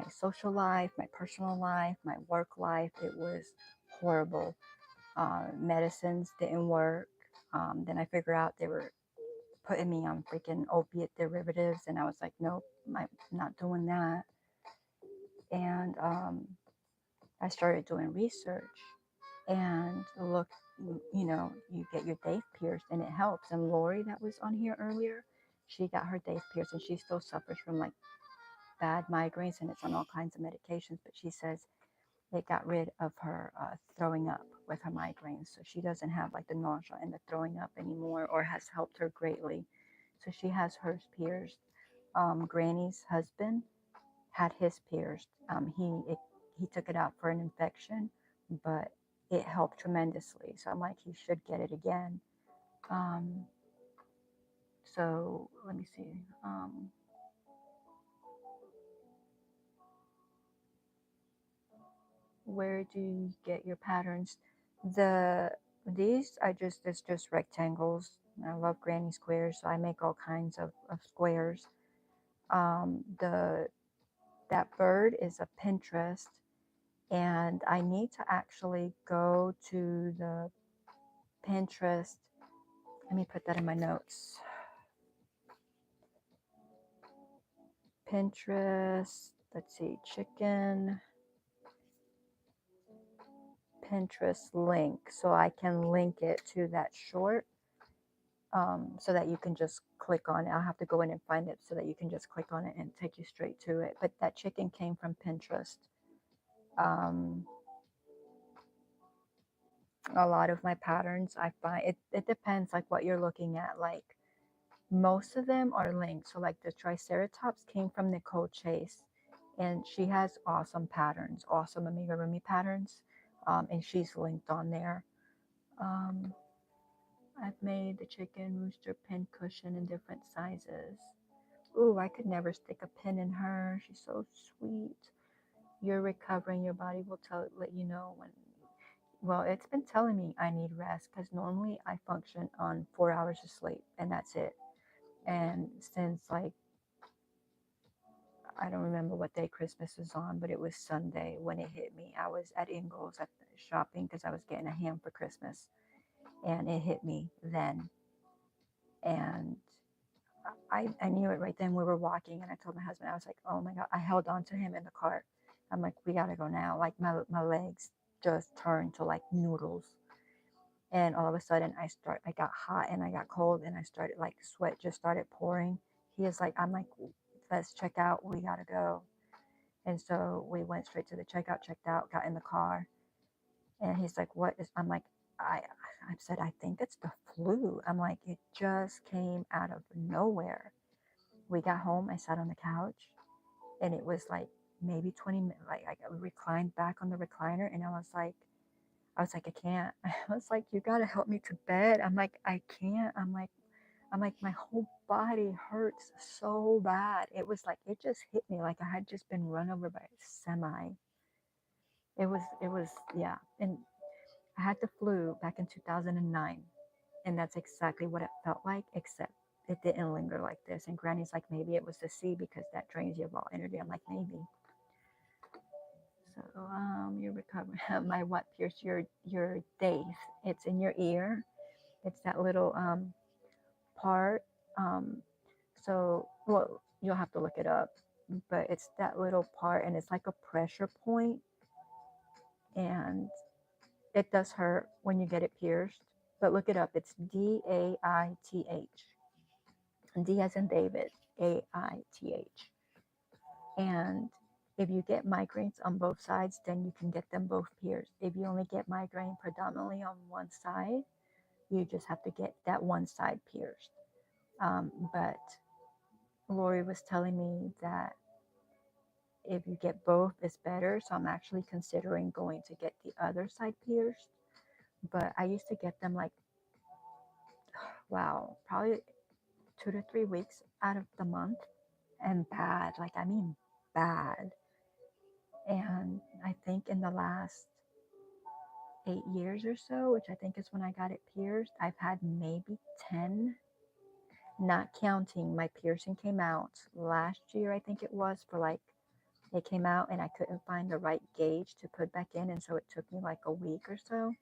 social life, my personal life, my work life. It was horrible. Medicines didn't work. Then I figured out they were putting me on freaking opiate derivatives, and I was like, nope, I'm not doing that. And I started doing research and look, you know, you get your daith pierced and it helps. And Lori, that was on here earlier, she got her daith pierced and she still suffers from like bad migraines, and it's on all kinds of medications, but she says it got rid of her throwing up with her migraines. So she doesn't have like the nausea and the throwing up anymore, or has helped her greatly. So she has hers pierced. Granny's husband had his pierced. He took it out for an infection, but it helped tremendously. So I'm like, he should get it again. Um, so let me see. Where do you get your patterns? These it's just rectangles. I love granny squares, so I make all kinds of squares. The that bird is a Pinterest, and I need to actually go to the Pinterest. Let me put that in my notes. Pinterest, let's see, chicken, Pinterest link. So I can link it to that short, so that you can just click on it. I'll have to go in and find it so that you can just click on it and take you straight to it. But that chicken came from Pinterest. A lot of my patterns, I find it depends like what you're looking at. Like most of them are linked. So like the Triceratops came from Nicole Chase, and she has awesome patterns, awesome amigurumi patterns, and she's linked on there. Um, I've made the chicken rooster pin cushion in different sizes. Ooh, I could never stick a pin in her. She's so sweet. You're recovering. Your body will let you know when. Well, it's been telling me I need rest because normally I function on 4 hours of sleep and that's it. And since like, I don't remember what day Christmas was on, but it was Sunday when it hit me. I was at Ingles at shopping because I was getting a ham for Christmas, and it hit me then. And I knew it right then. We were walking, and I told my husband, I was like, oh my God, I held on to him in the cart. I'm like, we gotta go now. Like my legs just turned to like noodles. And all of a sudden I got hot and I got cold and I started like sweat just started pouring. He is like, I'm like, let's check out. We gotta go. And so we went straight to the checkout, checked out, got in the car. And he's like, what is, I'm like, I said, I think it's the flu. I'm like, it just came out of nowhere. We got home. I sat on the couch and it was like maybe 20 minutes. Like I reclined back on the recliner and I was like, I can't. I was like, you got to help me to bed. I'm like, I can't. I'm like, my whole body hurts so bad. It was like, it just hit me like I had just been run over by a semi. Yeah. And I had the flu back in 2009, and that's exactly what it felt like, except it didn't linger like this. And Granny's like, maybe it was the sea because that drains you of all energy. I'm like, maybe. So you're recovering. My what pierced your daith. It's in your ear. It's that little part. Um, so well, you'll have to look it up, but it's that little part, and it's like a pressure point, and it does hurt when you get it pierced. But look it up. It's Daith. D as in David. Aith. And if you get migraines on both sides, then you can get them both pierced. If you only get migraine predominantly on one side, you just have to get that one side pierced. But Lori was telling me that if you get both, it's better. So I'm actually considering going to get the other side pierced. But I used to get them like, wow, probably 2 to 3 weeks out of the month, and bad. Like, I mean, bad. And I think in the last 8 years or so, which I think is when I got it pierced, I've had maybe 10, not counting my piercing came out last year, I think it was, for like, it came out and I couldn't find the right gauge to put back in. And so it took me like a week or so.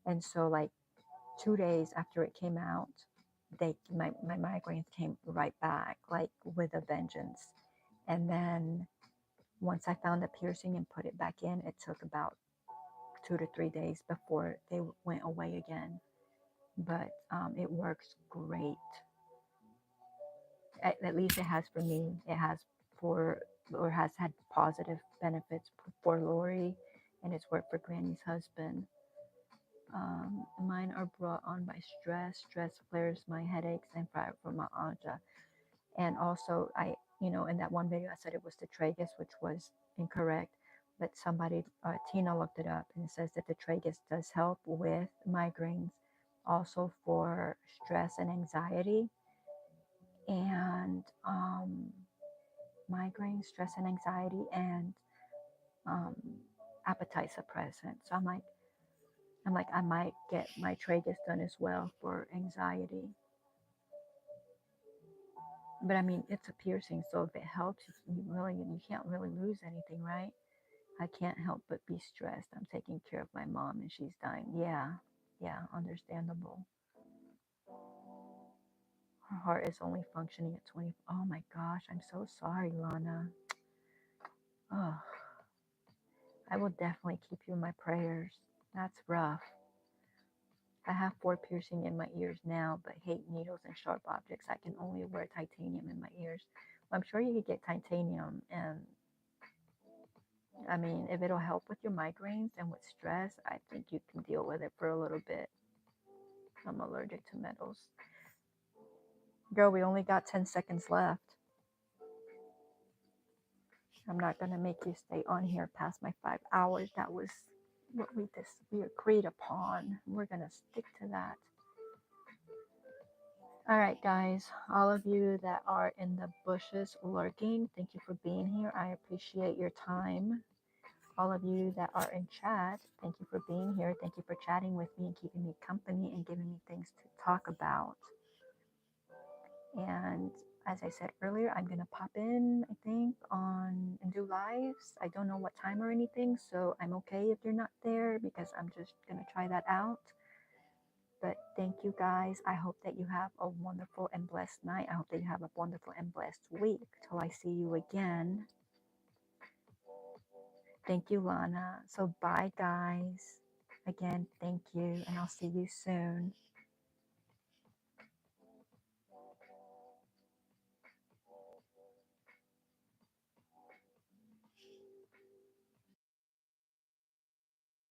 And so, like, 2 days after it came out, my migraines came right back, like with a vengeance. And then once I found the piercing and put it back in, it took about 2 to 3 days before they went away again. But it works great. At least it has for me. It has for, or has had positive benefits for Lori, and it's worked for Granny's husband. Mine are brought on by stress. Stress flares my headaches and fibromyalgia. And also, in that one video, I said it was the tragus, which was incorrect. But somebody, Tina, looked it up, and it says that the tragus does help with migraines, also for stress and anxiety, and migraine, stress and anxiety, and um, appetite suppressant. So I'm like, I might get my tragus done as well for anxiety. But I mean, it's a piercing, so if it helps, you can't really lose anything, right? I can't help but be stressed. I'm taking care of my mom and she's dying. Yeah, understandable. Her heart is only functioning at 20. Oh my gosh, I'm so sorry, Lana. Oh, I will definitely keep you in my prayers. That's rough. I have 4 piercing in my ears now, but hate needles and sharp objects. I can only wear titanium in my ears. Well, I'm sure you could get titanium, and I mean, if it'll help with your migraines and with stress, I think you can deal with it for a little bit. I'm allergic to metals. Girl, we only got 10 seconds left. I'm not going to make you stay on here past my 5 hours. That was what we agreed upon. We're going to stick to that. All right, guys, all of you that are in the bushes lurking, thank you for being here. I appreciate your time. All of you that are in chat, thank you for being here. Thank you for chatting with me and keeping me company and giving me things to talk about. And as I said earlier, I'm going to pop in, I think, on and do lives. I don't know what time or anything, so I'm okay if you're not there because I'm just going to try that out. But thank you guys. I hope that you have a wonderful and blessed night. I hope that you have a wonderful and blessed week. Till I see you again. Thank you, Lana. So bye, guys. Again, thank you, and I'll see you soon.